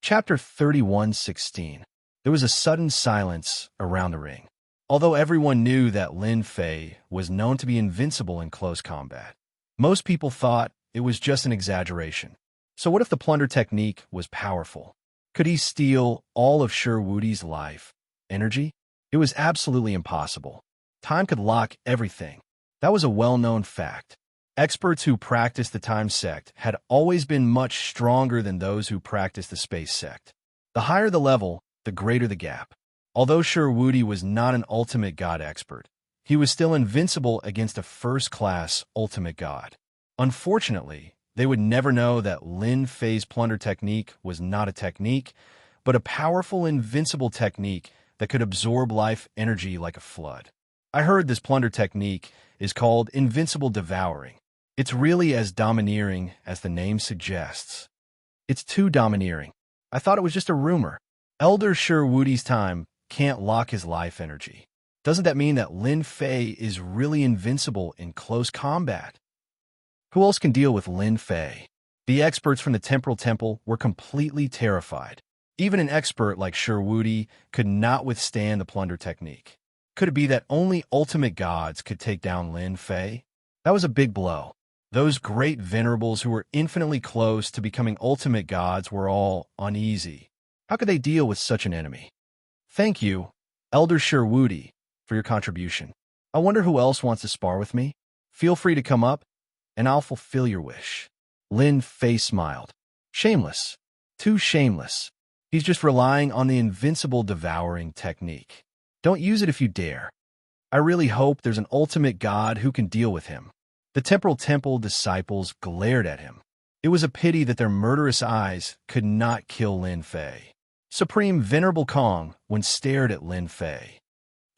Chapter 31:16. There was a sudden silence around the ring. Although everyone knew that Lin Fei was known to be invincible in close combat, most people thought it was just an exaggeration. So what if the plunder technique was powerful? Could he steal all of Shi Wudi's life energy? It was absolutely impossible. Time could lock everything. That was a well-known fact. Experts who practiced the time sect had always been much stronger than those who practiced the space sect. The higher the level, the greater the gap. Although Shi Wudi was not an ultimate god expert, he was still invincible against a first-class ultimate god. Unfortunately, they would never know that Lin Fei's plunder technique was not a technique, but a powerful invincible technique that could absorb life energy like a flood. I heard this plunder technique is called invincible devouring. It's really as domineering as the name suggests. It's too domineering. I thought it was just a rumor. Elder Shi Wudi's time can't lock his life energy. Doesn't that mean that Lin Fei is really invincible in close combat? Who else can deal with Lin Fei? The experts from the Temporal Temple were completely terrified. Even an expert like Shi Wudi could not withstand the plunder technique. Could it be that only ultimate gods could take down Lin Fei? That was a big blow. Those great venerables who were infinitely close to becoming ultimate gods were all uneasy. How could they deal with such an enemy? Thank you, Elder Shi Wudi, for your contribution. I wonder who else wants to spar with me? Feel free to come up, and I'll fulfill your wish. Lin Fei smiled. Shameless. Too shameless. He's just relying on the invincible devouring technique. Don't use it if you dare. I really hope there's an ultimate god who can deal with him. The Temporal Temple disciples glared at him. It was a pity that their murderous eyes could not kill Lin Fei. Supreme Venerable Kong when stared at Lin Fei.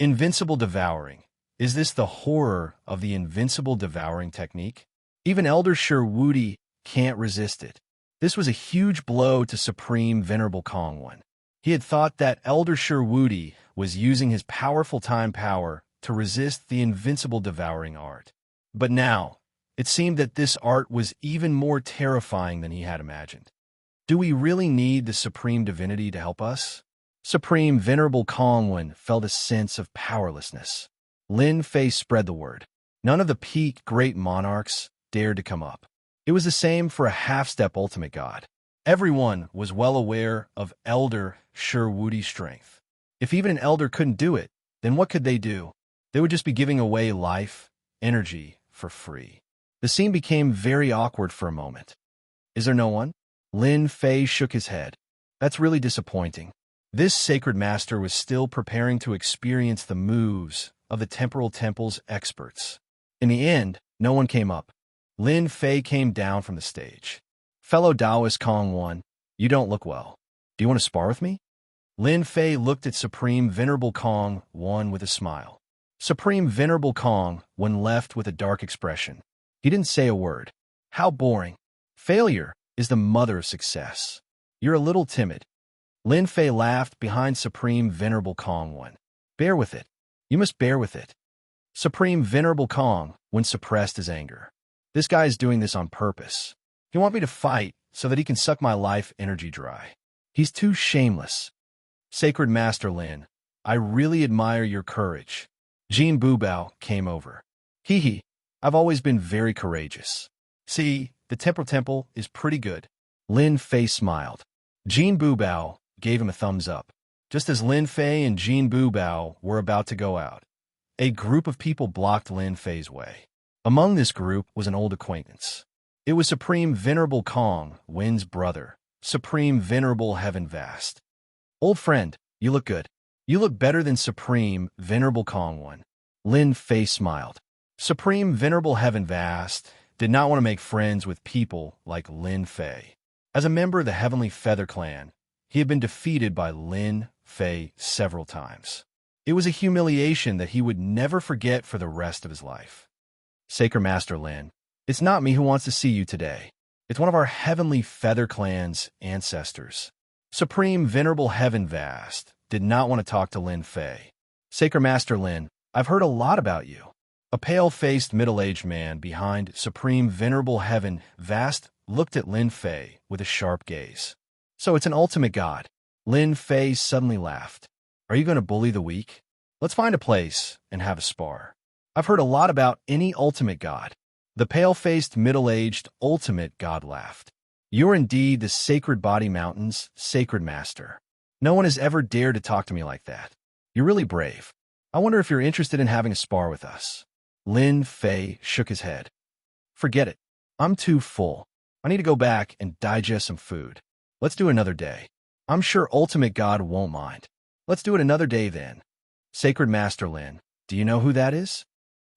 Invincible devouring. Is this the horror of the invincible devouring technique? Even Elder Shi Wudi can't resist it. This was a huge blow to Supreme Venerable Kong One. He had thought that Elder Shi Wudi was using his powerful time power to resist the invincible devouring art. But now, it seemed that this art was even more terrifying than he had imagined. Do we really need the Supreme Divinity to help us? Supreme Venerable Kongwen felt a sense of powerlessness. Lin Fei spread the word. None of the peak great monarchs dared to come up. It was the same for a half-step ultimate god. Everyone was well aware of Elder Shi Wudi's strength. If even an elder couldn't do it, then what could they do? They would just be giving away life, energy, for free. The scene became very awkward for a moment. Is there no one? Lin Fei shook his head. That's really disappointing. This sacred master was still preparing to experience the moves of the Temporal Temple's experts. In the end, no one came up. Lin Fei came down from the stage. Fellow Taoist Kong One, you don't look well. Do you want to spar with me? Lin Fei looked at Supreme Venerable Kong One with a smile. Supreme Venerable Kong One left with a dark expression. He didn't say a word. How boring. Failure is the mother of success. You're a little timid. Lin Fei laughed behind Supreme Venerable Kong One. Bear with it. You must bear with it. Supreme Venerable Kong One suppressed his anger. This guy is doing this on purpose. He wants me to fight so that he can suck my life energy dry. He's too shameless. Sacred Master Lin, I really admire your courage. Jin Bubao came over. Hee, I've always been very courageous. See, the Temporal Temple is pretty good. Lin Fei smiled. Jin Bubao gave him a thumbs up. Just as Lin Fei and Jin Bubao were about to go out, a group of people blocked Lin Fei's way. Among this group was an old acquaintance. It was Supreme Venerable Kong, Win's brother, Supreme Venerable Heaven Vast. Old friend, you look good. You look better than Supreme Venerable Kong One. Lin Fei smiled. Supreme Venerable Heaven Vast did not want to make friends with people like Lin Fei. As a member of the Heavenly Feather Clan, he had been defeated by Lin Fei several times. It was a humiliation that he would never forget for the rest of his life. Sacred Master Lin, it's not me who wants to see you today. It's one of our Heavenly Feather Clan's ancestors. Supreme Venerable Heaven Vast did not want to talk to Lin Fei. Sacred Master Lin, I've heard a lot about you. A pale-faced middle-aged man behind Supreme Venerable Heaven Vast looked at Lin Fei with a sharp gaze. So it's an ultimate god. Lin Fei suddenly laughed. Are you going to bully the weak? Let's find a place and have a spar. I've heard a lot about any ultimate god. The pale-faced, middle-aged ultimate god laughed. You're indeed the Sacred Body Mountain's sacred master. No one has ever dared to talk to me like that. You're really brave. I wonder if you're interested in having a spar with us. Lin Fei shook his head. Forget it. I'm too full. I need to go back and digest some food. Let's do another day. I'm sure Ultimate God won't mind. Let's do it another day then. Sacred Master Lin, do you know who that is?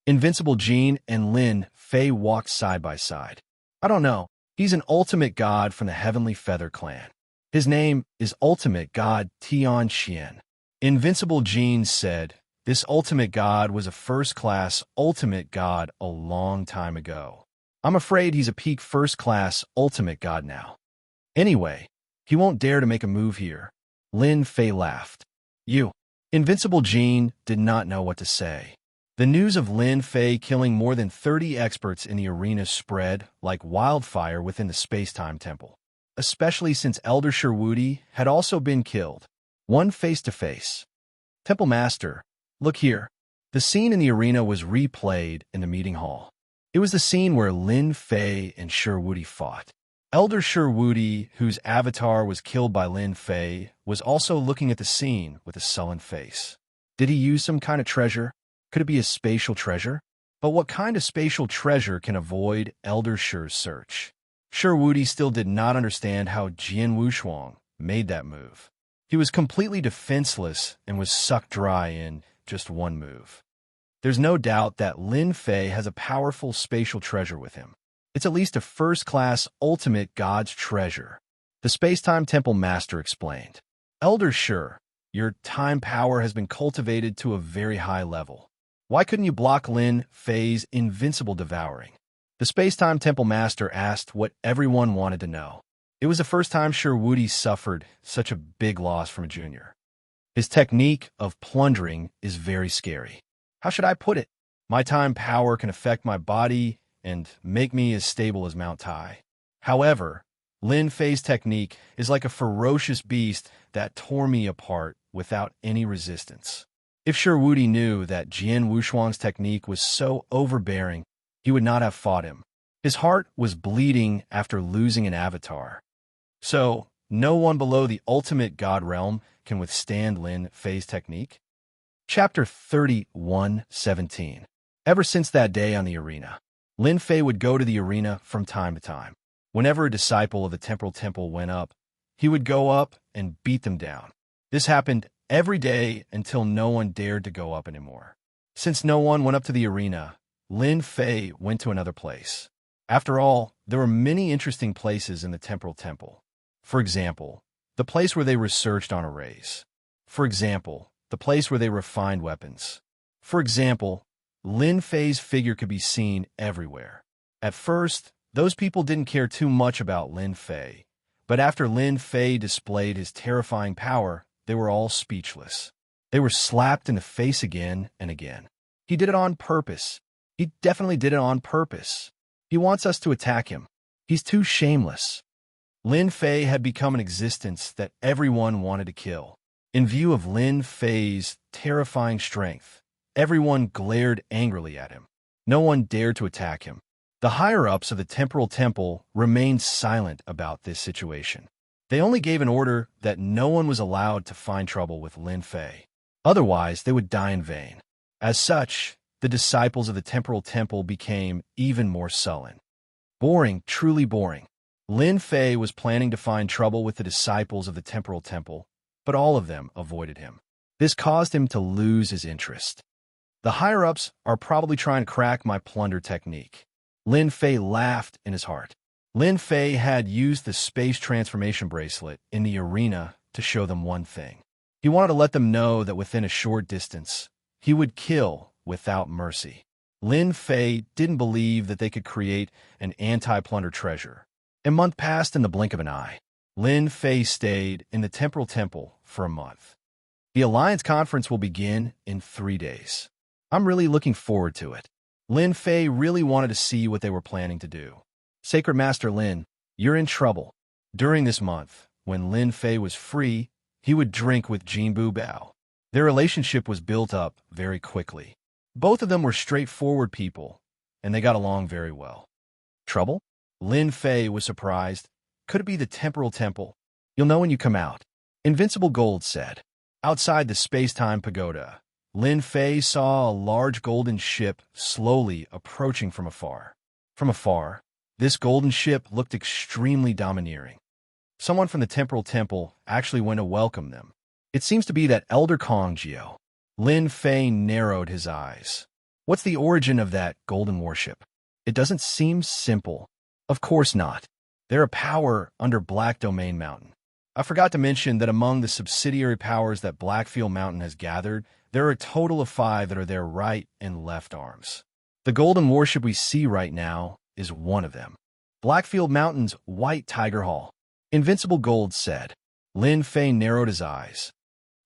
Invincible Jean and Lin Fei walked side by side. I don't know. He's an ultimate god from the Heavenly Feather clan. His name is Ultimate God Tian Xian. Invincible Jean said, this ultimate god was a first-class ultimate god a long time ago. I'm afraid he's a peak first-class ultimate god now. Anyway, he won't dare to make a move here. Lin Fei laughed. You. Invincible Jean did not know what to say. The news of Lin Fei killing more than 30 experts in the arena spread like wildfire within the Space-Time Temple, especially since Elder Sherwoody had also been killed. One face-to-face. Temple Master, look here. The scene in the arena was replayed in the meeting hall. It was the scene where Lin Fei and Sherwoody fought. Elder Sherwoody, whose avatar was killed by Lin Fei, was also looking at the scene with a sullen face. Did he use some kind of treasure? Could it be a spatial treasure? But what kind of spatial treasure can avoid Elder Sher's search? Sherwoody still did not understand how Jian Wushuang made that move. He was completely defenseless and was sucked dry in just one move. There's no doubt that Lin Fei has a powerful spatial treasure with him. It's at least a first-class ultimate god's treasure. The Space-Time Temple Master explained. Elder Sher, your time power has been cultivated to a very high level. Why couldn't you block Lin Fei's invincible devouring? The Space-Time Temple Master asked what everyone wanted to know. It was the first time Sherwoody suffered such a big loss from a junior. His technique of plundering is very scary. How should I put it? My time power can affect my body and make me as stable as Mount Tai. However, Lin Fei's technique is like a ferocious beast that tore me apart without any resistance. If Sherwoody knew that Jian Wushuang's technique was so overbearing, he would not have fought him. His heart was bleeding after losing an avatar. So, no one below the ultimate god realm can withstand Lin Fei's technique? Chapter 31:17. Ever since that day on the arena, Lin Fei would go to the arena from time to time. Whenever a disciple of the Temporal Temple went up, he would go up and beat them down. This happened every day until no one dared to go up anymore. Since no one went up to the arena, Lin Fei went to another place. After all, there were many interesting places in the Temporal Temple. For example, the place where they researched on arrays. For example, the place where they refined weapons. For example, Lin Fei's figure could be seen everywhere. At first, those people didn't care too much about Lin Fei, but after Lin Fei displayed his terrifying power, they were all speechless. They were slapped in the face again and again. He did it on purpose. He definitely did it on purpose. He wants us to attack him. He's too shameless. Lin Fei had become an existence that everyone wanted to kill. In view of Lin Fei's terrifying strength, everyone glared angrily at him. No one dared to attack him. The higher-ups of the Temporal Temple remained silent about this situation. They only gave an order that no one was allowed to find trouble with Lin Fei. Otherwise, they would die in vain. As such, the disciples of the Temporal Temple became even more sullen. Boring, truly boring. Lin Fei was planning to find trouble with the disciples of the Temporal Temple, but all of them avoided him. This caused him to lose his interest. The higher-ups are probably trying to crack my plunder technique. Lin Fei laughed in his heart. Lin Fei had used the space transformation bracelet in the arena to show them one thing. He wanted to let them know that within a short distance, he would kill without mercy. Lin Fei didn't believe that they could create an anti-plunder treasure. A month passed in the blink of an eye. Lin Fei stayed in the Temporal Temple for a month. The Alliance Conference will begin in 3 days. I'm really looking forward to it. Lin Fei really wanted to see what they were planning to do. Sacred Master Lin, you're in trouble. During this month, when Lin Fei was free, he would drink with Jinbu Bao. Their relationship was built up very quickly. Both of them were straightforward people, and they got along very well. Trouble? Lin Fei was surprised. Could it be the temporal temple? You'll know when you come out. Invincible Gold said. Outside the space-time pagoda, Lin Fei saw a large golden ship slowly approaching from afar. From afar, this golden ship looked extremely domineering. Someone from the temporal temple actually went to welcome them. It seems to be that Elder Kong Jiao. Lin Fei narrowed his eyes. What's the origin of that golden warship? It doesn't seem simple. Of course not. They're a power under Black Domain Mountain. I forgot to mention that among the subsidiary powers that Blackfield Mountain has gathered, there are a total of 5 that are their right and left arms. The golden warship we see right now is one of them. Blackfield Mountain's White Tiger Hall. Invincible Gold said. Lin Fei narrowed his eyes.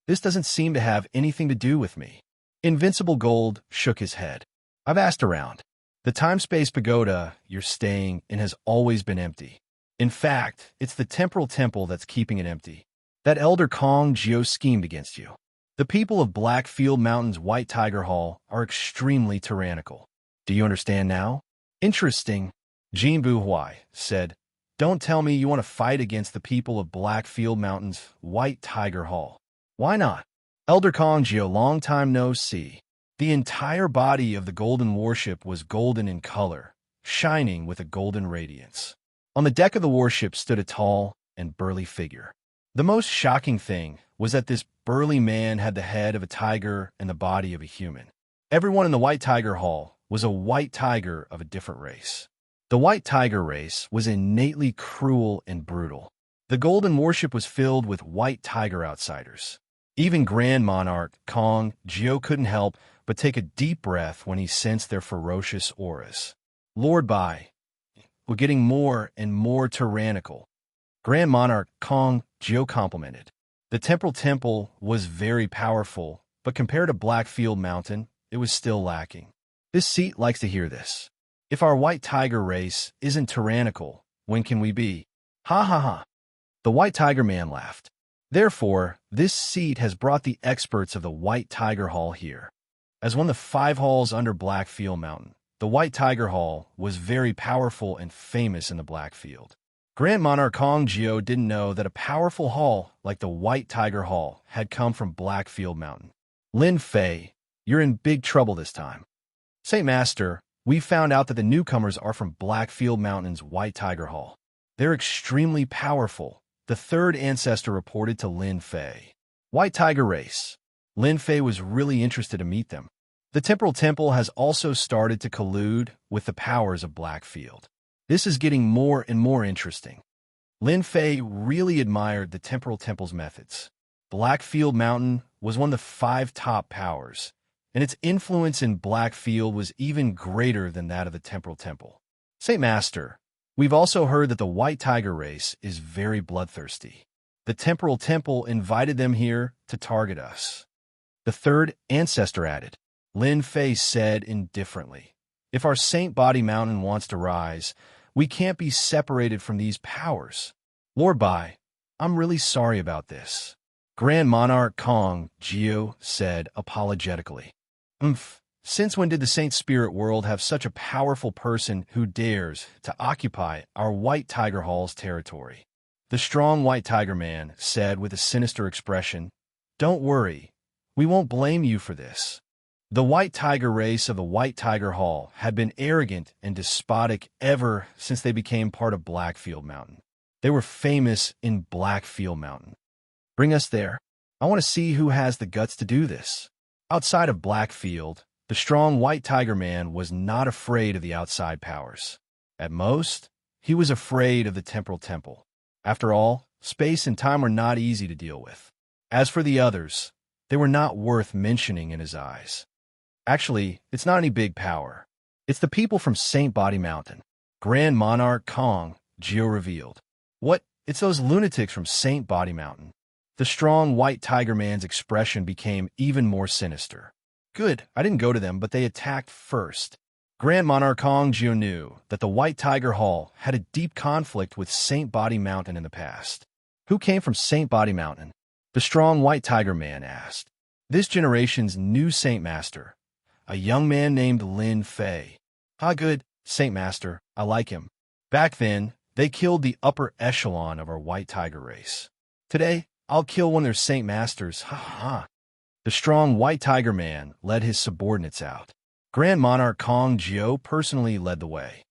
This doesn't seem to have anything to do with me. Invincible Gold shook his head. I've asked around. The time-space pagoda you're staying in has always been empty. In fact, it's the temporal temple that's keeping it empty. That Elder Kong Jiao schemed against you. The people of Blackfield Mountain's White Tiger Hall are extremely tyrannical. Do you understand now? Interesting, Jinbu Huai said. Don't tell me you want to fight against the people of Blackfield Mountain's White Tiger Hall. Why not? Elder Kong Jiao, long time no see. The entire body of the golden warship was golden in color, shining with a golden radiance. On the deck of the warship stood a tall and burly figure. The most shocking thing was that this burly man had the head of a tiger and the body of a human. Everyone in the White Tiger Hall was a white tiger of a different race. The White Tiger race was innately cruel and brutal. The golden warship was filled with white tiger outsiders. Even Grand Monarch Kong Jiao couldn't help but take a deep breath when he sensed their ferocious auras. Lord Bai, we're getting more and more tyrannical. Grand Monarch Kong Jiao complimented. The temporal temple was very powerful, but compared to Blackfield Mountain, it was still lacking. This seat likes to hear this. If our White Tiger race isn't tyrannical, when can we be? Ha ha ha. The White Tiger man laughed. Therefore, this seat has brought the experts of the White Tiger Hall here. As one of the 5 halls under Blackfield Mountain, the White Tiger Hall was very powerful and famous in the Blackfield. Grand Monarch Kong Jiao didn't know that a powerful hall like the White Tiger Hall had come from Blackfield Mountain. Lin Fei, you're in big trouble this time. Say, Master, we found out that the newcomers are from Blackfield Mountain's White Tiger Hall. They're extremely powerful, the 3rd ancestor reported to Lin Fei. White Tiger race. Lin Fei was really interested to meet them. The temporal temple has also started to collude with the powers of Blackfield. This is getting more and more interesting. Lin Fei really admired the temporal temple's methods. Blackfield Mountain was one of the 5 top powers, and its influence in Blackfield was even greater than that of the temporal temple. Say, Master, we've also heard that the White Tiger race is very bloodthirsty. The temporal temple invited them here to target us. The 3rd ancestor added. Lin Fei said indifferently, if our Saint Body Mountain wants to rise, we can't be separated from these powers. Lord Bai, I'm really sorry about this. Grand Monarch Kong Jiao said apologetically. Since when did the Saint Spirit World have such a powerful person who dares to occupy our White Tiger Hall's territory? The strong White Tiger man said with a sinister expression, Don't worry, we won't blame you for this. The White Tiger race of the White Tiger Hall had been arrogant and despotic ever since they became part of Blackfield Mountain. They were famous in Blackfield Mountain. Bring us there. I want to see who has the guts to do this. Outside of Blackfield, the strong White Tiger man was not afraid of the outside powers. At most, he was afraid of the temporal temple. After all, space and time were not easy to deal with. As for the others, they were not worth mentioning in his eyes. Actually, it's not any big power. It's the people from Saint Body Mountain. Grand Monarch Kong Jiao revealed. What? It's those lunatics from Saint Body Mountain. The strong White Tiger man's expression became even more sinister. Good, I didn't go to them, but they attacked first. Grand Monarch Kong Jiao knew that the White Tiger Hall had a deep conflict with Saint Body Mountain in the past. Who came from Saint Body Mountain? The strong white tiger man asked. This generation's new Saint Master, a young man named Lin Fei. Ah, good, Saint Master, I like him. Back then, they killed the upper echelon of our white tiger race. Today, I'll kill one of their Saint Masters, ha ha. The strong white tiger man led his subordinates out. Grand Monarch Kong Jiao personally led the way.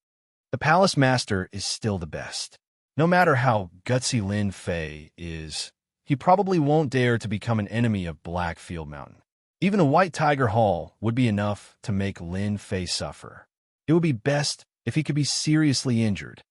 The Palace Master is still the best. No matter how gutsy Lin Fei is, he probably won't dare to become an enemy of Blackfield Mountain. Even a White Tiger Hall would be enough to make Lin Fei suffer. It would be best if he could be seriously injured.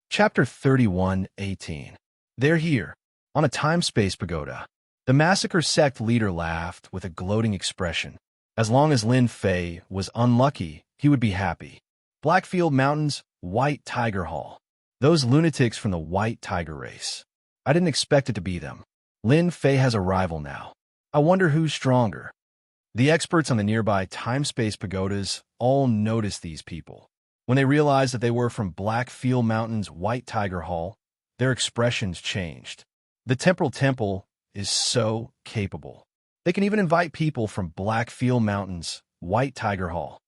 Chapter 31:18. They're here, on a time-space pagoda. The massacre sect leader laughed with a gloating expression. As long as Lin Fei was unlucky, he would be happy. Blackfield Mountain's White Tiger Hall. Those lunatics from the White Tiger race. I didn't expect it to be them. Lin Fei has a rival now. I wonder who's stronger. The experts on the nearby time-space pagodas all noticed these people. When they realized that they were from Blackfield Mountain's White Tiger Hall, their expressions changed. The Temporal Temple is so capable. They can even invite people from Blackfield Mountain's White Tiger Hall.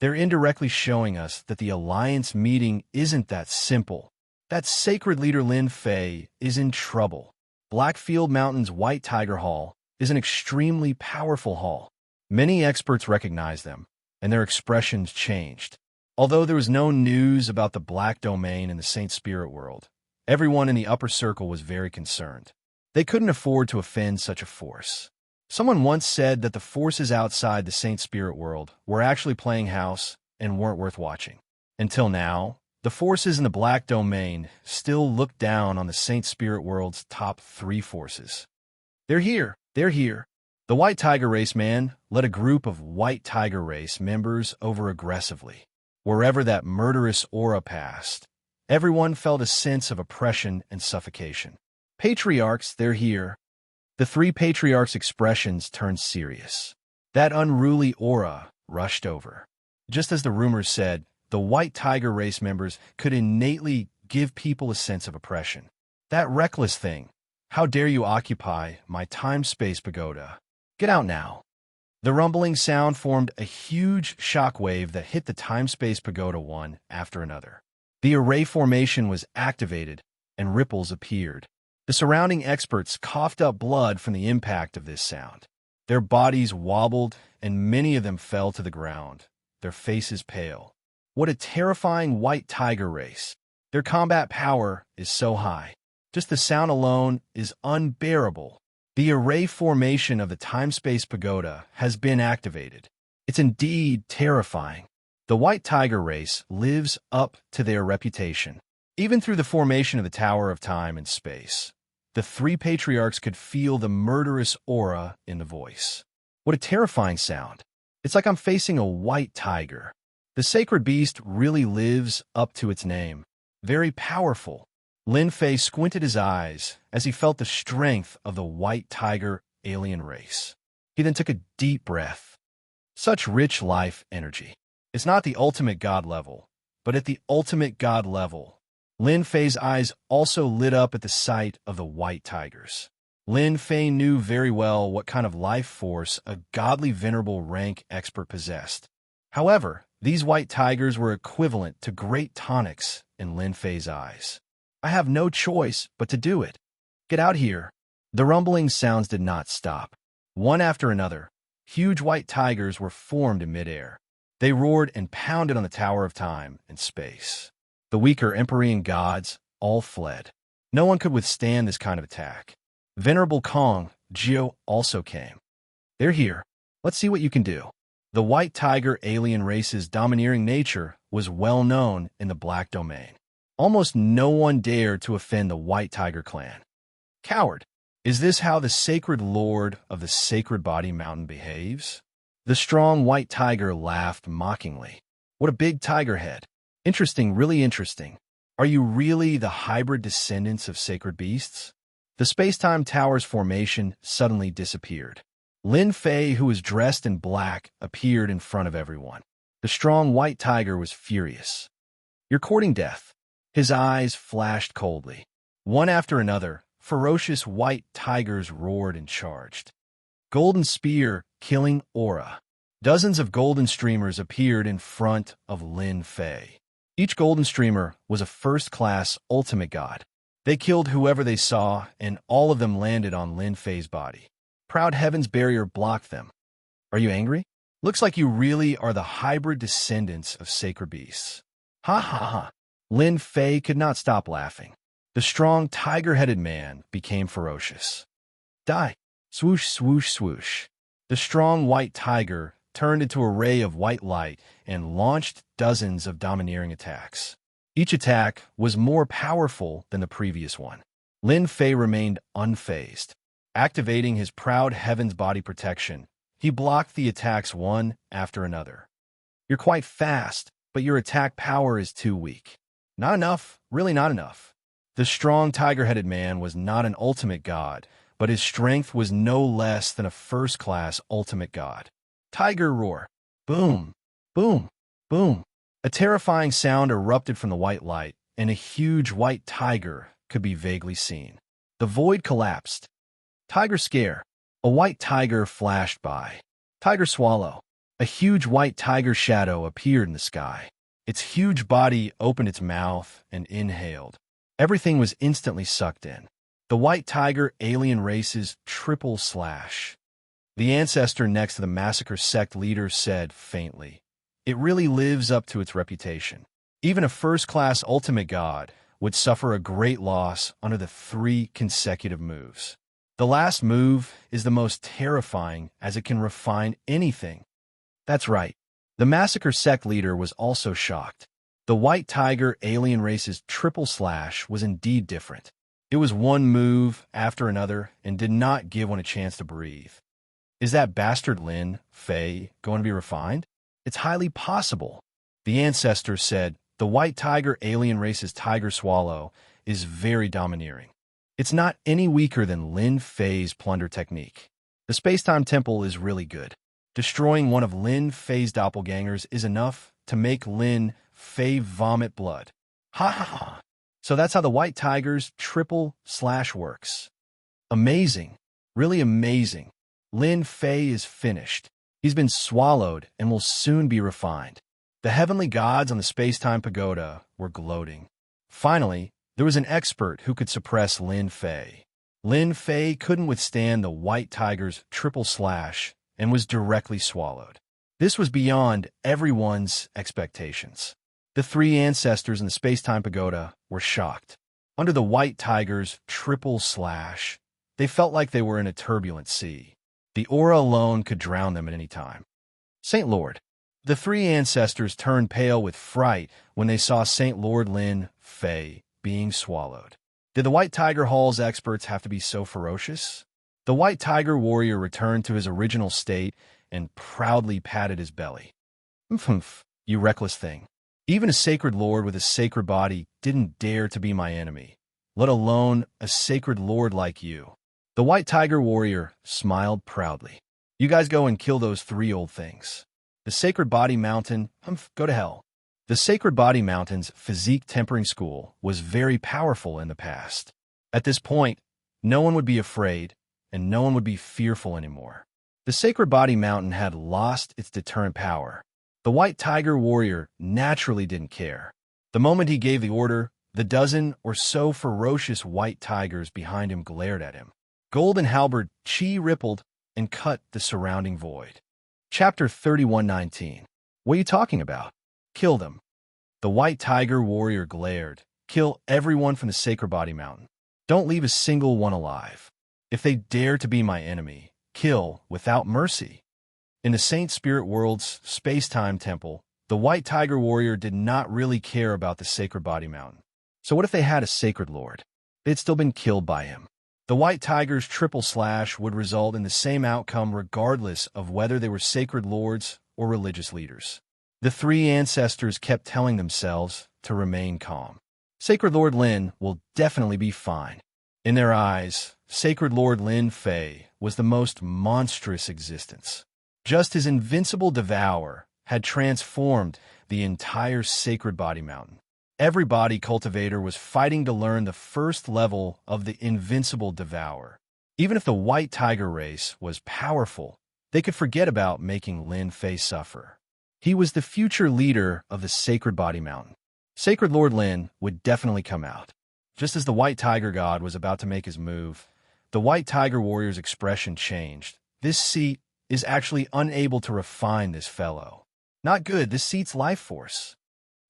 They're indirectly showing us that the Alliance meeting isn't that simple. That sacred leader Lin Fei is in trouble. Blackfield Mountain's White Tiger Hall is an extremely powerful hall. Many experts recognize them, and their expressions changed. Although there was no news about the Black Domain in the Saint Spirit world, everyone in the upper circle was very concerned. They couldn't afford to offend such a force. Someone once said that the forces outside the Saint Spirit world were actually playing house and weren't worth watching. Until now, the forces in the Black Domain still look down on the Saint Spirit world's top 3 forces. They're here. They're here. The White Tiger Race man led a group of White Tiger Race members over aggressively. Wherever that murderous aura passed, everyone felt a sense of oppression and suffocation. Patriarchs, they're here. The 3 patriarchs' expressions turned serious. That unruly aura rushed over. Just as the rumors said, the White Tiger Race members could innately give people a sense of oppression. That reckless thing. How dare you occupy my time-space pagoda? Get out now. The rumbling sound formed a huge shockwave that hit the time-space pagoda one after another. The array formation was activated, and ripples appeared. The surrounding experts coughed up blood from the impact of this sound. Their bodies wobbled, and many of them fell to the ground, their faces pale. What a terrifying White Tiger Race. Their combat power is so high. Just the sound alone is unbearable. The array formation of the time-space pagoda has been activated. It's indeed terrifying. The White Tiger Race lives up to their reputation. Even through the formation of the Tower of Time and Space, the 3 patriarchs could feel the murderous aura in the voice. What a terrifying sound. It's like I'm facing a white tiger. The sacred beast really lives up to its name. Very powerful. Lin Fei squinted his eyes as he felt the strength of the White Tiger alien race. He then took a deep breath. Such rich life energy. It's not the ultimate god level, but at the ultimate god level. Lin Fei's eyes also lit up at the sight of the white tigers. Lin Fei knew very well what kind of life force a godly venerable rank expert possessed. However, these white tigers were equivalent to great tonics in Lin Fei's eyes. I have no choice but to do it. Get out here. The rumbling sounds did not stop. One after another, huge white tigers were formed in midair. They roared and pounded on the Tower of Time and Space. The weaker Empyrean gods all fled. No one could withstand this kind of attack. Venerable Kong Jiao also came. They're here. Let's see what you can do. The White Tiger alien race's domineering nature was well known in the Black Domain. Almost no one dared to offend the White Tiger clan. Coward! Is this how the sacred lord of the Sacred Body Mountain behaves? The strong white tiger laughed mockingly. What a big tiger head. Interesting, really interesting. Are you really the hybrid descendants of sacred beasts? The space-time tower's formation suddenly disappeared. Lin Fei, who was dressed in black, appeared in front of everyone. The strong white tiger was furious. You're courting death. His eyes flashed coldly. One after another, ferocious white tigers roared and charged. Golden spear, killing aura. Dozens of golden streamers appeared in front of Lin Fei. Each golden streamer was a first-class ultimate god. They killed whoever they saw, and all of them landed on Lin Fei's body. Proud Heaven's barrier blocked them. Are you angry? Looks like you really are the hybrid descendants of sacred beasts. Ha ha ha. Lin Fei could not stop laughing. The strong, tiger-headed man became ferocious. Die. Swoosh, swoosh, swoosh. The strong white tiger turned into a ray of white light and launched dozens of domineering attacks. Each attack was more powerful than the previous one. Lin Fei remained unfazed. Activating his proud heaven's body protection, he blocked the attacks one after another. You're quite fast, but your attack power is too weak. Not enough, really not enough. The strong tiger-headed man was not an ultimate god, but his strength was no less than a first-class ultimate god. Tiger roar. Boom, boom, boom. A terrifying sound erupted from the white light, and a huge white tiger could be vaguely seen. The void collapsed. Tiger scare. A white tiger flashed by. Tiger swallow. A huge white tiger shadow appeared in the sky. Its huge body opened its mouth and inhaled. Everything was instantly sucked in. The white tiger alien race's triple slash. The ancestor next to the massacre sect leader said faintly, "It really lives up to its reputation. Even a first-class ultimate god would suffer a great loss under the 3 consecutive moves. The last move is the most terrifying as it can refine anything." That's right. The massacre sect leader was also shocked. The white tiger alien race's triple slash was indeed different. It was one move after another and did not give one a chance to breathe. Is that bastard Lin Fei going to be refined? It's highly possible. The ancestor said, the white tiger alien race's tiger swallow is very domineering. It's not any weaker than Lin Fei's plunder technique. The space-time temple is really good. Destroying one of Lin Fei's doppelgangers is enough to make Lin Fei vomit blood. Ha ha ha. So that's how the white tiger's triple slash works. Amazing. Really amazing. Lin Fei is finished. He's been swallowed and will soon be refined. The heavenly gods on the space-time pagoda were gloating. Finally, there was an expert who could suppress Lin Fei. Lin Fei couldn't withstand the white tiger's triple slash and was directly swallowed. This was beyond everyone's expectations. The 3 ancestors in the space-time pagoda were shocked. Under the white tiger's triple slash, they felt like they were in a turbulent sea. The aura alone could drown them at any time. Saint Lord. The 3 ancestors turned pale with fright when they saw Saint Lord Lin Fei being swallowed. Did the White Tiger Hall's experts have to be so ferocious? The White Tiger warrior returned to his original state and proudly patted his belly. Humph, you reckless thing. Even a sacred lord with a sacred body didn't dare to be my enemy, let alone a sacred lord like you. The White Tiger warrior smiled proudly. You guys go and kill those 3 old things. The Sacred Body Mountain, go to hell. The Sacred Body Mountain's physique tempering school was very powerful in the past. At this point, no one would be afraid, and no one would be fearful anymore. The Sacred Body Mountain had lost its deterrent power. The White Tiger warrior naturally didn't care. The moment he gave the order, the dozen or so ferocious white tigers behind him glared at him. Golden halberd chi rippled and cut the surrounding void. Chapter 31:19. What are you talking about? Kill them. The White Tiger warrior glared. Kill everyone from the Sacred Body Mountain. Don't leave a single one alive. If they dare to be my enemy, kill without mercy. In the Saint Spirit World's space-time temple, the White Tiger warrior did not really care about the Sacred Body Mountain. So what if they had a sacred lord? They'd still been killed by him. The White Tiger's triple slash would result in the same outcome regardless of whether they were sacred lords or religious leaders. The 3 ancestors kept telling themselves to remain calm. Sacred Lord Lin will definitely be fine. In their eyes, Sacred Lord Lin Fei was the most monstrous existence. Just his invincible devour had transformed the entire Sacred Body Mountain. Every cultivator was fighting to learn the first level of the invincible devour. Even if the white tiger race was powerful, they could forget about making Lin Fei suffer. He was the future leader of the Sacred Body Mountain. Sacred Lord Lin would definitely come out. Just as the white tiger god was about to make his move, the white tiger warrior's expression changed. This seat is actually unable to refine this fellow. Not good, this seat's life force.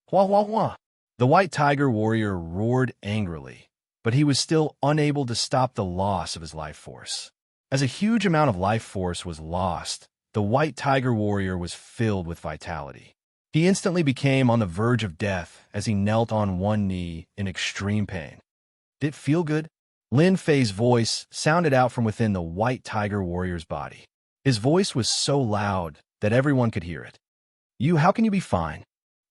Hua hua hua. The white tiger warrior roared angrily, but he was still unable to stop the loss of his life force. As a huge amount of life force was lost, the white tiger warrior was filled with vitality. He instantly became on the verge of death as he knelt on one knee in extreme pain. Did it feel good? Lin Fei's voice sounded out from within the white tiger warrior's body. His voice was so loud that everyone could hear it. How can you be fine?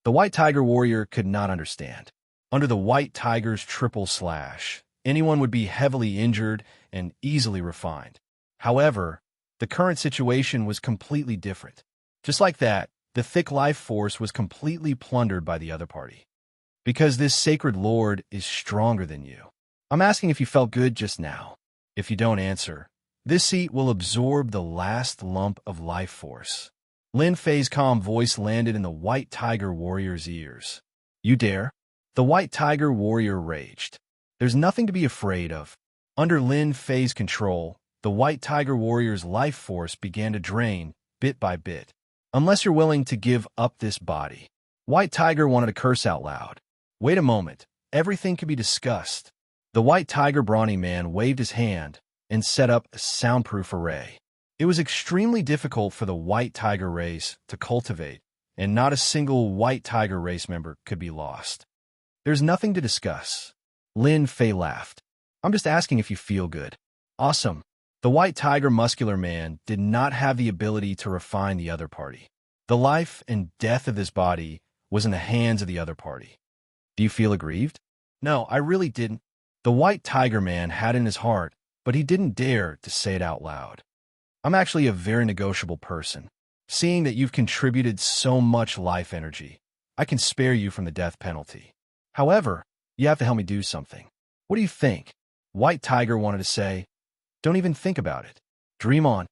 The white tiger warrior could not understand. Under the white tiger's triple slash, anyone would be heavily injured and easily refined. However, the current situation was completely different. Just like that, the thick life force was completely plundered by the other party. Because this sacred lord is stronger than you. I'm asking if you felt good just now. If you don't answer, this seat will absorb the last lump of life force. Lin Fei's calm voice landed in the white tiger warrior's ears. You dare? The white tiger warrior raged. There's nothing to be afraid of. Under Lin Fei's control, the white tiger warrior's life force began to drain, bit by bit. Unless you're willing to give up this body. White tiger wanted to curse out loud. Wait a moment, everything can be discussed. The white tiger brawny man waved his hand and set up a soundproof array. It was extremely difficult for the white tiger race to cultivate, and not a single white tiger race member could be lost. There's nothing to discuss. Lin Fei laughed. I'm just asking if you feel good. Awesome. The white tiger muscular man did not have the ability to refine the other party. The life and death of this body was in the hands of the other party. Do you feel aggrieved? No, I really didn't. The white tiger man had in his heart, but he didn't dare to say it out loud. I'm actually a very negotiable person. Seeing that you've contributed so much life energy, I can spare you from the death penalty. However, you have to help me do something. What do you think? White tiger wanted to say, don't even think about it. Dream on.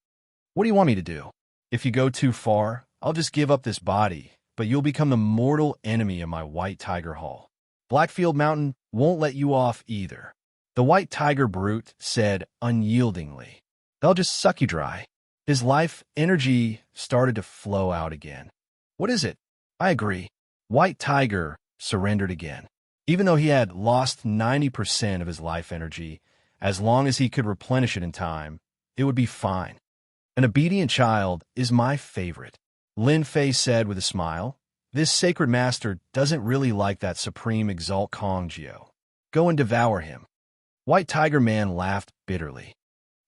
What do you want me to do? If you go too far, I'll just give up this body, but you'll become the mortal enemy of my white tiger hall. Blackfield Mountain won't let you off either. The white tiger brute said unyieldingly. They'll just suck you dry. His life energy started to flow out again. What is it? I agree. White tiger surrendered again. Even though he had lost 90% of his life energy, as long as he could replenish it in time, it would be fine. An obedient child is my favorite. Lin Fei said with a smile. This sacred master doesn't really like that supreme exalt Kong Jiao. Go and devour him. White tiger man laughed bitterly.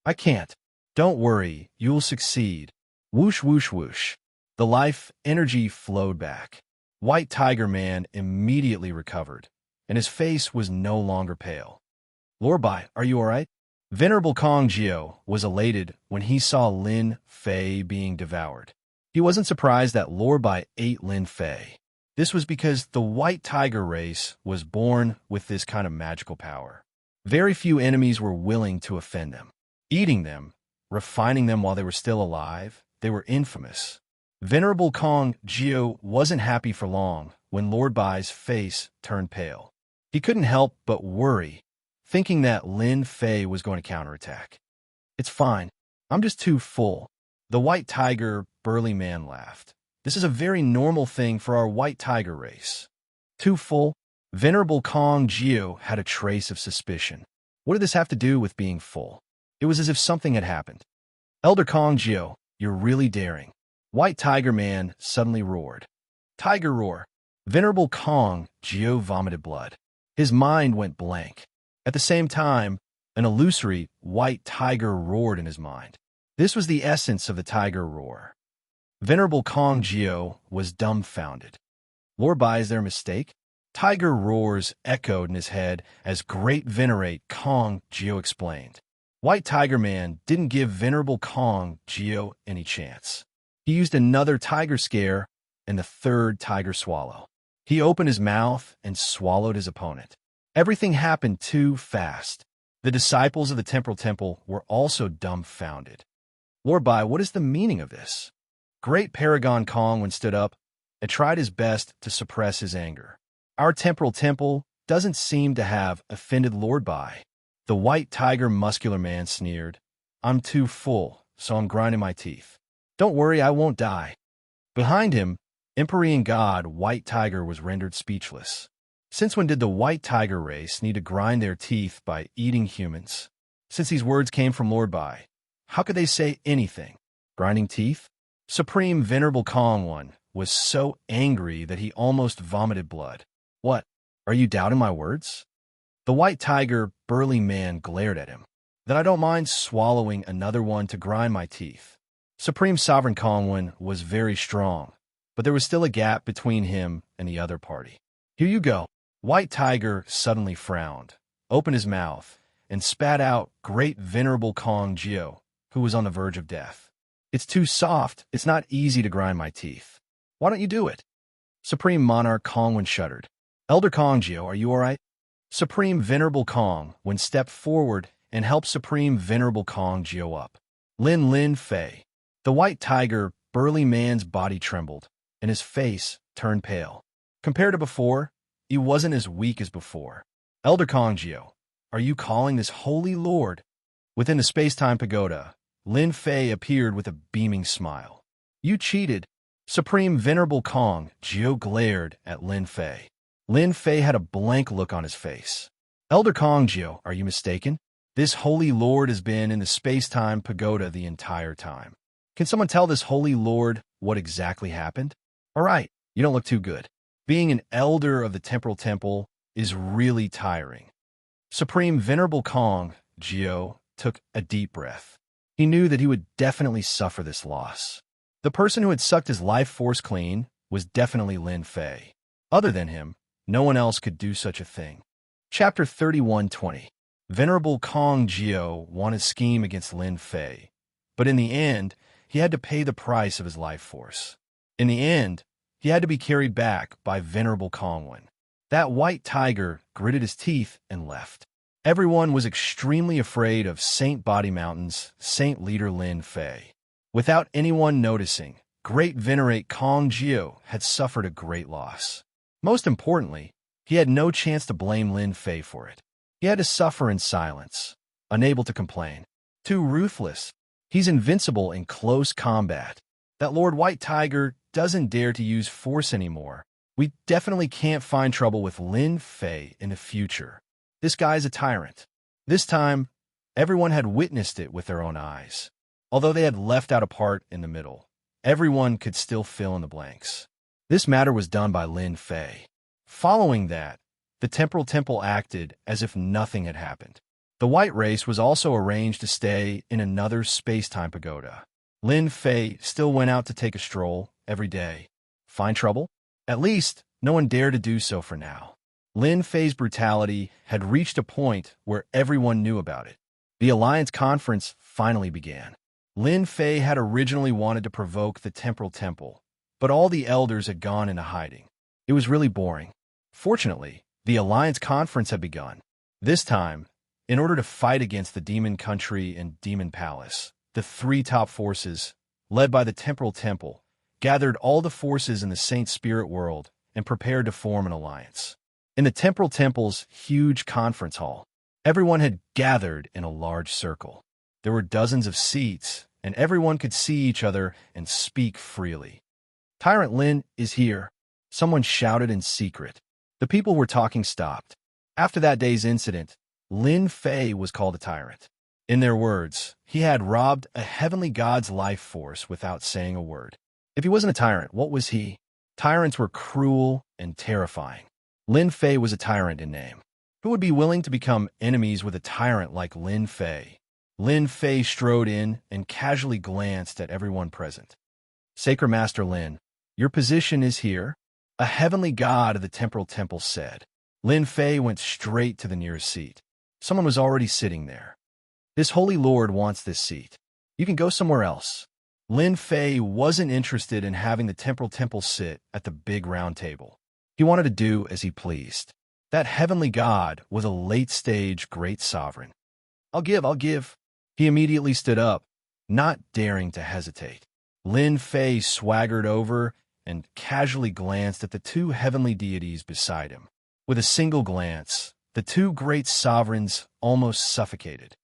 I can't. Don't worry, you'll succeed. Whoosh whoosh whoosh. The life energy flowed back. White tiger man immediately recovered, and his face was no longer pale. Lord Bai, are you all right? Venerable Kong Jiao was elated when he saw Lin Fei being devoured. He wasn't surprised that Lord Bai ate Lin Fei. This was because the white tiger race was born with this kind of magical power. Very few enemies were willing to offend them. Eating them, refining them while they were still alive, they were infamous. Venerable Kong Jiao wasn't happy for long when Lord Bai's face turned pale. He couldn't help but worry, thinking that Lin Fei was going to counterattack. It's fine. I'm just too full. The white tiger burly man laughed. This is a very normal thing for our white tiger race. Too full? Venerable Kong Jiao had a trace of suspicion. What did this have to do with being full? It was as if something had happened. Elder Kong Jiao, you're really daring. White tiger man suddenly roared. Tiger roar. Venerable Kong Jiao vomited blood. His mind went blank. At the same time, an illusory white tiger roared in his mind. This was the essence of the tiger roar. Venerable Kong Jiao was dumbfounded. Lord Bai, is there a mistake? Tiger roars echoed in his head as Great Venerate Kong Jiao explained. White Tiger Man didn't give Venerable Kong Jiao any chance. He used another tiger scare and the third tiger swallow. He opened his mouth and swallowed his opponent. Everything happened too fast. The disciples of the temporal temple were also dumbfounded. Lord Bai, what is the meaning of this? Great Paragon Kongwen stood up and tried his best to suppress his anger. Our temporal temple doesn't seem to have offended Lord Bai. The white tiger muscular man sneered. I'm too full, so I'm grinding my teeth. Don't worry, I won't die. Behind him, Empyrean god White Tiger was rendered speechless. Since when did the White Tiger race need to grind their teeth by eating humans? Since these words came from Lord Bai, how could they say anything? Grinding teeth? Supreme Venerable Kongwen was so angry that he almost vomited blood. What? Are you doubting my words? The White Tiger burly man glared at him. Then I don't mind swallowing another one to grind my teeth. Supreme Sovereign Kongwen was very strong, but there was still a gap between him and the other party. Here you go. White Tiger suddenly frowned, opened his mouth, and spat out Great Venerable Kong Jio, who was on the verge of death. It's too soft. It's not easy to grind my teeth. Why don't you do it? Supreme Monarch Kongwen shuddered. Elder Kong Jio, are you all right? Supreme Venerable Kongwen stepped forward and helped Supreme Venerable Kong Jio up. Lin Fei. The White Tiger burly man's body trembled, and his face turned pale. Compared to before, he wasn't as weak as before. Elder Kong Jio, are you calling this Holy Lord? Within the space-time pagoda, Lin Fei appeared with a beaming smile. You cheated. Supreme Venerable Kong Jio glared at Lin Fei. Lin Fei had a blank look on his face. Elder Kong Jio, are you mistaken? This Holy Lord has been in the space-time pagoda the entire time. Can someone tell this Holy Lord what exactly happened? All right, you don't look too good. Being an elder of the temporal temple is really tiring. Supreme Venerable Kong Jio took a deep breath. He knew that he would definitely suffer this loss. The person who had sucked his life force clean was definitely Lin Fei. Other than him, no one else could do such a thing. Chapter 31:20. Venerable Kong Jio won his scheme against Lin Fei, but in the end, he had to pay the price of his life force. In the end, he had to be carried back by Venerable Kongwen. That White Tiger gritted his teeth and left. Everyone was extremely afraid of Saint Body Mountain's Saint Leader Lin Fei. Without anyone noticing, Great Venerate Kong Jio had suffered a great loss. Most importantly, he had no chance to blame Lin Fei for it. He had to suffer in silence, unable to complain. Too ruthless. He's invincible in close combat. That Lord White Tiger doesn't dare to use force anymore. We definitely can't find trouble with Lin Fei in the future. This guy's a tyrant. This time, everyone had witnessed it with their own eyes. Although they had left out a part in the middle, everyone could still fill in the blanks. This matter was done by Lin Fei. Following that, the temporal temple acted as if nothing had happened. The white race was also arranged to stay in another space-time pagoda. Lin Fei still went out to take a stroll every day. Find trouble? At least, no one dared to do so for now. Lin Fei's brutality had reached a point where everyone knew about it. The Alliance Conference finally began. Lin Fei had originally wanted to provoke the temporal temple, but all the elders had gone into hiding. It was really boring. Fortunately, the Alliance Conference had begun. This time, in order to fight against the Demon Country and Demon Palace, the three top forces, led by the Temporal Temple, gathered all the forces in the Saint Spirit world and prepared to form an alliance. In the Temporal Temple's huge conference hall, everyone had gathered in a large circle. There were dozens of seats, and everyone could see each other and speak freely. Tyrant Lin is here, someone shouted in secret. The people were talking stopped. After that day's incident, Lin Fei was called a tyrant. In their words, he had robbed a heavenly god's life force without saying a word. If he wasn't a tyrant, what was he? Tyrants were cruel and terrifying. Lin Fei was a tyrant in name. Who would be willing to become enemies with a tyrant like Lin Fei? Lin Fei strode in and casually glanced at everyone present. Sacred Master Lin, your position is here, a heavenly god of the temporal temple said. Lin Fei went straight to the nearest seat. Someone was already sitting there. This holy lord wants this seat. You can go somewhere else. Lin Fei wasn't interested in having the temporal temple sit at the big round table. He wanted to do as he pleased. That heavenly god was a late-stage great sovereign. I'll give. He immediately stood up, not daring to hesitate. Lin Fei swaggered over and casually glanced at the two heavenly deities beside him. With a single glance, the two great sovereigns almost suffocated.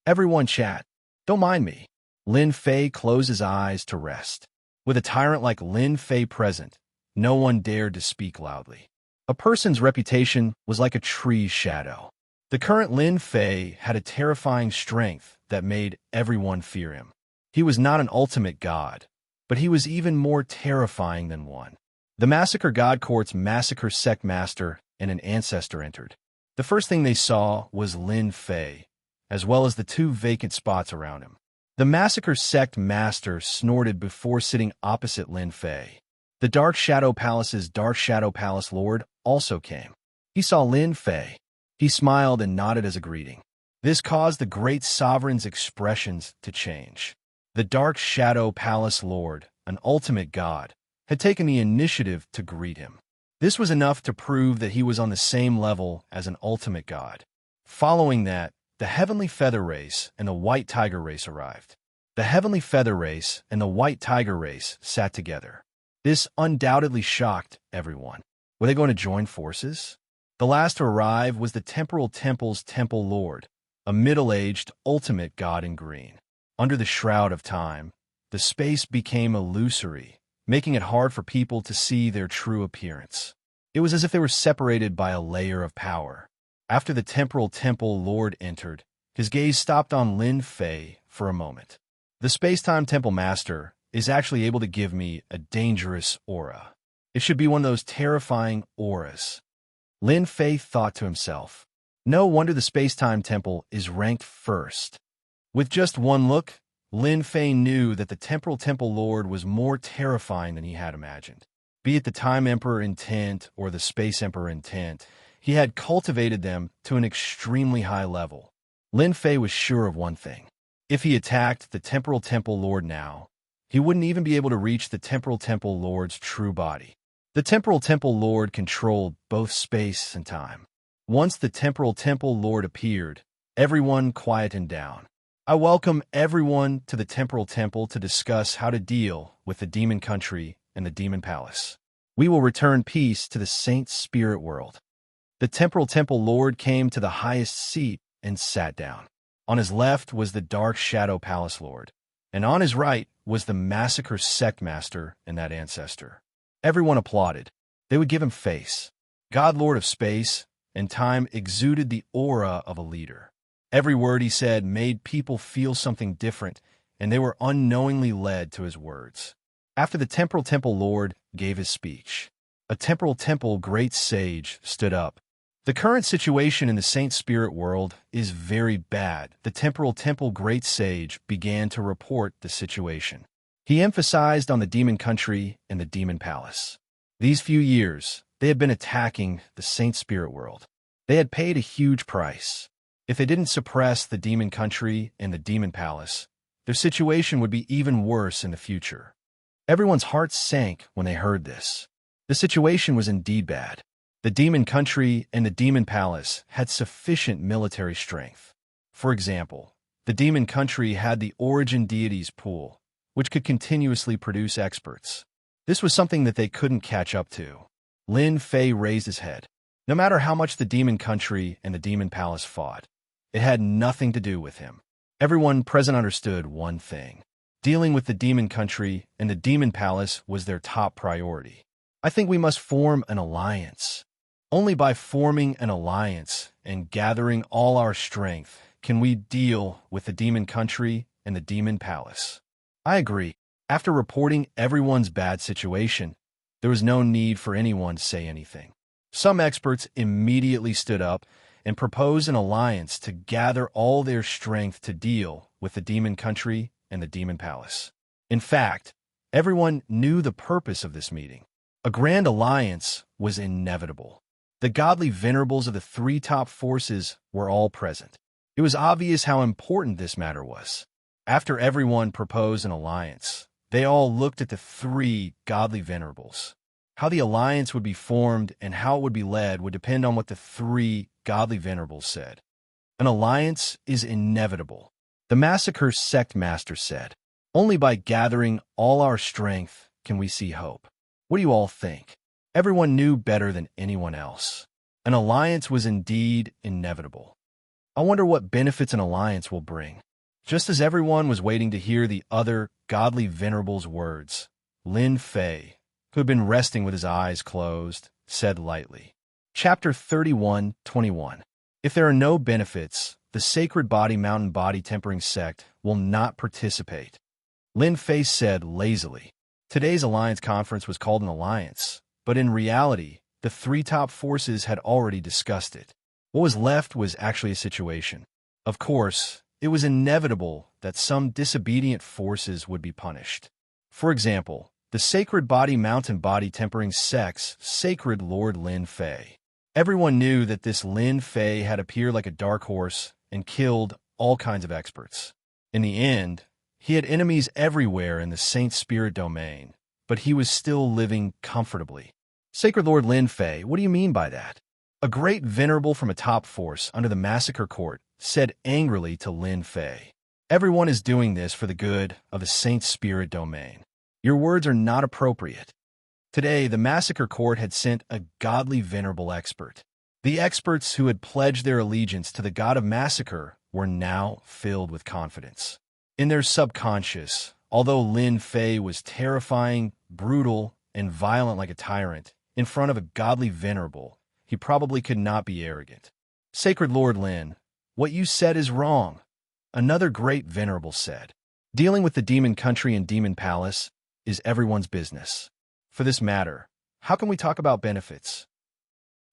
Everyone chat. Don't mind me. Lin Fei closed his eyes to rest. With a tyrant like Lin Fei present, no one dared to speak loudly. A person's reputation was like a tree's shadow. The current Lin Fei had a terrifying strength that made everyone fear him. He was not an ultimate god, but he was even more terrifying than one. The Massacre God Court's Massacre Sect Master and an ancestor entered. The first thing they saw was Lin Fei, as well as the two vacant spots around him. The Massacre Sect Master snorted before sitting opposite Lin Fei. The Dark Shadow Palace's Dark Shadow Palace Lord also came. He saw Lin Fei. He smiled and nodded as a greeting. This caused the great sovereign's expressions to change. The Dark Shadow Palace Lord, an ultimate god, had taken the initiative to greet him. This was enough to prove that he was on the same level as an ultimate god. Following that, the Heavenly Feather Race and the White Tiger Race arrived. The Heavenly Feather Race and the White Tiger Race sat together. This undoubtedly shocked everyone. Were they going to join forces? The last to arrive was the Temporal Temple's Temple Lord, a middle-aged ultimate god in green. Under the shroud of time, the space became illusory, making it hard for people to see their true appearance. It was as if they were separated by a layer of power. After the Temporal Temple Lord entered, his gaze stopped on Lin Fei for a moment. The Space-Time Temple Master is actually able to give me a dangerous aura. It should be one of those terrifying auras. Lin Fei thought to himself. No wonder the Space-Time Temple is ranked first. With just one look, Lin Fei knew that the Temporal Temple Lord was more terrifying than he had imagined. Be it the Time Emperor intent or the Space Emperor intent, he had cultivated them to an extremely high level. Lin Fei was sure of one thing. If he attacked the Temporal Temple Lord now, he wouldn't even be able to reach the Temporal Temple Lord's true body. The Temporal Temple Lord controlled both space and time. Once the Temporal Temple Lord appeared, everyone quietened down. I welcome everyone to the Temporal Temple to discuss how to deal with the Demon Country and the Demon Palace. We will return peace to the Saint Spirit World. The Temporal Temple Lord came to the highest seat and sat down. On his left was the Dark Shadow Palace Lord, and on his right was the Massacre Sect Master and that ancestor. Everyone applauded. They would give him face. God Lord of Space and Time exuded the aura of a leader. Every word he said made people feel something different, and they were unknowingly led to his words. After the Temporal Temple Lord gave his speech, a Temporal Temple Great Sage stood up. The current situation in the Saint Spirit World is very bad. The Temporal Temple Great Sage began to report the situation. He emphasized on the Demon Country and the Demon Palace. These few years, they had been attacking the Saint Spirit World. They had paid a huge price. If they didn't suppress the Demon Country and the Demon Palace, their situation would be even worse in the future. Everyone's hearts sank when they heard this. The situation was indeed bad. The Demon Country and the Demon Palace had sufficient military strength. For example, the Demon Country had the Origin Deities pool, which could continuously produce experts. This was something that they couldn't catch up to. Lin Fei raised his head. No matter how much the Demon Country and the Demon Palace fought, it had nothing to do with him. Everyone present understood one thing. Dealing with the Demon Country and the Demon Palace was their top priority. I think we must form an alliance. Only by forming an alliance and gathering all our strength can we deal with the Demon Country and the Demon Palace. I agree. After reporting everyone's bad situation, there was no need for anyone to say anything. Some experts immediately stood up and proposed an alliance to gather all their strength to deal with the Demon Country and the Demon Palace. In fact, everyone knew the purpose of this meeting. A grand alliance was inevitable. The godly venerables of the three top forces were all present. It was obvious how important this matter was. After everyone proposed an alliance, they all looked at the three godly venerables. How the alliance would be formed and how it would be led would depend on what the three godly venerables said. An alliance is inevitable. The massacre sect master said, only by gathering all our strength can we see hope. What do you all think? Everyone knew better than anyone else. An alliance was indeed inevitable. I wonder what benefits an alliance will bring. Just as everyone was waiting to hear the other godly venerable's words, Lin Fei, who had been resting with his eyes closed, said lightly, Chapter 31:21. If there are no benefits, the Sacred Body Mountain Body Tempering Sect will not participate. Lin Fei said lazily. Today's alliance conference was called an alliance, but in reality, the three top forces had already discussed it. What was left was actually a situation. Of course, it was inevitable that some disobedient forces would be punished. For example, the Sacred Body Mountain Body Tempering Sect's Sacred Lord Lin Fei. Everyone knew that this Lin Fei had appeared like a dark horse and killed all kinds of experts. In the end, he had enemies everywhere in the Saint Spirit domain, but he was still living comfortably. Sacred Lord Lin Fei, what do you mean by that? A great venerable from a top force under the massacre court said angrily to Lin Fei. Everyone is doing this for the good of the Saint Spirit domain. Your words are not appropriate. Today, the massacre court had sent a godly venerable expert. The experts who had pledged their allegiance to the god of massacre were now filled with confidence. In their subconscious, although Lin Fei was terrifying, brutal, and violent like a tyrant, in front of a godly venerable, he probably could not be arrogant. Sacred Lord Lin, what you said is wrong, another great venerable said. Dealing with the demon country and demon palace is everyone's business. For this matter, how can we talk about benefits?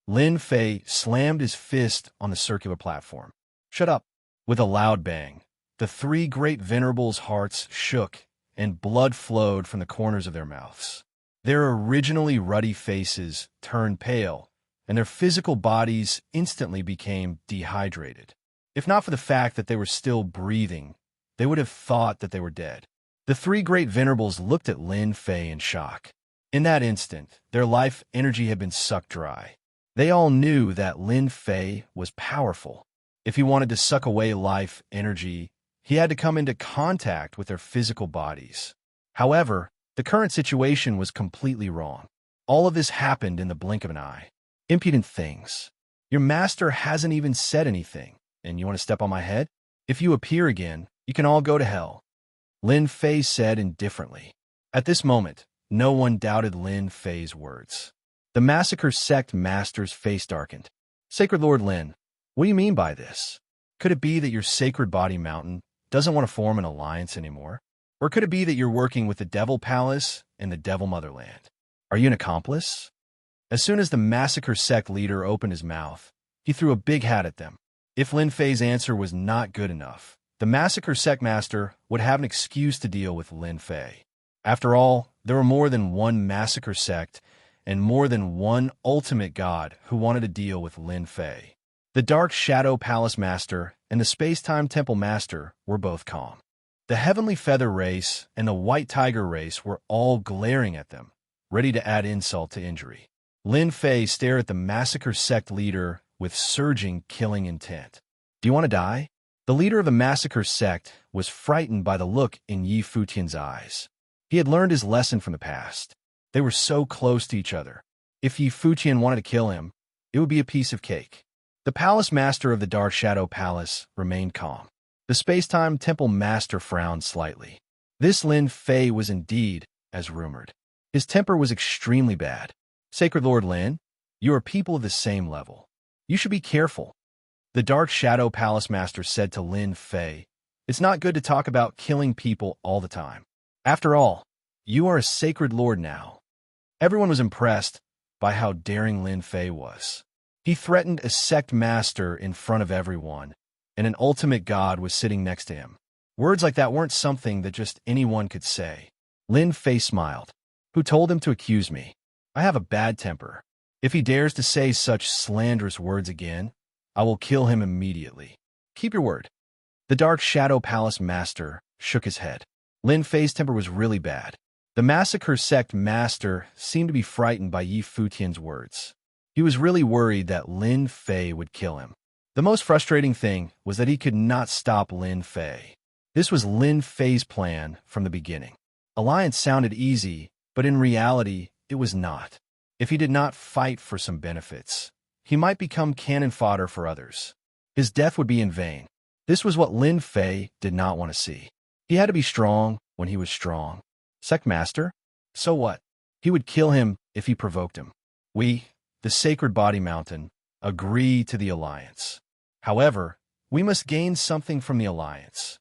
Lin Fei slammed his fist on the circular platform. Shut up. With a loud bang, the three great venerables' hearts shook and blood flowed from the corners of their mouths. Their originally ruddy faces turned pale, and their physical bodies instantly became dehydrated. If not for the fact that they were still breathing, they would have thought that they were dead. The three great venerables looked at Lin Fei in shock. In that instant, their life energy had been sucked dry. They all knew that Lin Fei was powerful. If he wanted to suck away life energy, he had to come into contact with their physical bodies. However, the current situation was completely wrong. All of this happened in the blink of an eye. Impudent things. Your master hasn't even said anything, and you want to step on my head? If you appear again, you can all go to hell. Lin Fei said indifferently. At this moment, no one doubted Lin Fei's words. The massacre sect master's face darkened. Sacred Lord Lin, what do you mean by this? Could it be that your Sacred Body Mountain doesn't want to form an alliance anymore? Or could it be that you're working with the Devil Palace and the Devil Motherland? Are you an accomplice? As soon as the massacre sect leader opened his mouth, he threw a big hat at them. If Lin Fei's answer was not good enough, the massacre sect master would have an excuse to deal with Lin Fei. After all, there were more than one massacre sect and more than one ultimate god who wanted to deal with Lin Fei. The Dark Shadow Palace Master and the Space-Time Temple Master were both calm. The Heavenly Feather race and the White Tiger race were all glaring at them, ready to add insult to injury. Lin Fei stared at the massacre sect leader with surging killing intent. Do you want to die? The leader of the massacre sect was frightened by the look in Yi Futian's eyes. He had learned his lesson from the past. They were so close to each other. If Yi Futian wanted to kill him, it would be a piece of cake. The palace master of the Dark Shadow Palace remained calm. The Space-Time Temple Master frowned slightly. This Lin Fei was indeed as rumored. His temper was extremely bad. Sacred Lord Lin, you are people of the same level. You should be careful. The Dark Shadow Palace Master said to Lin Fei, it's not good to talk about killing people all the time. After all, you are a sacred lord now. Everyone was impressed by how daring Lin Fei was. He threatened a sect master in front of everyone, and an ultimate god was sitting next to him. Words like that weren't something that just anyone could say. Lin Fei smiled. Who told him to accuse me? I have a bad temper. If he dares to say such slanderous words again, I will kill him immediately. Keep your word. The Dark Shadow Palace Master shook his head. Lin Fei's temper was really bad. The massacre sect master seemed to be frightened by Yi Futian's words. He was really worried that Lin Fei would kill him. The most frustrating thing was that he could not stop Lin Fei. This was Lin Fei's plan from the beginning. Alliance sounded easy, but in reality, it was not. If he did not fight for some benefits, he might become cannon fodder for others. His death would be in vain. This was what Lin Fei did not want to see. He had to be strong when he was strong. Sect Master? So what? He would kill him if he provoked him. We, the Sacred Body Mountain, agree to the alliance. However, we must gain something from the alliance.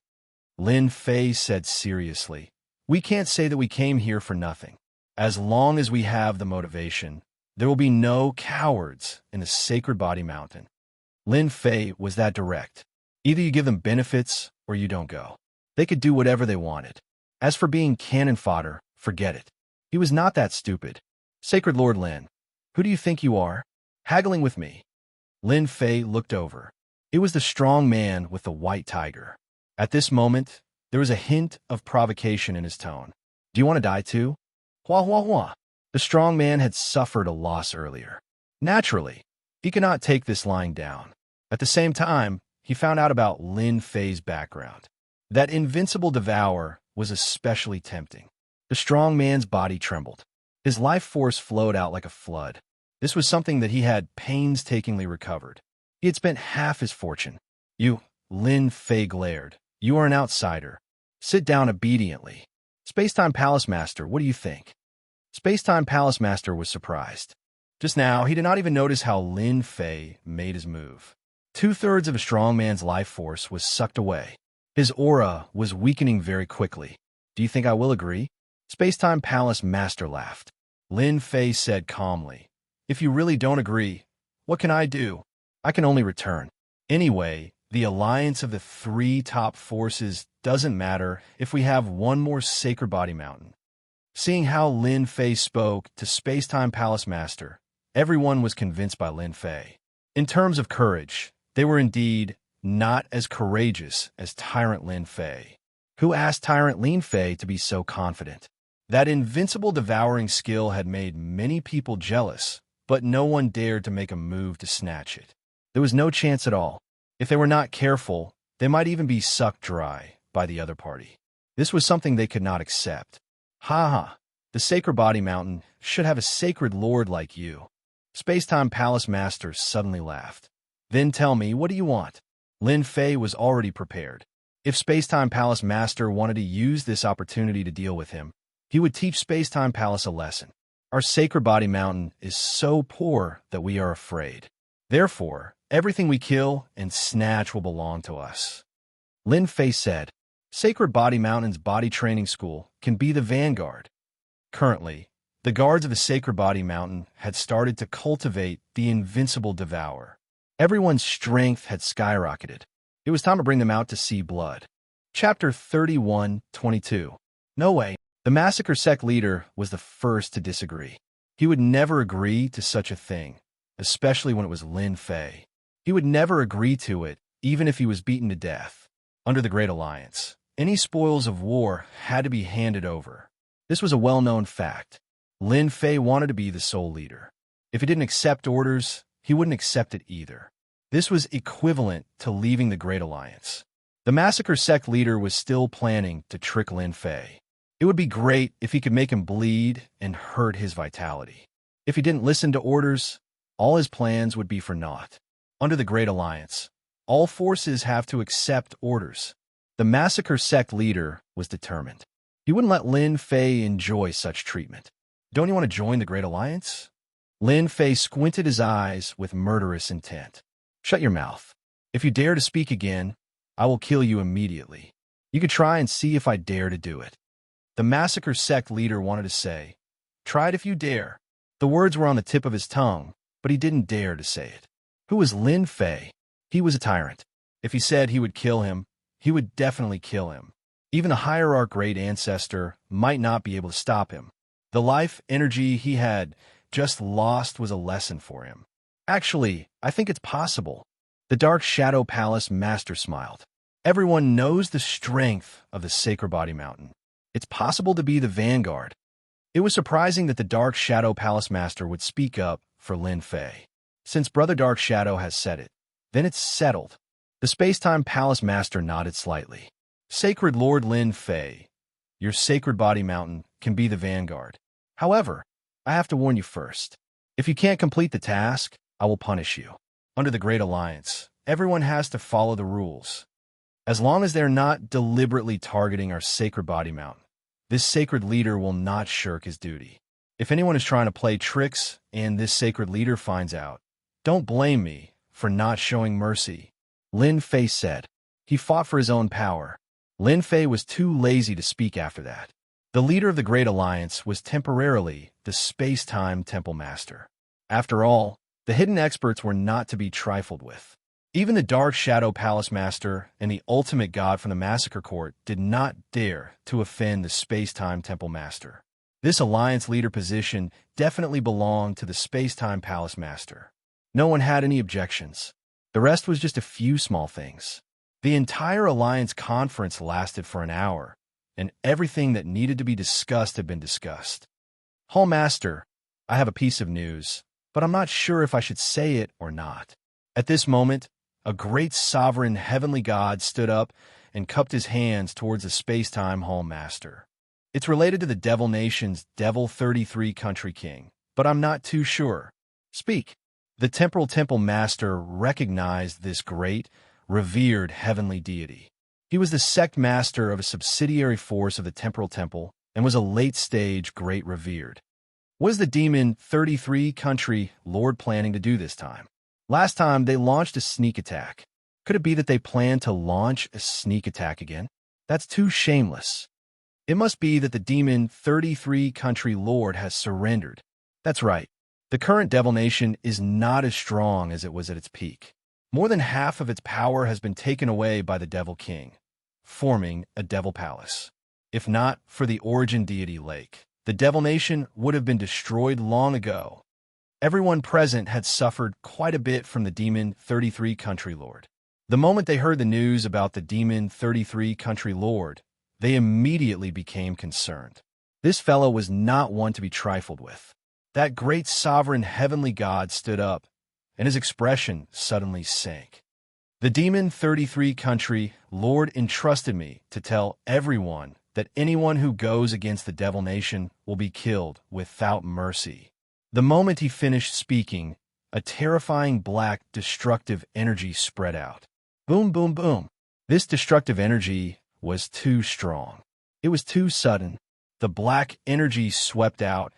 Lin Fei said seriously, "We can't say that we came here for nothing. As long as we have the motivation, there will be no cowards in the Sacred Body Mountain." Lin Fei was that direct. Either you give them benefits or you don't go. They could do whatever they wanted. As for being cannon fodder, forget it. He was not that stupid. Sacred Lord Lin, who do you think you are? Haggling with me. Lin Fei looked over. It was the strong man with the white tiger. At this moment, there was a hint of provocation in his tone. Do you want to die too? Hua hua hua. The strong man had suffered a loss earlier. Naturally, he could not take this lying down. At the same time, he found out about Lin Fei's background. That invincible devour was especially tempting. The strong man's body trembled. His life force flowed out like a flood. This was something that he had painstakingly recovered. He had spent half his fortune. You, Lin Fei glared. You are an outsider. Sit down obediently. Spacetime Palace Master, what do you think? Spacetime Palace Master was surprised. Just now, he did not even notice how Lin Fei made his move. 2/3 of a strong man's life force was sucked away. His aura was weakening very quickly. Do you think I will agree? Spacetime Palace Master laughed. Lin Fei said calmly, "If you really don't agree, what can I do? I can only return. Anyway, the alliance of the 3 top forces doesn't matter if we have one more Sacred Body Mountain." Seeing how Lin Fei spoke to Spacetime Palace Master, everyone was convinced by Lin Fei. In terms of courage, they were indeed not as courageous as Tyrant Lin Fei. Who asked Tyrant Lin Fei to be so confident? That invincible devouring skill had made many people jealous, but no one dared to make a move to snatch it. There was no chance at all. If they were not careful, they might even be sucked dry by the other party. This was something they could not accept. Ha ha, the Sacred Body Mountain should have a sacred lord like you. Spacetime Palace Master suddenly laughed. Then tell me, what do you want? Lin Fei was already prepared. If Spacetime Palace Master wanted to use this opportunity to deal with him, he would teach Spacetime Palace a lesson. Our Sacred Body Mountain is so poor that we are afraid. Therefore, everything we kill and snatch will belong to us. Lin Fei said, Sacred Body Mountain's body training school can be the vanguard. Currently, the guards of the Sacred Body Mountain had started to cultivate the invincible devourer. Everyone's strength had skyrocketed. It was time to bring them out to see blood. Chapter 31:22. No way. The massacre sect leader was the first to disagree. He would never agree to such a thing, especially when it was Lin Fei. He would never agree to it, even if he was beaten to death. Under the Great Alliance, any spoils of war had to be handed over. This was a well-known fact. Lin Fei wanted to be the sole leader. If he didn't accept orders, he wouldn't accept it either. This was equivalent to leaving the Great Alliance. The massacre sect leader was still planning to trick Lin Fei. It would be great if he could make him bleed and hurt his vitality. If he didn't listen to orders, all his plans would be for naught. Under the Great Alliance, all forces have to accept orders. The massacre sect leader was determined. He wouldn't let Lin Fei enjoy such treatment. Don't you want to join the Great Alliance? Lin Fei squinted his eyes with murderous intent. Shut your mouth. If you dare to speak again, I will kill you immediately. You could try and see if I dare to do it. The massacre sect leader wanted to say, try it if you dare. The words were on the tip of his tongue, but he didn't dare to say it. Who was Lin Fei? He was a tyrant. If he said he would kill him, he would definitely kill him. Even a hierarch great ancestor might not be able to stop him. The life energy he had just lost was a lesson for him. Actually, I think it's possible. The Dark Shadow Palace Master smiled. Everyone knows the strength of the Sacred Body Mountain. It's possible to be the vanguard. It was surprising that the Dark Shadow Palace Master would speak up for Lin Fei. Since Brother Dark Shadow has said it, then it's settled. The Space-Time Palace Master nodded slightly. Sacred Lord Lin Fei, your sacred body mountain can be the vanguard. However, I have to warn you first. If you can't complete the task, I will punish you. Under the Great Alliance, everyone has to follow the rules. As long as they're not deliberately targeting our sacred body mountain, this sacred leader will not shirk his duty. If anyone is trying to play tricks and this sacred leader finds out, don't blame me for not showing mercy, Lin Fei said. He fought for his own power. Lin Fei was too lazy to speak after that. The leader of the Great Alliance was temporarily the Space-Time Temple Master. After all, the hidden experts were not to be trifled with. Even the Dark Shadow Palace Master and the ultimate god from the Massacre Court did not dare to offend the Space-Time Temple Master. This Alliance leader position definitely belonged to the Space-Time Palace Master. No one had any objections. The rest was just a few small things. The entire Alliance conference lasted for an hour, and everything that needed to be discussed had been discussed. Hall Master, I have a piece of news, but I'm not sure if I should say it or not. At this moment, a great sovereign heavenly god stood up and cupped his hands towards the space-time Hall Master. It's related to the Devil Nation's Devil 33 Country King, but I'm not too sure. Speak. The Temporal Temple Master recognized this great, revered heavenly deity. He was the sect master of a subsidiary force of the Temporal Temple and was a late-stage great revered. What is the Demon 33 Country Lord planning to do this time? Last time, they launched a sneak attack. Could it be that they plan to launch a sneak attack again? That's too shameless. It must be that the Demon 33 Country Lord has surrendered. That's right. The current Devil Nation is not as strong as it was at its peak. More than half of its power has been taken away by the Devil King, forming a Devil Palace. If not for the origin deity Lake, the Devil Nation would have been destroyed long ago. Everyone present had suffered quite a bit from the Demon 33 Country Lord. The moment they heard the news about the Demon 33 Country Lord, they immediately became concerned. This fellow was not one to be trifled with. That great sovereign heavenly god stood up, and his expression suddenly sank. The Demon 33 Country Lord entrusted me to tell everyone that anyone who goes against the Devil Nation will be killed without mercy. The moment he finished speaking, a terrifying black destructive energy spread out. Boom, boom, boom. This destructive energy was too strong. It was too sudden. The black energy swept out,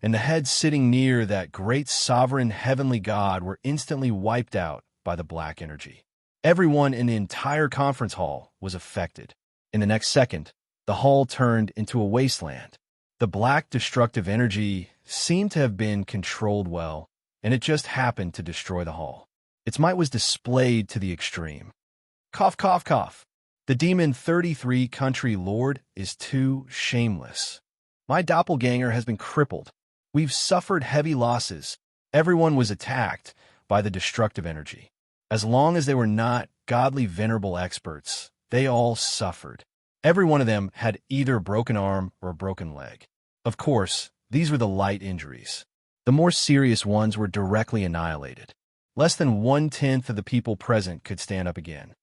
and the heads sitting near that great sovereign heavenly god were instantly wiped out by the black energy. Everyone in the entire conference hall was affected. In the next second, the hall turned into a wasteland. The black destructive energy seemed to have been controlled well, and it just happened to destroy the hall. Its might was displayed to the extreme. Cough, cough, cough. The Demon 33 Country Lord is too shameless. My doppelganger has been crippled. We've suffered heavy losses. Everyone was attacked by the destructive energy. As long as they were not godly venerable experts, they all suffered. Every one of them had either a broken arm or a broken leg. Of course, these were the light injuries. The more serious ones were directly annihilated. Less than 1/10 of the people present could stand up again.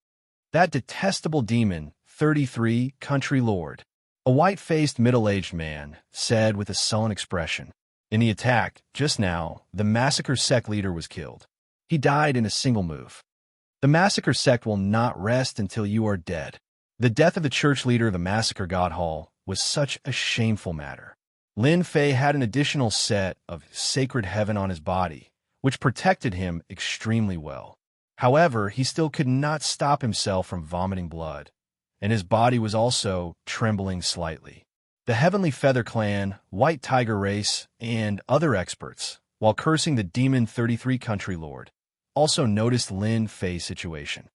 That detestable demon, 33 Country Lord, a white-faced middle-aged man, said with a sullen expression. In the attack, just now, the Massacre Sect leader was killed. He died in a single move. The Massacre Sect will not rest until you are dead. The death of the church leader of the Massacre God Hall was such a shameful matter. Lin Fei had an additional set of sacred heaven on his body, which protected him extremely well. However, he still could not stop himself from vomiting blood, and his body was also trembling slightly. The Heavenly Feather Clan, White Tiger Race, and other experts, while cursing the Demon 33 Country Lord, also noticed Lin Fei's situation.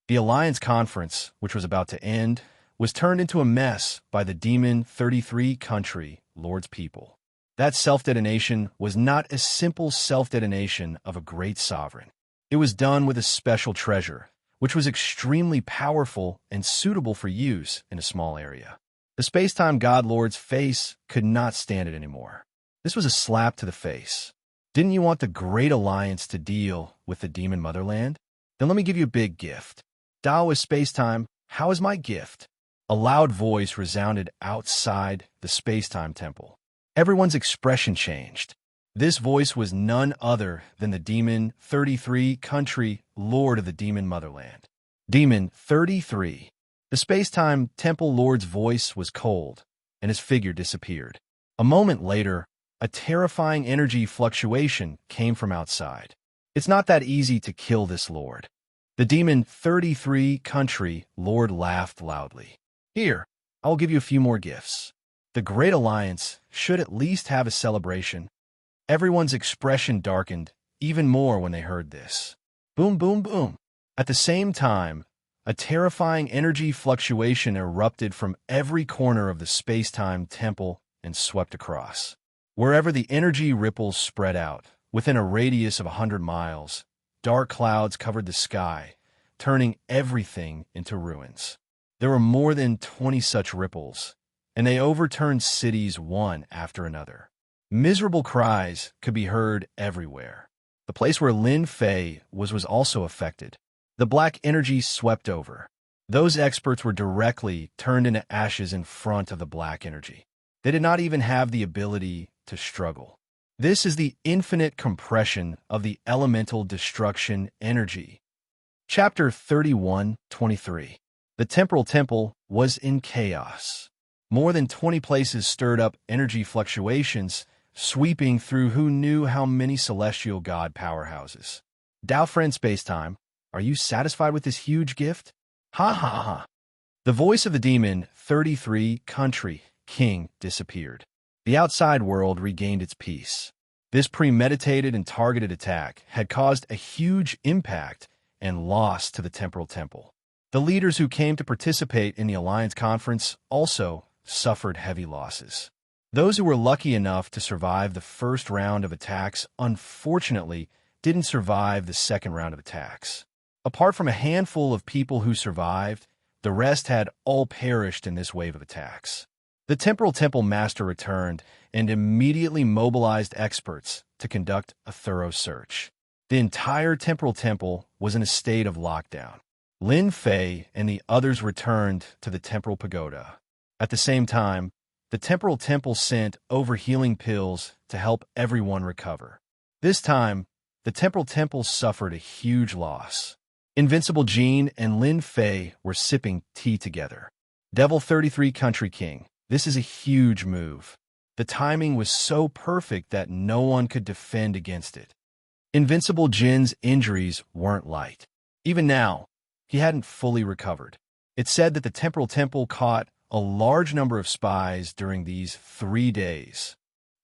The Alliance Conference, which was about to end, was turned into a mess by the Demon 33 Country Lord's people. That self-detonation was not a simple self-detonation of a great sovereign. It was done with a special treasure, which was extremely powerful and suitable for use in a small area. The space-time god lord's face could not stand it anymore. This was a slap to the face. Didn't you want the Great Alliance to deal with the demon motherland? Then let me give you a big gift. Daoist space-time, how is my gift? A loud voice resounded outside the space-time temple. Everyone's expression changed. This voice was none other than the Demon 33 country lord of the demon motherland. Demon 33. The space-time temple lord's voice was cold, and his figure disappeared. A moment later, a terrifying energy fluctuation came from outside. It's not that easy to kill this lord. The Demon 33 country lord laughed loudly. Here, I will give you a few more gifts. The Great Alliance should at least have a celebration. Everyone's expression darkened even more when they heard this. Boom, boom, boom. At the same time, a terrifying energy fluctuation erupted from every corner of the space-time temple and swept across. Wherever the energy ripples spread out, within a radius of 100 miles, dark clouds covered the sky, turning everything into ruins. There were more than 20 such ripples, and they overturned cities one after another. Miserable cries could be heard everywhere. The place where Lin Fei was also affected. The black energy swept over. Those experts were directly turned into ashes in front of the black energy. They did not even have the ability to struggle. This is the infinite compression of the elemental destruction energy. Chapter 31:23. The temporal temple was in chaos. More than 20 places stirred up energy fluctuations, sweeping through who knew how many celestial god powerhouses. Dao friend spacetime, are you satisfied with this huge gift? Ha ha ha. The voice of the Demon 33 country king disappeared. The outside world regained its peace. This premeditated and targeted attack had caused a huge impact and loss to the temporal temple. The leaders who came to participate in the Alliance Conference also suffered heavy losses. Those who were lucky enough to survive the first round of attacks unfortunately didn't survive the second round of attacks. Apart from a handful of people who survived, the rest had all perished in this wave of attacks. The Temporal Temple Master returned and immediately mobilized experts to conduct a thorough search. The entire Temporal Temple was in a state of lockdown. Lin Fei and the others returned to the Temporal Pagoda. At the same time, the Temporal Temple sent over healing pills to help everyone recover. This time, the Temporal Temple suffered a huge loss. Invincible Jean and Lin Fei were sipping tea together. Devil 33 Country King, this is a huge move. The timing was so perfect that no one could defend against it. Invincible Jin's injuries weren't light. Even now, he hadn't fully recovered. It's said that the Temporal Temple caught a large number of spies during these 3 days.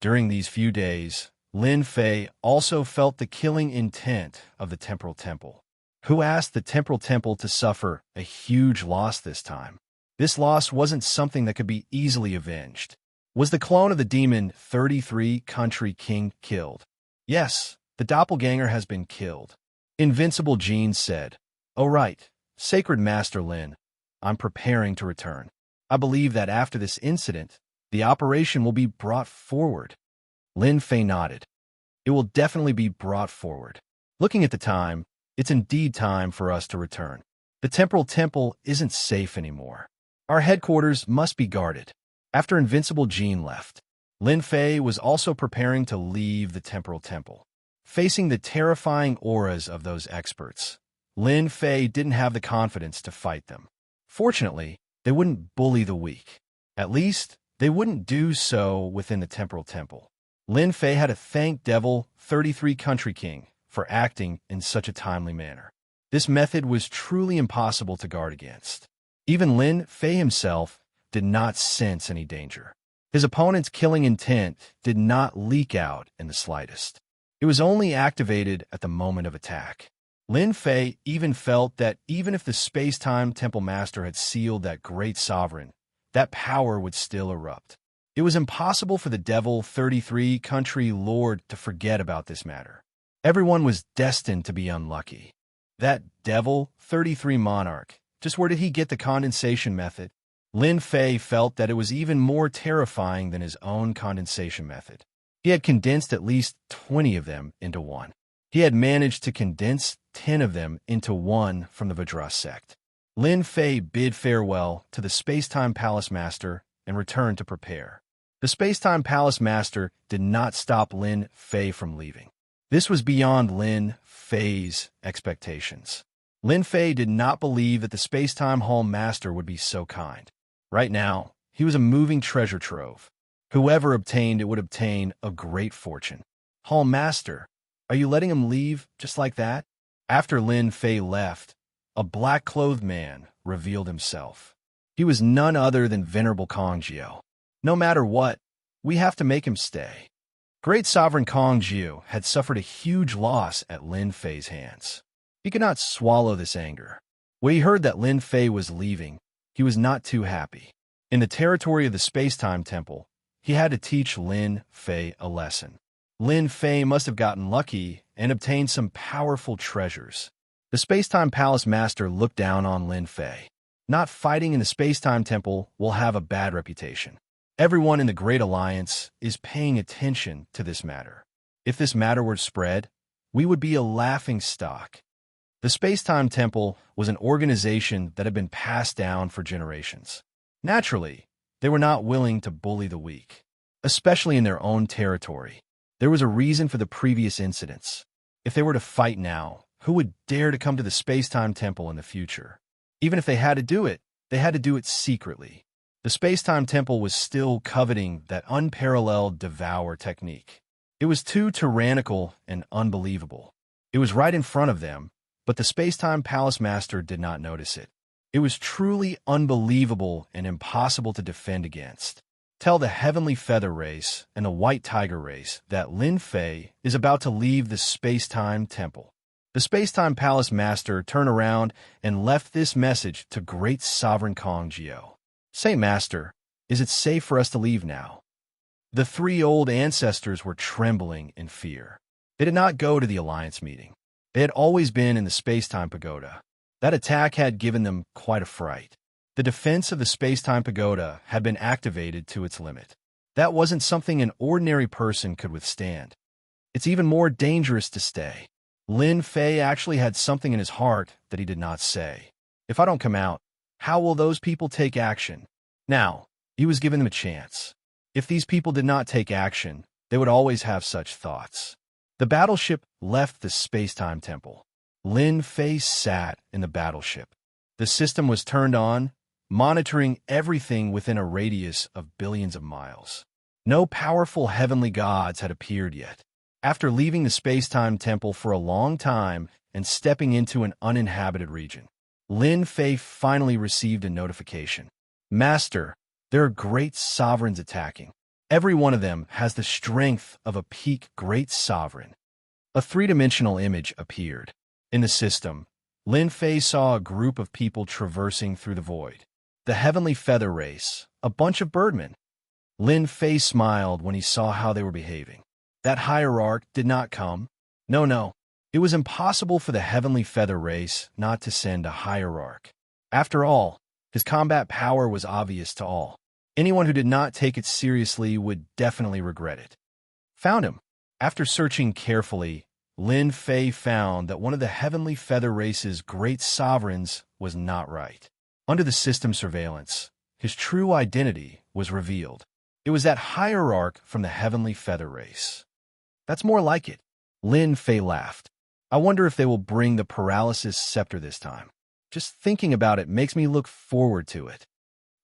During these few days, Lin Fei also felt the killing intent of the Temporal Temple. Who asked the Temporal Temple to suffer a huge loss this time? This loss wasn't something that could be easily avenged. Was the clone of the Demon 33 Country King killed? Yes, the doppelganger has been killed. Invincible Jean said, "Oh right, Sacred Master Lin, I'm preparing to return. I believe that after this incident, the operation will be brought forward." Lin Fei nodded. "It will definitely be brought forward. Looking at the time, it's indeed time for us to return. The Temporal Temple isn't safe anymore. Our headquarters must be guarded." After Invincible Jean left, Lin Fei was also preparing to leave the Temporal Temple. Facing the terrifying auras of those experts, Lin Fei didn't have the confidence to fight them. Fortunately, they wouldn't bully the weak. At least, they wouldn't do so within the Temporal Temple. Lin Fei had to thank Devil 33 Country King for acting in such a timely manner. This method was truly impossible to guard against. Even Lin Fei himself did not sense any danger. His opponent's killing intent did not leak out in the slightest. It was only activated at the moment of attack. Lin Fei even felt that even if the space-time Temple Master had sealed that great sovereign, that power would still erupt. It was impossible for the Devil 33 Country Lord to forget about this matter. Everyone was destined to be unlucky. That Devil 33 Monarch, just where did he get the condensation method? Lin Fei felt that it was even more terrifying than his own condensation method. He had condensed at least 20 of them into one. He had managed to condense 10 of them into one from the Vajra sect. Lin Fei bid farewell to the Space-Time Palace Master and returned to prepare. The Space-Time Palace Master did not stop Lin Fei from leaving. This was beyond Lin Fei's expectations. Lin Fei did not believe that the Space-Time Hall Master would be so kind. Right now, he was a moving treasure trove. Whoever obtained it would obtain a great fortune. Hall Master, are you letting him leave just like that? After Lin Fei left, a black-clothed man revealed himself. He was none other than Venerable Kong Jiu. No matter what, we have to make him stay. Great Sovereign Kong Jiu had suffered a huge loss at Lin Fei's hands. He could not swallow this anger. When he heard that Lin Fei was leaving, he was not too happy. In the territory of the Space-Time Temple, he had to teach Lin Fei a lesson. Lin Fei must have gotten lucky and obtained some powerful treasures. The Space-Time Palace Master looked down on Lin Fei. Not fighting in the Space-Time Temple will have a bad reputation. Everyone in the Great Alliance is paying attention to this matter. If this matter were to spread, we would be a laughing stock. The Space-Time Temple was an organization that had been passed down for generations. Naturally, they were not willing to bully the weak, especially in their own territory. There was a reason for the previous incidents. If they were to fight now, who would dare to come to the Space-Time Temple in the future? Even if they had to do it, they had to do it secretly. The Space-Time Temple was still coveting that unparalleled devour technique. It was too tyrannical and unbelievable. It was right in front of them, but the Space-Time Palace Master did not notice it. It was truly unbelievable and impossible to defend against. Tell the Heavenly Feather Race and the White Tiger Race that Lin Fei is about to leave the Space-Time Temple. The Space-Time Palace Master turned around and left this message to Great Sovereign Kong Jiu. Say, Master, is it safe for us to leave now? The three old ancestors were trembling in fear. They did not go to the Alliance meeting. They had always been in the Space-Time Pagoda. That attack had given them quite a fright. The defense of the Space-Time Pagoda had been activated to its limit. That wasn't something an ordinary person could withstand. It's even more dangerous to stay. Lin Fei actually had something in his heart that he did not say. If I don't come out, how will those people take action? Now, he was giving them a chance. If these people did not take action, they would always have such thoughts. The battleship left the Space-Time Temple. Lin Fei sat in the battleship. The system was turned on, monitoring everything within a radius of billions of miles. No powerful heavenly gods had appeared yet. After leaving the Space-Time Temple for a long time and stepping into an uninhabited region, Lin Fei finally received a notification. Master, there are great sovereigns attacking. Every one of them has the strength of a peak great sovereign. A three-dimensional image appeared. In the system, Lin Fei saw a group of people traversing through the void. The Heavenly Feather Race, a bunch of birdmen. Lin Fei smiled when he saw how they were behaving. That hierarch did not come. No. It was impossible for the Heavenly Feather Race not to send a hierarch. After all, his combat power was obvious to all. Anyone who did not take it seriously would definitely regret it. Found him. After searching carefully, Lin Fei found that one of the Heavenly Feather Race's great sovereigns was not right. Under the system surveillance, his true identity was revealed. It was that hierarch from the Heavenly Feather Race. That's more like it. Lin Fei laughed. I wonder if they will bring the paralysis scepter this time. Just thinking about it makes me look forward to it.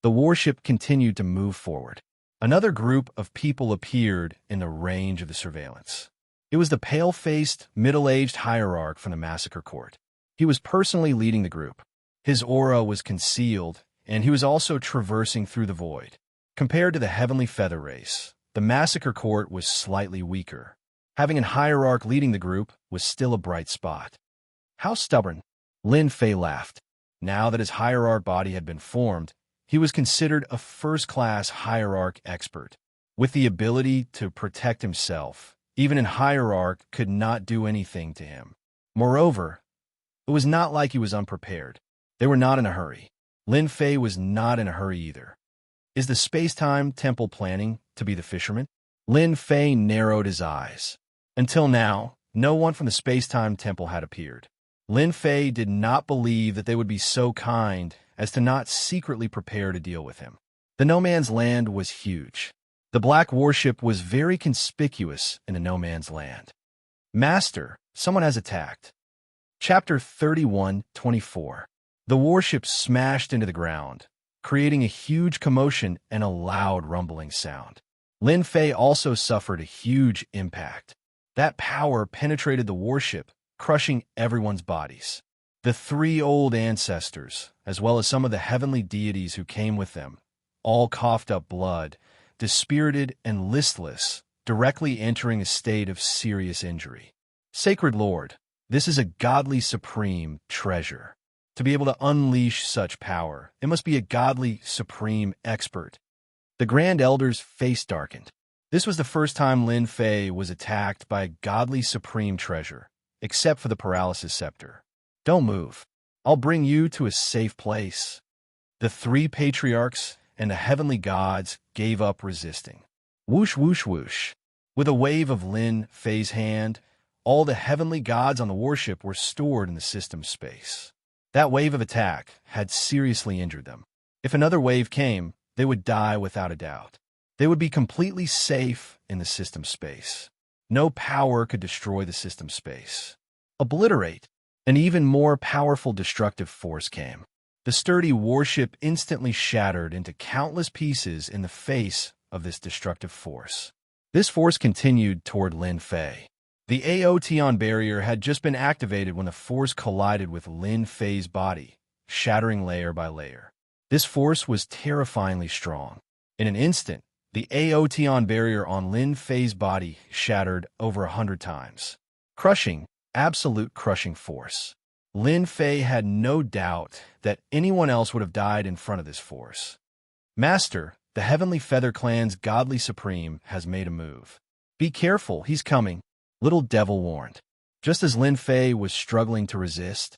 The warship continued to move forward. Another group of people appeared in the range of the surveillance. It was the pale-faced, middle-aged hierarch from the massacre court. He was personally leading the group. His aura was concealed, and he was also traversing through the void. Compared to the Heavenly Feather Race, the massacre court was slightly weaker. Having a hierarch leading the group was still a bright spot. How stubborn! Lin Fei laughed. Now that his hierarch body had been formed, he was considered a first-class hierarch expert. With the ability to protect himself, even a hierarch could not do anything to him. Moreover, it was not like he was unprepared. They were not in a hurry. Lin Fei was not in a hurry either. Is the space-time temple planning to be the fisherman? Lin Fei narrowed his eyes. Until now, no one from the space-time temple had appeared. Lin Fei did not believe that they would be so kind as to not secretly prepare to deal with him. The No Man's Land was huge. The black warship was very conspicuous in the No Man's Land. Master, someone has attacked. Chapter 31:24. The warship smashed into the ground, creating a huge commotion and a loud rumbling sound. Lin Fei also suffered a huge impact. That power penetrated the warship, crushing everyone's bodies. The three old ancestors, as well as some of the heavenly deities who came with them, all coughed up blood, dispirited and listless, directly entering a state of serious injury. Sacred Lord, this is a godly supreme treasure. To be able to unleash such power, it must be a godly supreme expert. The Grand Elder's face darkened. This was the first time Lin Fei was attacked by a godly supreme treasure, except for the paralysis scepter. Don't move. I'll bring you to a safe place. The three patriarchs and the heavenly gods gave up resisting. Whoosh, whoosh, whoosh. With a wave of Lin Fei's hand, all the heavenly gods on the warship were stored in the system space. That wave of attack had seriously injured them. If another wave came, they would die without a doubt. They would be completely safe in the system space. No power could destroy the system space. Obliterate. An even more powerful destructive force came. The sturdy warship instantly shattered into countless pieces in the face of this destructive force. This force continued toward Lin Fei. The Aotion barrier had just been activated when the force collided with Lin Fei's body, shattering layer by layer. This force was terrifyingly strong. In an instant, the Aotion barrier on Lin Fei's body shattered over 100 times. Crushing, absolute crushing force. Lin Fei had no doubt that anyone else would have died in front of this force. Master, the Heavenly Feather Clan's Godly Supreme has made a move. Be careful, he's coming, Little Devil warned. Just as Lin Fei was struggling to resist,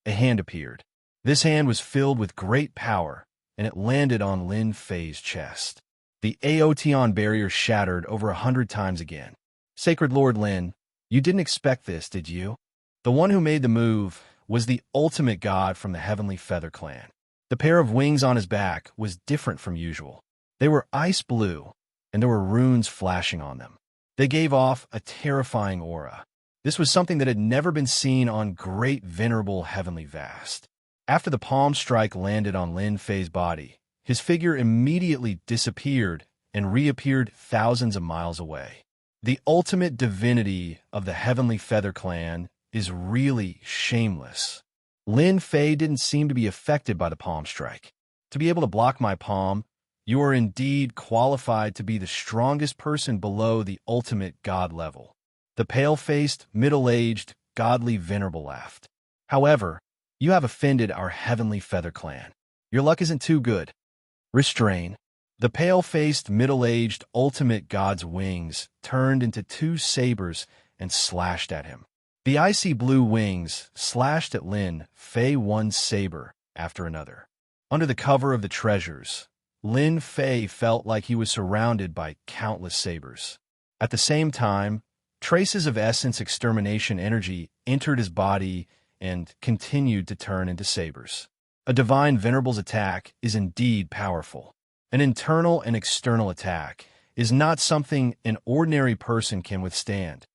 a hand appeared. This hand was filled with great power, and it landed on Lin Fei's chest. The Aotion barrier shattered over 100 times again. Sacred Lord Lin, you didn't expect this, did you? The one who made the move was the ultimate god from the Heavenly Feather Clan. The pair of wings on his back was different from usual. They were ice blue, and there were runes flashing on them. They gave off a terrifying aura. This was something that had never been seen on great venerable heavenly vast. After the palm strike landed on Lin Fei's body, his figure immediately disappeared and reappeared thousands of miles away. The ultimate divinity of the Heavenly Feather Clan is really shameless. Lin Fei didn't seem to be affected by the palm strike. To be able to block my palm, you are indeed qualified to be the strongest person below the ultimate god level. The pale-faced, middle-aged, godly venerable laughed. However, you have offended our Heavenly Feather Clan. Your luck isn't too good. Restrain. The pale-faced, middle-aged, ultimate god's wings turned into two sabers and slashed at him. The icy blue wings slashed at Lin Fei one saber after another. Under the cover of the treasures, Lin Fei felt like he was surrounded by countless sabers. At the same time, traces of essence extermination energy entered his body and continued to turn into sabers. A divine venerable's attack is indeed powerful. An internal and external attack is not something an ordinary person can withstand.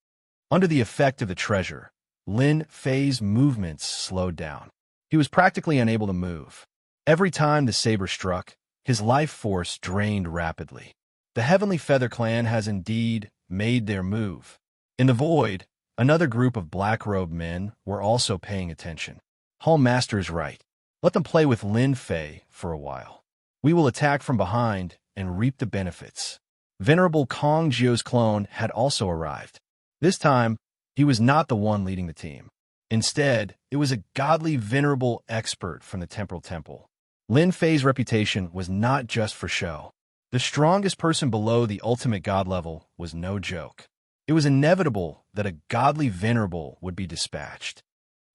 Under the effect of the treasure, Lin Fei's movements slowed down. He was practically unable to move. Every time the saber struck, his life force drained rapidly. The Heavenly Feather Clan has indeed made their move. In the void, another group of black-robed men were also paying attention. Hall Master is right. Let them play with Lin Fei for a while. We will attack from behind and reap the benefits. Venerable Kong Jio's clone had also arrived. This time, he was not the one leading the team. Instead, it was a godly venerable expert from the Temporal Temple. Lin Fei's reputation was not just for show. The strongest person below the ultimate god level was no joke. It was inevitable that a godly venerable would be dispatched.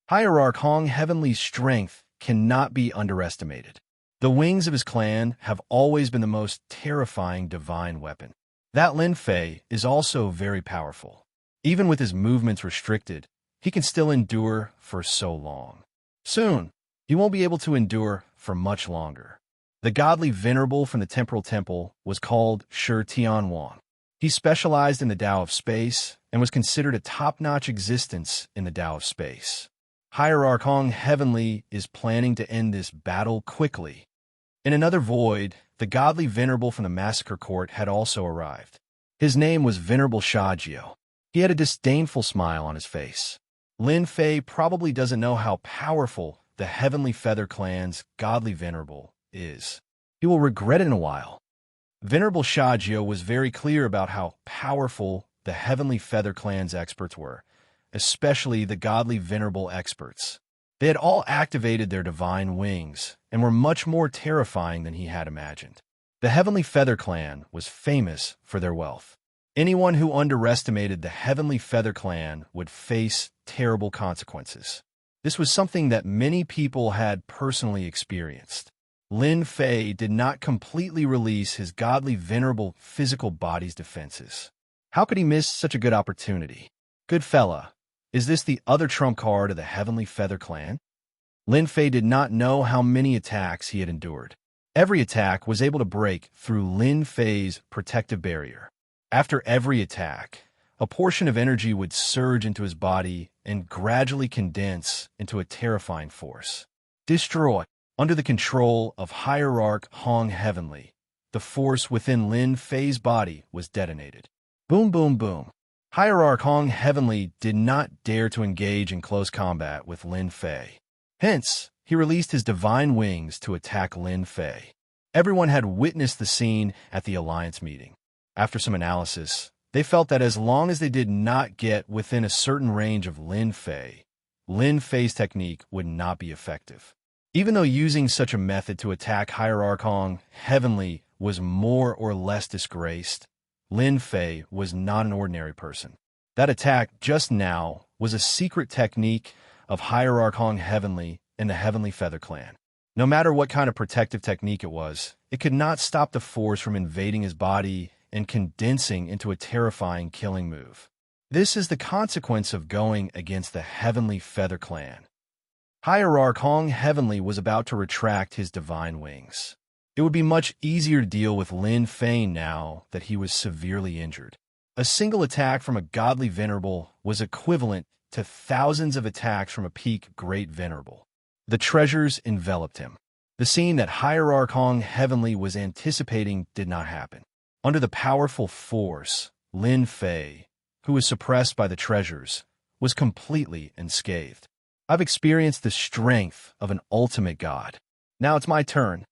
Hierarch Hong Heavenly's strength cannot be underestimated. The wings of his clan have always been the most terrifying divine weapon. That Lin Fei is also very powerful. Even with his movements restricted, he can still endure for so long. Soon, he won't be able to endure for much longer. The godly venerable from the temporal temple was called Shi Tianwang. He specialized in the Tao of space and was considered a top-notch existence in the Tao of space. Hierarch Hong Heavenly is planning to end this battle quickly. In another void, the godly venerable from the massacre court had also arrived. His name was Venerable Shajio. He had a disdainful smile on his face. Lin Fei probably doesn't know how powerful the Heavenly Feather Clan's godly venerable is. He will regret it in a while. Venerable Shajio was very clear about how powerful the Heavenly Feather Clan's experts were, especially the godly venerable experts. They had all activated their divine wings and were much more terrifying than he had imagined. The Heavenly Feather Clan was famous for their wealth. Anyone who underestimated the Heavenly Feather Clan would face terrible consequences. This was something that many people had personally experienced. Lin Fei did not completely release his godly venerable physical body's defenses. How could he miss such a good opportunity? Good fella, is this the other trump card of the Heavenly Feather Clan? Lin Fei did not know how many attacks he had endured. Every attack was able to break through Lin Fei's protective barrier. After every attack, a portion of energy would surge into his body and gradually condense into a terrifying force. Destroy. Under the control of Hierarch Hong Heavenly, the force within Lin Fei's body was detonated. Boom, boom, boom. Hierarch Hong Heavenly did not dare to engage in close combat with Lin Fei. Hence, he released his divine wings to attack Lin Fei. Everyone had witnessed the scene at the Alliance meeting. After some analysis, they felt that as long as they did not get within a certain range of Lin Fei's technique would not be effective. Even though using such a method to attack Hierarch Hong Heavenly was more or less disgraced, Lin Fei was not an ordinary person. That attack just now was a secret technique of Hierarch Hong Heavenly and the Heavenly Feather Clan. No matter what kind of protective technique it was, it could not stop the force from invading his body and condensing into a terrifying killing move. This is the consequence of going against the Heavenly Feather Clan. Hierarch Hong Heavenly was about to retract his divine wings. It would be much easier to deal with Lin Fei now that he was severely injured. A single attack from a godly venerable was equivalent to thousands of attacks from a peak great venerable. The treasures enveloped him. The scene that Hierarch Hong Heavenly was anticipating did not happen. Under the powerful force, Lin Fei, who was suppressed by the treasures, was completely unscathed. I've experienced the strength of an ultimate god. Now it's my turn.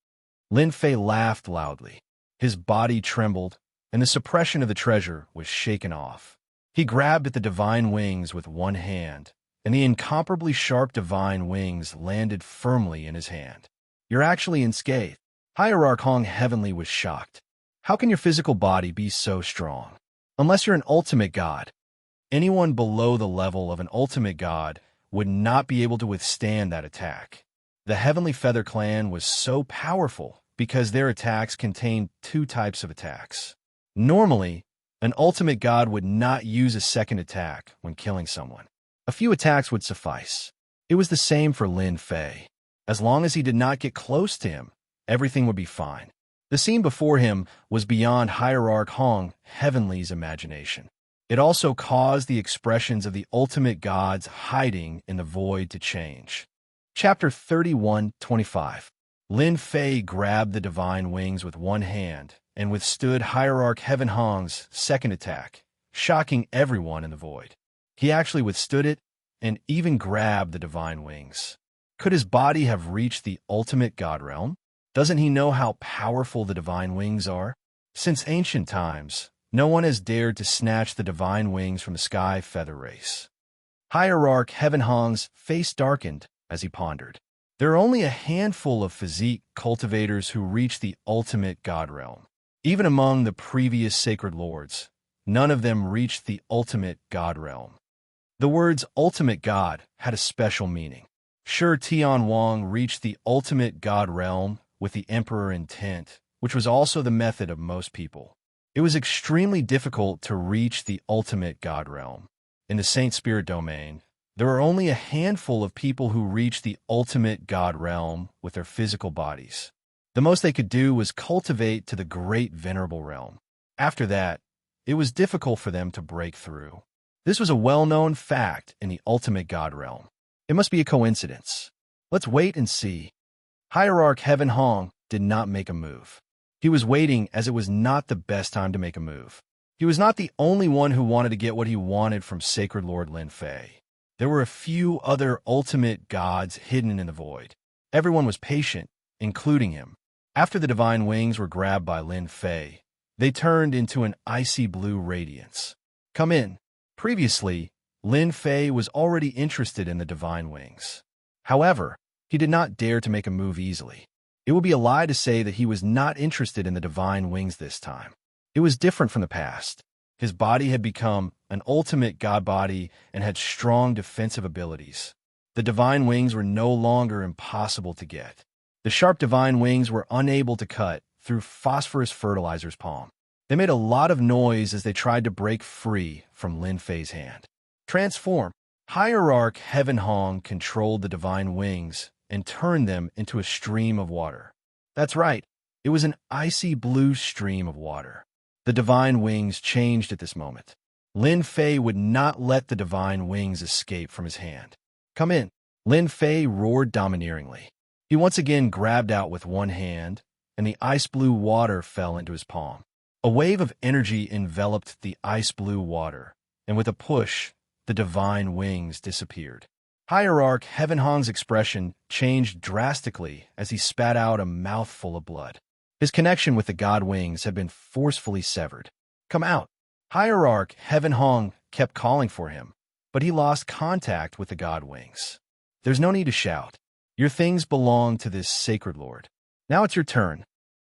Lin Fei laughed loudly. His body trembled, and the suppression of the treasure was shaken off. He grabbed at the divine wings with one hand, and the incomparably sharp divine wings landed firmly in his hand. You're actually unscathed. Hierarch Hong Heavenly was shocked. How can your physical body be so strong? Unless you're an ultimate god. Anyone below the level of an ultimate god would not be able to withstand that attack. The Heavenly Feather Clan was so powerful because their attacks contained two types of attacks. Normally, an ultimate god would not use a second attack when killing someone. A few attacks would suffice. It was the same for Lin Fei. As long as he did not get close to him, everything would be fine. The scene before him was beyond Hierarch Hong Heavenly's imagination. It also caused the expressions of the ultimate gods hiding in the void to change. Chapter 31:25. Lin Fei grabbed the divine wings with one hand and withstood Hierarch Heaven Hong's second attack, shocking everyone in the void. He actually withstood it and even grabbed the divine wings. Could his body have reached the ultimate god realm? Doesn't he know how powerful the divine wings are? Since ancient times, no one has dared to snatch the divine wings from the sky feather race. Hierarch Heaven Hong's face darkened as he pondered. There are only a handful of physique cultivators who reach the ultimate god realm. Even among the previous sacred lords, none of them reached the ultimate god realm. The words ultimate god had a special meaning. Shi Tianwang reached the ultimate god realm with the Emperor intent, which was also the method of most people. It was extremely difficult to reach the ultimate God realm. In the Saint Spirit domain, there are only a handful of people who reach the ultimate God realm with their physical bodies. The most they could do was cultivate to the great venerable realm. After that, it was difficult for them to break through. This was a well-known fact in the ultimate God realm. It must be a coincidence. Let's wait and see. Hierarch Heaven Hong did not make a move. He was waiting as it was not the best time to make a move. He was not the only one who wanted to get what he wanted from Sacred Lord Lin Fei. There were a few other ultimate gods hidden in the void. Everyone was patient, including him. After the divine wings were grabbed by Lin Fei, they turned into an icy blue radiance. Come in. Previously, Lin Fei was already interested in the divine wings. However, he did not dare to make a move easily. It would be a lie to say that he was not interested in the divine wings this time. It was different from the past. His body had become an ultimate god body and had strong defensive abilities. The divine wings were no longer impossible to get. The sharp divine wings were unable to cut through Phosphorus Fertilizer's palm. They made a lot of noise as they tried to break free from Lin Fei's hand. Transform. Hierarch Heaven Hong controlled the divine wings and turned them into a stream of water. That's right, it was an icy blue stream of water. The divine wings changed at this moment. Lin Fei would not let the divine wings escape from his hand. Come in. Lin Fei roared domineeringly. He once again grabbed out with one hand, and the ice blue water fell into his palm. A wave of energy enveloped the ice blue water, and with a push, the divine wings disappeared. Hierarch Heaven Hong's expression changed drastically as he spat out a mouthful of blood. His connection with the god wings had been forcefully severed. Come out. Hierarch Heaven Hong kept calling for him, but he lost contact with the god wings. There's no need to shout. Your things belong to this sacred lord. Now it's your turn.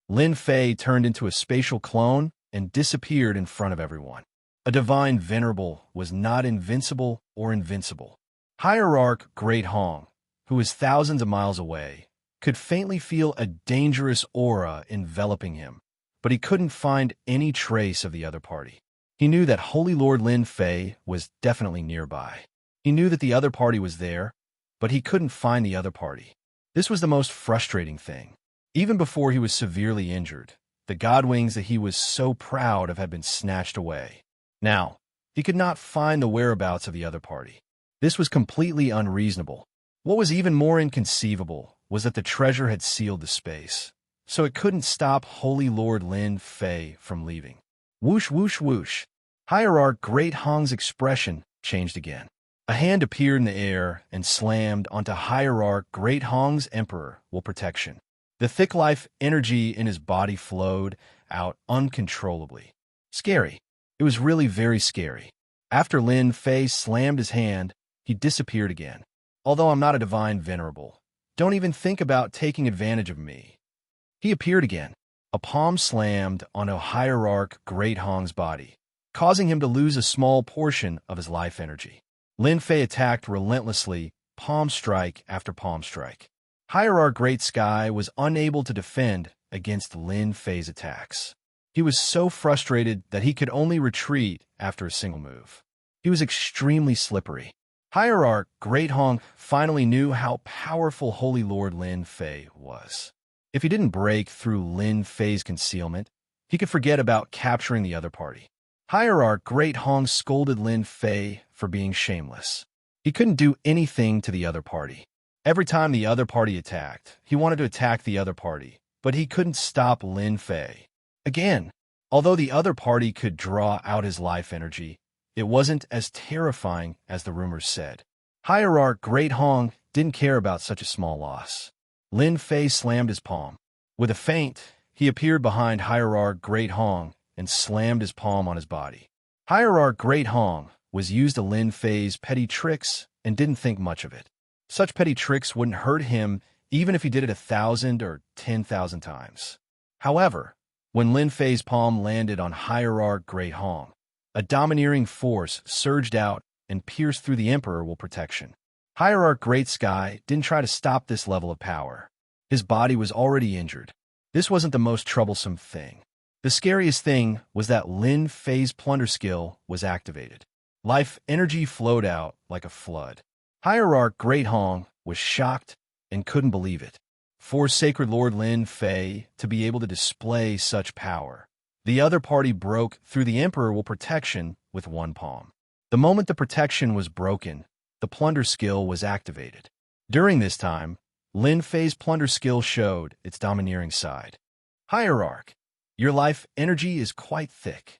Lin Fei turned into a spatial clone and disappeared in front of everyone. A divine venerable was not invincible or invincible. Hierarch Great Hong, who was thousands of miles away, could faintly feel a dangerous aura enveloping him, but he couldn't find any trace of the other party. He knew that Holy Lord Lin Fei was definitely nearby. He knew that the other party was there, but he couldn't find the other party. This was the most frustrating thing. Even before he was severely injured, the god wings that he was so proud of had been snatched away. Now, he could not find the whereabouts of the other party. This was completely unreasonable. What was even more inconceivable was that the treasure had sealed the space, so it couldn't stop Holy Lord Lin Fei from leaving. Whoosh, whoosh, whoosh. Hierarch Great Hong's expression changed again. A hand appeared in the air and slammed onto Hierarch Great Hong's Emperor will protection. The thick life energy in his body flowed out uncontrollably. Scary. It was really very scary. After Lin Fei slammed his hand, he disappeared again. Although I'm not a divine venerable, don't even think about taking advantage of me. He appeared again. A palm slammed onto Hierarch Great Hong's body, causing him to lose a small portion of his life energy. Lin Fei attacked relentlessly, palm strike after palm strike. Hierarch Great Sky was unable to defend against Lin Fei's attacks. He was so frustrated that he could only retreat after a single move. He was extremely slippery. Hierarch Great Hong finally knew how powerful Holy Lord Lin Fei was. If he didn't break through Lin Fei's concealment, he could forget about capturing the other party. Hierarch Great Hong scolded Lin Fei for being shameless. He couldn't do anything to the other party. Every time the other party attacked, he wanted to attack the other party, but he couldn't stop Lin Fei. Again, although the other party could draw out his life energy, it wasn't as terrifying as the rumors said. Hierarch Great Hong didn't care about such a small loss. Lin Fei slammed his palm. With a feint, he appeared behind Hierarch Great Hong and slammed his palm on his body. Hierarch Great Hong was used to Lin Fei's petty tricks and didn't think much of it. Such petty tricks wouldn't hurt him even if he did it 1,000 or 10,000 times. However, when Lin Fei's palm landed on Hierarch Great Hong, a domineering force surged out and pierced through the Emperor will protection. Hierarch Great Sky didn't try to stop this level of power. His body was already injured. This wasn't the most troublesome thing. The scariest thing was that Lin Fei's plunder skill was activated. Life energy flowed out like a flood. Hierarch Great Hong was shocked and couldn't believe it. For Sacred Lord Lin Fei to be able to display such power. The other party broke through the Emperor will protection with one palm. The moment the protection was broken, the plunder skill was activated. During this time, Lin Fei's plunder skill showed its domineering side. Hierarch, your life energy is quite thick.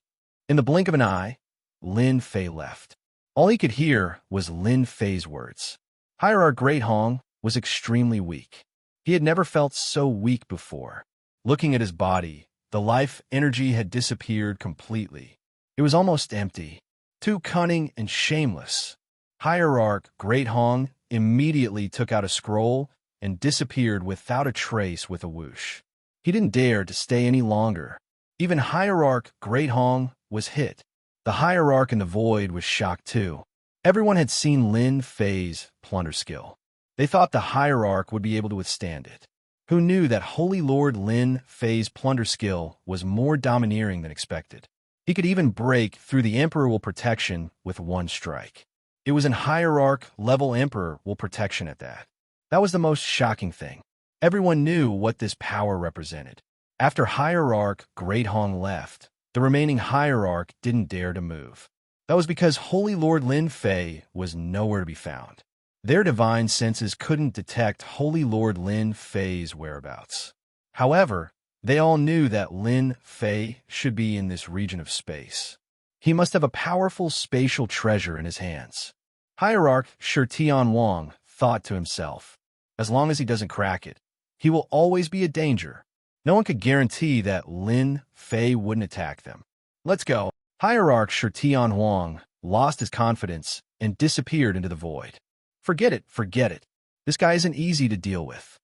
In the blink of an eye, Lin Fei left. All he could hear was Lin Fei's words. Hierarch Great Hong was extremely weak. He had never felt so weak before. Looking at his body, the life energy had disappeared completely. It was almost empty. Too cunning and shameless. Hierarch Great Hong immediately took out a scroll and disappeared without a trace with a whoosh. He didn't dare to stay any longer. Even Hierarch Great Hong was hit. The Hierarch in the void was shocked too. Everyone had seen Lin Fei's plunder skill. They thought the Hierarch would be able to withstand it. Who knew that Holy Lord Lin Fei's plunder skill was more domineering than expected? He could even break through the Emperor will protection with one strike. It was an Hierarch level Emperor will protection at that. That was the most shocking thing. Everyone knew what this power represented. After Hierarch Great Hong left, the remaining Hierarch didn't dare to move. That was because Holy Lord Lin Fei was nowhere to be found. Their divine senses couldn't detect Holy Lord Lin Fei's whereabouts. However, they all knew that Lin Fei should be in this region of space. He must have a powerful spatial treasure in his hands. Hierarch Shi Tianwang thought to himself, as long as he doesn't crack it, he will always be a danger. No one could guarantee that Lin Fei wouldn't attack them. Let's go. Hierarch Shi Tianwang lost his confidence and disappeared into the void. Forget it. This guy isn't easy to deal with.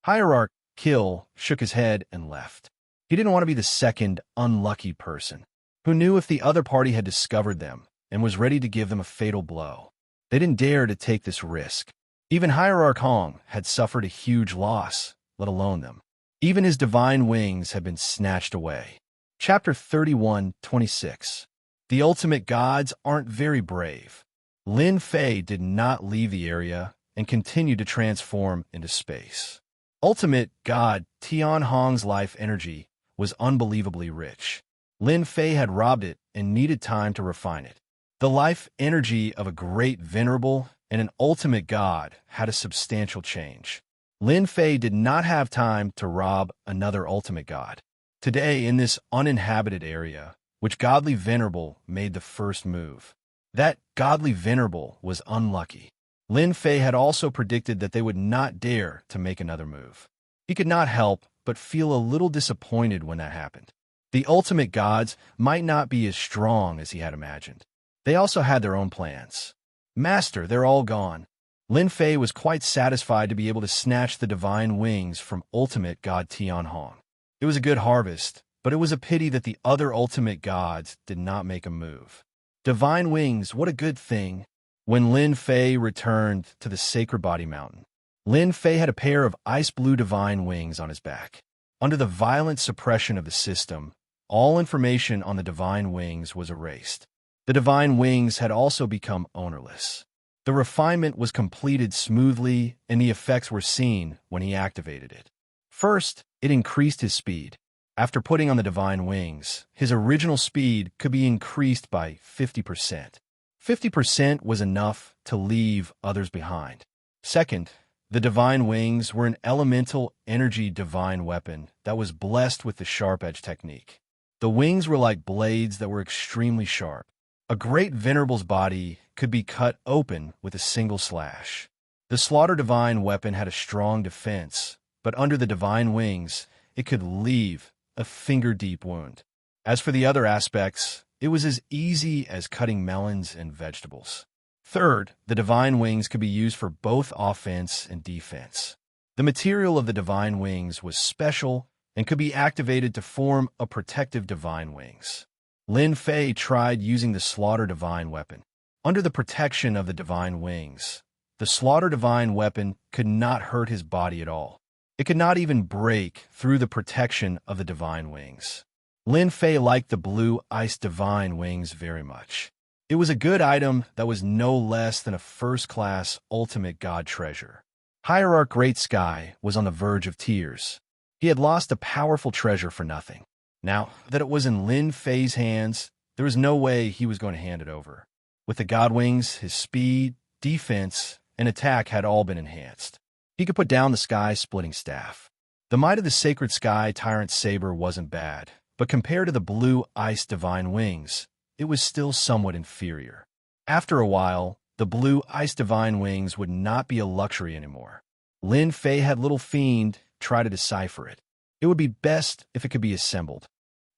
Hierarch Kill shook his head and left. He didn't want to be the second unlucky person. Who knew if the other party had discovered them and was ready to give them a fatal blow? They didn't dare to take this risk. Even Hierarch Hong had suffered a huge loss, let alone them. Even his divine wings had been snatched away. Chapter 31:26. The ultimate gods aren't very brave. Lin Fei did not leave the area and continued to transform into space. Ultimate God Tian Hong's life energy was unbelievably rich. Lin Fei had robbed it and needed time to refine it. The life energy of a great venerable and an ultimate god had a substantial change. Lin Fei did not have time to rob another ultimate god. Today, in this uninhabited area, which godly venerable made the first move. That godly venerable was unlucky. Lin Fei had also predicted that they would not dare to make another move. He could not help but feel a little disappointed when that happened. The ultimate gods might not be as strong as he had imagined. They also had their own plans. Master, they're all gone. Lin Fei was quite satisfied to be able to snatch the divine wings from ultimate god Tian Hong. It was a good harvest, but it was a pity that the other ultimate gods did not make a move. Divine wings, what a good thing. When Lin Fei returned to the Sacred Body Mountain, Lin Fei had a pair of ice blue divine wings on his back. Under the violent suppression of the system, all information on the divine wings was erased. The divine wings had also become ownerless. The refinement was completed smoothly, and the effects were seen when he activated it. First, it increased his speed. After putting on the divine wings, his original speed could be increased by 50%. 50% was enough to leave others behind. Second, the divine wings were an elemental energy divine weapon that was blessed with the sharp edge technique. The wings were like blades that were extremely sharp. A great venerable's body could be cut open with a single slash. The slaughter divine weapon had a strong defense, but under the divine wings, it could leave a finger-deep wound. As for the other aspects, it was as easy as cutting melons and vegetables. Third, the divine wings could be used for both offense and defense. The material of the divine wings was special and could be activated to form a protective divine wings. Lin Fei tried using the slaughter divine weapon. Under the protection of the divine wings, the slaughter divine weapon could not hurt his body at all. It could not even break through the protection of the divine wings. Lin Fei liked the blue ice divine wings very much. It was a good item that was no less than a first-class ultimate god treasure. Hierarch Great Sky was on the verge of tears. He had lost a powerful treasure for nothing. Now that it was in Lin Fei's hands, there was no way he was going to hand it over. With the god wings, his speed, defense, and attack had all been enhanced. He could put down the sky-splitting staff. The might of the sacred sky tyrant saber wasn't bad, but compared to the blue ice divine wings, it was still somewhat inferior. After a while, the blue ice divine wings would not be a luxury anymore. Lin Fei had little fiend try to decipher it. It would be best if it could be assembled.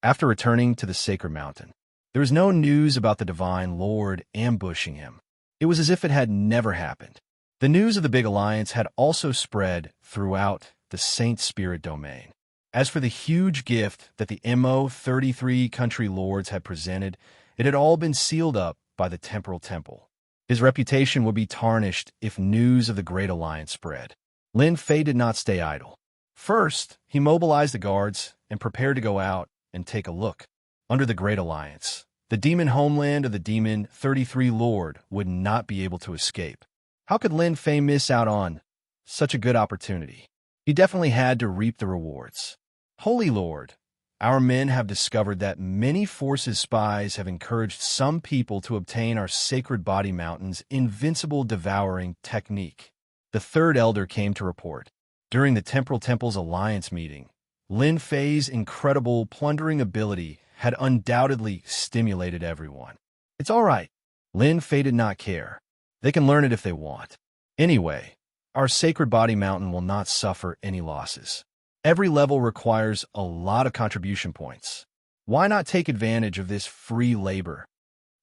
After returning to the sacred mountain, there was no news about the divine lord ambushing him. It was as if it had never happened. The news of the big alliance had also spread throughout the Saint Spirit domain. As for the huge gift that the MO33 country lords had presented, it had all been sealed up by the temporal temple. His reputation would be tarnished if news of the Great Alliance spread. Lin Fei did not stay idle. First, he mobilized the guards and prepared to go out and take a look. Under the Great Alliance, the demon homeland of the Demon 33 Lord would not be able to escape. How could Lin Fei miss out on such a good opportunity? He definitely had to reap the rewards. Holy Lord, our men have discovered that many forces spies have encouraged some people to obtain our Sacred Body Mountain's invincible devouring technique. The third elder came to report. During the Temporal Temple's alliance meeting, Lin Fei's incredible plundering ability had undoubtedly stimulated everyone. It's all right. Lin Fei did not care. They can learn it if they want. Anyway, our Sacred Body Mountain will not suffer any losses. Every level requires a lot of contribution points. Why not take advantage of this free labor?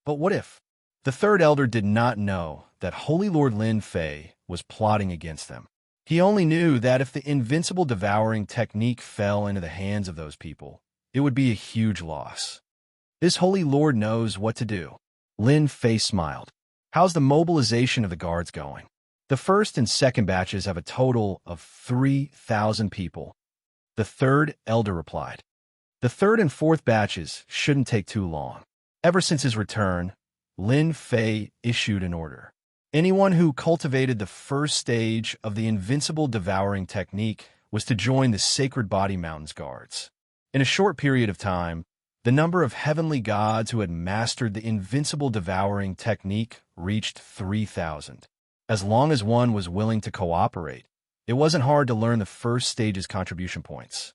But what if? The third elder did not know that Holy Lord Lin Fei was plotting against them. He only knew that if the invincible devouring technique fell into the hands of those people, it would be a huge loss. This Holy Lord knows what to do. Lin Fei smiled. How's the mobilization of the guards going? The first and second batches have a total of 3,000 people. The third elder replied. The third and fourth batches shouldn't take too long. Ever since his return, Lin Fei issued an order. Anyone who cultivated the first stage of the invincible devouring technique was to join the Sacred Body Mountain's guards. In a short period of time, the number of heavenly gods who had mastered the invincible devouring technique reached 3,000. As long as one was willing to cooperate, it wasn't hard to learn the first stage's contribution points.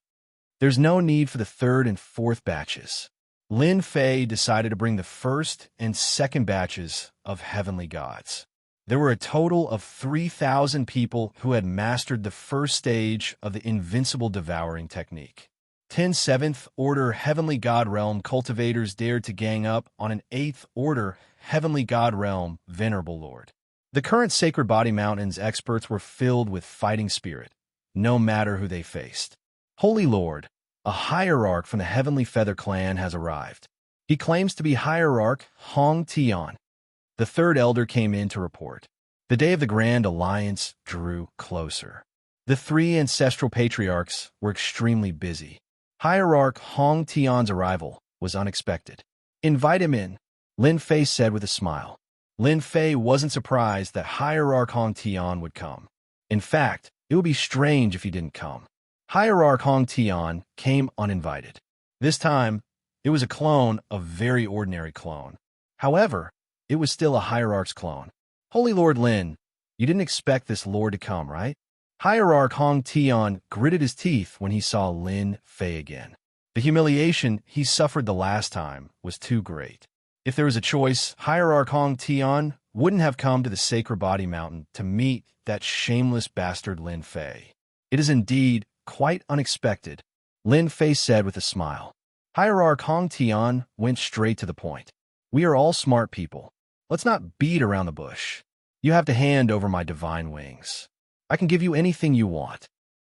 There's no need for the third and fourth batches. Lin Fei decided to bring the first and second batches of heavenly gods. There were a total of 3,000 people who had mastered the first stage of the invincible devouring technique. 10 7th Order Heavenly God Realm cultivators dared to gang up on an 8th Order Heavenly God Realm Venerable Lord. The current Sacred Body Mountain's experts were filled with fighting spirit, no matter who they faced. Holy Lord, a hierarch from the Heavenly Feather Clan has arrived. He claims to be Hierarch Hong Tian. The third elder came in to report. The day of the Grand Alliance drew closer. The three ancestral patriarchs were extremely busy. Hierarch Hong Tian's arrival was unexpected. Invite him in, Lin Fei said with a smile. Lin Fei wasn't surprised that Hierarch Hong Tian would come. In fact, it would be strange if he didn't come. Hierarch Hong Tian came uninvited. This time, it was a clone, a very ordinary clone. However, it was still a Hierarch's clone. Holy Lord Lin, you didn't expect this lord to come, right? Hierarch Hong Tian gritted his teeth when he saw Lin Fei again. The humiliation he suffered the last time was too great. If there was a choice, Hierarch Hong Tian wouldn't have come to the Sacred Body Mountain to meet that shameless bastard Lin Fei. It is indeed quite unexpected, Lin Fei said with a smile. Hierarch Hong Tian went straight to the point. We are all smart people. Let's not beat around the bush. You have to hand over my divine wings. I can give you anything you want.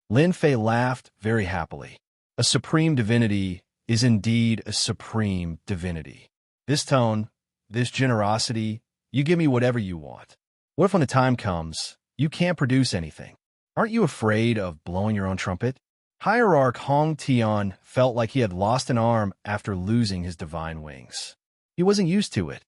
Lin Fei laughed very happily. A supreme divinity is indeed a supreme divinity. This tone, this generosity, you give me whatever you want. What if when the time comes, you can't produce anything? Aren't you afraid of blowing your own trumpet? Hierarch Hong Tian felt like he had lost an arm after losing his divine wings. He wasn't used to it.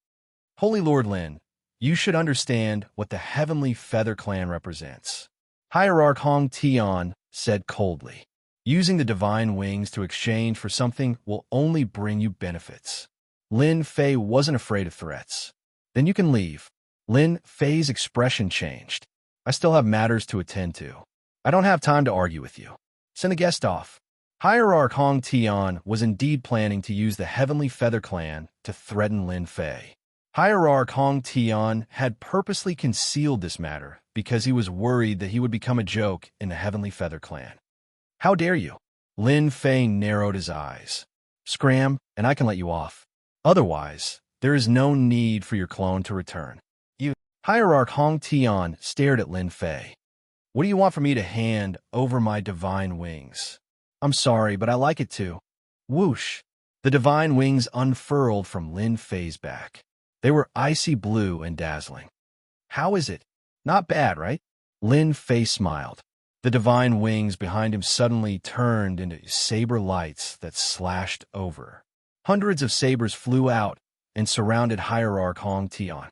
Holy Lord Lin, you should understand what the Heavenly Feather Clan represents. Hierarch Hong Tian said coldly. Using the divine wings to exchange for something will only bring you benefits. Lin Fei wasn't afraid of threats. Then you can leave. Lin Fei's expression changed. I still have matters to attend to. I don't have time to argue with you. Send the guest off. Hierarch Hong Tian was indeed planning to use the Heavenly Feather Clan to threaten Lin Fei. Hierarch Hong Tian had purposely concealed this matter because he was worried that he would become a joke in the Heavenly Feather Clan. How dare you? Lin Fei narrowed his eyes. Scram, and I can let you off. Otherwise, there is no need for your clone to return. Hierarch Hong Tian stared at Lin Fei. What do you want for me to hand over my divine wings? I'm sorry, but I like it too. Whoosh! The divine wings unfurled from Lin Fei's back. They were icy blue and dazzling. How is it? Not bad, right? Lin Fei smiled. The divine wings behind him suddenly turned into saber lights that slashed over. Hundreds of sabers flew out and surrounded Hierarch Hong Tian.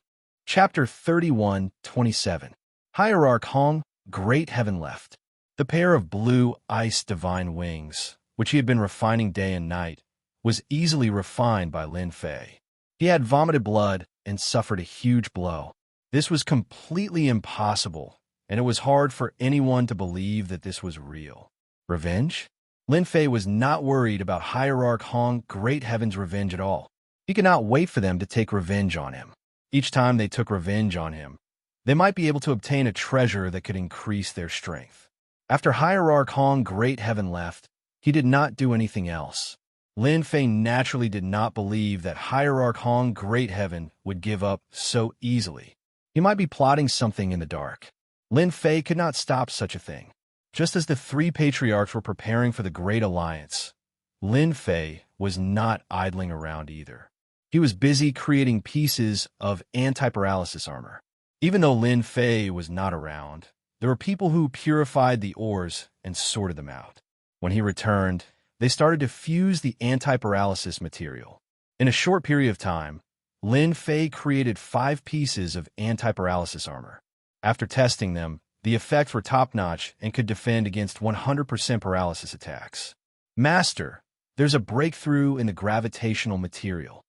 Chapter 31:27. Hierarch Hong, Great Heaven left. The pair of blue ice divine wings, which he had been refining day and night, was easily refined by Lin Fei. He had vomited blood and suffered a huge blow. This was completely impossible, and it was hard for anyone to believe that this was real. Revenge? Lin Fei was not worried about Hierarch Hong Great Heaven's revenge at all. He could not wait for them to take revenge on him. Each time they took revenge on him, they might be able to obtain a treasure that could increase their strength. After Hierarch Hong Great Heaven left, he did not do anything else. Lin Fei naturally did not believe that Hierarch Hong Great Heaven would give up so easily. He might be plotting something in the dark. Lin Fei could not stop such a thing. Just as the three patriarchs were preparing for the Great Alliance, Lin Fei was not idling around either. He was busy creating pieces of anti-paralysis armor. Even though Lin Fei was not around, there were people who purified the ores and sorted them out. When he returned, they started to fuse the anti-paralysis material. In a short period of time, Lin Fei created 5 pieces of anti-paralysis armor. After testing them, the effects were top-notch and could defend against 100% paralysis attacks. Master, there's a breakthrough in the gravitational material.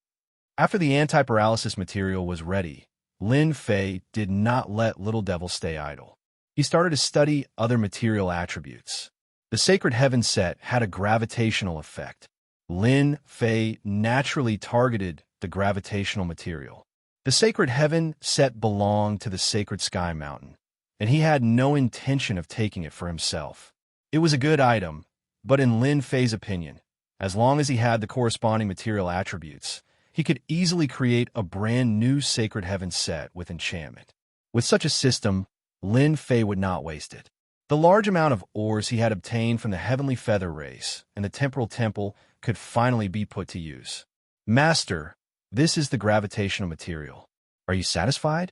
After the anti-paralysis material was ready, Lin Fei did not let Little Devil stay idle. He started to study other material attributes. The Sacred Heaven set had a gravitational effect. Lin Fei naturally targeted the gravitational material. The Sacred Heaven set belonged to the Sacred Sky Mountain, and he had no intention of taking it for himself. It was a good item, but in Lin Fei's opinion, as long as he had the corresponding material attributes, he could easily create a brand new Sacred Heaven set with enchantment. With such a system, Lin Fei would not waste it. The large amount of ores he had obtained from the Heavenly Feather Race and the Temporal Temple could finally be put to use. Master, this is the gravitational material. Are you satisfied?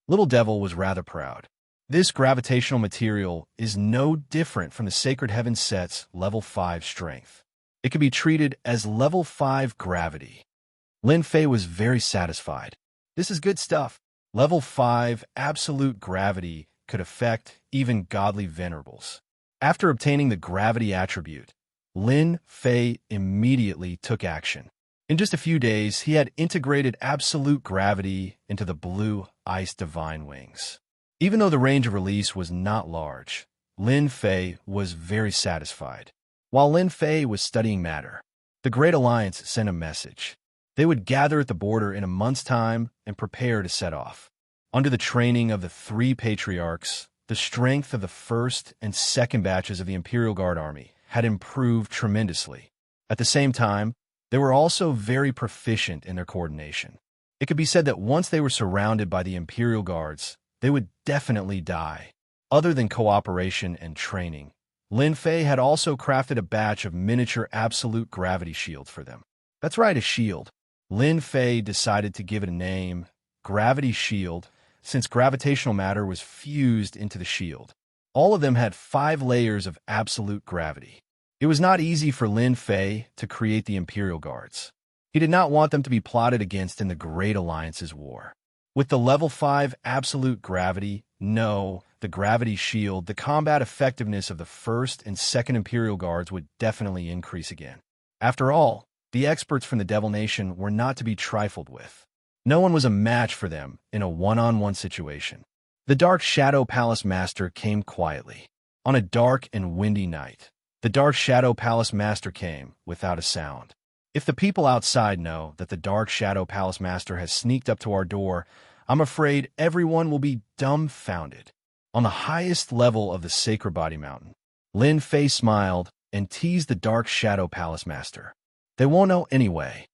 Little Devil was rather proud. This gravitational material is no different from the Sacred Heaven set's level 5 strength. It can be treated as level 5 gravity. Lin Fei was very satisfied. This is good stuff. Level 5 absolute gravity could affect even godly venerables. After obtaining the gravity attribute, Lin Fei immediately took action. In just a few days, he had integrated absolute gravity into the blue ice divine wings. Even though the range of release was not large, Lin Fei was very satisfied. While Lin Fei was studying matter, the Great Alliance sent a message. They would gather at the border in a month's time and prepare to set off. Under the training of the 3 patriarchs, the strength of the first and second batches of the Imperial Guard Army had improved tremendously. At the same time, they were also very proficient in their coordination. It could be said that once they were surrounded by the Imperial Guards, they would definitely die. Other than cooperation and training, Lin Fei had also crafted a batch of miniature absolute gravity shields for them. That's right, a shield. Lin Fei decided to give it a name, Gravity Shield, since gravitational matter was fused into the shield. All of them had 5 layers of absolute gravity. It was not easy for Lin Fei to create the Imperial Guards. He did not want them to be plotted against in the Great Alliance's war. With the level 5 absolute gravity, the gravity shield, the combat effectiveness of the 1st and 2nd Imperial Guards would definitely increase again. After all, the experts from the Devil Nation were not to be trifled with. No one was a match for them in a one-on-one situation. The Dark Shadow Palace Master came quietly. On a dark and windy night, the Dark Shadow Palace Master came without a sound. If the people outside know that the Dark Shadow Palace Master has sneaked up to our door, I'm afraid everyone will be dumbfounded. On the highest level of the Sacred Body Mountain, Lin Fei smiled and teased the Dark Shadow Palace Master. They won't know anyway.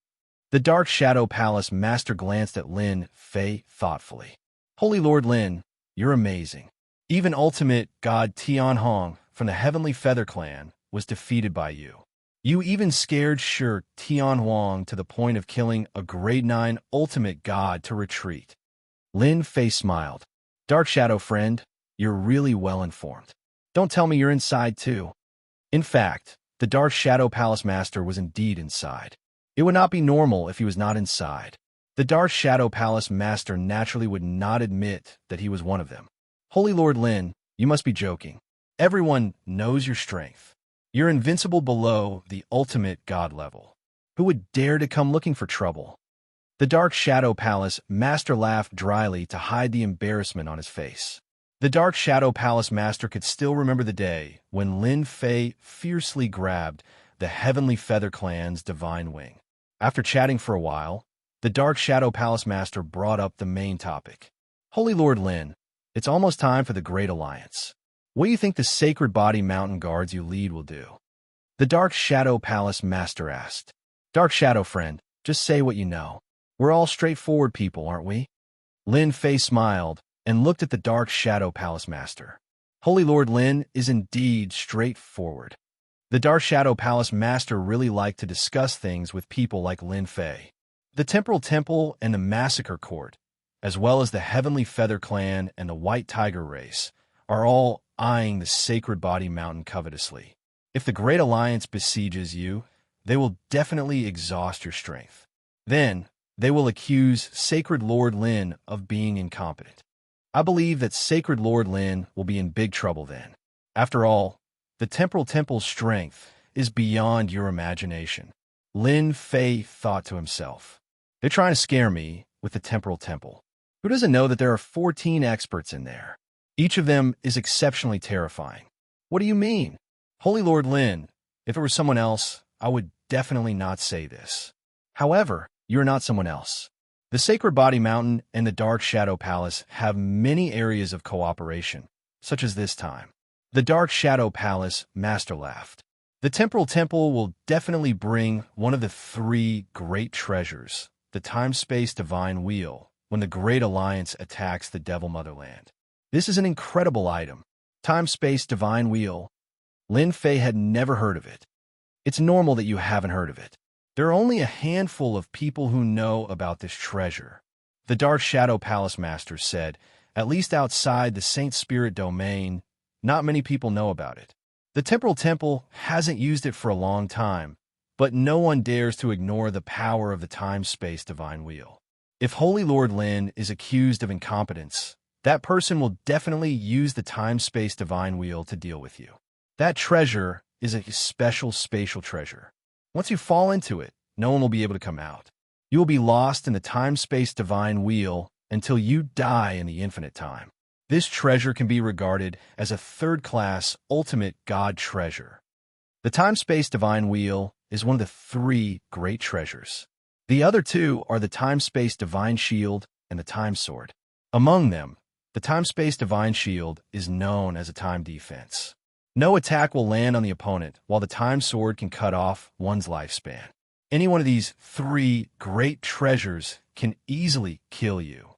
The Dark Shadow Palace Master glanced at Lin Fei thoughtfully. Holy Lord Lin, you're amazing. Even Ultimate God Tian Hong from the Heavenly Feather Clan was defeated by you. You even scared Shi Tian Huang to the point of killing a Grade 9 Ultimate God to retreat. Lin Fei smiled. Dark Shadow friend, you're really well informed. Don't tell me you're inside too. In fact, the Dark Shadow Palace Master was indeed inside. It would not be normal if he was not inside. The Dark Shadow Palace Master naturally would not admit that he was one of them. Holy Lord Lin, you must be joking. Everyone knows your strength. You're invincible below the ultimate god level. Who would dare to come looking for trouble? The Dark Shadow Palace Master laughed dryly to hide the embarrassment on his face. The Dark Shadow Palace Master could still remember the day when Lin Fei fiercely grabbed the Heavenly Feather Clan's divine wing. After chatting for a while, the Dark Shadow Palace Master brought up the main topic. Holy Lord Lin, it's almost time for the Great Alliance. What do you think the Sacred Body Mountain Guards you lead will do? The Dark Shadow Palace Master asked. Dark Shadow friend, just say what you know. We're all straightforward people, aren't we? Lin Fei smiled and looked at the Dark Shadow Palace Master. Holy Lord Lin is indeed straightforward. The Dark Shadow Palace Master really liked to discuss things with people like Lin Fei. The Temporal Temple and the Massacre Court, as well as the Heavenly Feather Clan and the White Tiger Race, are all eyeing the Sacred Body Mountain covetously. If the Great Alliance besieges you, they will definitely exhaust your strength. Then, they will accuse Sacred Lord Lin of being incompetent. I believe that Sacred Lord Lin will be in big trouble then. After all, the Temporal Temple's strength is beyond your imagination. Lin Fei thought to himself. They're trying to scare me with the Temporal Temple. Who doesn't know that there are 14 experts in there? Each of them is exceptionally terrifying. What do you mean? Holy Lord Lin, if it were someone else, I would definitely not say this. However, you're not someone else. The Sacred Body Mountain and the Dark Shadow Palace have many areas of cooperation, such as this time. The Dark Shadow Palace Master laughed. The Temporal Temple will definitely bring one of the 3 great treasures, the Time-Space Divine Wheel, when the Great Alliance attacks the Devil Motherland. This is an incredible item. Time-Space Divine Wheel. Lin Fei had never heard of it. It's normal that you haven't heard of it. There are only a handful of people who know about this treasure. The Dark Shadow Palace Master said, at least outside the Saint Spirit domain, not many people know about it. The Temporal Temple hasn't used it for a long time, but no one dares to ignore the power of the Time-Space Divine Wheel. If Holy Lord Lin is accused of incompetence, that person will definitely use the Time-Space Divine Wheel to deal with you. That treasure is a special spatial treasure. Once you fall into it, no one will be able to come out. You will be lost in the Time-Space Divine Wheel until you die in the infinite time. This treasure can be regarded as a third-class ultimate god treasure. The Time-Space Divine Wheel is one of the 3 great treasures. The other 2 are the Time-Space Divine Shield and the Time Sword. Among them, the Time-Space Divine Shield is known as a time defense. No attack will land on the opponent, while the Time Sword can cut off one's lifespan. Any one of these 3 great treasures can easily kill you.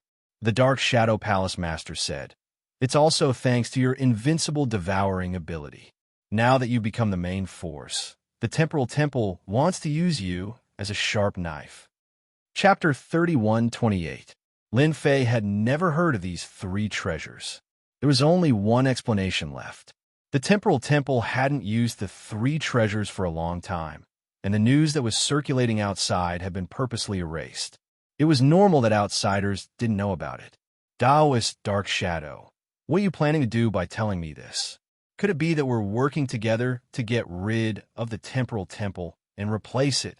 The Dark Shadow Palace Master said. It's also thanks to your invincible devouring ability. Now that you've become the main force, the Temporal Temple wants to use you as a sharp knife. Chapter 31:28. Lin Fei had never heard of these 3 treasures. There was only one explanation left. The temporal temple hadn't used the 3 treasures for a long time, and the news that was circulating outside had been purposely erased. It was normal that outsiders didn't know about it. Taoist Dark Shadow, what are you planning to do by telling me this? Could it be that we're working together to get rid of the temporal temple and replace it?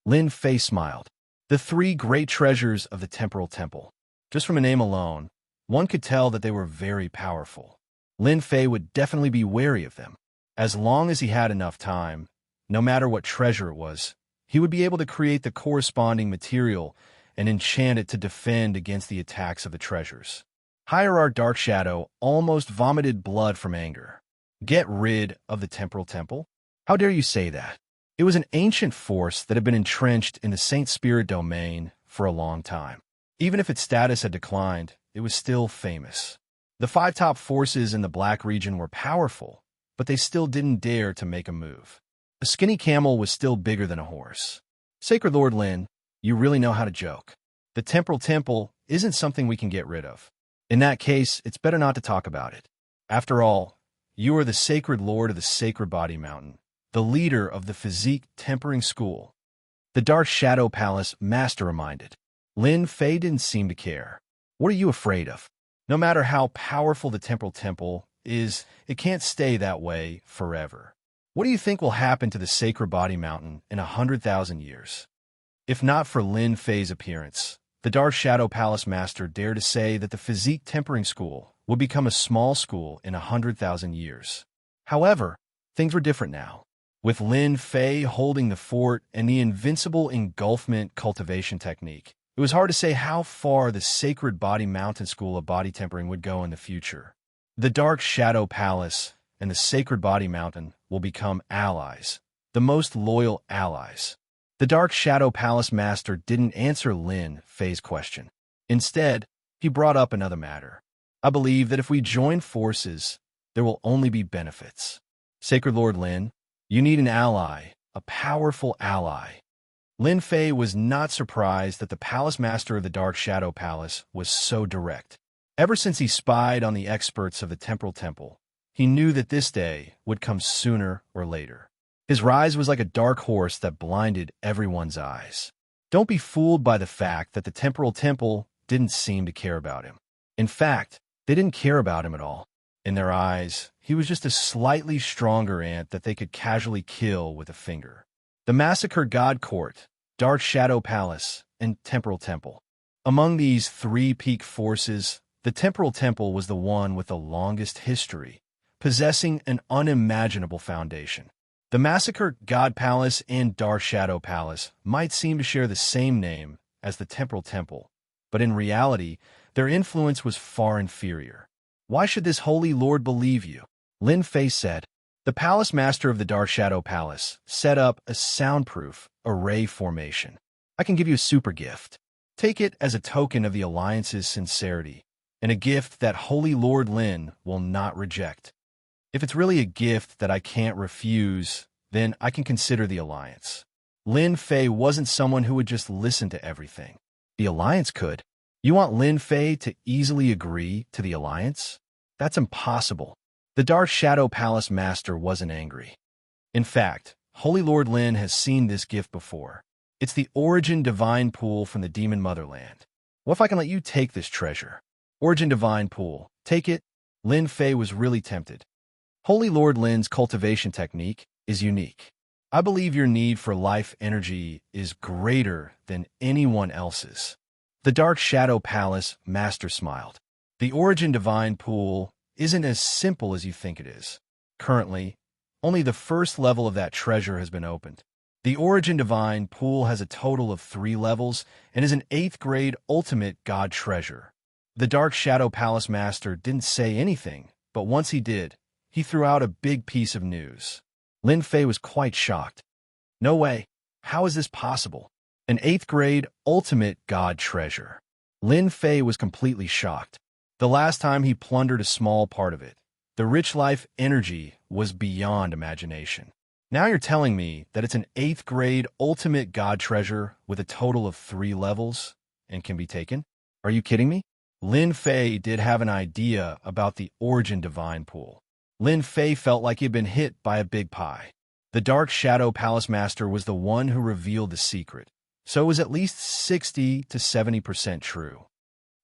Lin Fei smiled. The 3 great treasures of the temporal temple. Just from a name alone, one could tell that they were very powerful. Lin Fei would definitely be wary of them. As long as he had enough time, no matter what treasure it was, he would be able to create the corresponding material and enchant it to defend against the attacks of the treasures. Hierarch Dark Shadow almost vomited blood from anger. Get rid of the temporal temple? How dare you say that? It was an ancient force that had been entrenched in the Saint Spirit domain for a long time. Even if its status had declined, it was still famous. The 5 top forces in the Black region were powerful, but they still didn't dare to make a move. A skinny camel was still bigger than a horse. Sacred Lord Lin, you really know how to joke. The temporal temple isn't something we can get rid of. In that case, it's better not to talk about it. After all, you are the sacred lord of the Sacred Body Mountain, the leader of the Physique Tempering School. The Dark Shadow Palace master reminded. Lin Fei didn't seem to care. What are you afraid of? No matter how powerful the temporal temple is, it can't stay that way forever. What do you think will happen to the Sacred Body Mountain in 100,000 years? If not for Lin Fei's appearance, the Dark Shadow Palace master dared to say that the Physique Tempering School would become a small school in 100,000 years. However, things were different now. With Lin Fei holding the fort and the invincible engulfment cultivation technique, it was hard to say how far the Sacred Body Mountain School of Body Tempering would go in the future. The Dark Shadow Palace and the Sacred Body Mountain will become allies, the most loyal allies. The Dark Shadow Palace master didn't answer Lin Fei's question. Instead, he brought up another matter. I believe that if we join forces, there will only be benefits. Sacred Lord Lin, you need an ally, a powerful ally. Lin Fei was not surprised that the palace master of the Dark Shadow Palace was so direct. Ever since he spied on the experts of the Temporal Temple, he knew that this day would come sooner or later. His rise was like a dark horse that blinded everyone's eyes. Don't be fooled by the fact that the Temporal Temple didn't seem to care about him. In fact, they didn't care about him at all. In their eyes, he was just a slightly stronger ant that they could casually kill with a finger. The Massacre God Court, Dark Shadow Palace, and Temporal Temple. Among these 3 peak forces, the Temporal Temple was the one with the longest history, possessing an unimaginable foundation. The Massacre God Palace and Dark Shadow Palace might seem to share the same name as the Temporal Temple, but in reality, their influence was far inferior. Why should this holy lord believe you? Lin Fei said. The palace master of the Dark Shadow Palace set up a soundproof array formation. I can give you a super gift. Take it as a token of the Alliance's sincerity, and a gift that Holy Lord Lin will not reject. If it's really a gift that I can't refuse, then I can consider the Alliance. Lin Fei wasn't someone who would just listen to everything. The Alliance could. You want Lin Fei to easily agree to the Alliance? That's impossible. The Dark Shadow Palace Master wasn't angry. In fact, Holy Lord Lin has seen this gift before. It's the Origin Divine Pool from the Demon Motherland. What if I can let you take this treasure? Origin Divine Pool. Take it? Lin Fei was really tempted. Holy Lord Lin's cultivation technique is unique. I believe your need for life energy is greater than anyone else's. The Dark Shadow Palace Master smiled. The Origin Divine Pool isn't as simple as you think it is. Currently, only the first level of that treasure has been opened. The Origin Divine Pool has a total of 3 levels and is an 8th grade ultimate god treasure. The Dark Shadow Palace Master didn't say anything, but once he did, he threw out a big piece of news. Lin Fei was quite shocked. No way. How is this possible? An 8th grade ultimate god treasure. Lin Fei was completely shocked. The last time he plundered a small part of it, the rich life energy was beyond imagination. Now you're telling me that it's an 8th grade ultimate god treasure with a total of 3 levels and can be taken? Are you kidding me? Lin Fei did have an idea about the origin divine pool. Lin Fei felt like he had been hit by a big pie. The Dark Shadow Palace Master was the one who revealed the secret, so it was at least 60 to 70% true.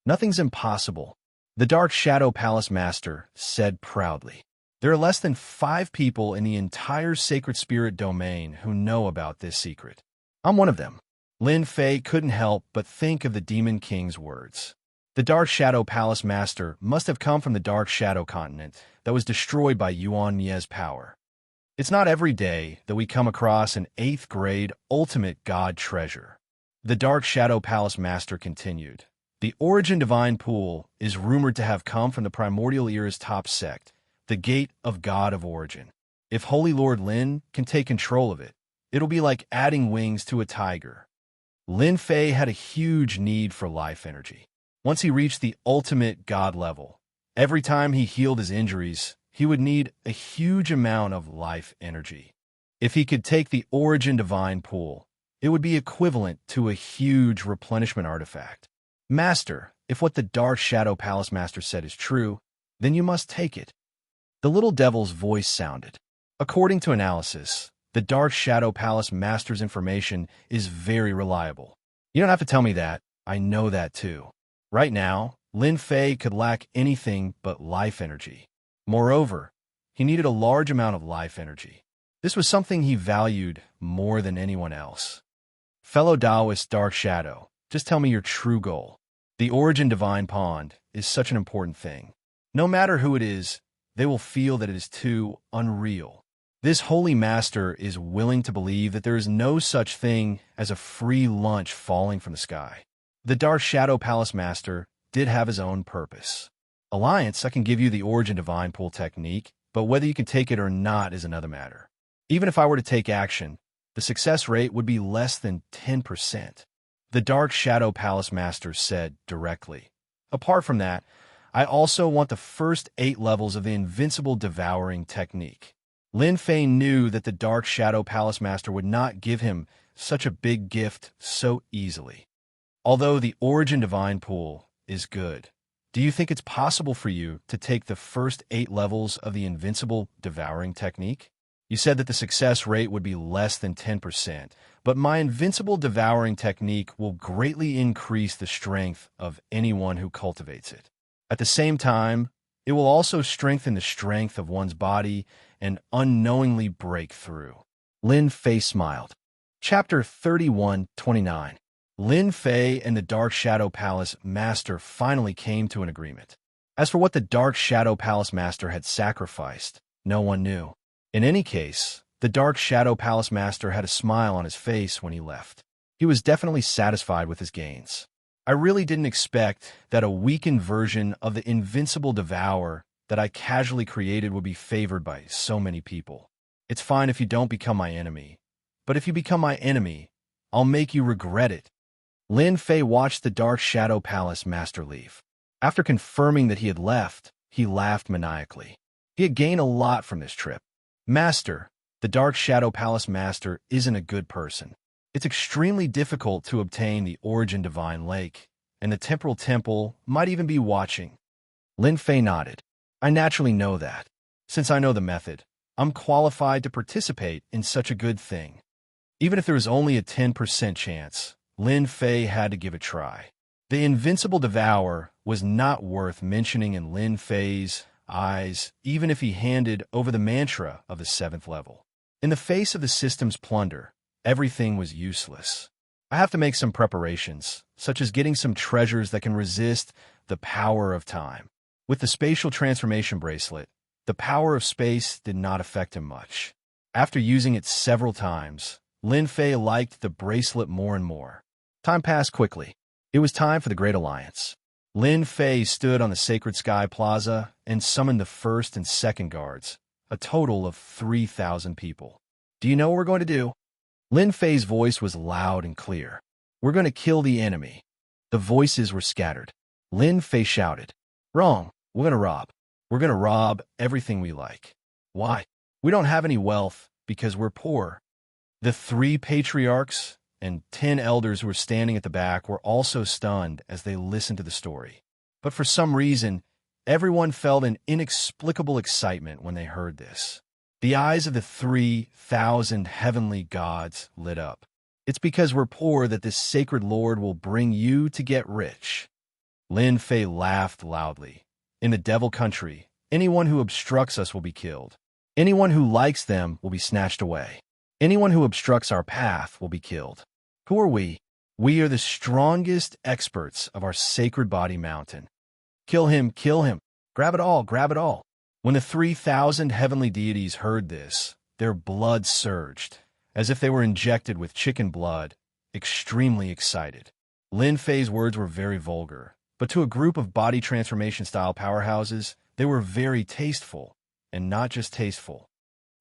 Nothing's impossible, the Dark Shadow Palace Master said proudly. There are less than 5 people in the entire Sacred Spirit domain who know about this secret. I'm one of them. Lin Fei couldn't help but think of the Demon King's words. The Dark Shadow Palace Master must have come from the Dark Shadow continent that was destroyed by Yuan Mie's power. It's not every day that we come across an 8th grade ultimate god treasure. The Dark Shadow Palace Master continued. The origin divine pool is rumored to have come from the primordial era's top sect, the Gate of God of Origin. If Holy Lord Lin can take control of it, it'll be like adding wings to a tiger. Lin Fei had a huge need for life energy. Once he reached the ultimate god level, every time he healed his injuries, he would need a huge amount of life energy. If he could take the origin divine pool, it would be equivalent to a huge replenishment artifact. Master, if what the Dark Shadow Palace Master said is true, then you must take it. The little devil's voice sounded. According to analysis, the Dark Shadow Palace Master's information is very reliable. You don't have to tell me that. I know that too. Right now, Lin Fei could lack anything but life energy. Moreover, he needed a large amount of life energy. This was something he valued more than anyone else. Fellow Taoist Dark Shadow, just tell me your true goal. The origin divine pond is such an important thing. No matter who it is, they will feel that it is too unreal. This holy master is willing to believe that there is no such thing as a free lunch falling from the sky. The Dark Shadow Palace Master did have his own purpose. Alliance, I can give you the origin divine pool technique, but whether you can take it or not is another matter. Even if I were to take action, the success rate would be less than 10%. The Dark Shadow Palace Master said directly. Apart from that, I also want the first 8 levels of the Invincible Devouring technique. Lin Fei knew that the Dark Shadow Palace Master would not give him such a big gift so easily. Although the Origin Divine Pool is good, do you think it's possible for you to take the first 8 levels of the Invincible Devouring technique? You said that the success rate would be less than 10%, but my Invincible Devouring technique will greatly increase the strength of anyone who cultivates it. At the same time, it will also strengthen the strength of one's body and unknowingly break through. Lin Fei smiled. Chapter 31:29. Lin Fei and the Dark Shadow Palace Master finally came to an agreement. As for what the Dark Shadow Palace Master had sacrificed, no one knew. In any case, the Dark Shadow Palace Master had a smile on his face when he left. He was definitely satisfied with his gains. I really didn't expect that a weakened version of the Invincible Devourer that I casually created would be favored by so many people. It's fine if you don't become my enemy, but if you become my enemy, I'll make you regret it. Lin Fei watched the Dark Shadow Palace Master leave. After confirming that he had left, he laughed maniacally. He had gained a lot from this trip. Master, the Dark Shadow Palace Master isn't a good person. It's extremely difficult to obtain the Origin Divine Lake, and the Temporal Temple might even be watching. Lin Fei nodded. I naturally know that. Since I know the method, I'm qualified to participate in such a good thing. Even if there was only a 10% chance, Lin Fei had to give it a try. The Invincible Devourer was not worth mentioning in Lin Fei's eyes, even if he handed over the mantra of the 7th level. In the face of the system's plunder, everything was useless. I have to make some preparations, such as getting some treasures that can resist the power of time. With the spatial transformation bracelet, the power of space did not affect him much. After using it several times, Lin Fei liked the bracelet more and more. Time passed quickly. It was time for the Great Alliance. Lin Fei stood on the Sacred Sky Plaza and summoned the 1st and 2nd guards, a total of 3,000 people. Do you know what we're going to do? Lin Fei's voice was loud and clear. We're going to kill the enemy. The voices were scattered. Lin Fei shouted. Wrong. We're going to rob. We're going to rob everything we like. Why? We don't have any wealth because we're poor. The 3 patriarchs and 10 elders who were standing at the back were also stunned as they listened to the story. But for some reason, everyone felt an inexplicable excitement when they heard this. The eyes of the 3,000 heavenly gods lit up. It's because we're poor that this sacred lord will bring you to get rich. Lin Fei laughed loudly. In the devil country, anyone who obstructs us will be killed. Anyone who likes them will be snatched away. Anyone who obstructs our path will be killed. Who are we? We are the strongest experts of our sacred body mountain. Kill him, kill him. Grab it all, grab it all. When the 3,000 heavenly deities heard this, their blood surged, as if they were injected with chicken blood, extremely excited. Lin Fei's words were very vulgar, but to a group of body transformation-style powerhouses, they were very tasteful, and not just tasteful.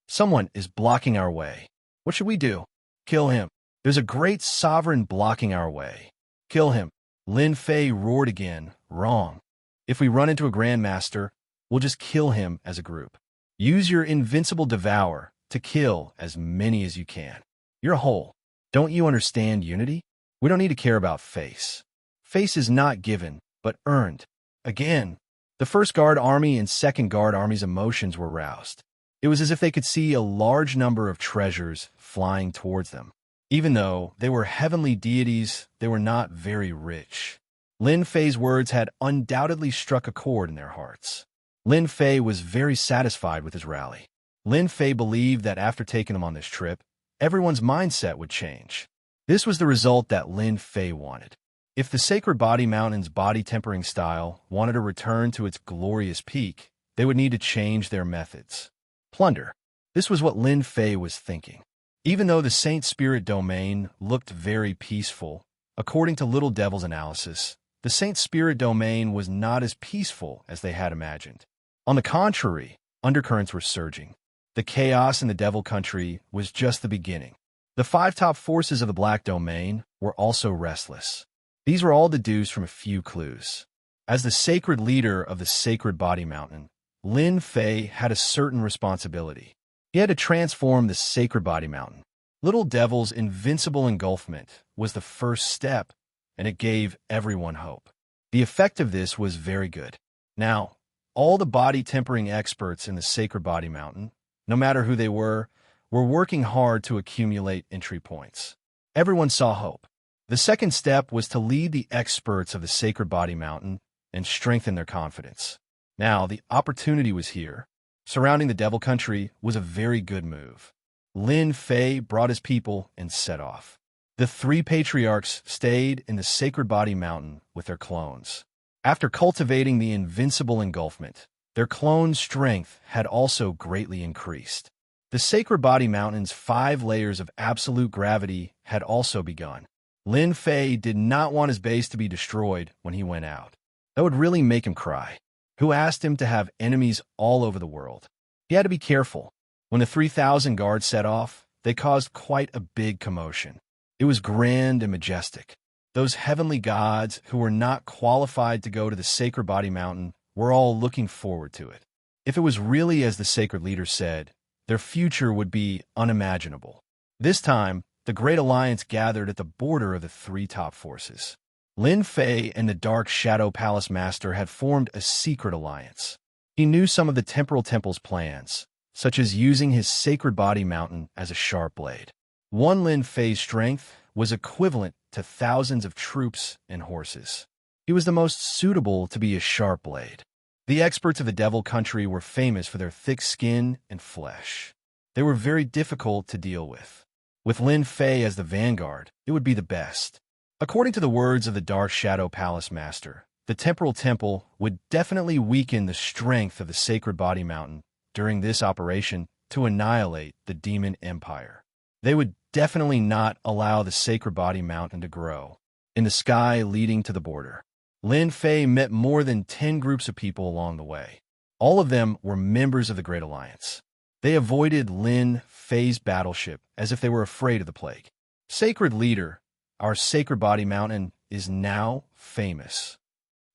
Someone is blocking our way. What should we do? Kill him. There's a great sovereign blocking our way. Kill him. Lin Fei roared again. Wrong. If we run into a grandmaster, we'll just kill him as a group. Use your invincible devour to kill as many as you can. You're a whole. Don't you understand unity? We don't need to care about face. Face is not given, but earned. Again, the first guard army and second guard army's emotions were roused. It was as if they could see a large number of treasures flying towards them. Even though they were heavenly deities, they were not very rich. Lin Fei's words had undoubtedly struck a chord in their hearts. Lin Fei was very satisfied with his rally. Lin Fei believed that after taking them on this trip, everyone's mindset would change. This was the result that Lin Fei wanted. If the Sacred Body Mountain's body tempering style wanted to return to its glorious peak, they would need to change their methods. Plunder. This was what Lin Fei was thinking. Even though the Saint Spirit domain looked very peaceful, according to Little Devil's analysis, the Saint Spirit domain was not as peaceful as they had imagined. On the contrary, undercurrents were surging. The chaos in the Devil Country was just the beginning. The 5 top forces of the Black Domain were also restless. These were all deduced from a few clues. As the sacred leader of the Sacred Body Mountain, Lin Fei had a certain responsibility. He had to transform the Sacred Body Mountain. Little Devil's invincible engulfment was the first step, and it gave everyone hope. The effect of this was very good. Now, all the body tempering experts in the Sacred Body Mountain, no matter who they were working hard to accumulate entry points. Everyone saw hope. The second step was to lead the experts of the Sacred Body Mountain and strengthen their confidence. Now, the opportunity was here. Surrounding the Devil Country was a very good move. Lin Fei brought his people and set off. The 3 patriarchs stayed in the Sacred Body Mountain with their clones. After cultivating the invincible engulfment, their clone strength had also greatly increased. The Sacred Body Mountain's 5 layers of absolute gravity had also begun. Lin Fei did not want his base to be destroyed when he went out. That would really make him cry. Who asked him to have enemies all over the world? He had to be careful. When the 3,000 guards set off, they caused quite a big commotion. It was grand and majestic. Those heavenly gods who were not qualified to go to the Sacred Body Mountain were all looking forward to it. If it was really as the sacred leader said, their future would be unimaginable. This time, the Great Alliance gathered at the border of the 3 top forces. Lin Fei and the Dark Shadow Palace Master had formed a secret alliance. He knew some of the Temporal Temple's plans, such as using his Sacred Body Mountain as a sharp blade. One Lin Fei's strength was equivalent to thousands of troops and horses. He was the most suitable to be a sharp blade. The experts of the Devil Country were famous for their thick skin and flesh. They were very difficult to deal with. With Lin Fei as the vanguard, it would be the best. According to the words of the Dark Shadow Palace Master, the Temporal Temple would definitely weaken the strength of the Sacred Body Mountain during this operation to annihilate the Demon Empire. They would definitely not allow the Sacred Body Mountain to grow. In the sky leading to the border, Lin Fei met more than 10 groups of people along the way. All of them were members of the Great Alliance. They avoided Lin Fei's battleship as if they were afraid of the plague. Sacred Leader, our Sacred Body Mountain is now famous.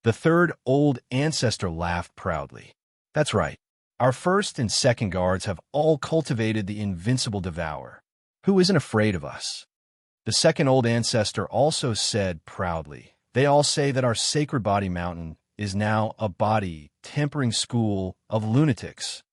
The 3rd Old Ancestor laughed proudly. That's right. Our 1st and 2nd guards have all cultivated the invincible Devour. Who isn't afraid of us? The 2nd Old Ancestor also said proudly, they all say that our Sacred Body Mountain is now a body tempering school of lunatics.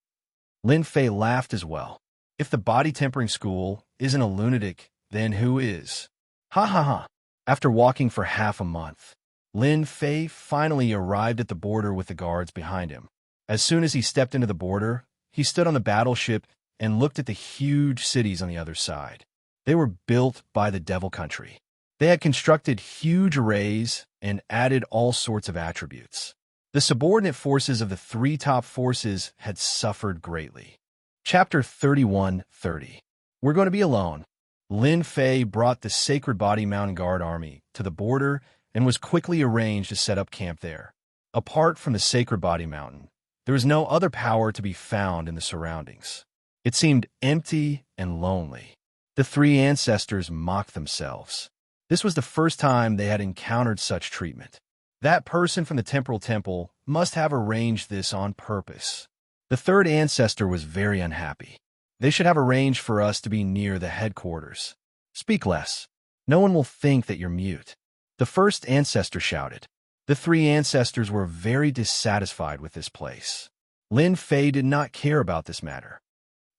Lin Fei laughed as well. If the body tempering school isn't a lunatic, then who is? Ha ha ha. After walking for half a month, Lin Fei finally arrived at the border with the guards behind him. As soon as he stepped into the border, he stood on the battleship and looked at the huge cities on the other side. They were built by the Devil Country. They had constructed huge arrays and added all sorts of attributes. The subordinate forces of the three top forces had suffered greatly. Chapter 31:30. We're going to be alone. Lin Fei brought the Sacred Body Mountain Guard Army to the border and was quickly arranged to set up camp there. Apart from the Sacred Body Mountain, there was no other power to be found in the surroundings. It seemed empty and lonely. The three ancestors mocked themselves. This was the first time they had encountered such treatment. That person from the Temporal Temple must have arranged this on purpose. The third ancestor was very unhappy. They should have arranged for us to be near the headquarters. Speak less. No one will think that you're mute. The first ancestor shouted. The three ancestors were very dissatisfied with this place. Lin Fei did not care about this matter.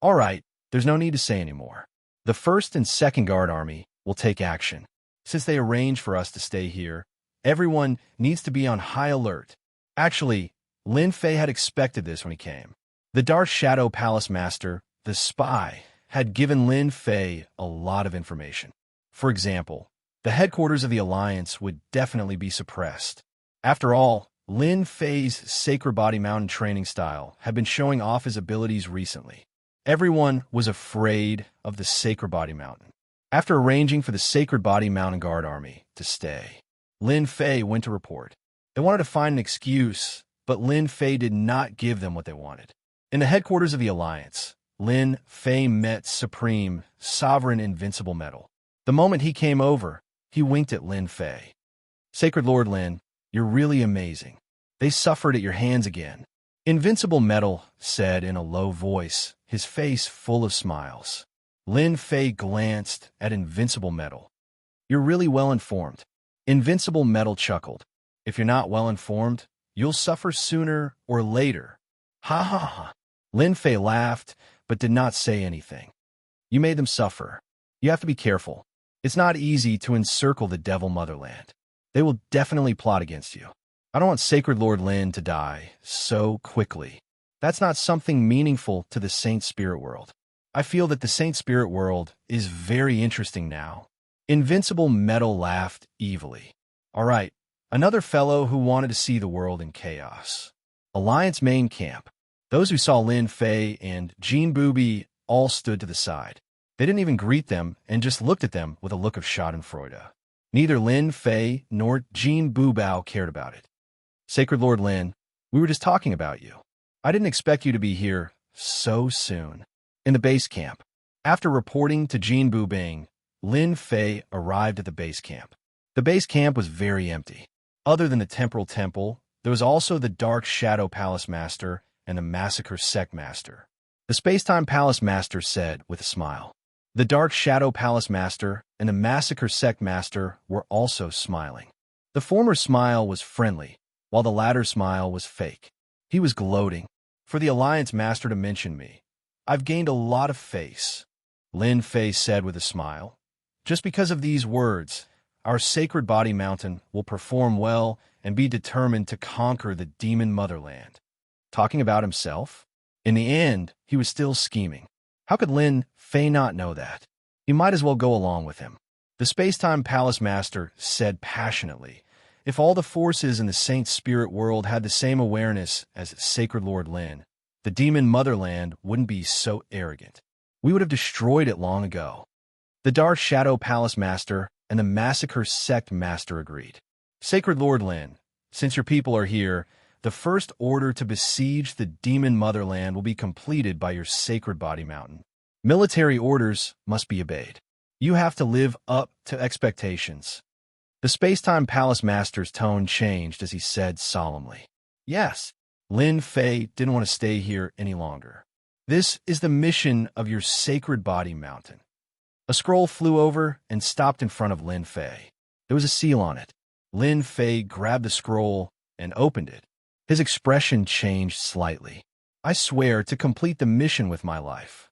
All right, there's no need to say anymore. The first and second guard army will take action. Since they arranged for us to stay here, everyone needs to be on high alert. Actually, Lin Fei had expected this when he came. The Dark Shadow Palace Master, the spy, had given Lin Fei a lot of information. For example, the headquarters of the Alliance would definitely be suppressed. After all, Lin Fei's Sacred Body Mountain training style had been showing off his abilities recently. Everyone was afraid of the Sacred Body Mountain. After arranging for the Sacred Body Mountain Guard Army to stay, Lin Fei went to report. They wanted to find an excuse, but Lin Fei did not give them what they wanted. In the headquarters of the Alliance, Lin Fei met Supreme Sovereign Invincible Metal. The moment he came over, he winked at Lin Fei. Sacred Lord Lin, you're really amazing. They suffered at your hands again. Invincible Metal said in a low voice, his face full of smiles. Lin Fei glanced at Invincible Metal. You're really well informed. Invincible Metal chuckled. If you're not well informed, you'll suffer sooner or later. Ha ha ha. Lin Fei laughed, but did not say anything. You made them suffer. You have to be careful. It's not easy to encircle the Devil Motherland. They will definitely plot against you. I don't want Sacred Lord Lin to die so quickly. That's not something meaningful to the Saint Spirit world. I feel that the Saint Spirit world is very interesting now. Invincible Metal laughed evilly. All right, another fellow who wanted to see the world in chaos. Alliance main camp. Those who saw Lin Fei and Jean Booby all stood to the side. They didn't even greet them and just looked at them with a look of schadenfreude. Neither Lin Fei nor Jean Boobao cared about it. Sacred Lord Lin, we were just talking about you. I didn't expect you to be here so soon. In the base camp, after reporting to Jean Boobing, Lin Fei arrived at the base camp. The base camp was very empty. Other than the Temporal Temple, there was also the Dark Shadow Palace Master and the Massacre Sect Master. The Spacetime Palace Master said with a smile. The Dark Shadow Palace Master and the Massacre Sect Master were also smiling. The former smile was friendly, while the latter smile was fake. He was gloating. For the Alliance Master to mention me, I've gained a lot of face, Lin Fei said with a smile. Just because of these words, our Sacred Body Mountain will perform well and be determined to conquer the Demon Motherland. Talking about himself? In the end, he was still scheming. How could Lin Fei not know that? He might as well go along with him. The Spacetime Palace Master said passionately, if all the forces in the Saint Spirit world had the same awareness as Sacred Lord Lin, the Demon Motherland wouldn't be so arrogant. We would have destroyed it long ago. The Dark Shadow Palace Master and the Massacre Sect Master agreed. Sacred Lord Lin, since your people are here, the first order to besiege the Demon Motherland will be completed by your Sacred Body Mountain. Military orders must be obeyed. You have to live up to expectations. The Spacetime Palace Master's tone changed as he said solemnly. Yes, Lin Fei didn't want to stay here any longer. This is the mission of your Sacred Body Mountain. A scroll flew over and stopped in front of Lin Fei. There was a seal on it. Lin Fei grabbed the scroll and opened it. His expression changed slightly. "I swear to complete the mission with my life."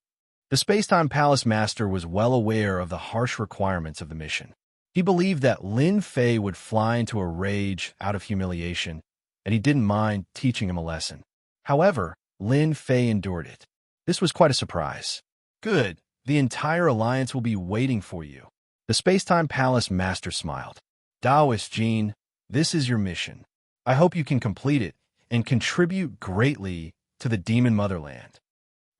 The Space-Time Palace Master was well aware of the harsh requirements of the mission. He believed that Lin Fei would fly into a rage out of humiliation, and he didn't mind teaching him a lesson. However, Lin Fei endured it. This was quite a surprise. "Good. The entire alliance will be waiting for you." The Space-Time Palace Master smiled. "Taoist Jean, this is your mission. I hope you can complete it and contribute greatly to the Demon Motherland."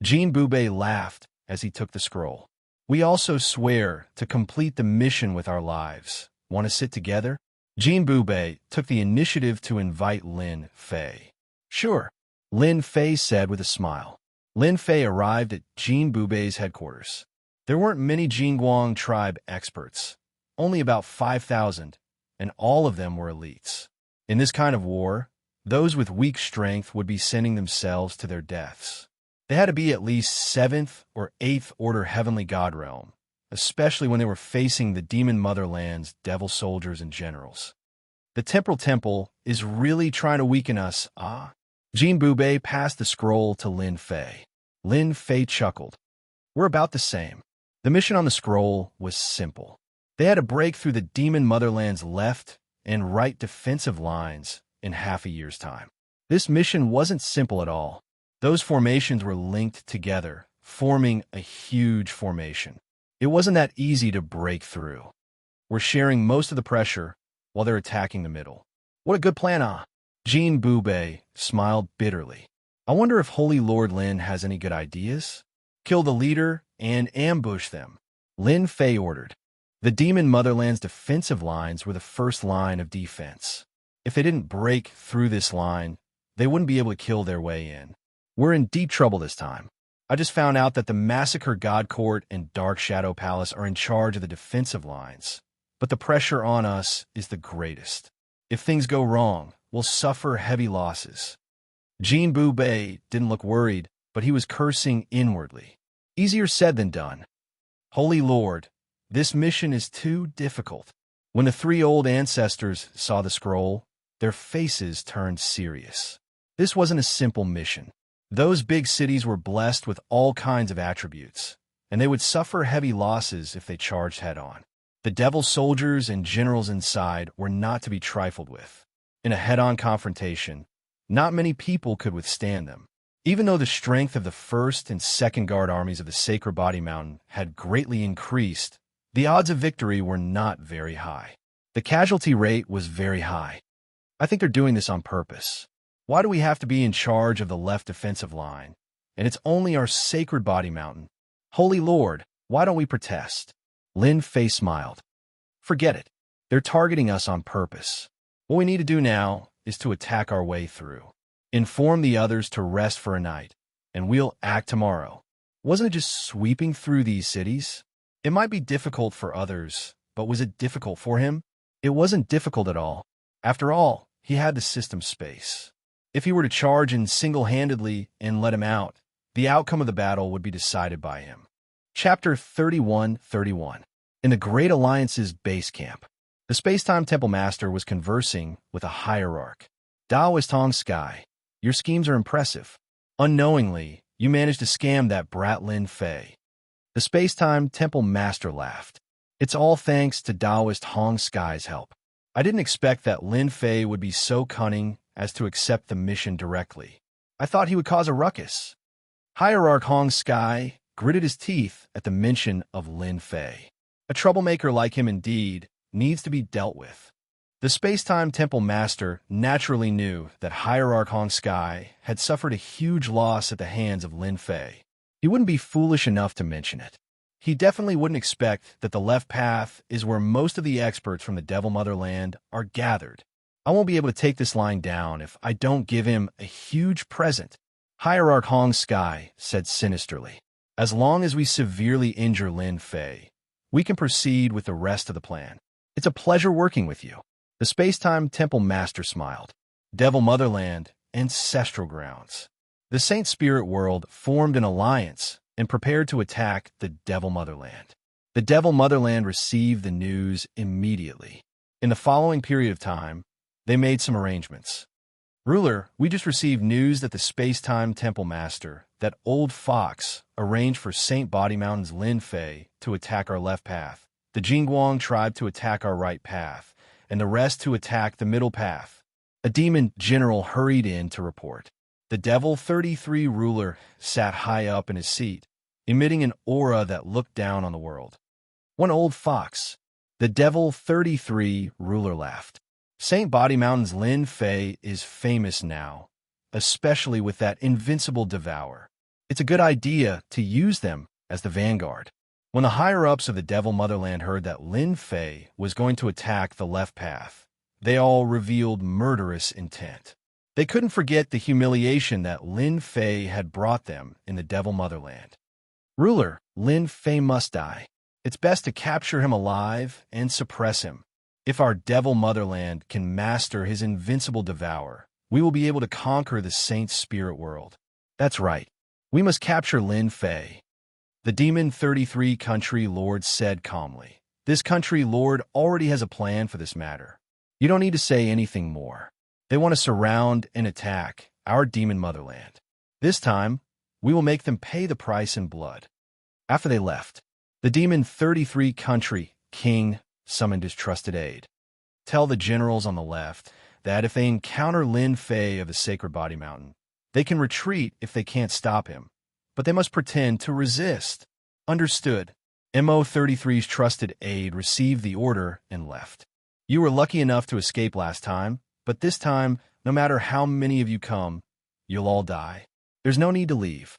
Jean Bube laughed as he took the scroll. "We also swear to complete the mission with our lives. Want to sit together?" Jean Bube took the initiative to invite Lin Fei. "Sure," Lin Fei said with a smile. Lin Fei arrived at Jean Bube's headquarters. There weren't many Jingguang tribe experts, only about 5,000, and all of them were elites. In this kind of war, those with weak strength would be sending themselves to their deaths. They had to be at least 7th or 8th order heavenly god realm, especially when they were facing the demon motherland's devil soldiers and generals. "The temporal temple is really trying to weaken us, ah?" Jean Bube passed the scroll to Lin Fei. Lin Fei chuckled. "We're about the same." The mission on the scroll was simple. They had to break through the demon motherland's left and right defensive lines in half a year's time. This mission wasn't simple at all. Those formations were linked together, forming a huge formation. It wasn't that easy to break through. We're sharing most of the pressure while they're attacking the middle. "What a good plan, ah?" Jean Bube smiled bitterly. "I wonder if Holy Lord Lin has any good ideas?" "Kill the leader and ambush them," Lin Fei ordered. The demon motherland's defensive lines were the first line of defense. If they didn't break through this line, they wouldn't be able to kill their way in. "We're in deep trouble this time. I just found out that the Massacre God Court and Dark Shadow Palace are in charge of the defensive lines, but the pressure on us is the greatest. If things go wrong, we'll suffer heavy losses." Jean Bube didn't look worried, but he was cursing inwardly. Easier said than done. "Holy Lord, this mission is too difficult." When the three old ancestors saw the scroll, their faces turned serious. This wasn't a simple mission. Those big cities were blessed with all kinds of attributes, and they would suffer heavy losses if they charged head-on. The devil soldiers and generals inside were not to be trifled with. In a head-on confrontation, not many people could withstand them. Even though the strength of the 1st and 2nd Guard armies of the Sacred Body Mountain had greatly increased, the odds of victory were not very high. The casualty rate was very high. "I think they're doing this on purpose. Why do we have to be in charge of the left defensive line? And it's only our Sacred Body Mountain. Holy Lord, why don't we protest?" Lin Fei smiled. "Forget it. They're targeting us on purpose. What we need to do now is to attack our way through. Inform the others to rest for a night, and we'll act tomorrow." Wasn't it just sweeping through these cities? It might be difficult for others, but was it difficult for him? It wasn't difficult at all. After all, he had the system space. If he were to charge in single-handedly and let him out, the outcome of the battle would be decided by him. Chapter 31:31. In the Great Alliance's base camp, the Space-Time Temple Master was conversing with a hierarch. "Taoist Hong Sky, your schemes are impressive. Unknowingly, you managed to scam that brat Lin Fei." The Space-Time Temple Master laughed. "It's all thanks to Taoist Hong Sky's help. I didn't expect that Lin Fei would be so cunning as to accept the mission directly. I thought he would cause a ruckus." Hierarch Hong Sky gritted his teeth at the mention of Lin Fei. A troublemaker like him indeed needs to be dealt with. The Space-Time Temple Master naturally knew that Hierarch Hong Sky had suffered a huge loss at the hands of Lin Fei. He wouldn't be foolish enough to mention it. He definitely wouldn't expect that the left path is where most of the experts from the Devil Motherland are gathered. "I won't be able to take this line down if I don't give him a huge present," Hierarch Hong Sky said sinisterly. "As long as we severely injure Lin Fei, we can proceed with the rest of the plan. It's a pleasure working with you." The Space-Time Temple Master smiled. Devil Motherland, ancestral grounds. The Saint Spirit World formed an alliance and prepared to attack the Devil Motherland. The Devil Motherland received the news immediately. In the following period of time, they made some arrangements. Ruler, we just received news that the Space-Time Temple Master, that old fox, arranged for St. Body Mountain's Lin Fei to attack our left path, the Jingguang tribe to attack our right path, and the rest to attack the middle path. A demon general hurried in to report. The Devil 33 ruler sat high up in his seat, emitting an aura that looked down on the world. One old fox. The Devil 33 ruler laughed. St. Body Mountain's Lin Fei is famous now, especially with that invincible devour. It's a good idea to use them as the vanguard. When the higher-ups of the Devil Motherland heard that Lin Fei was going to attack the left path, they all revealed murderous intent. They couldn't forget the humiliation that Lin Fei had brought them in the Devil Motherland. Ruler, Lin Fei must die. It's best to capture him alive and suppress him. If our Devil Motherland can master his invincible devour, we will be able to conquer the Saint's spirit world. That's right. We must capture Lin Fei. The Demon 33 country lord said calmly. This country lord already has a plan for this matter. You don't need to say anything more. They want to surround and attack our Demon Motherland. This time, we will make them pay the price in blood. After they left, the Demon 33 country king summoned his trusted aide. Tell the generals on the left that if they encounter Lin Fei of the Sacred Body Mountain, they can retreat if they can't stop him, but they must pretend to resist. Understood. MO33's trusted aide received the order and left. You were lucky enough to escape last time, but this time, no matter how many of you come, you'll all die. There's no need to leave.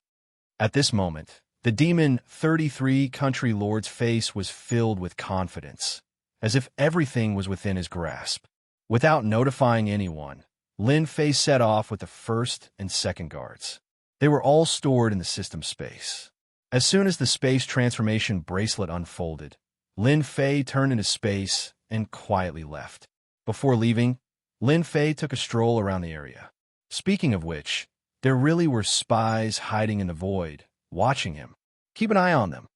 At this moment, the Demon 33 country lord's face was filled with confidence, as if everything was within his grasp. Without notifying anyone, Lin Fei set off with the first and second guards. They were all stored in the system space. As soon as the space transformation bracelet unfolded, Lin Fei turned into space and quietly left. Before leaving, Lin Fei took a stroll around the area. Speaking of which, there really were spies hiding in the void, watching him. Keep an eye on them.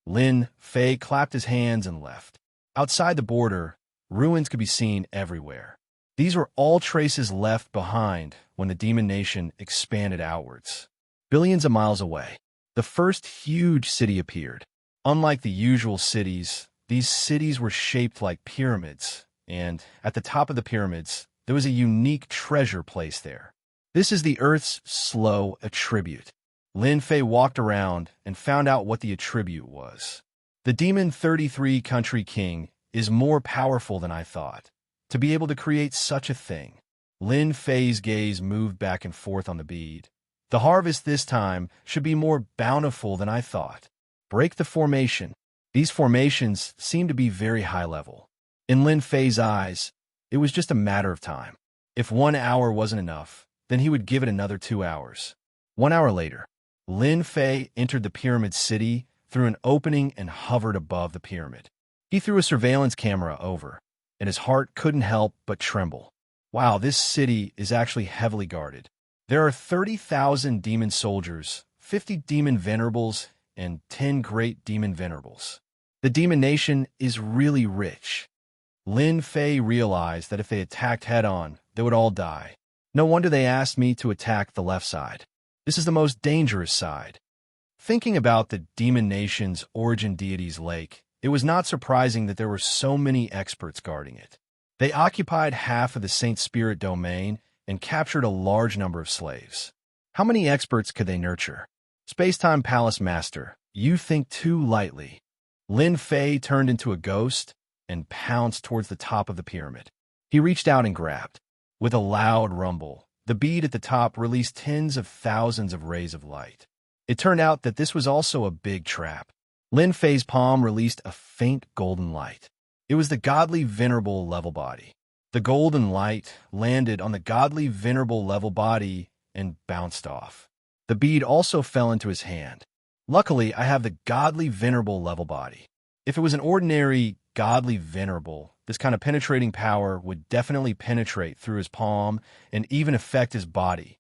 Lin Fei clapped his hands and left. Outside the border, ruins could be seen everywhere. These were all traces left behind when the Demon Nation expanded outwards. Billions of miles away, the first huge city appeared. Unlike the usual cities, these cities were shaped like pyramids, and at the top of the pyramids, there was a unique treasure placed there. This is the Earth's slow attribute. Lin Fei walked around and found out what the attribute was. The Demon 33 country king is more powerful than I thought, to be able to create such a thing. Lin Fei's gaze moved back and forth on the bead. The harvest this time should be more bountiful than I thought. Break the formation. These formations seem to be very high level. In Lin Fei's eyes, it was just a matter of time. If 1 hour wasn't enough, then he would give it another 2 hours. 1 hour later, Lin Fei entered the pyramid city through an opening and hovered above the pyramid. He threw a surveillance camera over, and his heart couldn't help but tremble. Wow, this city is actually heavily guarded. There are 30,000 demon soldiers, 50 demon venerables, and 10 great demon venerables. The Demon Nation is really rich. Lin Fei realized that if they attacked head-on, they would all die. No wonder they asked me to attack the left side. This is the most dangerous side. Thinking about the Demon Nation's origin deity's lake, it was not surprising that there were so many experts guarding it. They occupied half of the Saint Spirit domain and captured a large number of slaves. How many experts could they nurture? Space-Time Palace Master, you think too lightly. Lin Fei turned into a ghost and pounced towards the top of the pyramid. He reached out and grabbed. With a loud rumble, the bead at the top released tens of thousands of rays of light. It turned out that this was also a big trap. Lin Fei's palm released a faint golden light. It was the godly venerable level body. The golden light landed on the godly venerable level body and bounced off. The bead also fell into his hand. Luckily, I have the godly venerable level body. If it was an ordinary godly venerable, this kind of penetrating power would definitely penetrate through his palm and even affect his body.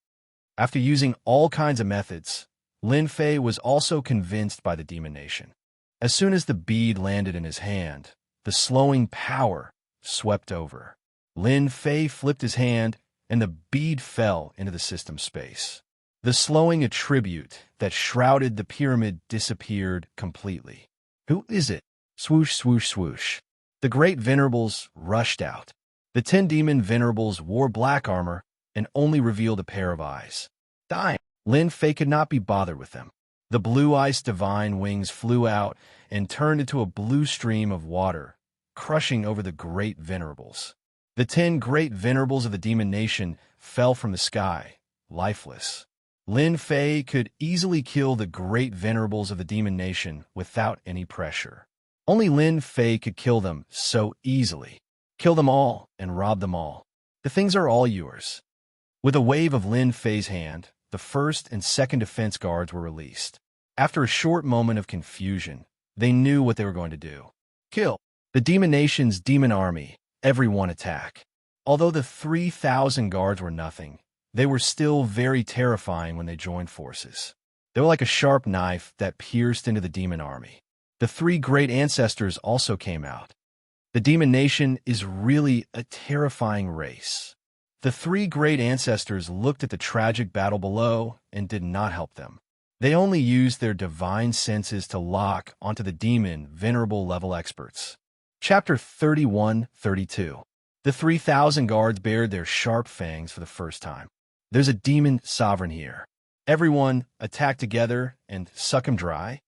After using all kinds of methods, Lin Fei was also convinced by the Demon Nation. As soon as the bead landed in his hand, the slowing power swept over. Lin Fei flipped his hand, and the bead fell into the system space. The slowing attribute that shrouded the pyramid disappeared completely. Who is it? Swoosh, swoosh, swoosh. The great venerables rushed out. The 10 demon venerables wore black armor and only revealed a pair of eyes. Dying. Lin Fei could not be bothered with them. The blue ice divine wings flew out and turned into a blue stream of water, crushing over the great venerables. The 10 great venerables of the demon nation fell from the sky, lifeless. Lin Fei could easily kill the great venerables of the demon nation without any pressure. Only Lin Fei could kill them so easily. Kill them all and rob them all. The things are all yours. With a wave of Lin Fei's hand, the first and second defense guards were released. After a short moment of confusion, they knew what they were going to do. Kill the demon nation's demon army, everyone attack. Although the 3,000 guards were nothing, they were still very terrifying when they joined forces. They were like a sharp knife that pierced into the demon army. The 3 great ancestors also came out. The demon nation is really a terrifying race. The 3 great ancestors looked at the tragic battle below and did not help them. They only used their divine senses to lock onto the demon venerable level experts. Chapter 31-32. The 3,000 guards bared their sharp fangs for the first time. There's a demon sovereign here. Everyone attack together and suck him dry.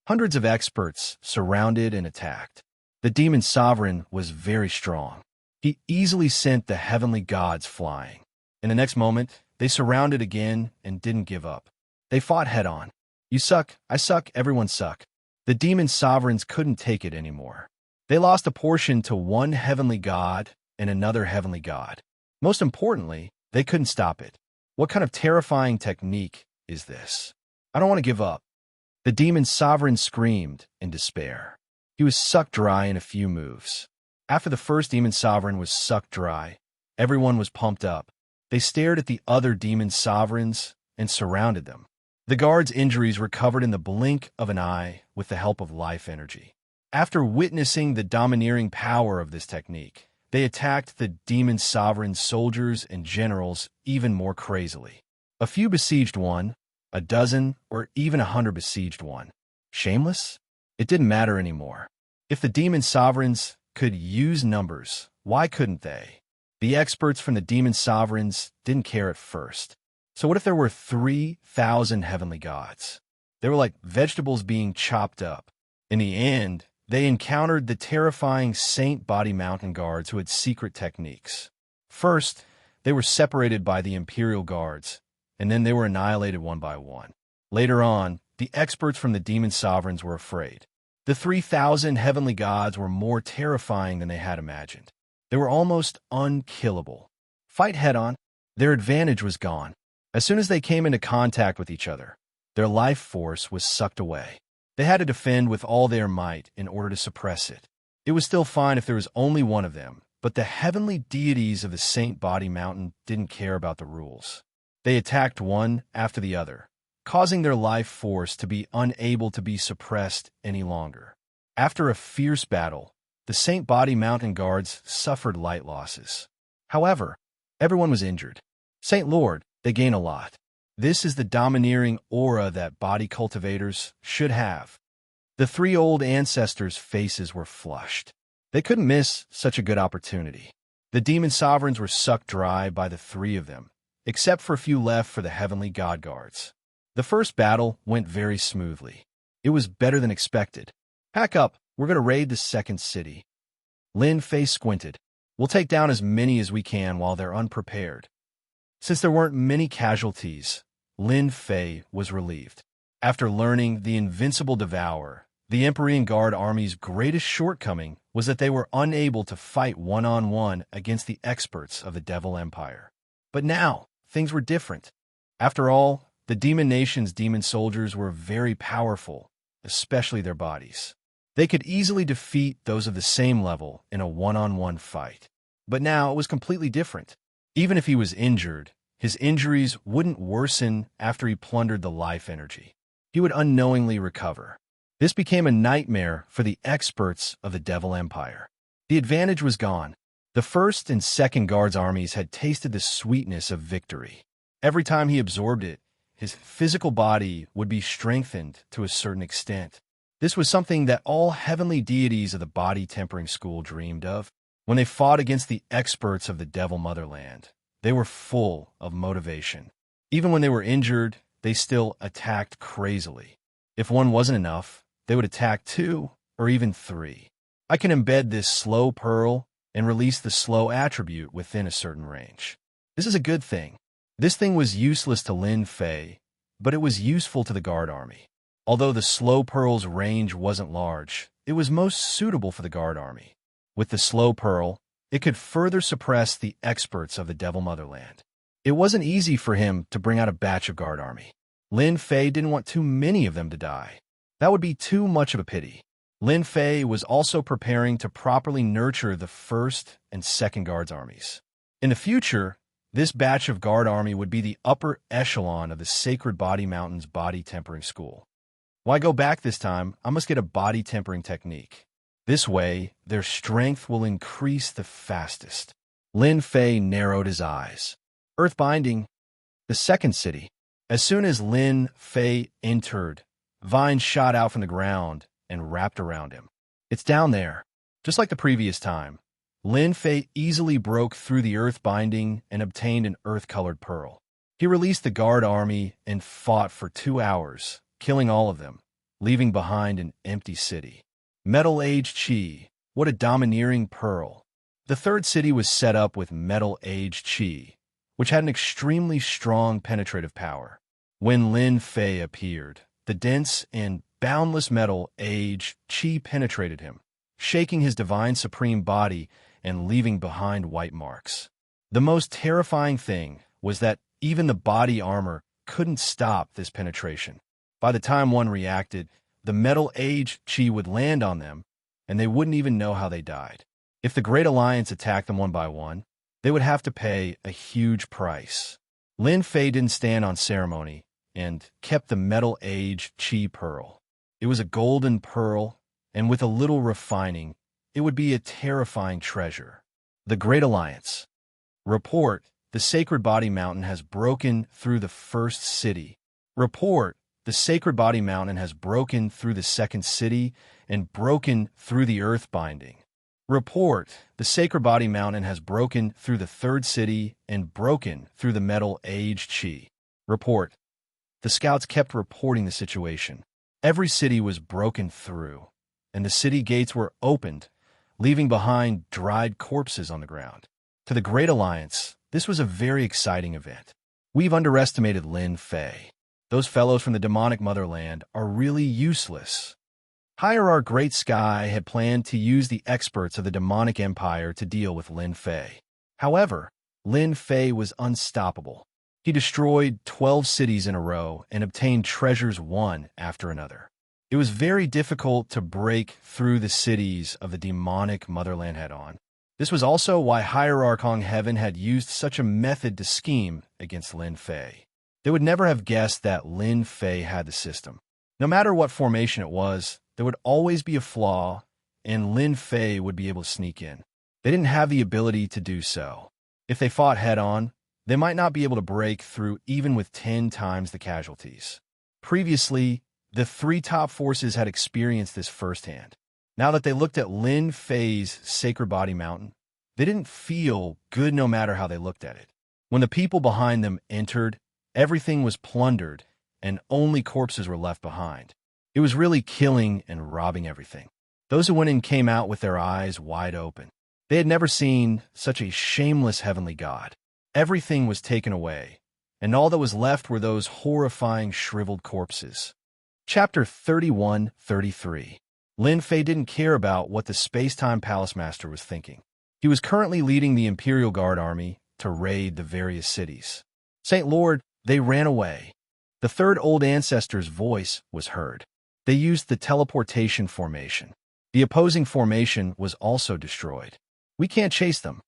Hundreds of experts surrounded and attacked. The demon sovereign was very strong. He easily sent the heavenly gods flying. In the next moment, they surrounded again and didn't give up. They fought head-on. You suck, I suck, everyone suck. The demon sovereigns couldn't take it anymore. They lost a portion to one heavenly god and another heavenly god. Most importantly, they couldn't stop it. What kind of terrifying technique is this? I don't want to give up. The demon sovereign screamed in despair. He was sucked dry in a few moves. After the first demon sovereign was sucked dry, everyone was pumped up. They stared at the other demon sovereigns and surrounded them. The guards' injuries recovered in the blink of an eye with the help of life energy. After witnessing the domineering power of this technique, they attacked the demon sovereign soldiers and generals even more crazily. A few besieged one, a dozen, or even 100 besieged one. Shameless? It didn't matter anymore. If the demon sovereigns could use numbers, why couldn't they? The experts from the demon sovereigns didn't care at first. So what if there were 3,000 heavenly gods? They were like vegetables being chopped up. In the end, they encountered the terrifying Saint Body Mountain guards who had secret techniques. First, they were separated by the Imperial guards, and then they were annihilated one by one. Later on, the experts from the demon sovereigns were afraid. The 3,000 heavenly gods were more terrifying than they had imagined. They were almost unkillable. Fight head-on, their advantage was gone. As soon as they came into contact with each other, their life force was sucked away. They had to defend with all their might in order to suppress it. It was still fine if there was only one of them, but the heavenly deities of the Saint Body Mountain didn't care about the rules. They attacked one after the other, causing their life force to be unable to be suppressed any longer. After a fierce battle, the Saint Body Mountain guards suffered light losses. However, everyone was injured. Saint Lord, they gain a lot. This is the domineering aura that body cultivators should have. The 3 old ancestors' faces were flushed. They couldn't miss such a good opportunity. The demon sovereigns were sucked dry by the 3 of them, except for a few left for the heavenly god guards. The first battle went very smoothly. It was better than expected. Pack up, we're going to raid the second city. Lin Fei squinted. We'll take down as many as we can while they're unprepared. Since there weren't many casualties, Lin Fei was relieved. After learning the invincible devour, the Empyrean Guard Army's greatest shortcoming was that they were unable to fight one-on-one against the experts of the Devil Empire. But now, things were different. After all, the Demon Nation's demon soldiers were very powerful, especially their bodies. They could easily defeat those of the same level in a one-on-one fight. But now it was completely different. Even if he was injured, his injuries wouldn't worsen after he plundered the life energy. He would unknowingly recover. This became a nightmare for the experts of the Devil Empire. The advantage was gone. The first and second guards' armies had tasted the sweetness of victory. Every time he absorbed it, his physical body would be strengthened to a certain extent. This was something that all heavenly deities of the body-tempering school dreamed of. When they fought against the experts of the Devil Motherland, they were full of motivation. Even when they were injured, they still attacked crazily. If one wasn't enough, they would attack 2 or even 3. I can embed this slow pearl and release the slow attribute within a certain range. This is a good thing. This thing was useless to Lin Fei, but it was useful to the guard army. Although the slow pearl's range wasn't large, it was most suitable for the guard army. With the slow pearl, it could further suppress the experts of the Devil Motherland. It wasn't easy for him to bring out a batch of guard army. Lin Fei didn't want too many of them to die. That would be too much of a pity. Lin Fei was also preparing to properly nurture the first and second guards armies. In the future, this batch of guard army would be the upper echelon of the Sacred Body Mountain's body tempering school. Why go back this time? I must get a body tempering technique. This way, their strength will increase the fastest. Lin Fei narrowed his eyes. Earthbinding, the second city. As soon as Lin Fei entered, vines shot out from the ground and wrapped around him. It's down there. Just like the previous time, Lin Fei easily broke through the earth binding and obtained an earth-colored pearl. He released the guard army and fought for 2 hours, killing all of them, leaving behind an empty city. Metal Age Chi, what a domineering pearl. The third city was set up with Metal Age Chi, which had an extremely strong penetrative power. When Lin Fei appeared, the dense and boundless Metal Age Chi penetrated him, shaking his divine supreme body and leaving behind white marks. The most terrifying thing was that even the body armor couldn't stop this penetration. By the time one reacted, the Metal Age Chi would land on them, and they wouldn't even know how they died. If the Great Alliance attacked them one by one, they would have to pay a huge price. Lin Fei didn't stand on ceremony and kept the Metal Age Chi pearl. It was a golden pearl, and with a little refining, it would be a terrifying treasure. The Great Alliance. Report, the Sacred Body Mountain has broken through the first city. Report, the Sacred Body Mountain has broken through the second city and broken through the earth binding. Report, the Sacred Body Mountain has broken through the third city and broken through the Metal Age Chi. Report. The scouts kept reporting the situation. Every city was broken through, and the city gates were opened, leaving behind dried corpses on the ground. To the Great Alliance, this was a very exciting event. We've underestimated Lin Fei. Those fellows from the demonic motherland are really useless. Hierarch Great Sky had planned to use the experts of the demonic empire to deal with Lin Fei. However, Lin Fei was unstoppable. He destroyed 12 cities in a row and obtained treasures one after another. It was very difficult to break through the cities of the demonic motherland head-on. This was also why Hierarch Hong Heaven had used such a method to scheme against Lin Fei. They would never have guessed that Lin Fei had the system. No matter what formation it was, there would always be a flaw, and Lin Fei would be able to sneak in. They didn't have the ability to do so. If they fought head-on, they might not be able to break through even with 10 times the casualties. Previously, the 3 top forces had experienced this firsthand. Now that they looked at Lin Fei's Sacred Body Mountain, they didn't feel good no matter how they looked at it. When the people behind them entered, everything was plundered, and only corpses were left behind. It was really killing and robbing everything. Those who went in came out with their eyes wide open. They had never seen such a shameless heavenly god. Everything was taken away, and all that was left were those horrifying shriveled corpses. Chapter 31-33. Lin Fei didn't care about what the Space-Time Palace Master was thinking. He was currently leading the Imperial Guard Army to raid the various cities. Saint Lord, they ran away. The third Old Ancestor's voice was heard. They used the teleportation formation. The opposing formation was also destroyed. We can't chase them.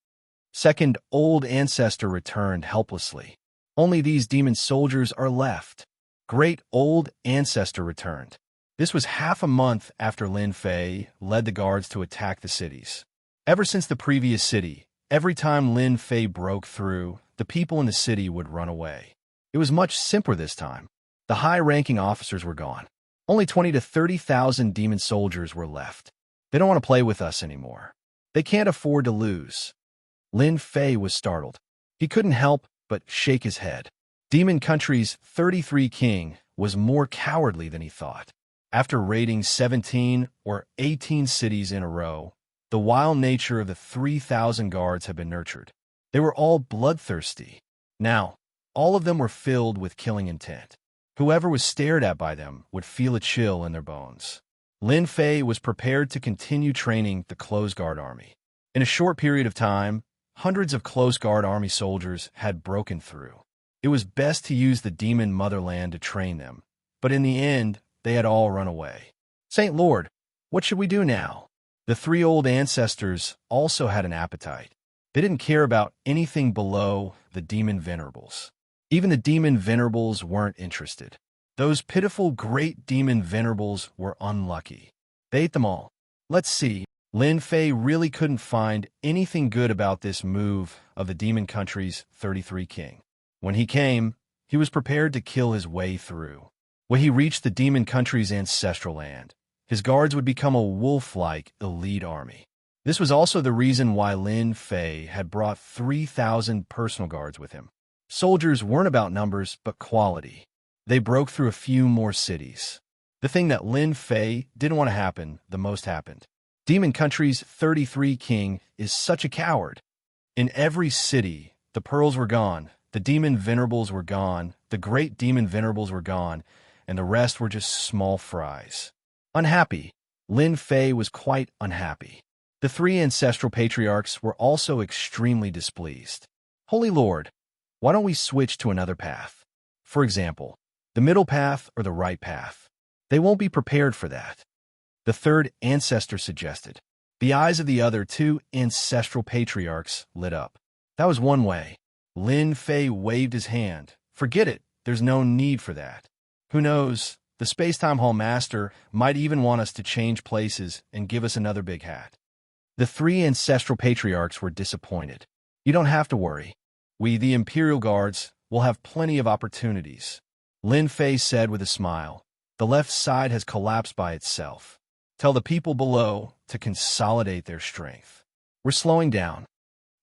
Second Old Ancestor returned helplessly. Only these demon soldiers are left. Great Old Ancestor returned. This was half a month after Lin Fei led the guards to attack the cities. Ever since the previous city, Every time Lin Fei broke through, the people in the city would run away. It was much simpler this time. The high-ranking officers were gone. Only 20 to 30,000 demon soldiers were left. They don't want to play with us anymore. They can't afford to lose. Lin Fei was startled. He couldn't help but shake his head. Demon Country's 33 king was more cowardly than he thought. After raiding 17 or 18 cities in a row, the wild nature of the 3,000 guards had been nurtured. They were all bloodthirsty. Now, all of them were filled with killing intent. Whoever was stared at by them would feel a chill in their bones. Lin Fei was prepared to continue training the Close Guard army. In a short period of time, hundreds of Close Guard army soldiers had broken through. It was best to use the demon motherland to train them, but in the end, they had all run away. Saint Lord, what should we do now? The three old ancestors also had an appetite. They didn't care about anything below the demon venerables. Even the demon venerables weren't interested. Those pitiful great demon venerables were unlucky. They ate them all. Let's see. Lin Fei really couldn't find anything good about this move of the Demon Country's 33 king. When he came, he was prepared to kill his way through. When he reached the Demon Country's ancestral land, his guards would become a wolf-like elite army. This was also the reason why Lin Fei had brought 3,000 personal guards with him. Soldiers weren't about numbers, but quality. They broke through a few more cities. The thing that Lin Fei didn't want to happen, the most happened. Demon Country's 33 king is such a coward. In every city, the pearls were gone, the demon venerables were gone, the great demon venerables were gone, and the rest were just small fries. Unhappy. Lin Fei was quite unhappy. The three ancestral patriarchs were also extremely displeased. Holy Lord, why don't we switch to another path? For example, the middle path or the right path. They won't be prepared for that. The third ancestor suggested. The eyes of the other two ancestral patriarchs lit up. That was one way. Lin Fei waved his hand. Forget it. There's no need for that. Who knows? The Space-Time Hall Master might even want us to change places and give us another big hat. The three ancestral patriarchs were disappointed. You don't have to worry. We, the Imperial Guards, will have plenty of opportunities. Lin Fei said with a smile. The left side has collapsed by itself. Tell the people below to consolidate their strength. We're slowing down.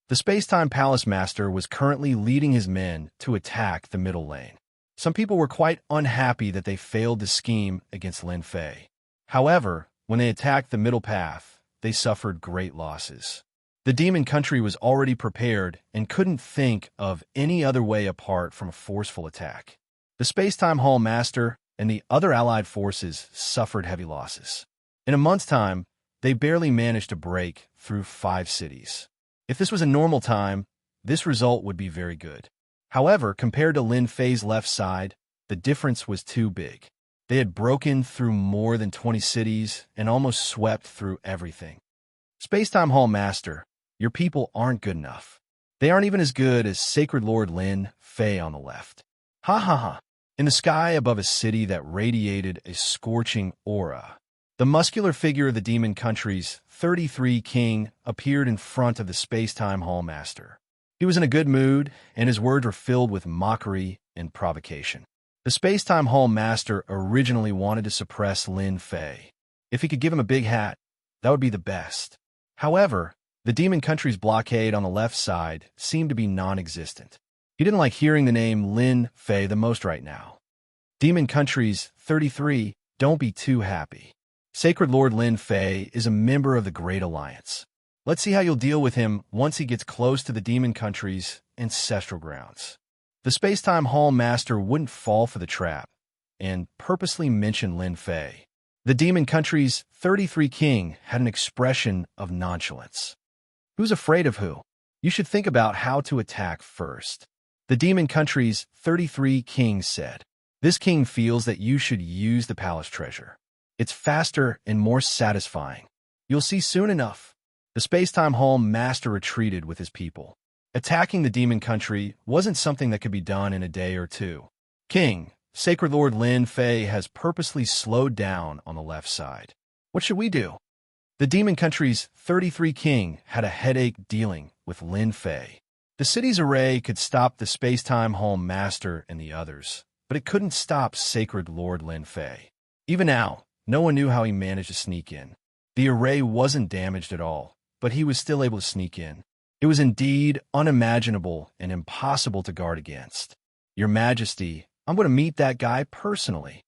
The Space-Time Palace Master was currently leading his men to attack the middle lane. Some people were quite unhappy that they failed to scheme against Lin Fei. However, when they attacked the middle path, they suffered great losses. The Demon Country was already prepared and couldn't think of any other way apart from a forceful attack. The Space-Time Hall Master and the other allied forces suffered heavy losses. In a month's time, they barely managed to break through 5 cities. If this was a normal time, this result would be very good. However, compared to Lin Fei's left side, the difference was too big. They had broken through more than 20 cities and almost swept through everything. Space-Time Hall Master, your people aren't good enough. They aren't even as good as Sacred Lord Lin Fei on the left. Ha ha ha. In the sky above a city that radiated a scorching aura, the muscular figure of the Demon Country's 33 king appeared in front of the Space-Time Hall Master. He was in a good mood, and his words were filled with mockery and provocation. The Space-Time Hall Master originally wanted to suppress Lin Fei. If he could give him a big hat, that would be the best. However, the Demon Country's blockade on the left side seemed to be non-existent. He didn't like hearing the name Lin Fei the most right now. Demon Country's 33, don't be too happy. Sacred Lord Lin Fei is a member of the Great Alliance. Let's see how you'll deal with him once he gets close to the Demon Country's ancestral grounds. The Space-Time Hall Master wouldn't fall for the trap and purposely mention Lin Fei. The Demon Country's 33 king had an expression of nonchalance. Who's afraid of who? You should think about how to attack first. The Demon Country's 33 king said. This king feels that you should use the palace treasure. It's faster and more satisfying. You'll see soon enough. The Space-Time Hall Master retreated with his people. Attacking the Demon Country wasn't something that could be done in a day or two. King, Sacred Lord Lin Fei has purposely slowed down on the left side. What should we do? The Demon Country's 33 king had a headache dealing with Lin Fei. The city's array could stop the space-time home master and the others, but it couldn't stop Sacred Lord Lin Fei. Even now, no one knew how he managed to sneak in. The array wasn't damaged at all, but he was still able to sneak in. It was indeed unimaginable and impossible to guard against. Your Majesty, I'm going to meet that guy personally.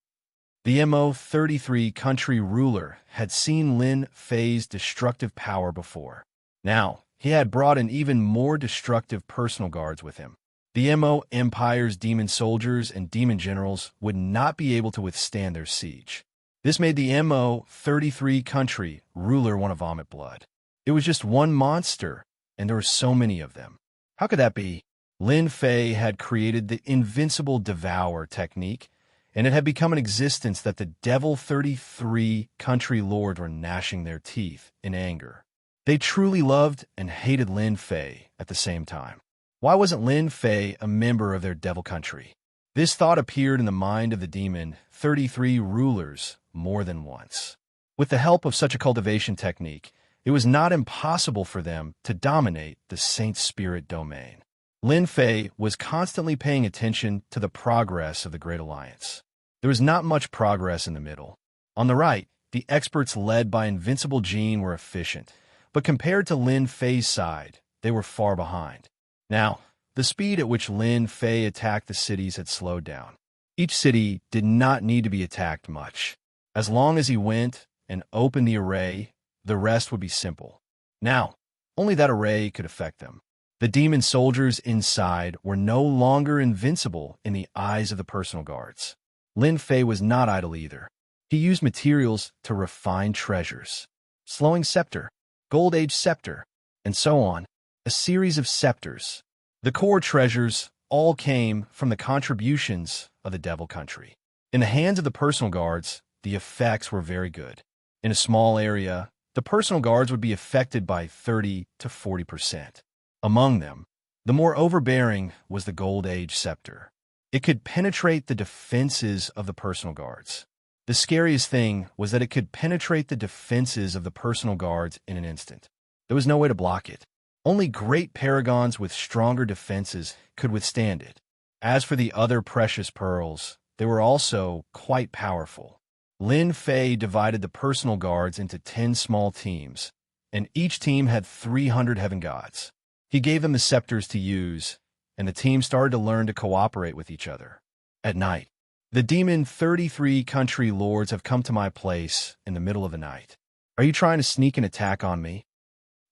The MO33 country ruler had seen Lin Fei's destructive power before. Now, he had brought in even more destructive personal guards with him. The MO Empire's demon soldiers and demon generals would not be able to withstand their siege. This made the MO33 country ruler want to vomit blood. It was just one monster, and there were so many of them. How could that be? Lin Fei had created the invincible devour technique, and it had become an existence that the Devil 33 country lord were gnashing their teeth in anger. They truly loved and hated Lin Fei at the same time. Why wasn't Lin Fei a member of their devil country? This thought appeared in the mind of the Demon 33 rulers more than once. With the help of such a cultivation technique, it was not impossible for them to dominate the Saint Spirit domain. Lin Fei was constantly paying attention to the progress of the Great Alliance. There was not much progress in the middle. On the right, the experts led by Invincible Jean were efficient, but compared to Lin Fei's side, they were far behind. Now, the speed at which Lin Fei attacked the cities had slowed down. Each city did not need to be attacked much. As long as he went and opened the array, the rest would be simple. Now, only that array could affect them. The demon soldiers inside were no longer invincible in the eyes of the personal guards. Lin Fei was not idle either. He used materials to refine treasures. Slowing scepter, gold age scepter, and so on. A series of scepters. The core treasures all came from the contributions of the Devil Country. In the hands of the personal guards, the effects were very good. In a small area, the personal guards would be affected by 30 to 40%. Among them, the more overbearing was the Gold Age Scepter. It could penetrate the defenses of the personal guards. The scariest thing was that it could penetrate the defenses of the personal guards in an instant. There was no way to block it. Only great paragons with stronger defenses could withstand it. As for the other precious pearls, they were also quite powerful. Lin Fei divided the personal guards into 10 small teams, and each team had 300 heaven gods. He gave them the scepters to use, and the team started to learn to cooperate with each other. At night, the Demon 33 country lords have come to my place in the middle of the night. Are you trying to sneak an attack on me?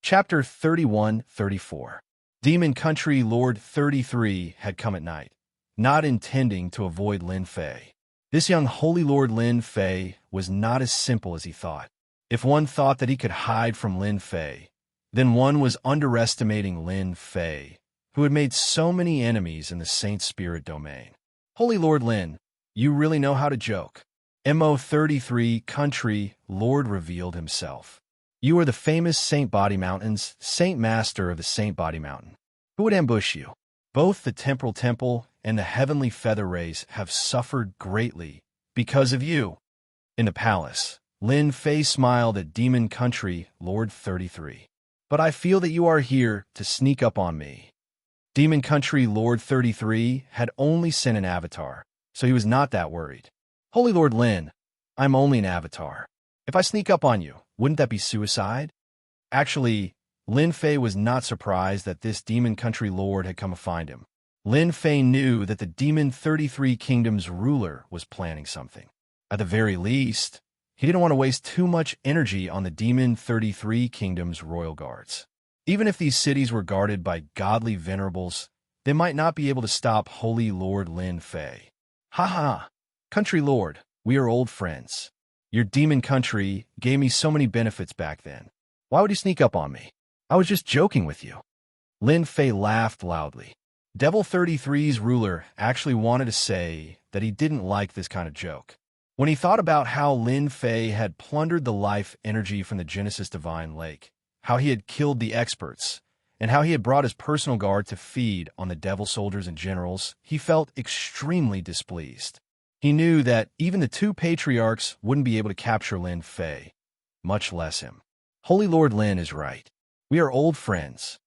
Chapter 31-34. Demon Country Lord 33 had come at night, not intending to avoid Lin Fei. This young Holy Lord Lin Fei was not as simple as he thought. If one thought that he could hide from Lin Fei, then one was underestimating Lin Fei, who had made so many enemies in the Saint Spirit domain. Holy Lord Lin, you really know how to joke. MO33 country Lord revealed himself. You are the famous Saint Body Mountain's Saint Master of the Saint Body Mountain. Who would ambush you? Both the Temporal Temple and the Heavenly Feather Race have suffered greatly because of you. In the palace, Lin Fei smiled at Demon Country Lord 33. But I feel that you are here to sneak up on me. Demon Country Lord 33 had only sent an avatar, so he was not that worried. Holy Lord Lin, I'm only an avatar. If I sneak up on you, wouldn't that be suicide? Actually, Lin Fei was not surprised that this Demon Country Lord had come to find him. Lin Fei knew that the Demon 33 Kingdom's ruler was planning something. At the very least, he didn't want to waste too much energy on the Demon 33 Kingdom's royal guards. Even if these cities were guarded by godly venerables, they might not be able to stop Holy Lord Lin Fei. Ha ha! Country Lord, we are old friends. Your demon country gave me so many benefits back then. Why would you sneak up on me? I was just joking with you. Lin Fei laughed loudly. Devil 33's ruler actually wanted to say that he didn't like this kind of joke. When he thought about how Lin Fei had plundered the life energy from the Genesis Divine Lake, how he had killed the experts, and how he had brought his personal guard to feed on the devil soldiers and generals, he felt extremely displeased. He knew that even the two patriarchs wouldn't be able to capture Lin Fei, much less him. Holy Lord Lin is right. We are old friends.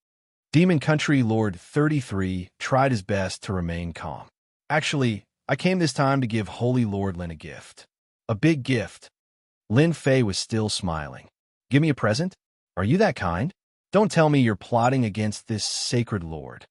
Demon Country Lord 33 tried his best to remain calm. Actually, I came this time to give Holy Lord Lin a gift. A big gift. Lin Fei was still smiling. Give me a present? Are you that kind? Don't tell me you're plotting against this sacred lord.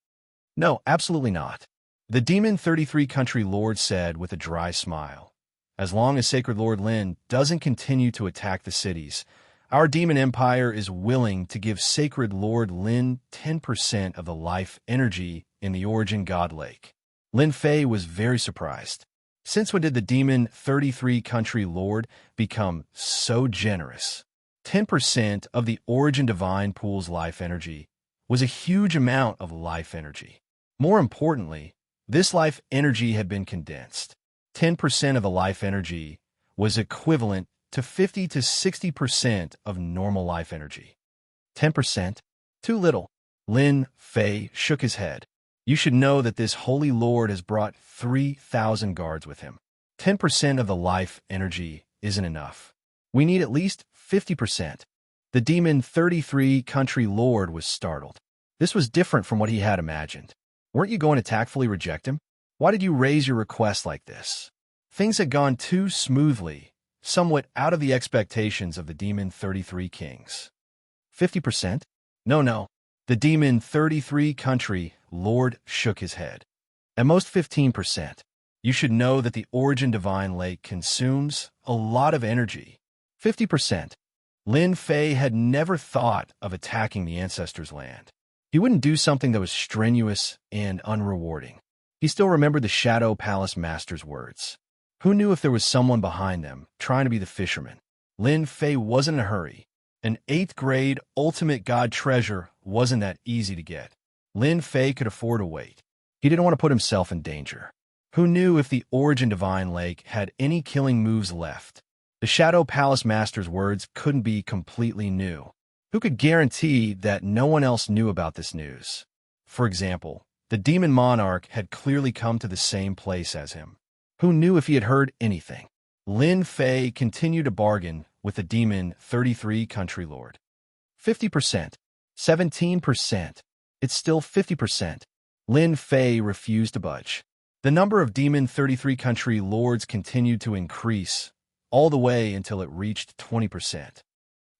No, absolutely not. The Demon 33 Country Lord said with a dry smile. As long as Sacred Lord Lin doesn't continue to attack the cities, our demon empire is willing to give Sacred Lord Lin 10% of the life energy in the Origin God Lake. Lin Fei was very surprised. Since when did the Demon 33 Country Lord become so generous? 10% of the Origin Divine Pool's life energy was a huge amount of life energy. More importantly, this life energy had been condensed. 10% of the life energy was equivalent to 50 to 60% of normal life energy. 10%? Too little. Lin Fei shook his head. You should know that this holy lord has brought 3,000 guards with him. 10% of the life energy isn't enough. We need at least 50%. The Demon 33 Country Lord was startled. This was different from what he had imagined. Weren't you going to tactfully reject him? Why did you raise your request like this? Things had gone too smoothly, somewhat out of the expectations of the Demon 33 Kings. 50%? No. The Demon 33 Country Lord shook his head. At most 15%. You should know that the Origin Divine Lake consumes a lot of energy. 50%. Lin Fei had never thought of attacking the Ancestors' land. He wouldn't do something that was strenuous and unrewarding. He still remembered the Shadow Palace Master's words. Who knew if there was someone behind them, trying to be the fisherman? Lin Fei wasn't in a hurry. An 8th grade ultimate god treasure wasn't that easy to get. Lin Fei could afford to wait. He didn't want to put himself in danger. Who knew if the Origin Divine Lake had any killing moves left? The Shadow Palace Master's words couldn't be completely new. Who could guarantee that no one else knew about this news? For example, the Demon Monarch had clearly come to the same place as him. Who knew if he had heard anything? Lin Fei continued to bargain with the Demon 33 Country Lord. 50%. 17%. It's still 50%. Lin Fei refused to budge. The number of Demon 33 Country Lords continued to increase, all the way until it reached 20%.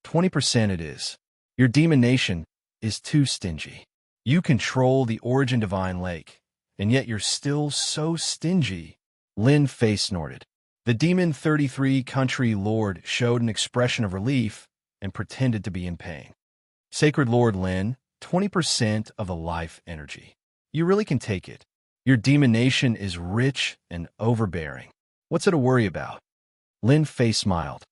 20% it is. Your demon nation is too stingy. You control the Origin Divine Lake, and yet you're still so stingy. Lin Fei snorted. The Demon 33 Country Lord showed an expression of relief and pretended to be in pain. Sacred Lord Lin, 20% of the life energy. You really can take it. Your demon nation is rich and overbearing. What's it to worry about? Lin Fei smiled.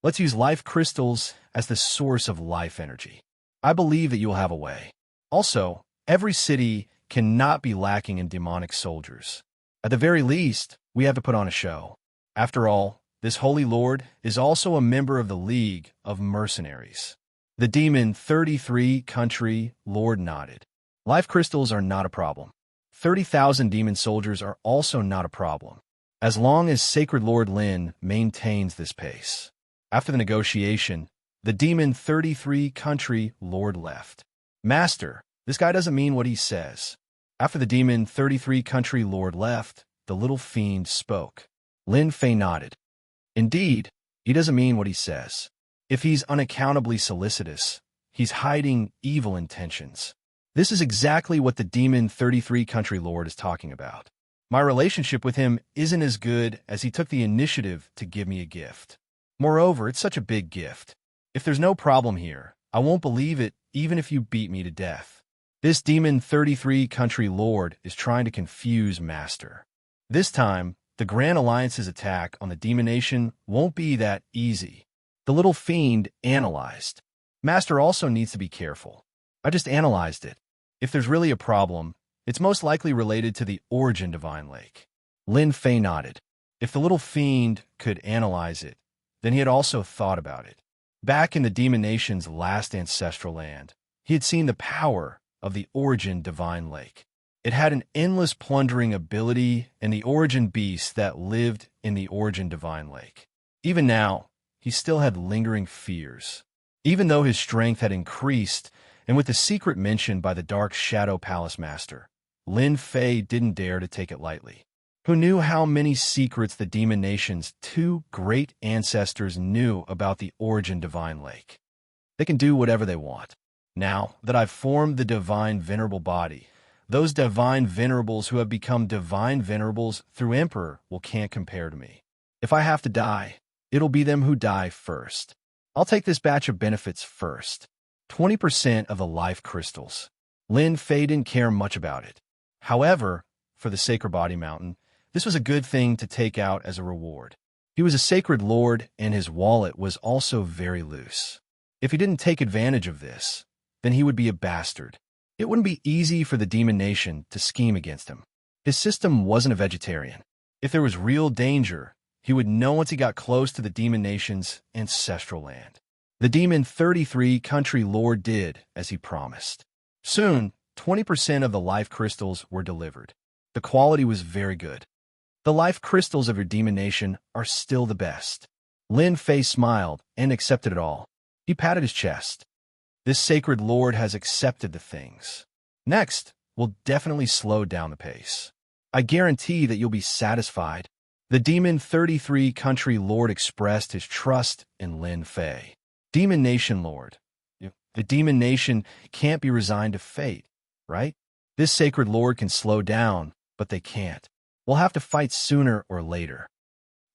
Let's use life crystals as the source of life energy. I believe that you'll have a way. Also, every city cannot be lacking in demonic soldiers. At the very least, we have to put on a show. After all, this holy lord is also a member of the League of Mercenaries. The Demon 33 Country Lord nodded. Life crystals are not a problem. 30,000 demon soldiers are also not a problem, as long as Sacred Lord Lin maintains this pace. After the negotiation, the Demon 33 Country Lord left. Master, this guy doesn't mean what he says. After the Demon 33 Country Lord left, the little fiend spoke. Lin Fei nodded. Indeed, he doesn't mean what he says. If he's unaccountably solicitous, he's hiding evil intentions. This is exactly what the Demon 33 Country Lord is talking about. My relationship with him isn't as good as he took the initiative to give me a gift. Moreover, it's such a big gift. If there's no problem here, I won't believe it even if you beat me to death. This Demon 33 Country Lord is trying to confuse Master. This time, the Grand Alliance's attack on the Demon Nation won't be that easy. The little fiend analyzed. Master also needs to be careful. I just analyzed it. If there's really a problem, it's most likely related to the Origin Divine Lake. Lin Fei nodded. If the little fiend could analyze it, then he had also thought about it. Back in the Demon Nation's last ancestral land, he had seen the power of the Origin Divine Lake. It had an endless plundering ability and the origin beasts that lived in the Origin Divine Lake. Even now, he still had lingering fears. Even though his strength had increased, and with the secret mentioned by the Dark Shadow Palace Master, Lin Fei didn't dare to take it lightly. Who knew how many secrets the Demon Nation's two great ancestors knew about the Origin Divine Lake? They can do whatever they want. Now that I've formed the Divine Venerable body, those Divine Venerables who have become Divine Venerables through Emperor can't compare to me. If I have to die, it'll be them who die first. I'll take this batch of benefits first. 20% of the life crystals. Lin Fei didn't care much about it. However, for the Sacred Body Mountain, this was a good thing to take out as a reward. He was a sacred lord, and his wallet was also very loose. If he didn't take advantage of this, then he would be a bastard. It wouldn't be easy for the Demon Nation to scheme against him. His system wasn't a vegetarian. If there was real danger, he would know once he got close to the Demon Nation's ancestral land. The Demon 33 country lord did as he promised. Soon, 20% of the life crystals were delivered. The quality was very good. The life crystals of your Demon Nation are still the best. Lin Fei smiled and accepted it all. He patted his chest. This sacred lord has accepted the things. Next, we'll definitely slow down the pace. I guarantee that you'll be satisfied. The Demon 33 country lord expressed his trust in Lin Fei. Demon Nation Lord. The Demon Nation can't be resigned to fate, right? This sacred lord can slow down, but they can't. We'll have to fight sooner or later.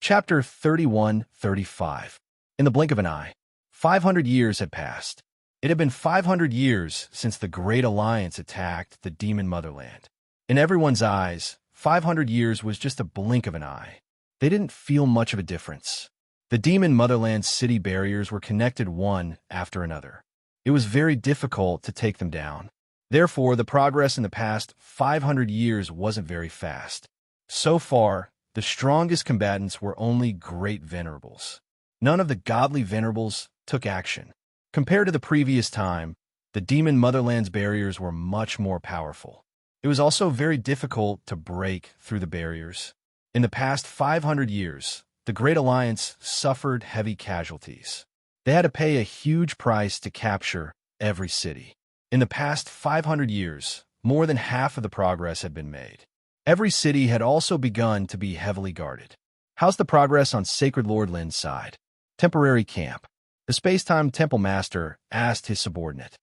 Chapter 31-35. In the blink of an eye, 500 years had passed. It had been 500 years since the Great Alliance attacked the Demon Motherland. In everyone's eyes, 500 years was just a blink of an eye. They didn't feel much of a difference. The Demon Motherland's city barriers were connected one after another. It was very difficult to take them down. Therefore, the progress in the past 500 years wasn't very fast. So far, the strongest combatants were only great venerables. None of the godly venerables took action. Compared to the previous time, the Demon Motherland's barriers were much more powerful. It was also very difficult to break through the barriers. In the past 500 years, the Great Alliance suffered heavy casualties. They had to pay a huge price to capture every city. In the past 500 years, more than half of the progress had been made. Every city had also begun to be heavily guarded. How's the progress on Sacred Lord Lin's side? Temporary camp. The Space-Time Temple Master asked his subordinate.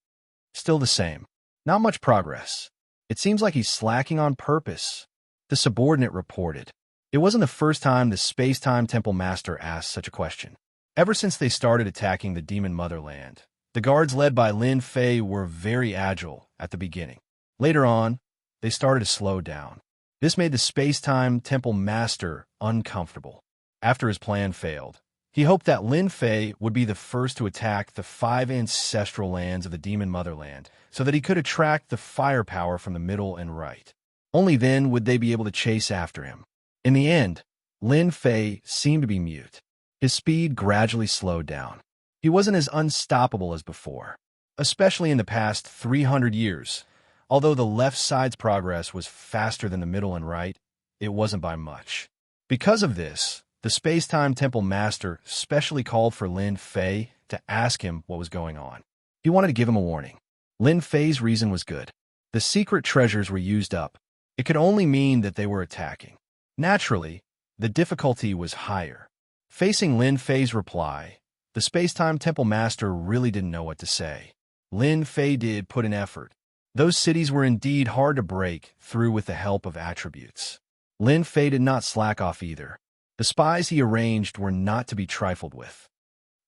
Still the same. Not much progress. It seems like he's slacking on purpose. The subordinate reported. It wasn't the first time the Space-Time Temple Master asked such a question. Ever since they started attacking the Demon Motherland, the guards led by Lin Fei were very agile at the beginning. Later on, they started to slow down. This made the Space-Time Temple Master uncomfortable. After his plan failed, he hoped that Lin Fei would be the first to attack the 5 ancestral lands of the Demon Motherland so that he could attract the firepower from the middle and right. Only then would they be able to chase after him. In the end, Lin Fei seemed to be mute. His speed gradually slowed down. He wasn't as unstoppable as before, especially in the past 300 years. Although the left side's progress was faster than the middle and right, it wasn't by much. Because of this, the Space-Time Temple Master specially called for Lin Fei to ask him what was going on. He wanted to give him a warning. Lin Fei's reason was good. The secret treasures were used up. It could only mean that they were attacking. Naturally, the difficulty was higher. Facing Lin Fei's reply, the Space-Time Temple Master really didn't know what to say. Lin Fei did put in effort. Those cities were indeed hard to break through with the help of attributes. Lin Fei did not slack off either. The spies he arranged were not to be trifled with.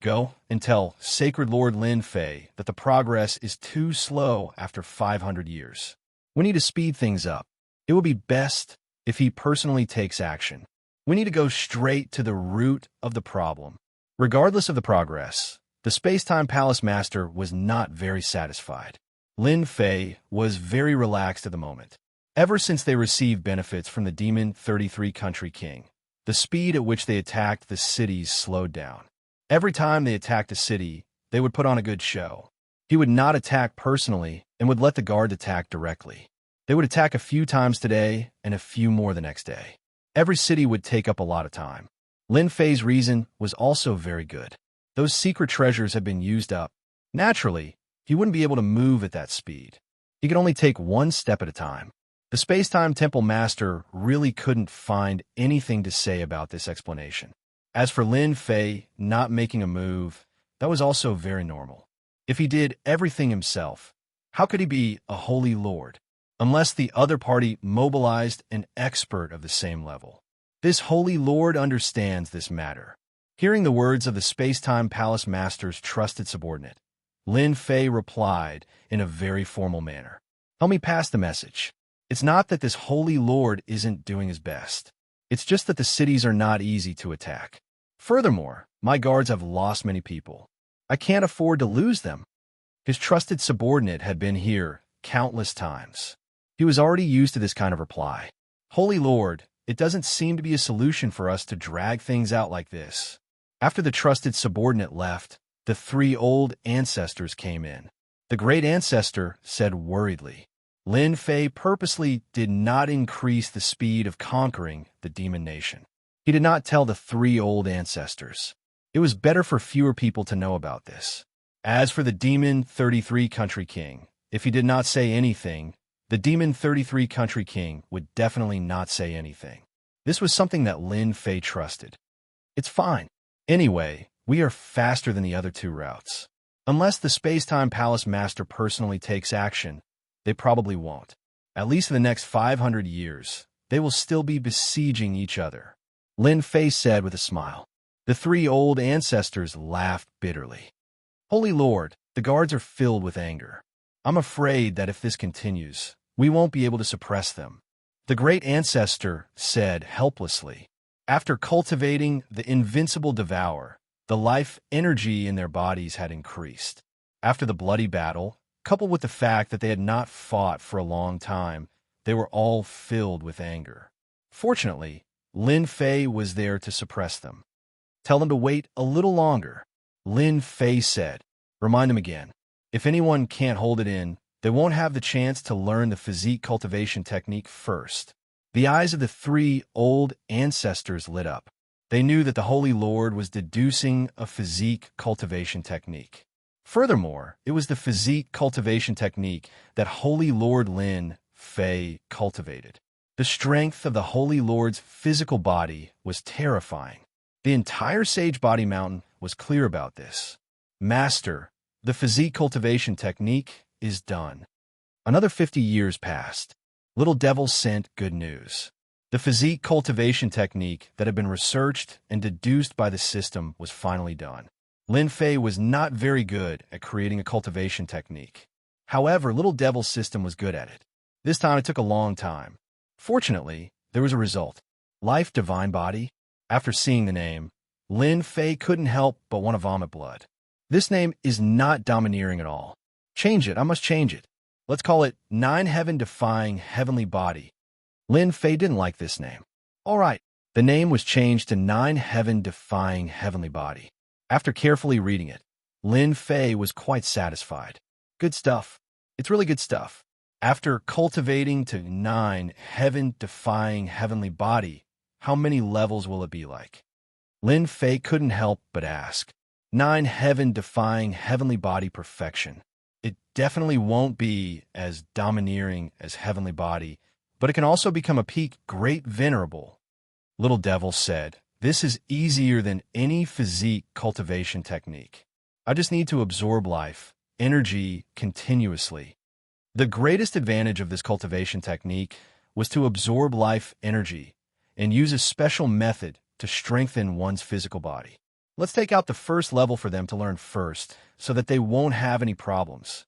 Go and tell Sacred Lord Lin Fei that the progress is too slow after 500 years. We need to speed things up. It will be best if he personally takes action. We need to go straight to the root of the problem. Regardless of the progress, the Space-Time Palace Master was not very satisfied. Lin Fei was very relaxed at the moment. Ever since they received benefits from the Demon 33 Country King, the speed at which they attacked the cities slowed down. Every time they attacked a city, they would put on a good show. He would not attack personally and would let the guard attack directly. They would attack a few times today and a few more the next day. Every city would take up a lot of time. Lin Fei's reason was also very good. Those secret treasures had been used up, Naturally, he wouldn't be able to move at that speed. He could only take one step at a time. The Space-Time Temple Master really couldn't find anything to say about this explanation. As for Lin Fei not making a move, that was also very normal. If he did everything himself, how could he be a holy lord? Unless the other party mobilized an expert of the same level. This holy lord understands this matter. Hearing the words of the Space-Time Palace Master's trusted subordinate, Lin Fei replied in a very formal manner. Help me pass the message. It's not that this holy lord isn't doing his best. It's just that the cities are not easy to attack. Furthermore, my guards have lost many people. I can't afford to lose them. His trusted subordinate had been here countless times. He was already used to this kind of reply. Holy Lord, it doesn't seem to be a solution for us to drag things out like this. After the trusted subordinate left, the three old ancestors came in. The great ancestor said worriedly, Lin Fei purposely did not increase the speed of conquering the demon nation. He did not tell the three old ancestors. It was better for fewer people to know about this. As for the Demon 33 Country King, if he did not say anything, the Demon 33 Country King would definitely not say anything. This was something that Lin Fei trusted. It's fine. Anyway, we are faster than the other two routes. Unless the Space-Time Palace Master personally takes action, they probably won't. At least in the next 500 years, they will still be besieging each other. Lin Fei said with a smile. The three old ancestors laughed bitterly. Holy Lord, the guards are filled with anger. I'm afraid that if this continues, we won't be able to suppress them. The great ancestor said helplessly. After cultivating the invincible devour, the life energy in their bodies had increased. After the bloody battle, coupled with the fact that they had not fought for a long time, they were all filled with anger. Fortunately, Lin Fei was there to suppress them. Tell them to wait a little longer, Lin Fei said. Remind them again. If anyone can't hold it in, they won't have the chance to learn the physique cultivation technique first. The eyes of the three old ancestors lit up. They knew that the Holy Lord was deducing a physique cultivation technique. Furthermore, it was the physique cultivation technique that Holy Lord Lin Fei cultivated. The strength of the Holy Lord's physical body was terrifying. The entire Sage Body Mountain was clear about this. Master, the physique cultivation technique is done. Another 50 years passed. Little Devil sent good news. The physique cultivation technique that had been researched and deduced by the system was finally done. Lin Fei was not very good at creating a cultivation technique. However, Little Devil's system was good at it. This time it took a long time. Fortunately, there was a result. Life Divine Body. After seeing the name, Lin Fei couldn't help but want to vomit blood. This name is not domineering at all. Change it, I must change it. Let's call it Nine Heaven Defying Heavenly Body. Lin Fei didn't like this name. All right, the name was changed to Nine Heaven Defying Heavenly Body. After carefully reading it, Lin Fei was quite satisfied. Good stuff. It's really good stuff. After cultivating to 9 heaven-defying heavenly body, how many levels will it be like? Lin Fei couldn't help but ask. 9 heaven-defying heavenly body perfection. It definitely won't be as domineering as heavenly body, but it can also become a peak great venerable. Little Devil said, this is easier than any physique cultivation technique. I just need to absorb life, energy continuously. The greatest advantage of this cultivation technique was to absorb life energy and use a special method to strengthen one's physical body. Let's take out the first level for them to learn first so that they won't have any problems.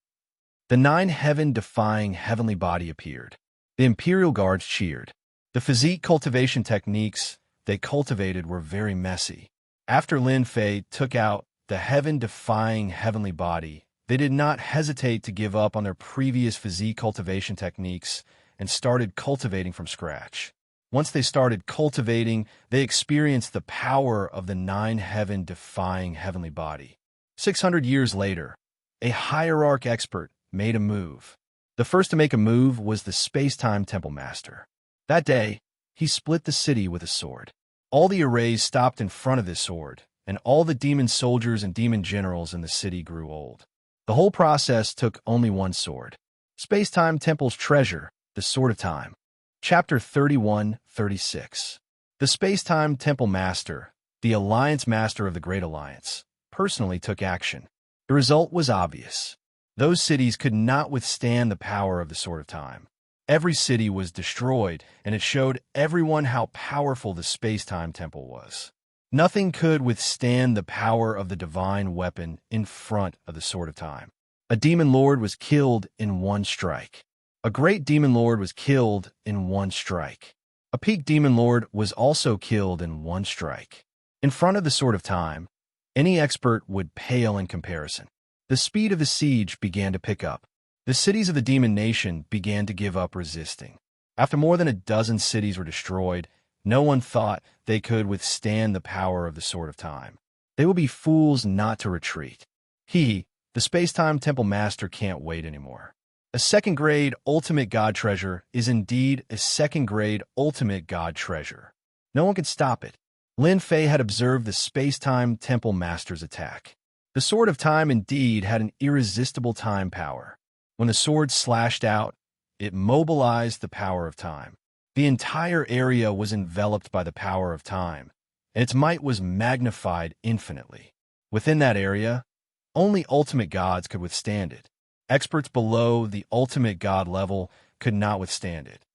The 9 heaven-defying heavenly body appeared. The Imperial Guards cheered. The physique cultivation techniques they cultivated were very messy. After Lin Fei took out the heaven-defying heavenly body, they did not hesitate to give up on their previous physique cultivation techniques and started cultivating from scratch. Once they started cultivating, they experienced the power of the 9 heaven-defying heavenly body. 600 years later, a hierarch expert made a move. The first to make a move was the Space-Time Temple Master. That day, he split the city with a sword. All the arrays stopped in front of this sword, and all the demon soldiers and demon generals in the city grew old. The whole process took only one sword. Space-Time Temple's Treasure, the Sword of Time. Chapter 31-36. The Space-Time Temple Master, the Alliance Master of the Great Alliance, personally took action. The result was obvious. Those cities could not withstand the power of the Sword of Time. Every city was destroyed, and it showed everyone how powerful the Space-Time Temple was. Nothing could withstand the power of the divine weapon in front of the Sword of Time. A demon lord was killed in one strike. A great demon lord was killed in one strike. A peak demon lord was also killed in one strike. In front of the Sword of Time, any expert would pale in comparison. The speed of the siege began to pick up. The cities of the demon nation began to give up resisting. After more than a dozen cities were destroyed, no one thought they could withstand the power of the Sword of Time. They will be fools not to retreat. He, the Space-Time Temple Master, can't wait anymore. A second-grade ultimate god treasure is indeed a second-grade ultimate god treasure. No one could stop it. Lin Fei had observed the Space-Time Temple Master's attack. The Sword of Time indeed had an irresistible time power. When the sword slashed out, it mobilized the power of time. The entire area was enveloped by the power of time, and its might was magnified infinitely. Within that area, only ultimate gods could withstand it. Experts below the ultimate god level could not withstand it.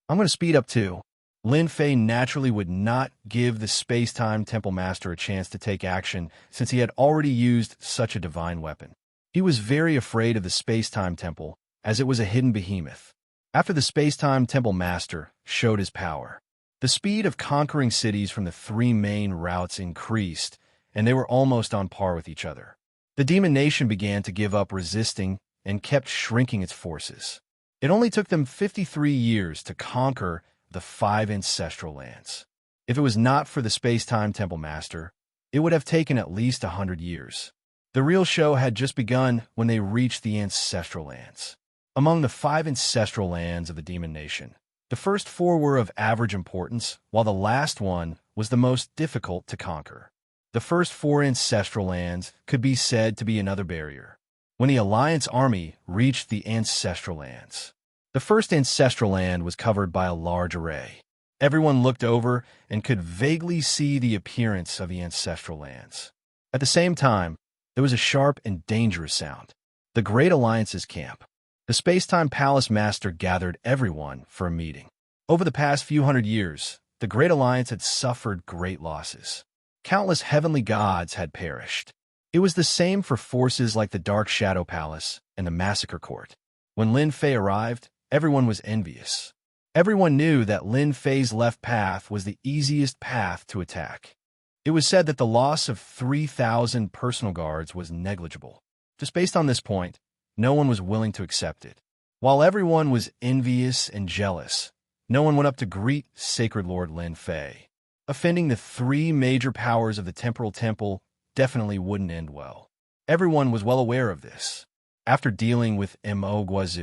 I'm going to speed up too. Lin Fei naturally would not give the Space-Time Temple Master a chance to take action since he had already used such a divine weapon. He was very afraid of the Space-Time Temple, as it was a hidden behemoth. After the Space-Time Temple Master showed his power, the speed of conquering cities from the three main routes increased, and they were almost on par with each other. The demon nation began to give up resisting and kept shrinking its forces. It only took them 53 years to conquer the 5 ancestral lands. If it was not for the Space-Time Temple Master, it would have taken at least 100 years. The real show had just begun when they reached the ancestral lands. Among the 5 ancestral lands of the demon nation, the first 4 were of average importance, while the last one was the most difficult to conquer. The first 4 ancestral lands could be said to be another barrier. When the Alliance army reached the ancestral lands, the first ancestral land was covered by a large array. Everyone looked over and could vaguely see the appearance of the ancestral lands. At the same time, there was a sharp and dangerous sound. The Great Alliance's camp. The Space-Time Palace Master gathered everyone for a meeting. Over the past few hundred years, the Great Alliance had suffered great losses. Countless heavenly gods had perished. It was the same for forces like the Dark Shadow Palace and the Massacre Court. When Lin Fei arrived, everyone was envious. Everyone knew that Lin Fei's left path was the easiest path to attack. It was said that the loss of 3,000 personal guards was negligible. Just based on this point, no one was willing to accept it. While everyone was envious and jealous, no one went up to greet Sacred Lord Lin Fei. Offending the 3 major powers of the Temporal Temple definitely wouldn't end well. Everyone was well aware of this. After dealing with Immerse,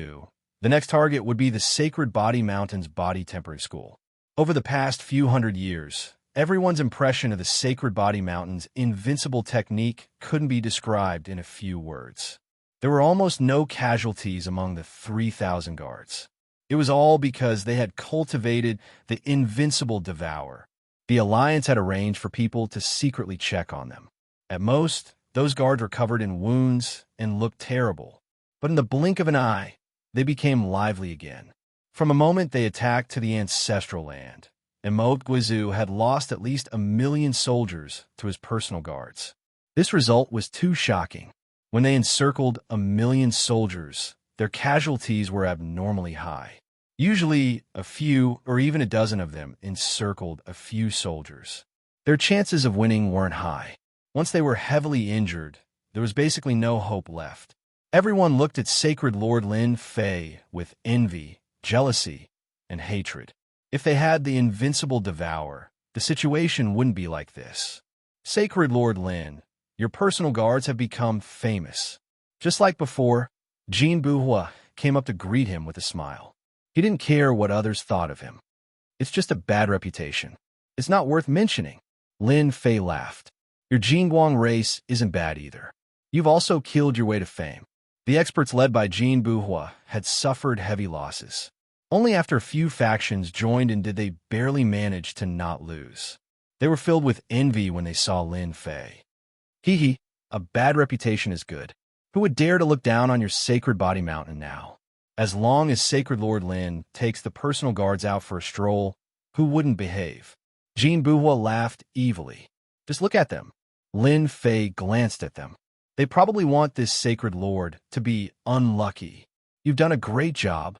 the next target would be the Sacred Body Mountain's Body Tempering School. Over the past few hundred years, everyone's impression of the Sacred Body Mountain's invincible technique couldn't be described in a few words. There were almost no casualties among the 3,000 guards. It was all because they had cultivated the invincible Devour. The Alliance had arranged for people to secretly check on them. At most, those guards were covered in wounds and looked terrible. But in the blink of an eye, they became lively again. From a moment they attacked to the ancestral land, Immerse had lost at least 1 million soldiers to his personal guards. This result was too shocking. When they encircled 1 million soldiers, their casualties were abnormally high. Usually, a few or even a dozen of them encircled a few soldiers. Their chances of winning weren't high. Once they were heavily injured, there was basically no hope left. Everyone looked at Sacred Lord Lin Fei with envy, jealousy, and hatred. If they had the invincible Devour, the situation wouldn't be like this. Sacred Lord Lin, your personal guards have become famous. Just like before, Jin Buhua came up to greet him with a smile. He didn't care what others thought of him. It's just a bad reputation. It's not worth mentioning. Lin Fei laughed. Your Jingguang race isn't bad either. You've also killed your way to fame. The experts led by Jean Buhua had suffered heavy losses. Only after a few factions joined in did they barely manage to not lose. They were filled with envy when they saw Lin Fei. Hee hee, a bad reputation is good. Who would dare to look down on your sacred body mountain now? As long as Sacred Lord Lin takes the personal guards out for a stroll, who wouldn't behave? Jean Buhua laughed evilly. Just look at them. Lin Fei glanced at them. They probably want this sacred lord to be unlucky. You've done a great job.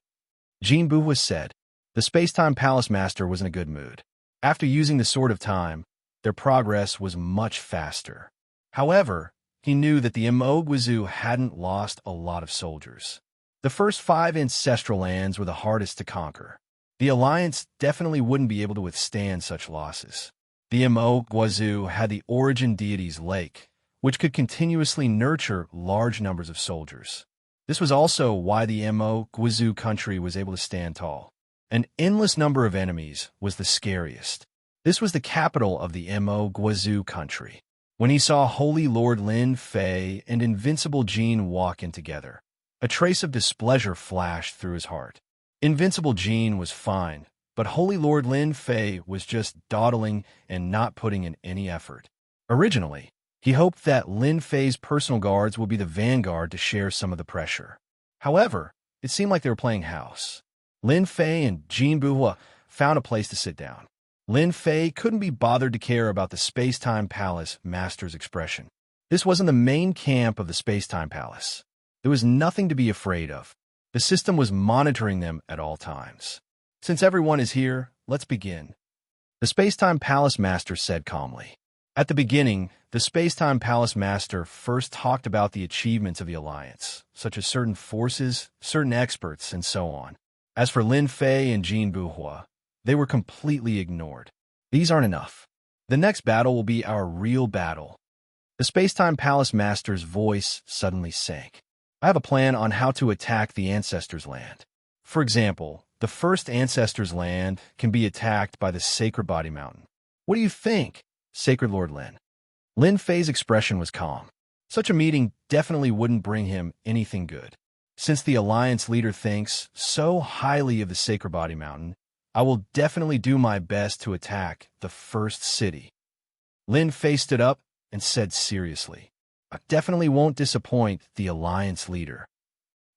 Jean Buhua said. The Space-Time Palace Master was in a good mood. After using the Sword of Time, their progress was much faster. However, he knew that the Immerse hadn't lost a lot of soldiers. The first 5 ancestral lands were the hardest to conquer. The Alliance definitely wouldn't be able to withstand such losses. The Immerse had the origin deity's lake, which could continuously nurture large numbers of soldiers. This was also why the Immerse country was able to stand tall. An endless number of enemies was the scariest. This was the capital of the Immerse country. When he saw Holy Lord Lin Fei and Invincible Jean walk in together, a trace of displeasure flashed through his heart. Invincible Jean was fine, but Holy Lord Lin Fei was just dawdling and not putting in any effort. Originally, he hoped that Lin Fei's personal guards would be the vanguard to share some of the pressure. However, it seemed like they were playing house. Lin Fei and Jean Buhua found a place to sit down. Lin Fei couldn't be bothered to care about the Space-Time Palace Master's expression. This wasn't the main camp of the Space-Time Palace. There was nothing to be afraid of. The system was monitoring them at all times. Since everyone is here, let's begin. The Space-Time Palace Master said calmly. At the beginning, the Space-Time Palace Master first talked about the achievements of the Alliance, such as certain forces, certain experts, and so on. As for Lin Fei and Jean Buhua, they were completely ignored. These aren't enough. The next battle will be our real battle. The Space-Time Palace Master's voice suddenly sank. I have a plan on how to attack the Ancestors' Land. For example, the first Ancestors' Land can be attacked by the Sacred Body Mountain. What do you think, Sacred Lord Lin? Lin Fei's expression was calm. Such a meeting definitely wouldn't bring him anything good. Since the Alliance leader thinks so highly of the Sacred Body Mountain, I will definitely do my best to attack the first city. Lin Fei stood up and said seriously, I definitely won't disappoint the Alliance leader.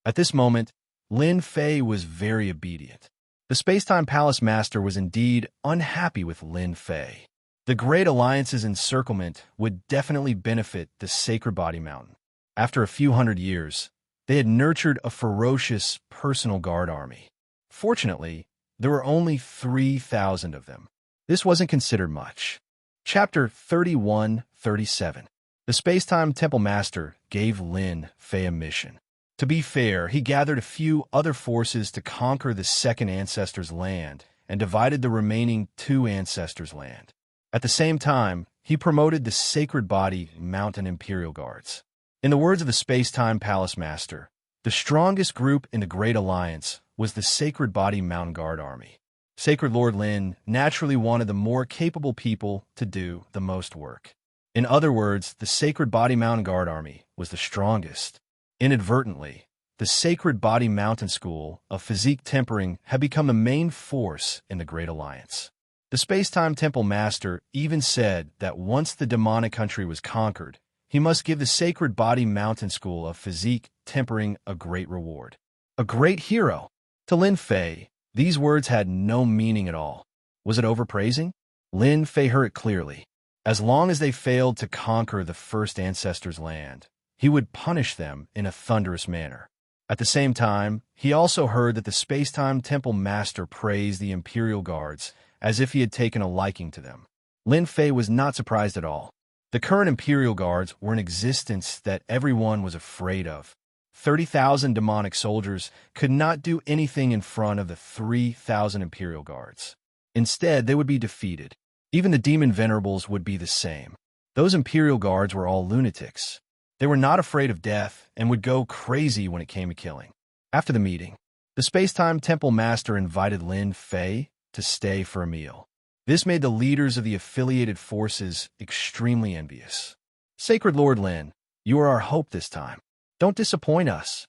At this moment, Lin Fei was very obedient. The Space-Time Palace Master was indeed unhappy with Lin Fei. The Great Alliance's encirclement would definitely benefit the Sacred Body Mountain. After a few hundred years, they had nurtured a ferocious personal guard army. Fortunately, there were only 3,000 of them. This wasn't considered much. Chapter 31-37. The Space-Time Temple Master gave Lin Fei a mission. To be fair, he gathered a few other forces to conquer the second Ancestors' Land and divided the remaining 2 Ancestors' Land. At the same time, he promoted the Sacred Body Mountain Imperial Guards. In the words of the Space-Time Palace Master, the strongest group in the Great Alliance was the Sacred Body Mountain Guard Army. Sacred Lord Lin naturally wanted the more capable people to do the most work. In other words, the Sacred Body Mountain Guard Army was the strongest. Inadvertently, the Sacred Body Mountain School of Physique Tempering had become the main force in the Great Alliance. The Space-Time Temple Master even said that once the demonic country was conquered, he must give the Sacred Body Mountain School of Physique Tempering a great reward. A great hero! To Lin Fei, these words had no meaning at all. Was it overpraising? Lin Fei heard it clearly. As long as they failed to conquer the first Ancestors' Land, he would punish them in a thunderous manner. At the same time, he also heard that the Space-Time Temple Master praised the Imperial Guards as if he had taken a liking to them. Lin Fei was not surprised at all. The current Imperial Guards were an existence that everyone was afraid of. 30,000 demonic soldiers could not do anything in front of the 3,000 Imperial Guards. Instead, they would be defeated. Even the Demon Venerables would be the same. Those Imperial Guards were all lunatics. They were not afraid of death and would go crazy when it came to killing. After the meeting, the Space-Time Temple Master invited Lin Fei to stay for a meal. This made the leaders of the affiliated forces extremely envious. Sacred Lord Lin, you are our hope this time. Don't disappoint us.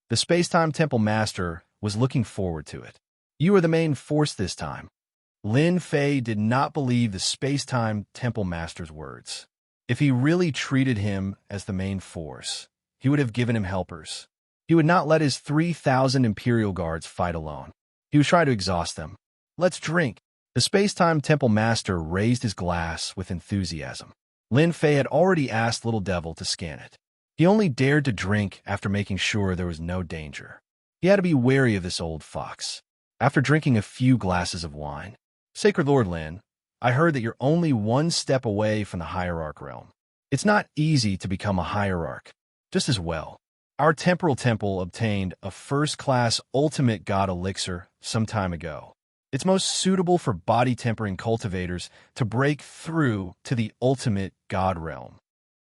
The Space-Time Temple Master was looking forward to it. You are the main force this time. Lin Fei did not believe the Space-Time Temple Master's words. If he really treated him as the main force, he would have given him helpers. He would not let his 3,000 Imperial Guards fight alone. He would try to exhaust them. Let's drink. The Space-Time Temple Master raised his glass with enthusiasm. Lin Fei had already asked Little Devil to scan it. He only dared to drink after making sure there was no danger. He had to be wary of this old fox. After drinking a few glasses of wine, Sacred Lord Lin, I heard that you're only one step away from the Hierarch realm. It's not easy to become a Hierarch. Just as well, our Temporal Temple obtained a first-class Ultimate God Elixir some time ago. It's most suitable for body-tempering cultivators to break through to the Ultimate God realm.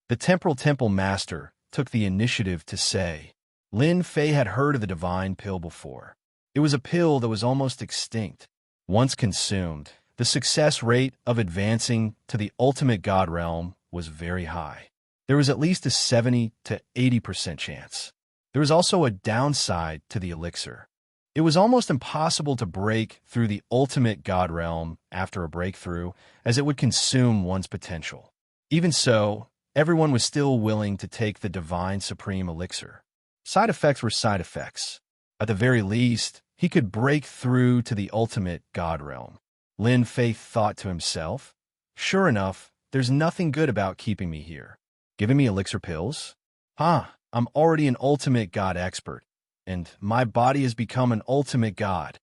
The Temporal Temple Master took the initiative to say, Lin Fei had heard of the divine pill before. It was a pill that was almost extinct. Once consumed, the success rate of advancing to the Ultimate God realm was very high. There was at least a 70 to 80% chance. There was also a downside to the elixir. It was almost impossible to break through the Ultimate God realm after a breakthrough, as it would consume one's potential. Even so, everyone was still willing to take the Divine Supreme Elixir. Side effects were side effects. At the very least, he could break through to the Ultimate God realm. Lin Fei thought to himself, sure enough, there's nothing good about keeping me here. Giving me elixir pills? I'm already an Ultimate God expert, and my body has become an Ultimate God.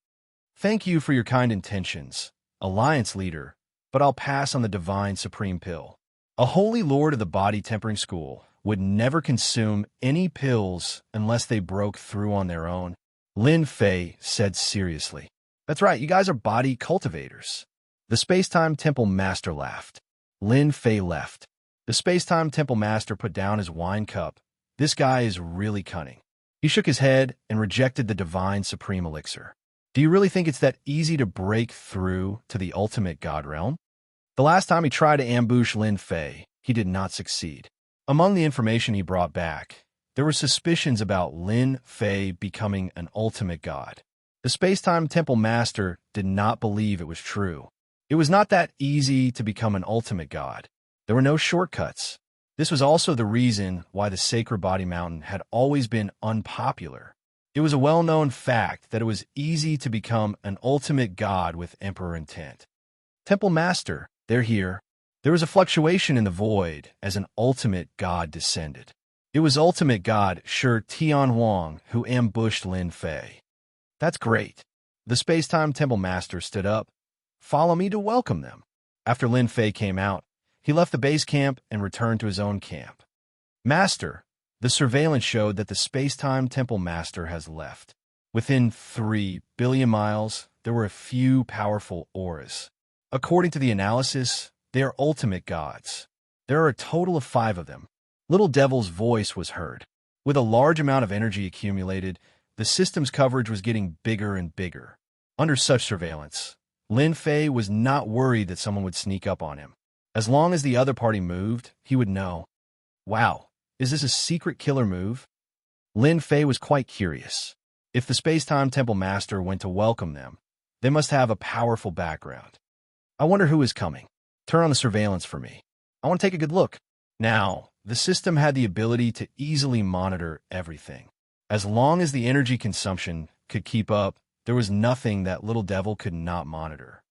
Thank you for your kind intentions, Alliance Leader, but I'll pass on the Divine Supreme Pill. A Holy Lord of the Body Tempering School would never consume any pills unless they broke through on their own, Lin Fei said seriously. That's right, you guys are body cultivators. The Space-Time Temple Master laughed. Lin Fei left. The Space-Time Temple Master put down his wine cup. This guy is really cunning. He shook his head and rejected the Divine Supreme Elixir. Do you really think it's that easy to break through to the Ultimate God realm? The last time he tried to ambush Lin Fei, he did not succeed. Among the information he brought back, there were suspicions about Lin Fei becoming an Ultimate God. The Space-Time Temple Master did not believe it was true. It was not that easy to become an Ultimate God. There were no shortcuts. This was also the reason why the Sacred Body Mountain had always been unpopular. It was a well-known fact that it was easy to become an Ultimate God with Emperor intent. Temple Master, they're here. There was a fluctuation in the void as an Ultimate God descended. It was Ultimate God Shi Tianhuang who ambushed Lin Fei. That's great. The Space-Time Temple Master stood up. Follow me to welcome them. After Lin Fei came out, he left the base camp and returned to his own camp. Master, the surveillance showed that the Space-Time Temple Master has left. Within 3 billion miles, there were a few powerful auras. According to the analysis, they are Ultimate Gods. There are a total of 5 of them. Little Devil's voice was heard. With a large amount of energy accumulated, the system's coverage was getting bigger and bigger. Under such surveillance, Lin Fei was not worried that someone would sneak up on him. As long as the other party moved, he would know. Wow, is this a secret killer move? Lin Fei was quite curious. If the Space-Time Temple Master went to welcome them, they must have a powerful background. I wonder who is coming. Turn on the surveillance for me. I want to take a good look. Now, the system had the ability to easily monitor everything. As long as the energy consumption could keep up, there was nothing that Little Devil could not monitor.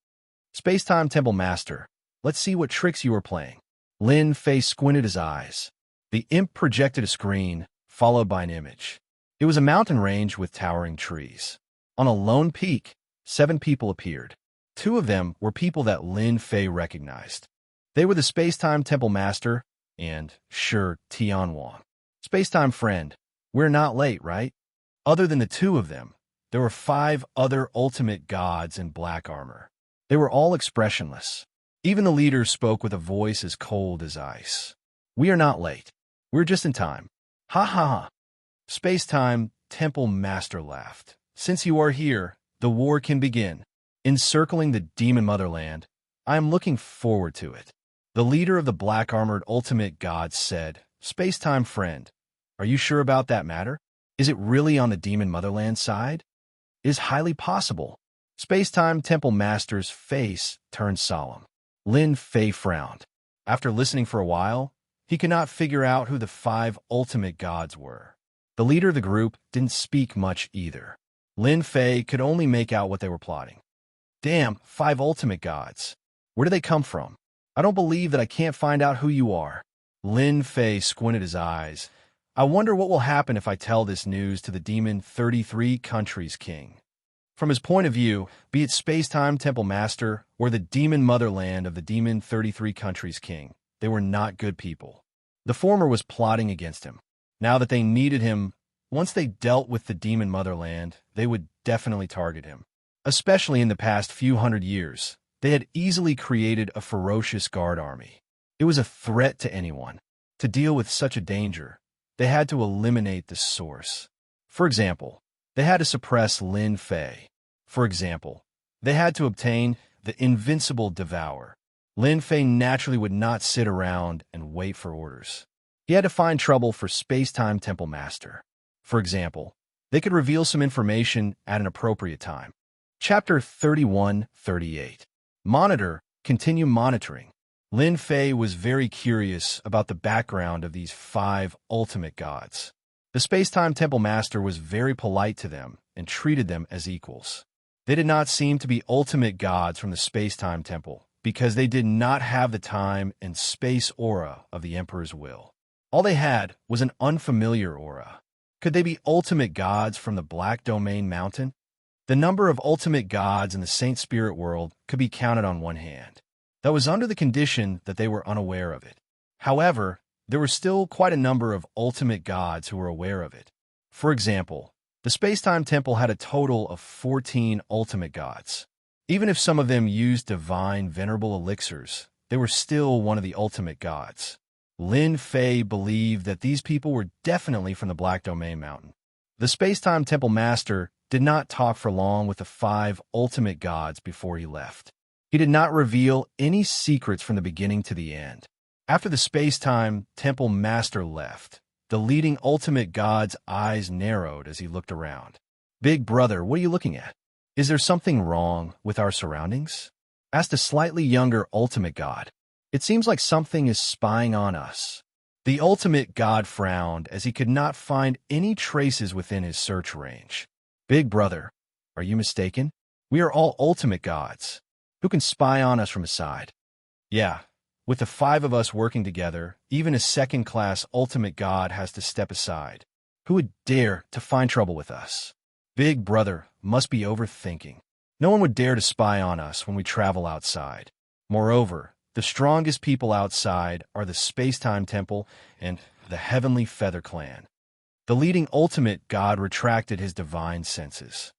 Space-Time Temple Master, let's see what tricks you are playing. Lin Fei squinted his eyes. The imp projected a screen, followed by an image. It was a mountain range with towering trees. On a lone peak, 7 people appeared. 2 of them were people that Lin Fei recognized. They were the Space-Time Temple Master and Shi Tianhuang. Space-Time friend, we're not late, right? Other than the 2 of them, there were 5 other Ultimate Gods in black armor. They were all expressionless. Even the leader spoke with a voice as cold as ice. We are not late. We're just in time. Ha ha ha. Space-Time Temple Master laughed. Since you are here, the war can begin. Encircling the Demon Motherland, I am looking forward to it. The leader of the black-armored Ultimate Gods said, Space-Time friend, Are you sure about that matter? Is it really on the demon motherland side? It is highly possible. Space-Time Temple Master's face turned solemn. Lin Fei frowned. After listening for a while, he could not figure out who the 5 ultimate gods were. The leader of the group didn't speak much either. Lin Fei could only make out what they were plotting. Damn, 5 ultimate gods. Where do they come from? I don't believe that I can't find out who you are. Lin Fei squinted his eyes. I wonder what will happen if I tell this news to the Demon 33 Countries King. From his point of view, be it Space-Time Temple Master or the demon motherland of the Demon 33 Countries King, they were not good people. The former was plotting against him. Now that they needed him, once they dealt with the demon motherland, they would definitely target him. Especially in the past few hundred years, they had easily created a ferocious guard army. It was a threat to anyone. To deal with such a danger, they had to eliminate the source. For example, they had to suppress Lin Fei. For example, they had to obtain the invincible Devour. Lin Fei naturally would not sit around and wait for orders. He had to find trouble for Space-Time Temple Master. For example, they could reveal some information at an appropriate time. Chapter 31-38. Monitor, continue monitoring. Lin Fei was very curious about the background of these 5 ultimate gods. The Space-Time Temple Master was very polite to them and treated them as equals. They did not seem to be ultimate gods from the Space-Time Temple because they did not have the time and space aura of the Emperor's will. All they had was an unfamiliar aura. Could they be ultimate gods from the Black Domain Mountain? The number of ultimate gods in the Saint Spirit world could be counted on one hand. That was under the condition that they were unaware of it. However, there were still quite a number of ultimate gods who were aware of it. For example, the Space-Time Temple had a total of 14 ultimate gods. Even if some of them used divine venerable elixirs, they were still one of the ultimate gods. Lin Fei believed that these people were definitely from the Black Domain Mountain. The Space-Time Temple Master did not talk for long with the 5 ultimate gods before he left. He did not reveal any secrets from the beginning to the end. After the Space-Time Temple Master left, the leading ultimate god's eyes narrowed as he looked around. Big brother, what are you looking at? Is there something wrong with our surroundings? Asked a slightly younger ultimate god. It seems like something is spying on us. The ultimate god frowned as he could not find any traces within his search range. Big brother, are you mistaken? We are all ultimate gods. Who can spy on us from a side? Yeah. With the 5 of us working together, even a second-class ultimate god has to step aside. Who would dare to find trouble with us? Big brother must be overthinking. No one would dare to spy on us when we travel outside. Moreover, the strongest people outside are the Space-Time Temple and the Heavenly Feather Clan. The leading ultimate god retracted his divine senses.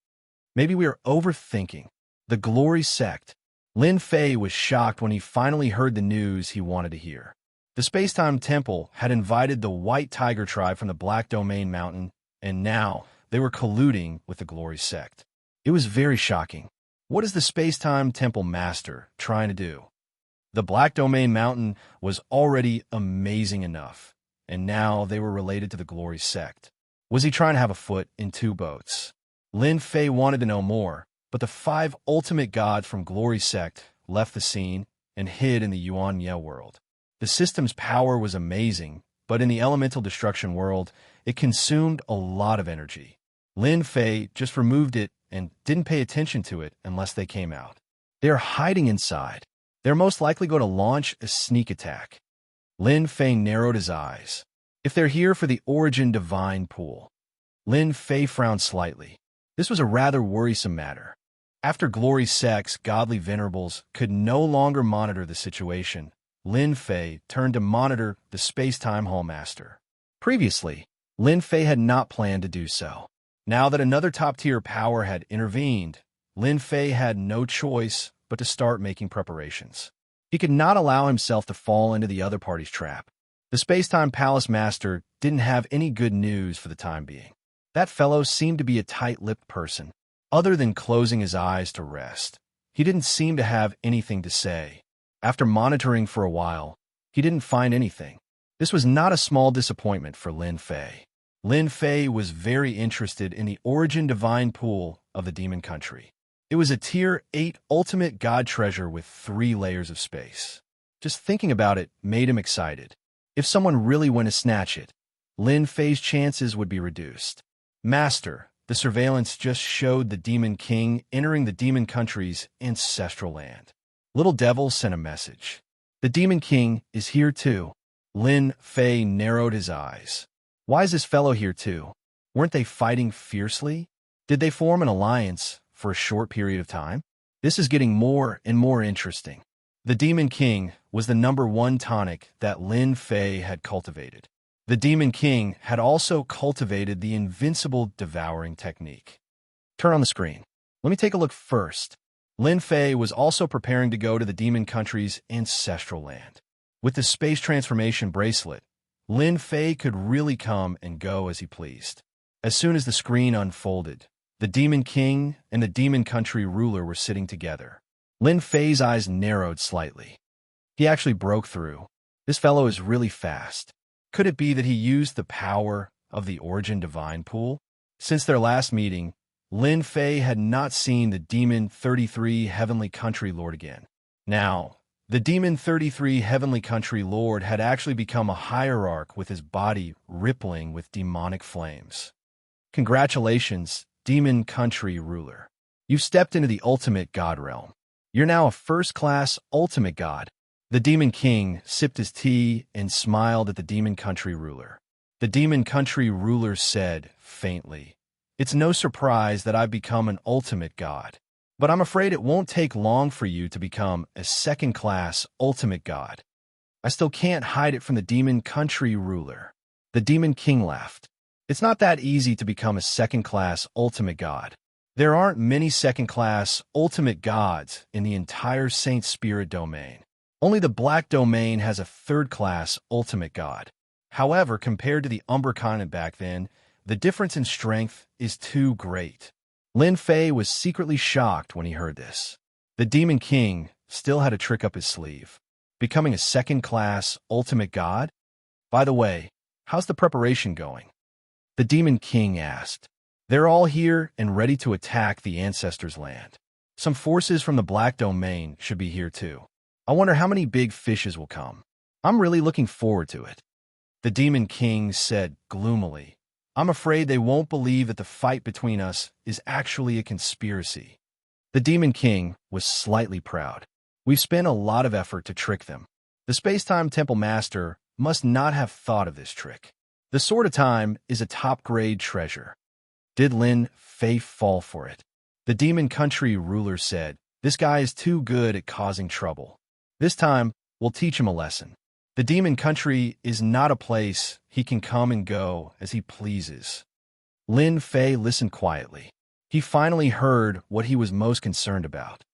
Maybe we are overthinking. The Glory Sect. Lin Fei was shocked when he finally heard the news he wanted to hear. The Space-Time Temple had invited the White Tiger tribe from the Black Domain Mountain, and now they were colluding with the Glory Sect. It was very shocking. What is the Space-Time Temple Master trying to do? The Black Domain Mountain was already amazing enough, and now they were related to the Glory Sect. Was he trying to have a foot in 2 boats? Lin Fei wanted to know more, but the 5 ultimate gods from Glory Sect left the scene and hid in the Yuan Ye world. The system's power was amazing, but in the elemental destruction world, it consumed a lot of energy. Lin Fei just removed it and didn't pay attention to it unless they came out. They are hiding inside. They're most likely going to launch a sneak attack. Lin Fei narrowed his eyes. If they're here for the Origin Divine Pool. Lin Fei frowned slightly. This was a rather worrisome matter. After Glory Sect's godly venerables could no longer monitor the situation, Lin Fei turned to monitor the Space-Time Hallmaster. Previously, Lin Fei had not planned to do so. Now that another top-tier power had intervened, Lin Fei had no choice but to start making preparations. He could not allow himself to fall into the other party's trap. The Space-Time Palace Master didn't have any good news for the time being. That fellow seemed to be a tight-lipped person. Other than closing his eyes to rest, he didn't seem to have anything to say. After monitoring for a while, he didn't find anything. This was not a small disappointment for Lin Fei. Lin Fei was very interested in the origin divine pool of the demon country. It was a Tier 8 ultimate god treasure with 3 layers of space. Just thinking about it made him excited. If someone really went to snatch it, Lin Fei's chances would be reduced. Master, the surveillance just showed the Demon King entering the demon country's ancestral land. Little Devil sent a message. The Demon King is here too. Lin Fei narrowed his eyes. Why is this fellow here too? Weren't they fighting fiercely? Did they form an alliance for a short period of time? This is getting more and more interesting. The Demon King was the #1 tonic that Lin Fei had cultivated. The Demon King had also cultivated the invincible devouring technique. Turn on the screen. Let me take a look first. Lin Fei was also preparing to go to the demon country's ancestral land. With the space transformation bracelet, Lin Fei could really come and go as he pleased. As soon as the screen unfolded, the Demon King and the demon country ruler were sitting together. Lin Fei's eyes narrowed slightly. He actually broke through. This fellow is really fast. Could it be that he used the power of the origin divine pool? Since their last meeting, Lin Fei had not seen the Demon 33 Heavenly Country Lord again. Now, the Demon 33 Heavenly Country Lord had actually become a hierarch with his body rippling with demonic flames. Congratulations, Demon Country Ruler. You've stepped into the ultimate god realm. You're now a first-class ultimate god. The Demon King sipped his tea and smiled at the Demon Country Ruler. The Demon Country Ruler said, faintly, "It's no surprise that I've become an ultimate god. But I'm afraid it won't take long for you to become a second-class ultimate god." I still can't hide it from the Demon Country Ruler. The Demon King laughed. It's not that easy to become a second-class ultimate god. There aren't many second-class ultimate gods in the entire Saint Spirit domain. Only the Black Domain has a third-class ultimate god. However, compared to the Umber continent back then, the difference in strength is too great. Lin Fei was secretly shocked when he heard this. The Demon King still had a trick up his sleeve. Becoming a second-class ultimate god? By the way, how's the preparation going? The Demon King asked. They're all here and ready to attack the Ancestors' land. Some forces from the Black Domain should be here too. I wonder how many big fishes will come. I'm really looking forward to it. The Demon King said gloomily, I'm afraid they won't believe that the fight between us is actually a conspiracy. The Demon King was slightly proud. We've spent a lot of effort to trick them. The Space-Time Temple Master must not have thought of this trick. The Sword of Time is a top-grade treasure. Did Lin Fei fall for it? The Demon Country Ruler said, this guy is too good at causing trouble. This time, we'll teach him a lesson. The Demon Country is not a place he can come and go as he pleases. Lin Fei listened quietly. He finally heard what he was most concerned about.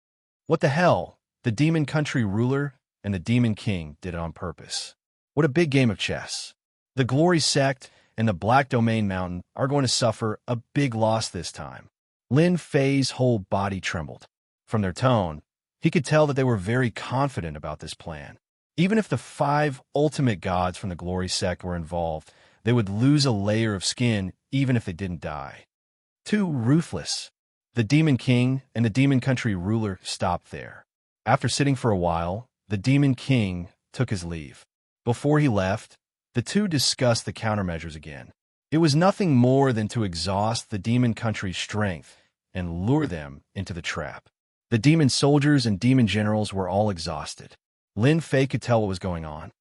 What the hell? The Demon Country Ruler and the Demon King did it on purpose. What a big game of chess. The Glory Sect and the Black Domain Mountain are going to suffer a big loss this time. Lin Fei's whole body trembled. From their tone, he could tell that they were very confident about this plan. Even if the 5 ultimate gods from the Glory Sect were involved, they would lose a layer of skin even if they didn't die. Too ruthless. The Demon King and the Demon Country Ruler stopped there. After sitting for a while, the Demon King took his leave. Before he left, the two discussed the countermeasures again. It was nothing more than to exhaust the Demon Country's strength and lure them into the trap. The demon soldiers and demon generals were all exhausted. Lin Fei could tell what was going on.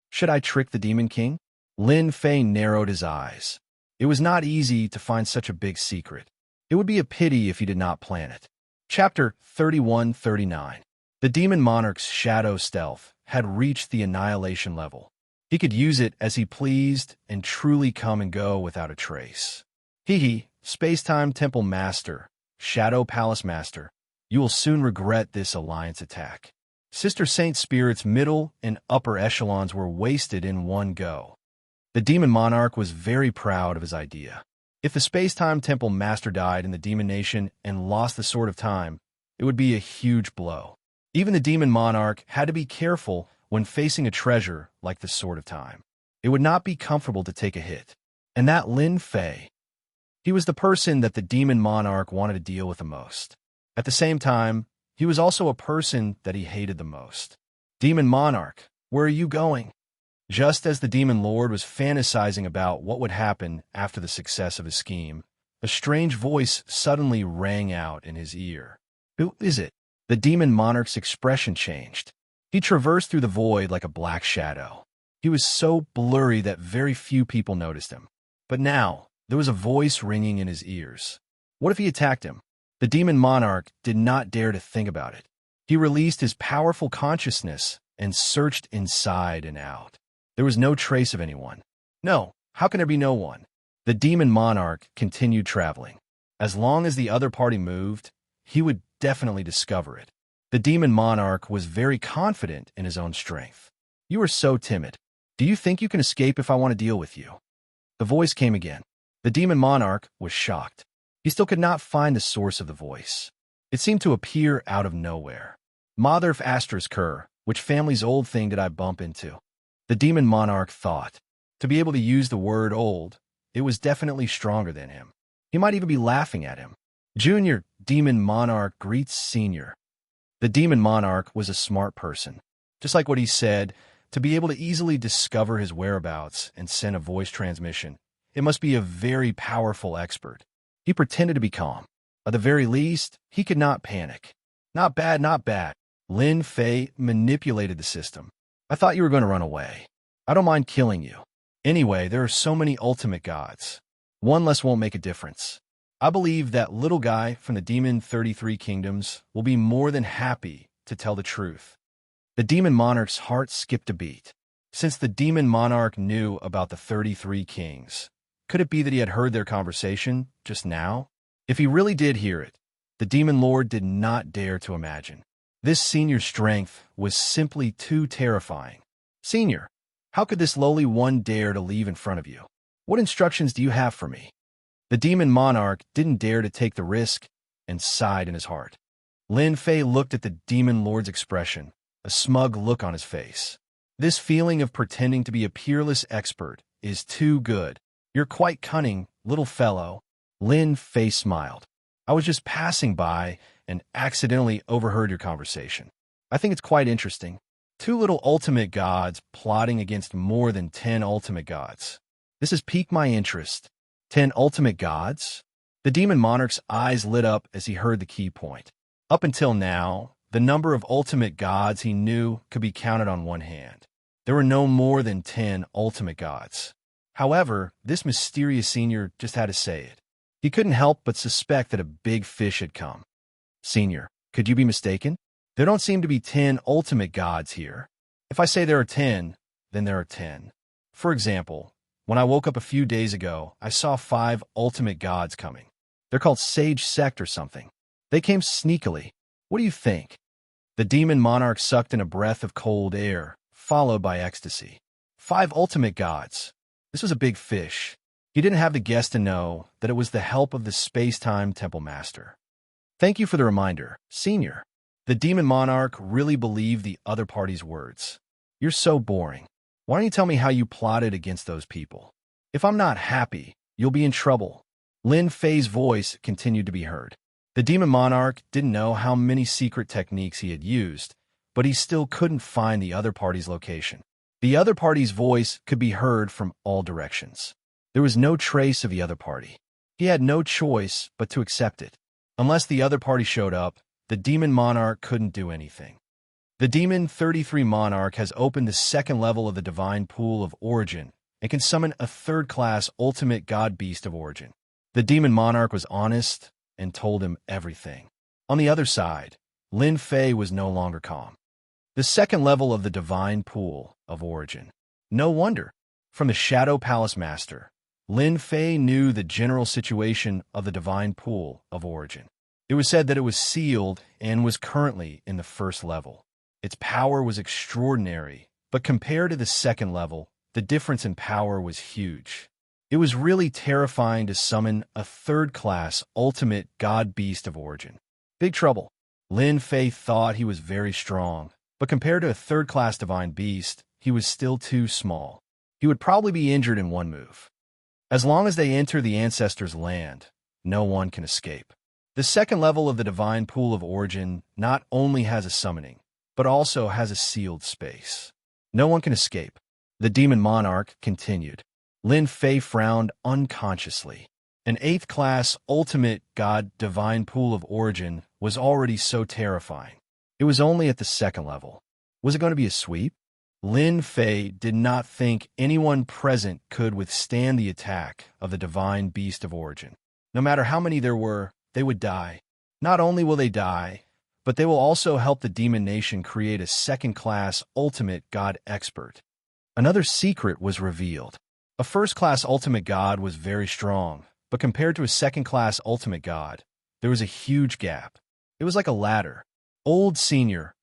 Should I trick the Demon King? Lin Fei narrowed his eyes. It was not easy to find such a big secret. It would be a pity if he did not plan it. Chapter 31-39. The Demon Monarch's Shadow Stealth had reached the annihilation level. He could use it as he pleased and truly come and go without a trace. Hee, Space-Time Temple Master, Shadow Palace Master, you will soon regret this alliance attack. Sister Saint Spirit's middle and upper echelons were wasted in one go. The Demon Monarch was very proud of his idea. If the Space-Time Temple Master died in the Demon Nation and lost the Sword of Time, it would be a huge blow. Even the Demon Monarch had to be careful when facing a treasure like the Sword of Time. It would not be comfortable to take a hit. And that Lin Fei, he was the person that the demon monarch wanted to deal with the most. At the same time, he was also a person that he hated the most. Demon monarch, where are you going? Just as the demon lord was fantasizing about what would happen after the success of his scheme, a strange voice suddenly rang out in his ear. Who is it? The demon monarch's expression changed. He traversed through the void like a black shadow. He was so blurry that very few people noticed him. But now, there was a voice ringing in his ears. What if he attacked him? The demon monarch did not dare to think about it. He released his powerful consciousness and searched inside and out. There was no trace of anyone. No, how can there be no one? The demon monarch continued traveling. As long as the other party moved, he would definitely discover it. The demon monarch was very confident in his own strength. You are so timid. Do you think you can escape if I want to deal with you? The voice came again. The demon monarch was shocked. He still could not find the source of the voice. It seemed to appear out of nowhere. Mother Astra's cur, which family's old thing did I bump into? The demon monarch thought. To be able to use the word old, it was definitely stronger than him. He might even be laughing at him. Junior, demon monarch greets senior. The demon monarch was a smart person. Just like what he said, to be able to easily discover his whereabouts and send a voice transmission, it must be a very powerful expert. He pretended to be calm. At the very least, he could not panic. Not bad, not bad. Lin Fei manipulated the system. I thought you were going to run away. I don't mind killing you. Anyway, there are so many ultimate gods. One less won't make a difference. I believe that little guy from the Demon 33 Kingdoms will be more than happy to tell the truth. The demon monarch's heart skipped a beat. Since the demon monarch knew about the 33 kings, could it be that he had heard their conversation just now? If he really did hear it, the demon lord did not dare to imagine. This senior's strength was simply too terrifying. Senior, how could this lowly one dare to leave in front of you? What instructions do you have for me? The demon monarch didn't dare to take the risk and sighed in his heart. Lin Fei looked at the demon lord's expression, a smug look on his face. This feeling of pretending to be a peerless expert is too good. You're quite cunning, little fellow. Lin Fei smiled. I was just passing by and accidentally overheard your conversation. I think it's quite interesting. Two little ultimate gods plotting against more than 10 ultimate gods. This has piqued my interest. 10 ultimate gods? The demon monarch's eyes lit up as he heard the key point. Up until now, the number of ultimate gods he knew could be counted on one hand. There were no more than 10 ultimate gods. However, this mysterious senior just had to say it. He couldn't help but suspect that a big fish had come. Senior, could you be mistaken? There don't seem to be 10 ultimate gods here. If I say there are 10, then there are 10. For example, when I woke up a few days ago, I saw 5 ultimate gods coming. They're called Sage Sect or something. They came sneakily. What do you think? The demon monarch sucked in a breath of cold air, followed by ecstasy. 5 ultimate gods. This was a big fish. He didn't have the guess to know that it was the help of the space-time temple master. Thank you for the reminder, Senior. The demon monarch really believed the other party's words. You're so boring. Why don't you tell me how you plotted against those people? If I'm not happy, you'll be in trouble. Lin Fei's voice continued to be heard. The demon monarch didn't know how many secret techniques he had used, but he still couldn't find the other party's location. The other party's voice could be heard from all directions. There was no trace of the other party. He had no choice but to accept it. Unless the other party showed up, the demon monarch couldn't do anything. The Demon 33 Monarch has opened the second level of the Divine Pool of Origin and can summon a third-class Ultimate God Beast of Origin. The Demon Monarch was honest and told him everything. On the other side, Lin Fei was no longer calm. The second level of the Divine Pool of Origin. No wonder. From the Shadow Palace Master, Lin Fei knew the general situation of the Divine Pool of Origin. It was said that it was sealed and was currently in the first level. Its power was extraordinary, but compared to the second level, the difference in power was huge. It was really terrifying to summon a third-class Ultimate God Beast of Origin. Big trouble. Lin Fei thought he was very strong, but compared to a third-class Divine Beast, he was still too small. he would probably be injured in one move. As long as they enter the ancestors' land, no one can escape. The second level of the divine pool of origin not only has a summoning, but also has a sealed space. No one can escape. The demon monarch continued. Lin Fei frowned unconsciously. An 8th class ultimate god divine pool of origin was already so terrifying. It was only at the second level. Was it going to be a sweep? Lin Fei did not think anyone present could withstand the attack of the divine beast of origin. No matter how many there were, they would die. Not only will they die, but they will also help the demon nation create a second-class ultimate god expert. Another secret was revealed. A first-class ultimate god was very strong, but compared to a second-class ultimate god, there was a huge gap. It was like a ladder. Old senior.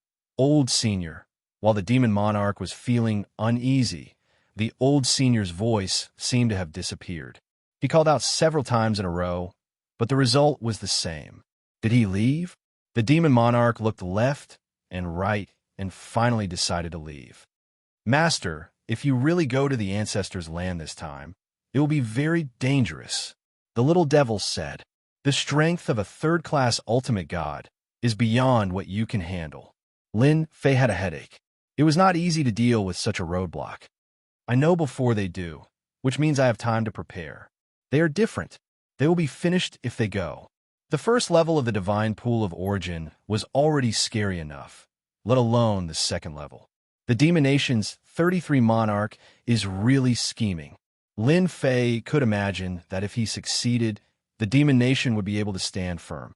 While the demon monarch was feeling uneasy, the old senior's voice seemed to have disappeared. He called out several times in a row, but the result was the same. Did he leave? The demon monarch looked left and right and finally decided to leave. Master, if you really go to the ancestors' land this time, it will be very dangerous. The little devil said, the strength of a third-class ultimate god is beyond what you can handle. Lin Fei had a headache. It was not easy to deal with such a roadblock. I know before they do, which means I have time to prepare. They are different. They will be finished if they go. The first level of the divine pool of origin was already scary enough, let alone the second level. The demon nation's 33 monarch is really scheming. Lin Fei could imagine that if he succeeded, the demon nation would be able to stand firm.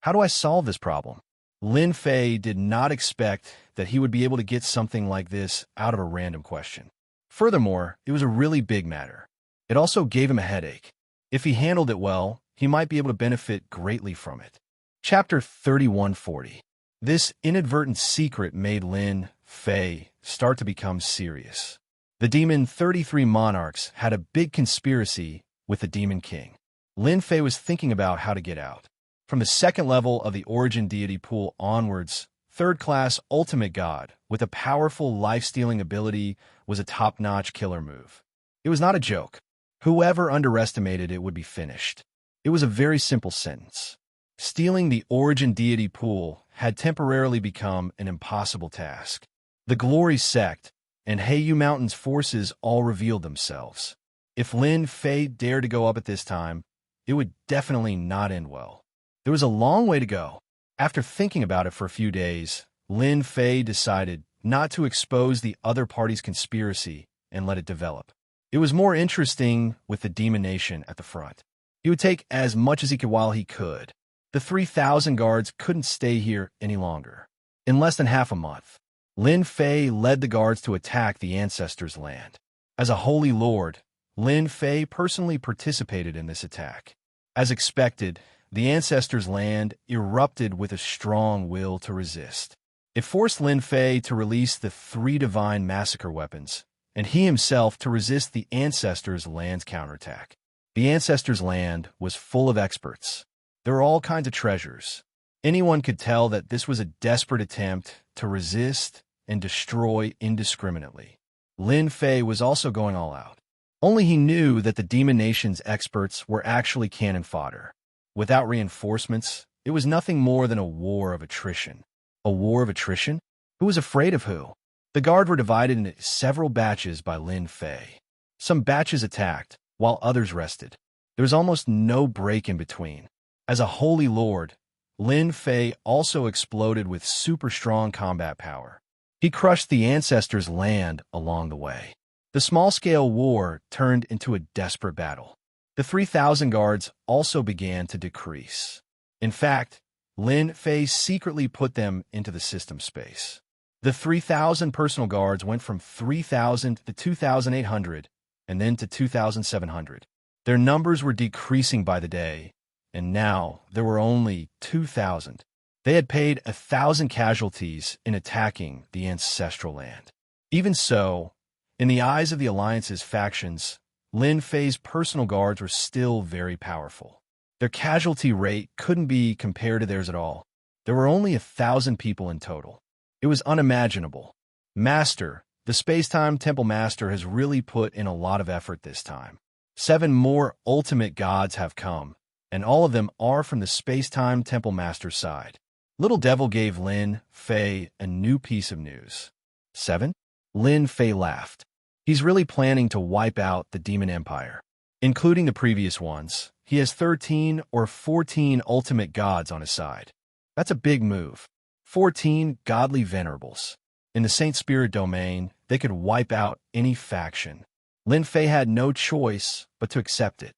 How do I solve this problem? Lin Fei did not expect that he would be able to get something like this out of a random question. Furthermore, it was a really big matter. It also gave him a headache. If he handled it well, he might be able to benefit greatly from it. Chapter 3140. This inadvertent secret made Lin Fei start to become serious. The demon 33 monarchs had a big conspiracy with the demon king. Lin Fei was thinking about how to get out. From the second level of the origin deity pool onwards, third-class ultimate god with a powerful life-stealing ability was a top-notch killer move. It was not a joke. Whoever underestimated it would be finished. It was a very simple sentence. Stealing the origin deity pool had temporarily become an impossible task. The Glory Sect and Heiyu Mountain's forces all revealed themselves. If Lin Fei dared to go up at this time, it would definitely not end well. There was a long way to go. After thinking about it for a few days, Lin Fei decided not to expose the other party's conspiracy and let it develop. It was more interesting with the demon nation at the front. He would take as much as he could while he could. The 3,000 guards couldn't stay here any longer. In less than half a month, Lin Fei led the guards to attack the ancestors' land. As a holy lord, Lin Fei personally participated in this attack. As expected, the ancestors' land erupted with a strong will to resist. It forced Lin Fei to release the 3 divine massacre weapons, and he himself to resist the ancestors' land's counterattack. The ancestors' land was full of experts. There were all kinds of treasures. Anyone could tell that this was a desperate attempt to resist and destroy indiscriminately. Lin Fei was also going all out. Only he knew that the demon nation's experts were actually cannon fodder. Without reinforcements, it was nothing more than a war of attrition. A war of attrition? Who was afraid of who? The guard were divided into several batches by Lin Fei. Some batches attacked, while others rested. There was almost no break in between. As a holy lord, Lin Fei also exploded with super strong combat power. He crushed the ancestors' land along the way. The small-scale war turned into a desperate battle. The 3,000 guards also began to decrease. In fact, Lin Fei secretly put them into the system space. The 3,000 personal guards went from 3,000 to 2,800, and then to 2,700. Their numbers were decreasing by the day, and now there were only 2,000. They had paid 1,000 casualties in attacking the ancestral land. Even so, in the eyes of the Alliance's factions, Lin Fei's personal guards were still very powerful. Their casualty rate couldn't be compared to theirs at all. There were only 1,000 people in total. It was unimaginable. Master, The Space-Time Temple Master has really put in a lot of effort this time. 7 more ultimate gods have come, and all of them are from the Space-Time Temple Master's side. Little Devil gave Lin Fei a new piece of news. 7? Lin Fei laughed. He's really planning to wipe out the Demon Empire. Including the previous ones, he has 13 or 14 ultimate gods on his side. That's a big move. 14 godly venerables. In the Saint Spirit domain, they could wipe out any faction. Lin Fei had no choice but to accept it.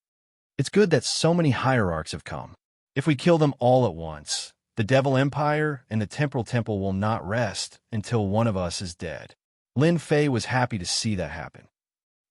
It's good that so many hierarchs have come. If we kill them all at once, the Devil Empire and the Temporal Temple will not rest until one of us is dead. Lin Fei was happy to see that happen.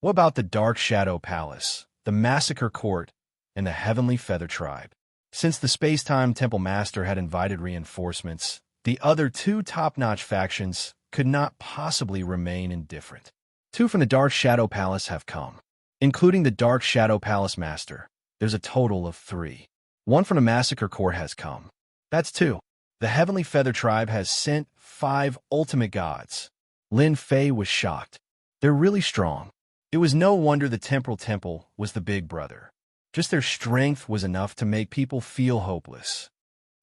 What about the Dark Shadow Palace, the Massacre Court, and the Heavenly Feather Tribe? Since the Space-Time Temple Master had invited reinforcements, the other 2 top-notch factions could not possibly remain indifferent. 2 from the Dark Shadow Palace have come. Including the Dark Shadow Palace Master, there's a total of 3. 1 from the Massacre Court has come. That's 2. The Heavenly Feather Tribe has sent 5 ultimate gods. Lin Fei was shocked. They're really strong. It was no wonder the Temporal Temple was the big brother. Just their strength was enough to make people feel hopeless.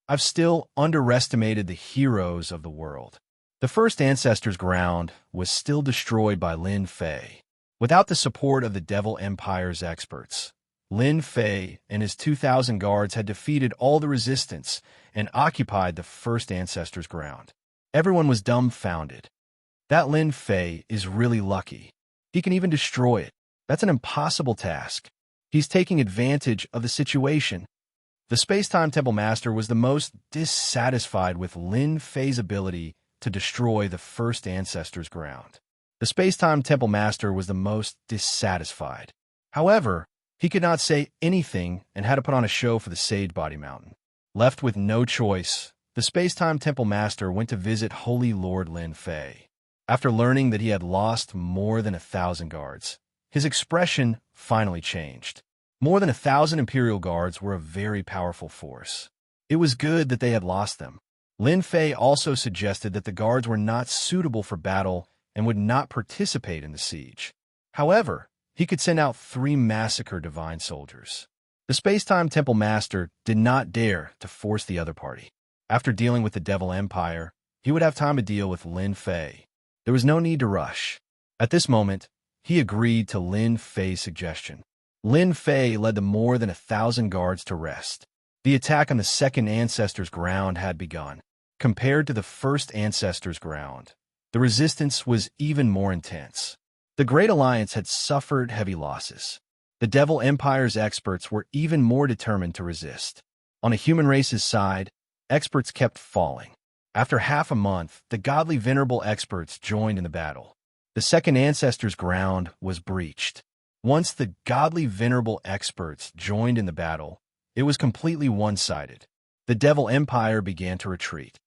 I've still underestimated the heroes of the world. The first Ancestors' Ground was still destroyed by Lin Fei. Without the support of the Devil Empire's experts, Lin Fei and his 2,000 guards had defeated all the resistance and occupied the first Ancestors' Ground. Everyone was dumbfounded. That Lin Fei is really lucky. He can even destroy it. That's an impossible task. He's taking advantage of the situation. The Space-Time Temple Master was the most dissatisfied with Lin Fei's ability to destroy the first Ancestors' Ground. The Space-Time Temple Master was the most dissatisfied. However, he could not say anything and had to put on a show for the Sage Body Mountain. Left with no choice, the Space-Time Temple Master went to visit Holy Lord Lin Fei. After learning that he had lost more than 1,000 guards, his expression finally changed. More than 1,000 Imperial Guards were a very powerful force. It was good that they had lost them. Lin Fei also suggested that the guards were not suitable for battle and would not participate in the siege. However, he could send out 3 Massacre Divine Soldiers. The Space-Time Temple Master did not dare to force the other party. After dealing with the Devil Empire, he would have time to deal with Lin Fei. There was no need to rush. At this moment, he agreed to Lin Fei's suggestion. Lin Fei led the more than 1,000 guards to rest. The attack on the second Ancestors' Ground had begun. Compared to the first Ancestors' Ground, the resistance was even more intense. The Great Alliance had suffered heavy losses. The Devil Empire's experts were even more determined to resist. On a human race's side, experts kept falling. After half a month, the godly venerable experts joined in the battle. The second Ancestors' Ground was breached. Once the godly venerable experts joined in the battle, it was completely one-sided. The Devil Empire began to retreat.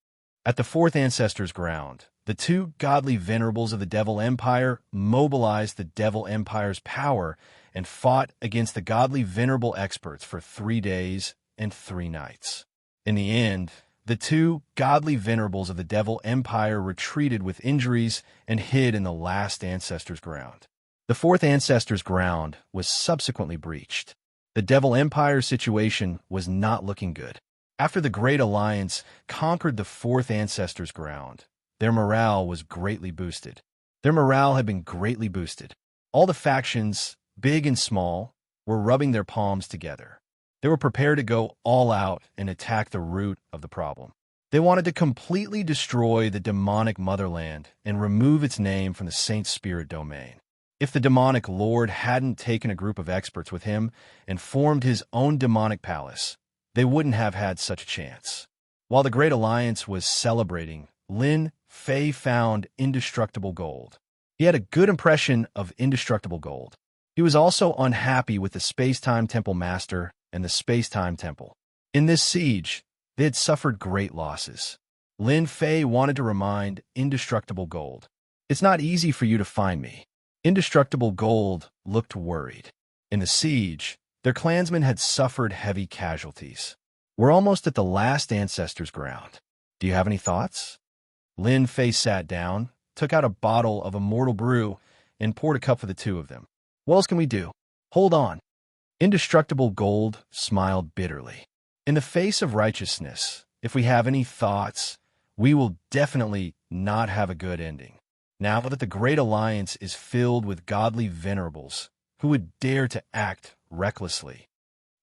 At the fourth Ancestors' Ground, the 2 godly venerables of the Devil Empire mobilized the Devil Empire's power and fought against the godly venerable experts for 3 days and 3 nights. In the end, the 2 godly venerables of the Devil Empire retreated with injuries and hid in the last Ancestors' Ground. The fourth Ancestors' Ground was subsequently breached. The Devil Empire's situation was not looking good. After the Great Alliance conquered the fourth Ancestors' Ground, their morale was greatly boosted. Their morale had been greatly boosted. All the factions, big and small, were rubbing their palms together. They were prepared to go all out and attack the root of the problem. They wanted to completely destroy the demonic motherland and remove its name from the Saint Spirit domain. If the demonic lord hadn't taken a group of experts with him and formed his own demonic palace, they wouldn't have had such a chance. While the Great Alliance was celebrating, Lin Fei found indestructible gold. He had a good impression of indestructible gold. He was also unhappy with the Space-Time Temple Master and the Space-Time Temple. In this siege, they had suffered great losses. Lin Fei wanted to remind Indestructible Gold, "It's not easy for you to find me." Indestructible Gold looked worried. In the siege, their clansmen had suffered heavy casualties. "We're almost at the last Ancestors' Ground. Do you have any thoughts?" Lin Fei sat down, took out a bottle of immortal brew and poured a cup for the two of them. What else can we do? Hold on. Indestructible Gold smiled bitterly. In the face of righteousness, if we have any thoughts, we will definitely not have a good ending. Now that the Great Alliance is filled with godly venerables who would dare to act recklessly.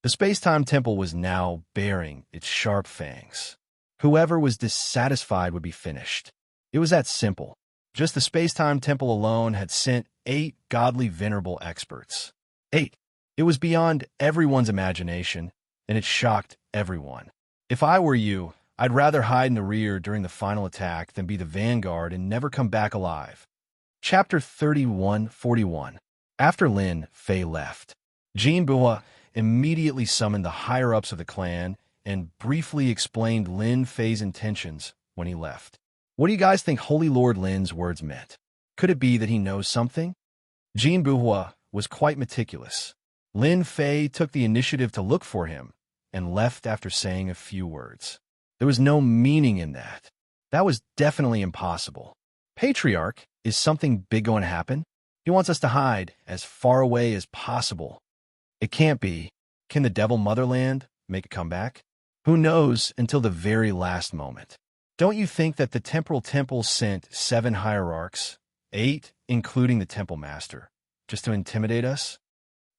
The space-time temple was now baring its sharp fangs. Whoever was dissatisfied would be finished. It was that simple. Just the space-time temple alone had sent 8 godly venerable experts. 8. It was beyond everyone's imagination, and it shocked everyone. If I were you, I'd rather hide in the rear during the final attack than be the vanguard and never come back alive. Chapter 31:41. After Lin Fei left, Jean Bua immediately summoned the higher-ups of the clan and briefly explained Lin Fei's intentions when he left. What do you guys think Holy Lord Lin's words meant? Could it be that he knows something? Jean Bua was quite meticulous. Lin Fei took the initiative to look for him and left after saying a few words. There was no meaning in that. That was definitely impossible. Patriarch, is something big going to happen? He wants us to hide as far away as possible. It can't be. Can the Devil Motherland make a comeback? Who knows until the very last moment. Don't you think that the Temporal Temple sent 7 hierarchs, 8 including the Temple Master, just to intimidate us?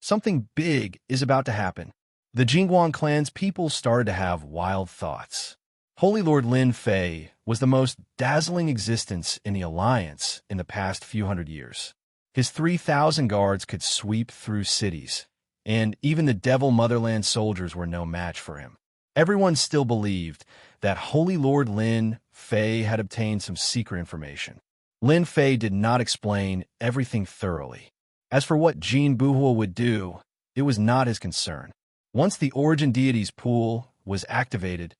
Something big is about to happen. The Jingguang clan's people started to have wild thoughts. Holy Lord Lin Fei was the most dazzling existence in the Alliance in the past few hundred years. His 3,000 guards could sweep through cities, and even the Devil Motherland soldiers were no match for him. Everyone still believed that Holy Lord Lin Fei had obtained some secret information. Lin Fei did not explain everything thoroughly. As for what Jean Buhua would do, it was not his concern. Once the Origin Deities pool was activated,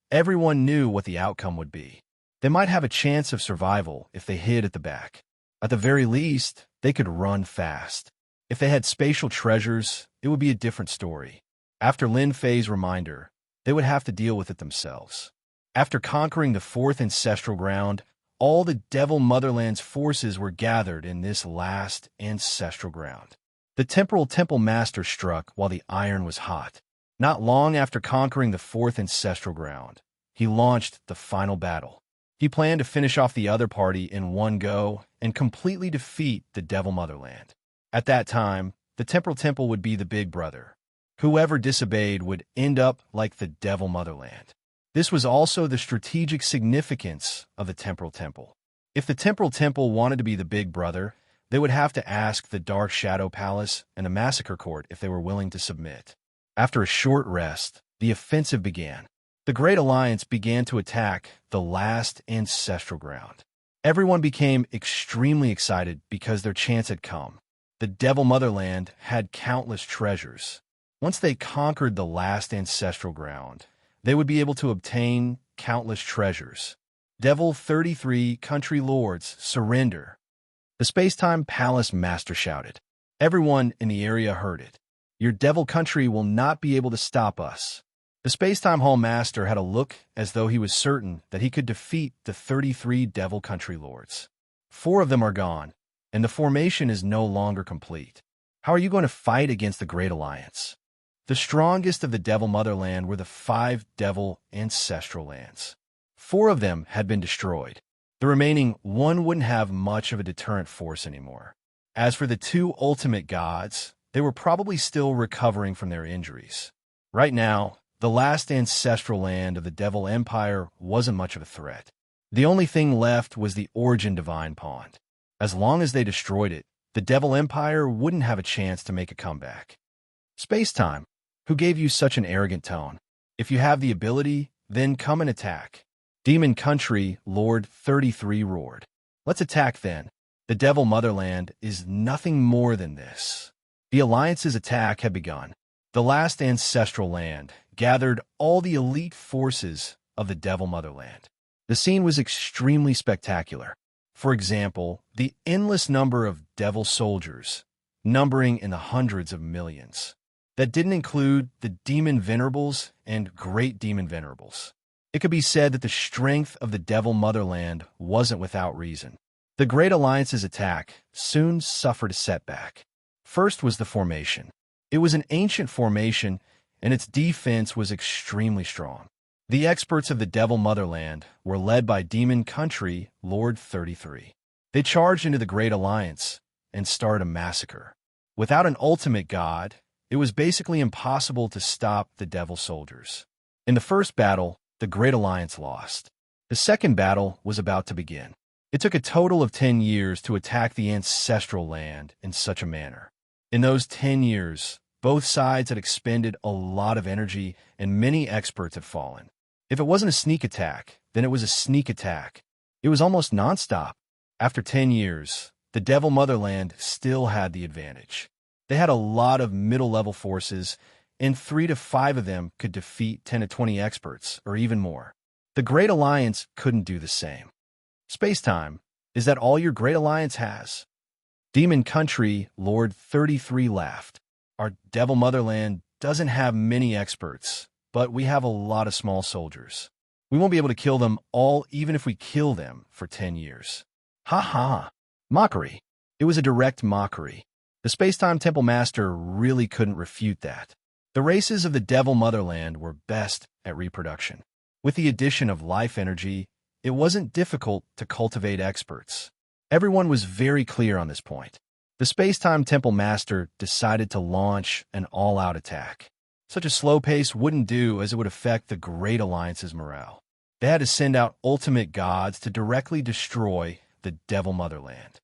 everyone knew what the outcome would be. They might have a chance of survival if they hid at the back. At the very least, they could run fast. If they had spatial treasures, it would be a different story. After Lin Fei's reminder, they would have to deal with it themselves. After conquering the 4th ancestral ground, all the Devil Motherland's forces were gathered in this last ancestral ground. The Temporal Temple Master struck while the iron was hot. Not long after conquering the 4th ancestral ground, he launched the final battle. He planned to finish off the other party in one go and completely defeat the Devil Motherland. At that time, the Temporal Temple would be the big brother. Whoever disobeyed would end up like the Devil Motherland. This was also the strategic significance of the Temporal Temple. If the Temporal Temple wanted to be the big brother, they would have to ask the Dark Shadow Palace and the Massacre Court if they were willing to submit. After a short rest, the offensive began. The Great Alliance began to attack the last ancestral ground. Everyone became extremely excited because their chance had come. The Devil Motherland had countless treasures. Once they conquered the last ancestral ground, they would be able to obtain countless treasures. Devil 33 country lords, surrender. The Space-Time Palace Master shouted. Everyone in the area heard it. Your devil country will not be able to stop us. The Space-Time Hall Master had a look as though he was certain that he could defeat the 33 devil country lords. 4 of them are gone, and the formation is no longer complete. How are you going to fight against the Great Alliance? The strongest of the Devil Motherland were the 5 devil ancestral lands. 4 of them had been destroyed. The remaining 1 wouldn't have much of a deterrent force anymore. As for the 2 ultimate gods, they were probably still recovering from their injuries. Right now, the last ancestral land of the Devil Empire wasn't much of a threat. The only thing left was the Origin Divine Pond. As long as they destroyed it, the Devil Empire wouldn't have a chance to make a comeback. Space-Time, who gave you such an arrogant tone? If you have the ability, then come and attack. Demon Country Lord 33 roared. Let's attack then. The Devil Motherland is nothing more than this. The Alliance's attack had begun. The last ancestral land gathered all the elite forces of the Devil Motherland. The scene was extremely spectacular. For example, the endless number of devil soldiers, numbering in the hundreds of millions. That didn't include the Demon Venerables and Great Demon Venerables. It could be said that the strength of the Devil Motherland wasn't without reason. The Great Alliance's attack soon suffered a setback. First was the formation. It was an ancient formation, and its defense was extremely strong. The experts of the Devil Motherland were led by Demon Country Lord 33. They charged into the Great Alliance and started a massacre. Without an ultimate god, it was basically impossible to stop the Devil soldiers. In the first battle, the Great Alliance lost. The second battle was about to begin. It took a total of 10 years to attack the ancestral land in such a manner. In those 10 years, both sides had expended a lot of energy and many experts had fallen. If it wasn't a sneak attack, then it was a sneak attack. It was almost nonstop. After 10 years, the Devil Motherland still had the advantage. They had a lot of middle-level forces, and 3 to 5 of them could defeat 10 to 20 experts, or even more. The Great Alliance couldn't do the same. Space-time, is that all your Great Alliance has? Demon Country Lord 33 laughed. Our Devil Motherland doesn't have many experts, but we have a lot of small soldiers. We won't be able to kill them all even if we kill them for 10 years. Ha ha! Mockery. It was a direct mockery. The Space-Time Temple Master really couldn't refute that. The races of the Devil Motherland were best at reproduction. With the addition of life energy, it wasn't difficult to cultivate experts. Everyone was very clear on this point. The Space-Time Temple Master decided to launch an all-out attack. Such a slow pace wouldn't do, as it would affect the Great Alliance's morale. They had to send out ultimate gods to directly destroy the Devil Motherland.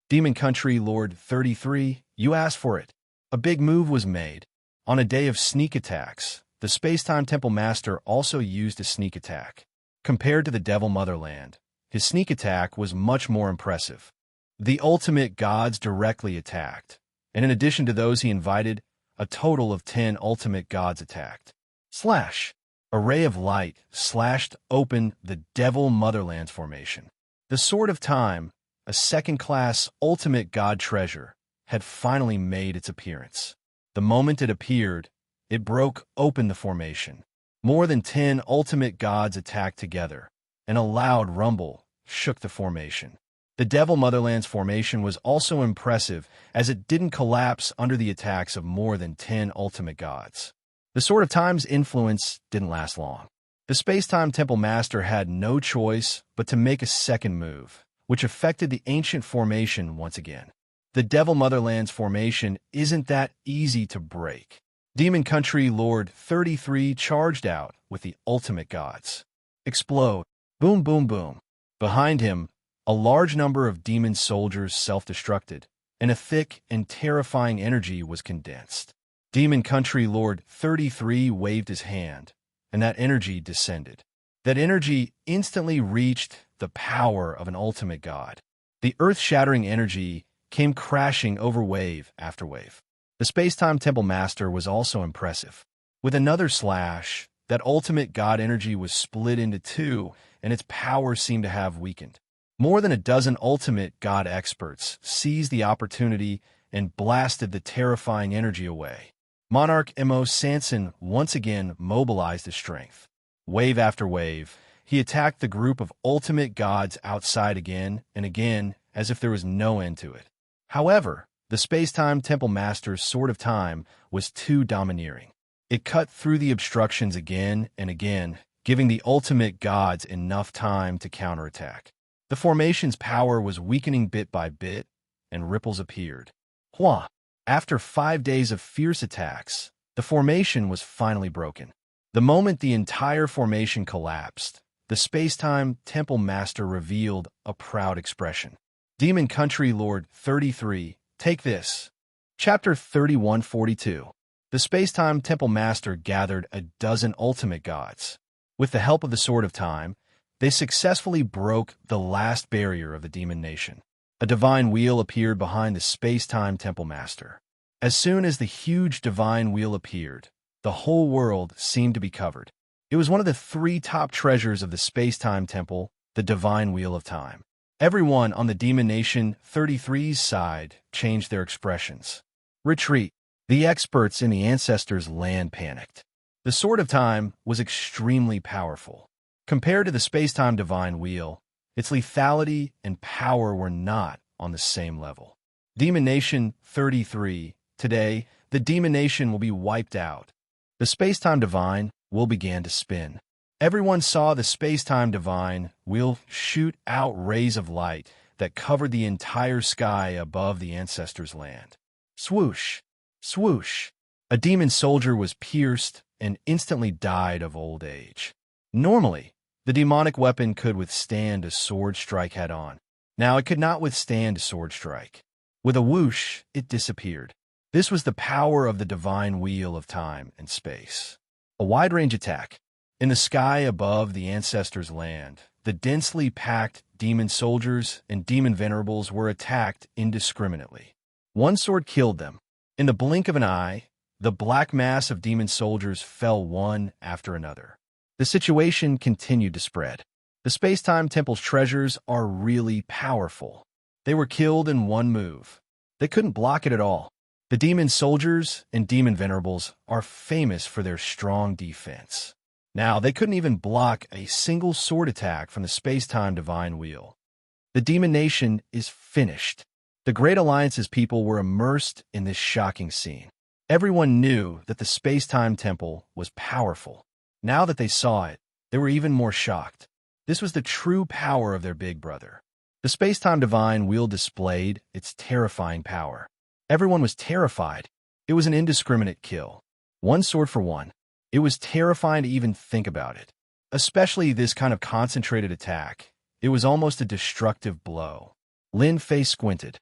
Demon Country Lord 33, you asked for it. A big move was made. On a day of sneak attacks, the Space-Time Temple Master also used a sneak attack. Compared to the Devil Motherland, his sneak attack was much more impressive. The ultimate gods directly attacked, and in addition to those he invited, a total of 10 ultimate gods attacked. Slash! A ray of light slashed open the Devil Motherland's formation. The Sword of Time, a second-class ultimate god treasure, had finally made its appearance. The moment it appeared, it broke open the formation. More than 10 ultimate gods attacked together, and a loud rumble shook the formation. The Devil Motherland's formation was also impressive, as it didn't collapse under the attacks of more than 10 ultimate gods. The Sword of Time's influence didn't last long. The Space-Time Temple Master had no choice but to make a second move, which affected the ancient formation once again. The Devil Motherland's formation isn't that easy to break. Demon Country Lord 33 charged out with the ultimate gods. Explode. Boom, boom, boom. Behind him, a large number of demon soldiers self-destructed, and a thick and terrifying energy was condensed. Demon Country Lord 33 waved his hand, and that energy descended. That energy instantly reached the power of an ultimate god. The earth-shattering energy came crashing over wave after wave. The Space-Time Temple Master was also impressive. With another slash, that ultimate god energy was split into 2, and its power seemed to have weakened. More than a dozen ultimate god experts seized the opportunity and blasted the terrifying energy away. Monarch Mo Sanson once again mobilized his strength. Wave after wave, he attacked the group of ultimate gods outside again and again, as if there was no end to it. However, the Space-Time Temple Master's Sword of Time was too domineering. It cut through the obstructions again and again, giving the ultimate gods enough time to counterattack. The formation's power was weakening bit by bit, and ripples appeared. Hua! After 5 days of fierce attacks, the formation was finally broken. The moment the entire formation collapsed, the Space-Time Temple Master revealed a proud expression. Demon Country Lord 33, take this. Chapter 3142. The Space-Time Temple Master gathered a dozen ultimate gods. With the help of the Sword of Time, they successfully broke the last barrier of the Demon Nation. A divine wheel appeared behind the Space-Time Temple Master. As soon as the huge divine wheel appeared, the whole world seemed to be covered. It was one of the 3 top treasures of the Space-Time Temple, the Divine Wheel of Time. Everyone on the Demon Nation 33's side changed their expressions. Retreat. The experts in the Ancestors' land panicked. The Sword of Time was extremely powerful. Compared to the Space-Time Divine Wheel, its lethality and power were not on the same level. Demon Nation 33. Today, the Demon Nation will be wiped out. The space-time divine wheel began to spin. Everyone saw the space-time divine wheel shoot out rays of light that covered the entire sky above the ancestors' land. Swoosh! Swoosh! A demon soldier was pierced and instantly died of old age. Normally, the demonic weapon could withstand a sword strike head-on. Now it could not withstand a sword strike. With a whoosh, it disappeared. This was the power of the divine wheel of time and space. A wide-range attack. In the sky above the ancestors' land, the densely packed demon soldiers and demon venerables were attacked indiscriminately. One sword killed them. In the blink of an eye, the black mass of demon soldiers fell one after another. The situation continued to spread. The space-time temple's treasures are really powerful. They were killed in one move. They couldn't block it at all. The demon soldiers and demon venerables are famous for their strong defense. Now, they couldn't even block a single sword attack from the space-time divine wheel. The Demon Nation is finished. The Great Alliance's people were immersed in this shocking scene. Everyone knew that the space-time temple was powerful. Now that they saw it, they were even more shocked. This was the true power of their big brother. The space-time divine wheel displayed its terrifying power. Everyone was terrified. It was an indiscriminate kill. One sword for one. It was terrifying to even think about it. Especially this kind of concentrated attack. It was almost a destructive blow. Lin Fei squinted.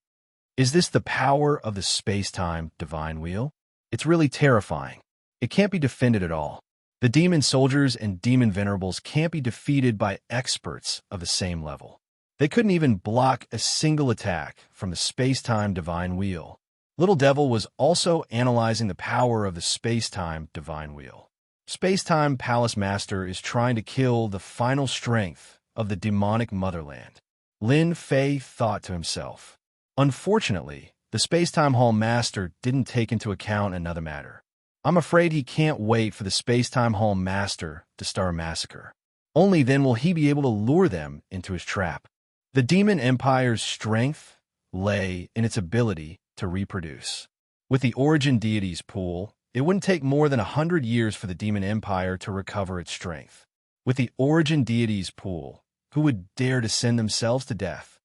Is this the power of the space-time divine wheel? It's really terrifying. It can't be defended at all. The demon soldiers and demon venerables can't be defeated by experts of the same level. They couldn't even block a single attack from the space-time divine wheel. Little Devil was also analyzing the power of the space-time divine wheel. Space-time Palace Master is trying to kill the final strength of the demonic motherland. Lin Fei thought to himself. Unfortunately, the Space-Time Hall Master didn't take into account another matter. I'm afraid he can't wait for the Space-Time Hall Master to start a massacre. Only then will he be able to lure them into his trap. The Demon Empire's strength lay in its ability to reproduce. With the Origin Deities pool, it wouldn't take more than 100 years for the Demon Empire to recover its strength. With the Origin Deities pool, who would dare to send themselves to death?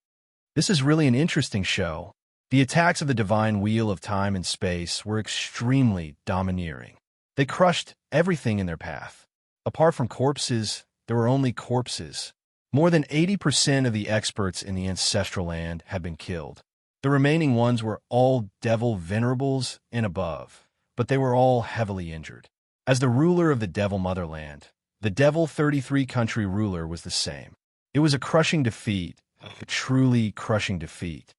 This is really an interesting show. The attacks of the Divine Wheel of Time and Space were extremely domineering. They crushed everything in their path. Apart from corpses, there were only corpses. More than 80% of the experts in the Ancestral Land had been killed. The remaining ones were all Devil Venerables and above, but they were all heavily injured. As the ruler of the Devil Motherland, the Devil 33 country ruler was the same. It was a crushing defeat, a truly crushing defeat.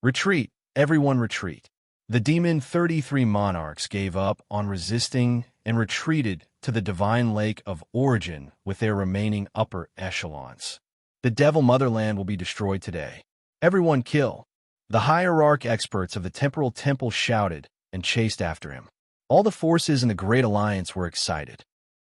Retreat, everyone retreat. The Demon 33 monarchs gave up on resisting and retreated to the Divine Lake of Origin with their remaining upper echelons. The Devil Motherland will be destroyed today. Everyone kill. The hierarch experts of the Temporal Temple shouted and chased after him. All the forces in the Great Alliance were excited.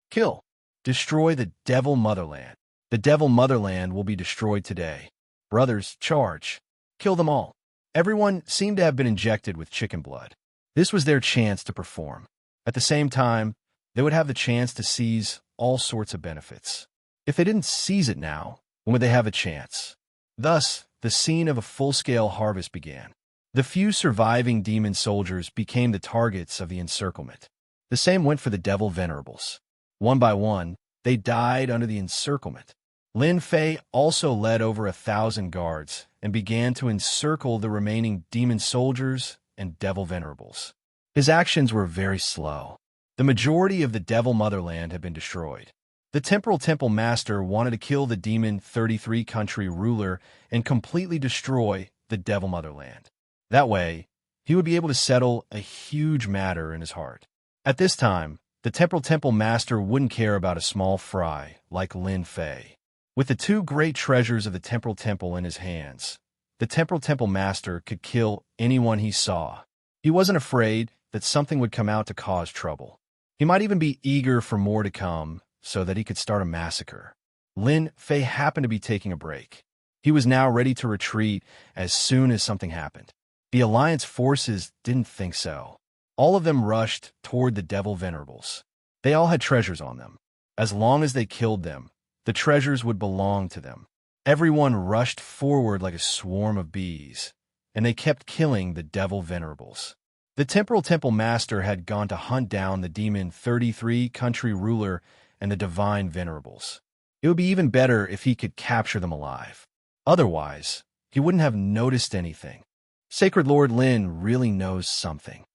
Kill. Destroy the Devil Motherland. The Devil Motherland will be destroyed today. Brothers, charge. Kill them all. Everyone seemed to have been injected with chicken blood. This was their chance to perform. At the same time, they would have the chance to seize all sorts of benefits. If they didn't seize it now, when would they have a chance? Thus, the scene of a full-scale harvest began. The few surviving demon soldiers became the targets of the encirclement. The same went for the Devil Venerables. One by one, they died under the encirclement. Lin Fei also led over 1,000 guards and began to encircle the remaining demon soldiers and Devil Venerables. His actions were very slow. The majority of the Devil Motherland had been destroyed. The Temporal Temple Master wanted to kill the Demon 33 country ruler and completely destroy the Devil Motherland. That way, he would be able to settle a huge matter in his heart. At this time, the Temporal Temple Master wouldn't care about a small fry like Lin Fei. With the two great treasures of the Temporal Temple in his hands, the Temporal Temple Master could kill anyone he saw. He wasn't afraid that something would come out to cause trouble. He might even be eager for more to come so that he could start a massacre. Lin Fei happened to be taking a break. He was now ready to retreat as soon as something happened. The Alliance forces didn't think so. All of them rushed toward the Devil Venerables. They all had treasures on them. As long as they killed them, the treasures would belong to them. Everyone rushed forward like a swarm of bees, and they kept killing the Devil Venerables. The Temporal Temple Master had gone to hunt down the Demon 33 Country Ruler and the Divine Venerables. It would be even better if he could capture them alive. Otherwise, he wouldn't have noticed anything. Sacred Lord Lin really knows something.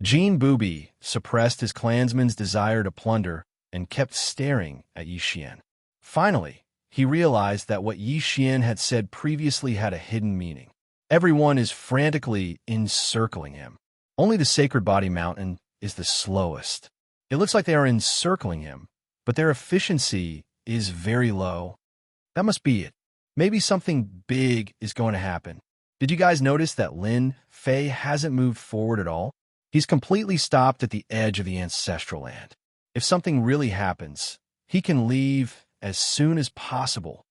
Jean Booby suppressed his clansman's desire to plunder and kept staring at Yi Xian. Finally, he realized that what Yi Xian had said previously had a hidden meaning. Everyone is frantically encircling him. Only the Sacred Body Mountain is the slowest. It looks like they are encircling him, but their efficiency is very low. That must be it. Maybe something big is going to happen. Did you guys notice that Lin Fei hasn't moved forward at all? He's completely stopped at the edge of the ancestral land. If something really happens, he can leave as soon as possible.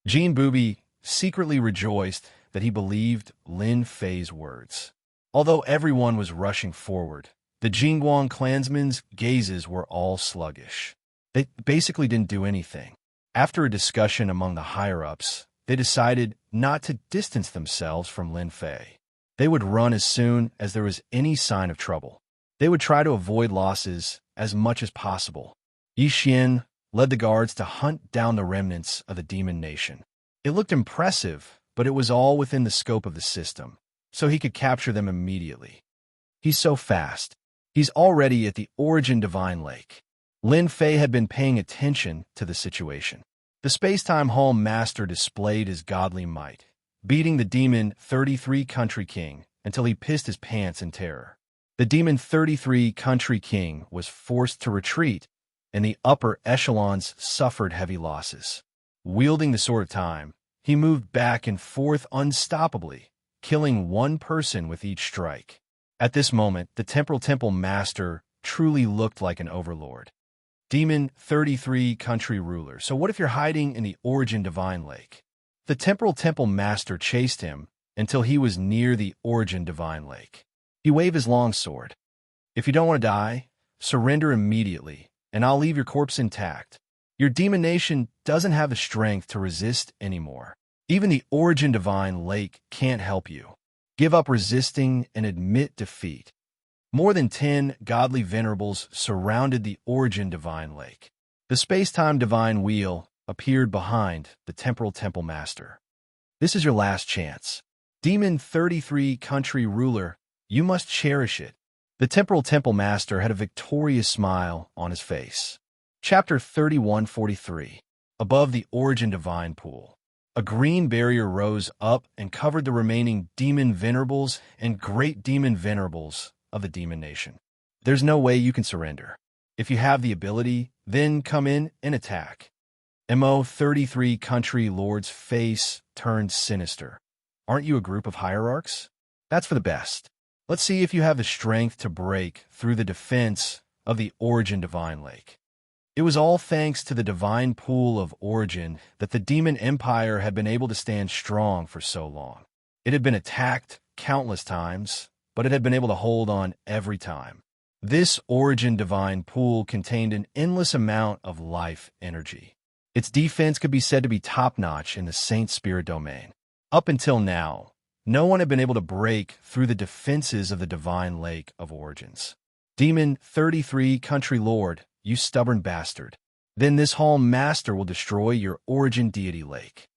Jean Booby secretly rejoiced that he believed Lin Fei's words. Although everyone was rushing forward, the Jingguang clansmen's gazes were all sluggish. They basically didn't do anything. After a discussion among the higher-ups, they decided not to distance themselves from Lin Fei. They would run as soon as there was any sign of trouble. They would try to avoid losses as much as possible. Yi Xian led the guards to hunt down the remnants of the demon nation. It looked impressive, but it was all within the scope of the system, so he could capture them immediately. He's so fast. He's already at the Origin Divine Lake. Lin Fei had been paying attention to the situation. The Space-Time Hall Master displayed his godly might, beating the Demon 33 Country King until he pissed his pants in terror. The Demon 33 Country King was forced to retreat, and the upper echelons suffered heavy losses. Wielding the Sword of Time, he moved back and forth unstoppably, killing one person with each strike. At this moment, the Temporal Temple Master truly looked like an overlord. Demon 33 Country Ruler. So what if you're hiding in the Origin Divine Lake? The Temporal Temple Master chased him until he was near the Origin Divine Lake. He waved his long sword. If you don't want to die, surrender immediately, and I'll leave your corpse intact. Your demon nation doesn't have the strength to resist anymore. Even the Origin Divine Lake can't help you. Give up resisting and admit defeat. More than 10 godly venerables surrounded the Origin Divine Lake. The Space-Time Divine Wheel appeared behind the Temporal Temple Master. This is your last chance. Demon 33 Country Ruler, you must cherish it. The Temporal Temple Master had a victorious smile on his face. Chapter 3143. Above the Origin Divine Pool. A green barrier rose up and covered the remaining demon venerables and great demon venerables of the demon nation. There's no way you can surrender. If you have the ability, then come in and attack. MO 33 Country Lord's face turned sinister. Aren't you a group of hierarchs? That's for the best. Let's see if you have the strength to break through the defense of the Origin Divine Lake. It was all thanks to the divine pool of Origin that the Demon Empire had been able to stand strong for so long. It had been attacked countless times, but it had been able to hold on every time. This Origin Divine Pool contained an endless amount of life energy. Its defense could be said to be top-notch in the Saint Spirit domain. Up until now, no one had been able to break through the defenses of the Divine Lake of Origins. Demon 33 Country Lord, you stubborn bastard. Then this Hall Master will destroy your Origin Deity Lake.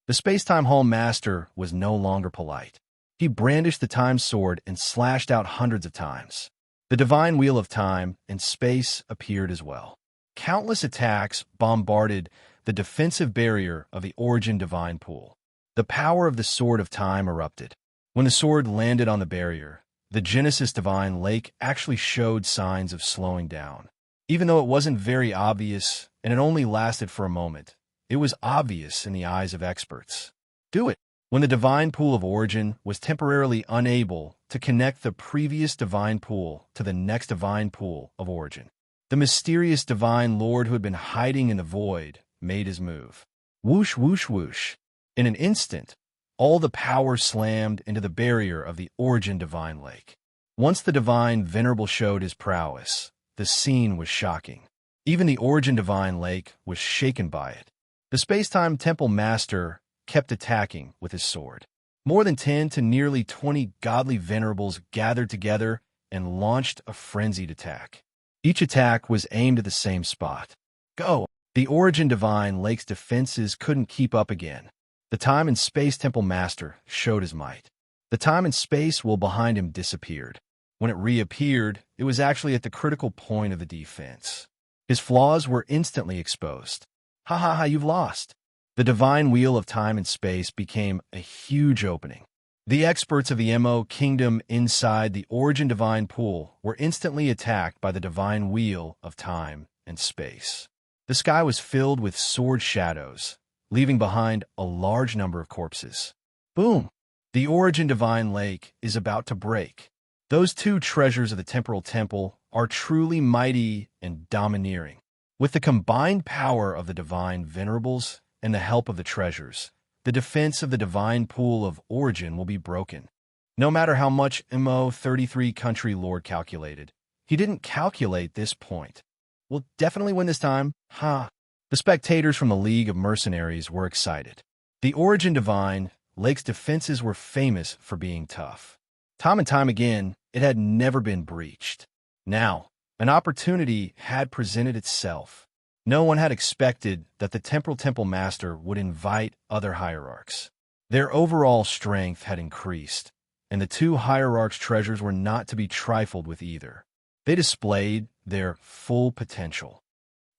The Space-Time Hall Master was no longer polite. He brandished the Time Sword and slashed out hundreds of times. The Divine Wheel of Time and Space appeared as well. Countless attacks bombarded the defensive barrier of the Origin Divine Pool. The power of the Sword of Time erupted. When the sword landed on the barrier, the Genesis Divine Lake actually showed signs of slowing down. Even though it wasn't very obvious and it only lasted for a moment, it was obvious in the eyes of experts. Do it! When the Divine Pool of Origin was temporarily unable to connect the previous Divine Pool to the next Divine Pool of Origin, the mysterious Divine Lord who had been hiding in the void made his move. Whoosh, whoosh, whoosh. In an instant, all the power slammed into the barrier of the Origin Divine Lake. Once the Divine Venerable showed his prowess, the scene was shocking. Even the Origin Divine Lake was shaken by it. The Space-Time Temple Master kept attacking with his sword. More than 10 to nearly 20 godly venerables gathered together and launched a frenzied attack. Each attack was aimed at the same spot. Go! The Origin Divine Lake's defenses couldn't keep up again. The Time and Space Temple Master showed his might. The time and space wall behind him disappeared. When it reappeared, it was actually at the critical point of the defense. His flaws were instantly exposed. Ha ha ha, you've lost. The divine wheel of time and space became a huge opening. The experts of the MO Kingdom inside the Origin Divine Pool were instantly attacked by the divine wheel of time and space. The sky was filled with sword shadows, leaving behind a large number of corpses. Boom! The Origin Divine Lake is about to break. Those two treasures of the Temporal Temple are truly mighty and domineering. With the combined power of the Divine Venerables and the help of the treasures, the defense of the Divine Pool of Origin will be broken. No matter how much MO33 Country Lord calculated, he didn't calculate this point. We'll definitely win this time, huh? The spectators from the League of Mercenaries were excited. The Origin Divine Lake's defenses were famous for being tough. Time and time again, it had never been breached. Now, an opportunity had presented itself. No one had expected that the Temporal Temple Master would invite other hierarchs. Their overall strength had increased, and the two hierarchs' treasures were not to be trifled with either. They displayed their full potential.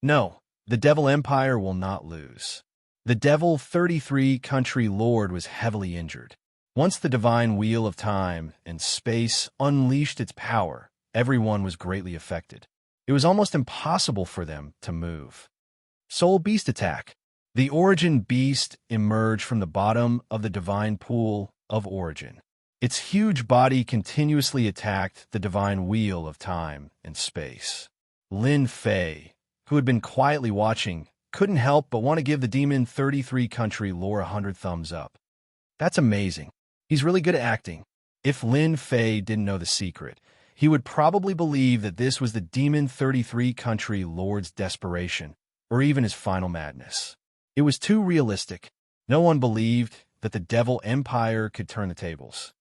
No, the Devil Empire will not lose. The Devil 33 Country Lord was heavily injured. Once the divine wheel of time and space unleashed its power, everyone was greatly affected. It was almost impossible for them to move. Soul Beast Attack. The Origin Beast emerged from the bottom of the divine pool of Origin. Its huge body continuously attacked the divine wheel of time and space. Lin Fei, who had been quietly watching, couldn't help but want to give the Demon 33 Country Lore 100 thumbs up. That's amazing. He's really good at acting. If Lin Fei didn't know the secret, he would probably believe that this was the Demon 33 Country Lord's desperation, or even his final madness. It was too realistic. No one believed that the Devil Empire could turn the tables.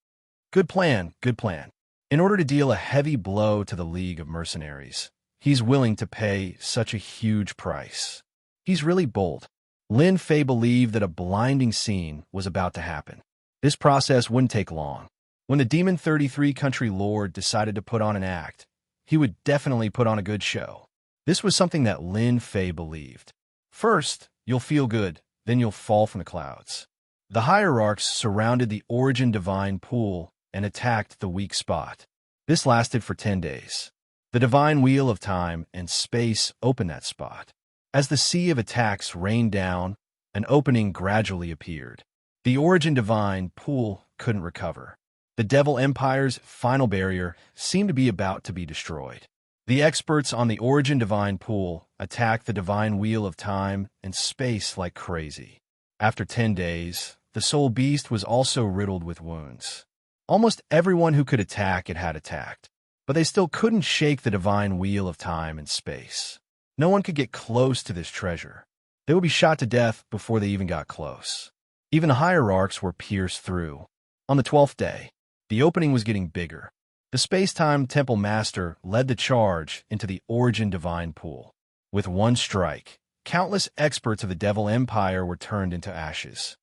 Good plan, good plan. In order to deal a heavy blow to the League of Mercenaries, he's willing to pay such a huge price. He's really bold. Lin Fei believed that a blinding scene was about to happen. This process wouldn't take long. When the Demon 33 Country Lord decided to put on an act, he would definitely put on a good show. This was something that Lin Fei believed. First, you'll feel good, then you'll fall from the clouds. The hierarchs surrounded the Origin Divine Pool and attacked the weak spot. This lasted for 10 days. The divine wheel of time and space opened that spot. As the sea of attacks rained down, an opening gradually appeared. The Origin Divine Pool couldn't recover. The Devil Empire's final barrier seemed to be about to be destroyed. The experts on the Origin Divine Pool attacked the divine wheel of time and space like crazy. After 10 days, the Soul Beast was also riddled with wounds. Almost everyone who could attack it had attacked, but they still couldn't shake the divine wheel of time and space. No one could get close to this treasure. They would be shot to death before they even got close. Even the hierarchs were pierced through. On the 12th day, the opening was getting bigger. The Space-Time Temple Master led the charge into the Origin Divine Pool. With one strike, countless experts of the Devil Empire were turned into ashes.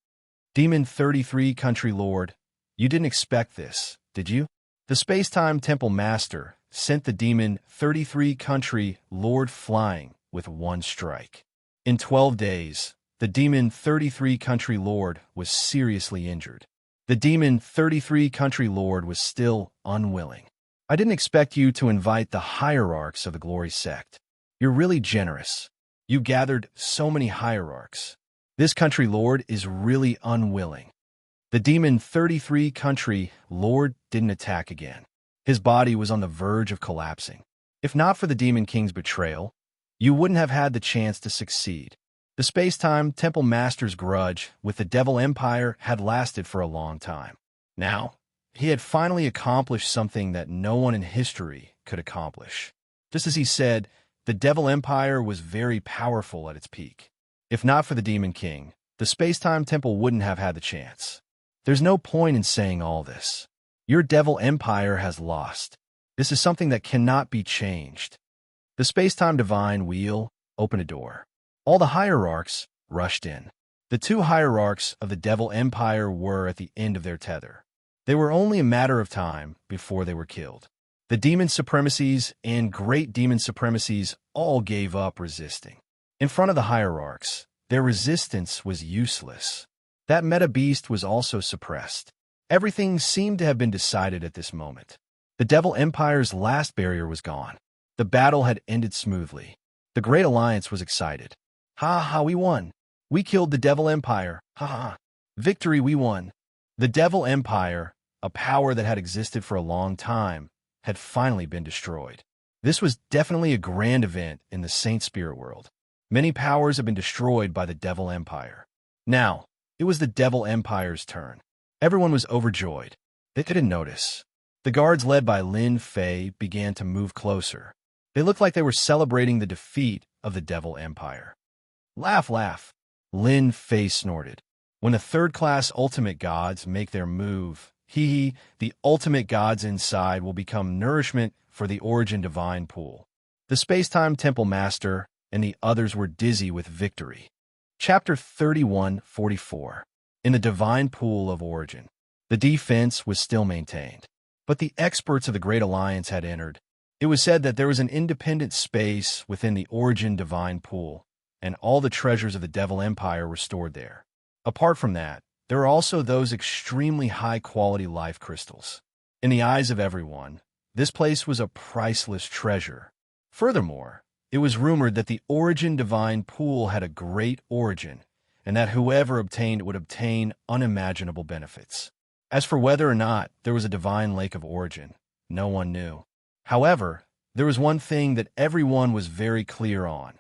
Demon 33 Country Lord, you didn't expect this, did you? The Space-Time Temple Master sent the Demon 33 Country Lord flying with one strike. In 12 days, the Demon 33 Country Lord was seriously injured. The Demon 33 Country Lord was still unwilling. I didn't expect you to invite the hierarchs of the Glory Sect. You're really generous. You gathered so many hierarchs. This Country Lord is really unwilling. The Demon 33 Country Lord didn't attack again. His body was on the verge of collapsing. If not for the Demon King's betrayal, you wouldn't have had the chance to succeed. The space-time temple master's grudge with the Devil Empire had lasted for a long time. Now, he had finally accomplished something that no one in history could accomplish. Just as he said, the Devil Empire was very powerful at its peak. If not for the Demon King, the space-time temple wouldn't have had the chance. There's no point in saying all this. Your Devil Empire has lost. This is something that cannot be changed. The space-time divine wheel opened a door. All the hierarchs rushed in. The two hierarchs of the Devil Empire were at the end of their tether. They were only a matter of time before they were killed. The demon supremacies and great demon supremacies all gave up resisting. In front of the hierarchs, their resistance was useless. That meta beast was also suppressed. Everything seemed to have been decided at this moment. The Devil Empire's last barrier was gone. The battle had ended smoothly. The Great Alliance was excited. Ha ha, we won. We killed the Devil Empire. Ha ha. Victory, we won. The Devil Empire, a power that had existed for a long time, had finally been destroyed. This was definitely a grand event in the Saint Spirit world. Many powers have been destroyed by the Devil Empire. Now, it was the Devil Empire's turn. Everyone was overjoyed. They didn't notice. The guards led by Lin Fei began to move closer. They looked like they were celebrating the defeat of the Devil Empire. Laugh, laugh. Lin Fei snorted. When the third-class ultimate gods make their move, the ultimate gods inside will become nourishment for the Origin Divine Pool. The Space-Time Temple Master and the others were dizzy with victory. Chapter 31:44. In the Divine Pool of Origin. The defense was still maintained, but the experts of the Great Alliance had entered. It was said that there was an independent space within the Origin Divine Pool, and all the treasures of the Devil Empire were stored there. Apart from that, there are also those extremely high-quality life crystals. In the eyes of everyone, this place was a priceless treasure. Furthermore, it was rumored that the Origin Divine Pool had a great origin, and that whoever obtained it would obtain unimaginable benefits. As for whether or not there was a divine lake of origin, no one knew. However, there was one thing that everyone was very clear on.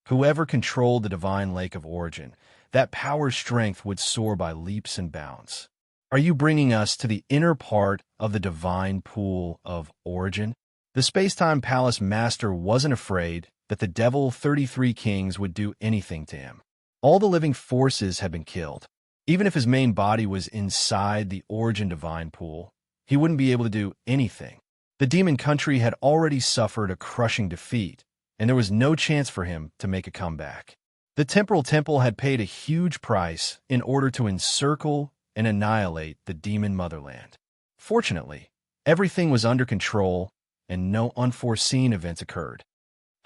Whoever controlled the divine lake of origin, that power's strength would soar by leaps and bounds. Are you bringing us to the inner part of the divine pool of origin? The Space-Time Palace Master wasn't afraid that the Devil 33 Kings would do anything to him. All the living forces had been killed. Even if his main body was inside the Origin Divine Pool, he wouldn't be able to do anything. The demon country had already suffered a crushing defeat, and there was no chance for him to make a comeback. The Temporal Temple had paid a huge price in order to encircle and annihilate the demon motherland. Fortunately, everything was under control, and no unforeseen events occurred.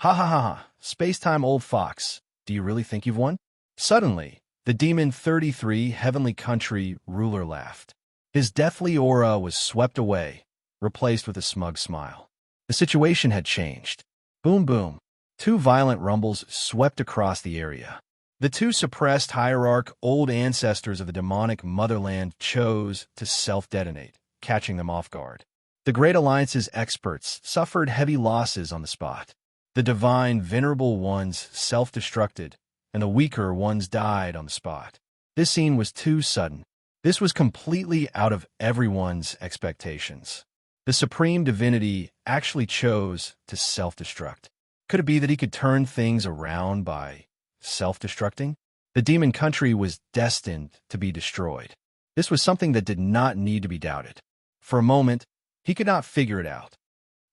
Ha ha ha ha, space-time old fox, do you really think you've won? Suddenly, the Demon 33 Heavenly Country ruler laughed. His deathly aura was swept away, replaced with a smug smile. The situation had changed. Boom boom. Two violent rumbles swept across the area. The two suppressed hierarch old ancestors of the demonic motherland chose to self-detonate, catching them off guard. The Great Alliance's experts suffered heavy losses on the spot. The divine venerable ones self-destructed, and the weaker ones died on the spot. This scene was too sudden. This was completely out of everyone's expectations. The supreme divinity actually chose to self-destruct. Could it be that he could turn things around by self-destructing? The demon country was destined to be destroyed. This was something that did not need to be doubted. For a moment, he could not figure it out.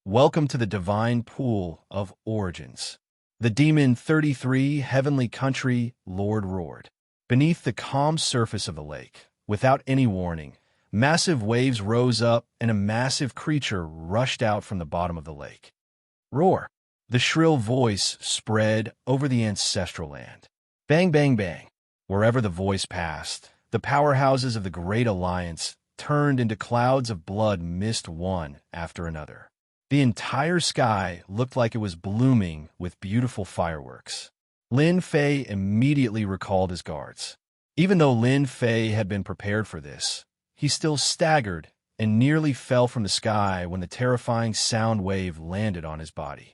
Welcome to the divine pool of origins. The Demon 33 Heavenly Country Lord roared. Beneath the calm surface of the lake, without any warning, massive waves rose up and a massive creature rushed out from the bottom of the lake. Roar! The shrill voice spread over the ancestral land. Bang, bang, bang. Wherever the voice passed, the powerhouses of the Great Alliance turned into clouds of blood mist one after another. The entire sky looked like it was blooming with beautiful fireworks. Lin Fei immediately recalled his guards. Even though Lin Fei had been prepared for this, he still staggered and nearly fell from the sky when the terrifying sound wave landed on his body.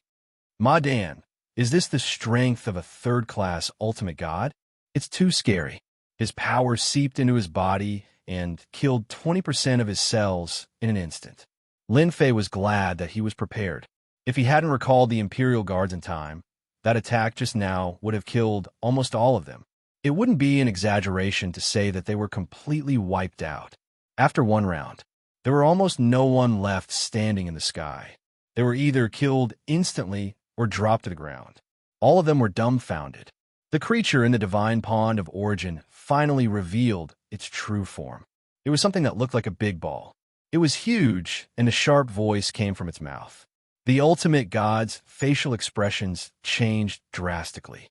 Ma Dan, Is this the strength of a third-class ultimate god? It's too scary. His power seeped into his body and killed 20% of his cells in an instant. Lin Fei was glad that he was prepared. If he hadn't recalled the Imperial Guards in time, that attack just now would have killed almost all of them. It wouldn't be an exaggeration to say that they were completely wiped out. After one round, there were almost no one left standing in the sky. They were either killed instantly or dropped to the ground. All of them were dumbfounded. The creature in the divine pond of origin finally revealed its true form. It was something that looked like a big ball. It was huge, and a sharp voice came from its mouth. The ultimate god's facial expressions changed drastically.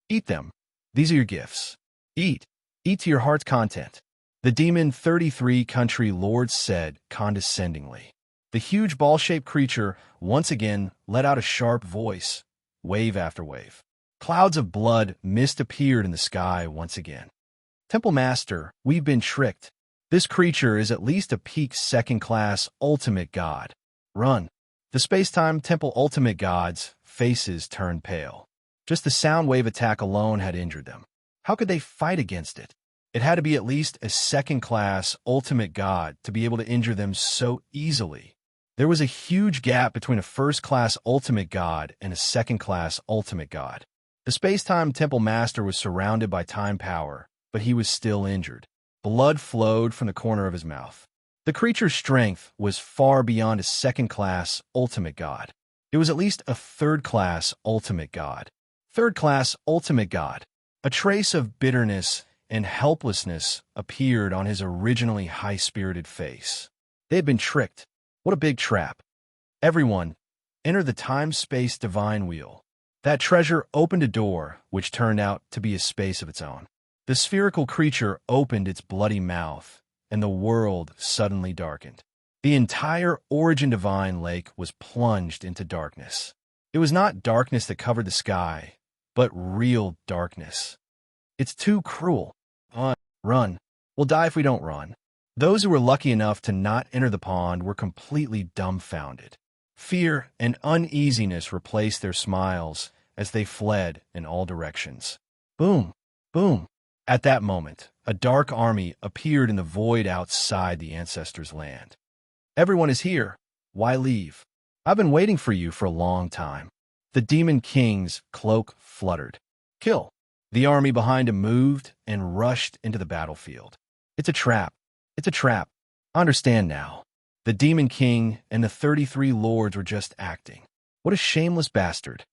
Eat them. These are your gifts. Eat. Eat to your heart's content. The demon 33 country lords said condescendingly. The huge ball-shaped creature once again let out a sharp voice, wave after wave. Clouds of blood mist appeared in the sky once again. Temple Master, we've been tricked. This creature is at least a peak second-class ultimate god. Run. The space-time temple ultimate gods' faces turned pale. Just the sound wave attack alone had injured them. How could they fight against it? It had to be at least a second-class ultimate god to be able to injure them so easily. There was a huge gap between a first-class ultimate god and a second-class ultimate god. The space-time temple master was surrounded by time power, but he was still injured. Blood flowed from the corner of his mouth. The creature's strength was far beyond a second-class ultimate god. It was at least a third-class ultimate god. Third-class ultimate god. A trace of bitterness and helplessness appeared on his originally high-spirited face. They had been tricked. What a big trap. Everyone, enter the time-space divine wheel. That treasure opened a door, which turned out to be a space of its own. The spherical creature opened its bloody mouth, and the world suddenly darkened. The entire Origin Divine Lake was plunged into darkness. It was not darkness that covered the sky, but real darkness. It's too cruel. Run. We'll die if we don't run. Those who were lucky enough to not enter the pond were completely dumbfounded. Fear and uneasiness replaced their smiles as they fled in all directions. Boom! Boom! At that moment, a dark army appeared in the void outside the ancestors' land. Everyone is here. Why leave? I've been waiting for you for a long time. The Demon King's cloak fluttered. Kill! The army behind him moved and rushed into the battlefield. It's a trap. It's a trap. I understand now. The Demon King and the 33 lords were just acting. What a shameless bastard.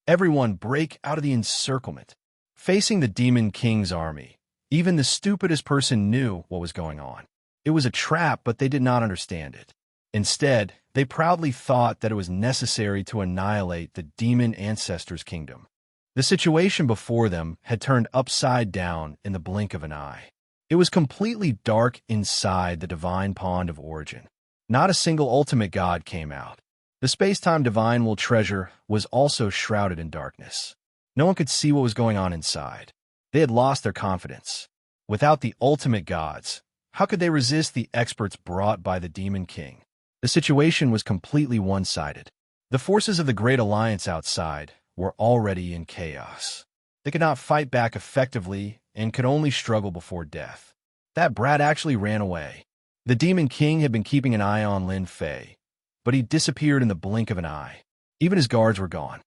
Everyone break out of the encirclement. Facing the Demon King's army, even the stupidest person knew what was going on. It was a trap, but they did not understand it. Instead, they proudly thought that it was necessary to annihilate the demon ancestors' kingdom. The situation before them had turned upside down in the blink of an eye. It was completely dark inside the divine pond of origin. Not a single ultimate god came out. The space-time divine will treasure was also shrouded in darkness. No one could see what was going on inside. They had lost their confidence. Without the ultimate gods, how could they resist the experts brought by the Demon King? The situation was completely one-sided. The forces of the Great Alliance outside were already in chaos. They could not fight back effectively and could only struggle before death. That brat actually ran away. The Demon King had been keeping an eye on Lin Fei, but he disappeared in the blink of an eye. Even his guards were gone.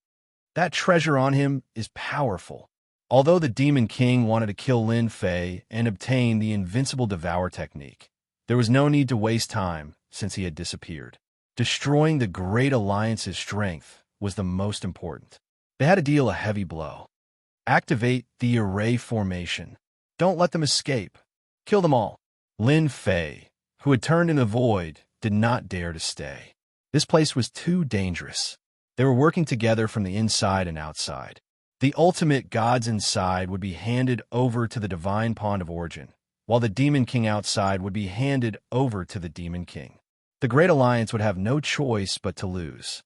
That treasure on him is powerful. Although the Demon King wanted to kill Lin Fei and obtain the invincible devour technique, there was no need to waste time since he had disappeared. Destroying the Great Alliance's strength was the most important. They had to deal a heavy blow. Activate the array formation. Don't let them escape. Kill them all. Lin Fei, who had turned in the void, did not dare to stay. This place was too dangerous. They were working together from the inside and outside. The ultimate gods inside would be handed over to the divine pond of origin, while the Demon King outside would be handed over to the Demon King. The Great Alliance would have no choice but to lose.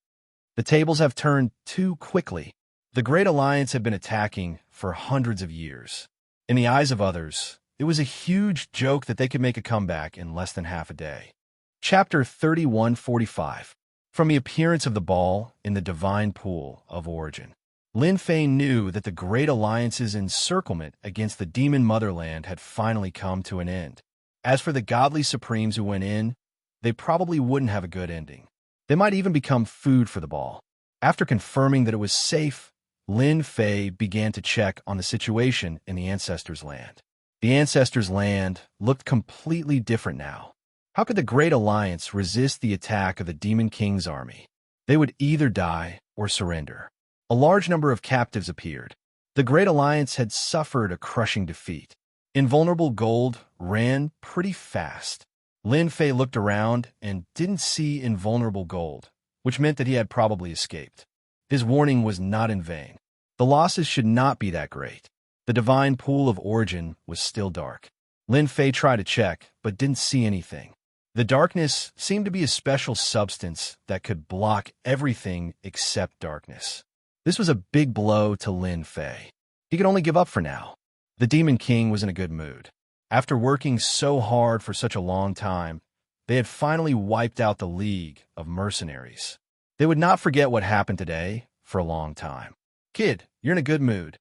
The tables have turned too quickly. The Great Alliance had been attacking for hundreds of years. In the eyes of others, it was a huge joke that they could make a comeback in less than half a day. Chapter 3145. From the appearance of the ball in the divine pool of origin, Lin Fei knew that the great alliance's encirclement against the demon motherland had finally come to an end. As for the godly supremes who went in, they probably wouldn't have a good ending. They might even become food for the ball. After confirming that it was safe, Lin Fei began to check on the situation in the Ancestors' Land. The Ancestors' Land looked completely different now. How could the Great Alliance resist the attack of the Demon King's army? They would either die or surrender. A large number of captives appeared. The Great Alliance had suffered a crushing defeat. Invulnerable Gold ran pretty fast. Lin Fei looked around and didn't see Invulnerable Gold, which meant that he had probably escaped. His warning was not in vain. The losses should not be that great. The divine pool of origin was still dark. Lin Fei tried to check, but didn't see anything. The darkness seemed to be a special substance that could block everything except darkness. This was a big blow to Lin Fei. He could only give up for now. The Demon King was in a good mood. After working so hard for such a long time, they had finally wiped out the League of Mercenaries. They would not forget what happened today for a long time. "Kid, you're in a good mood."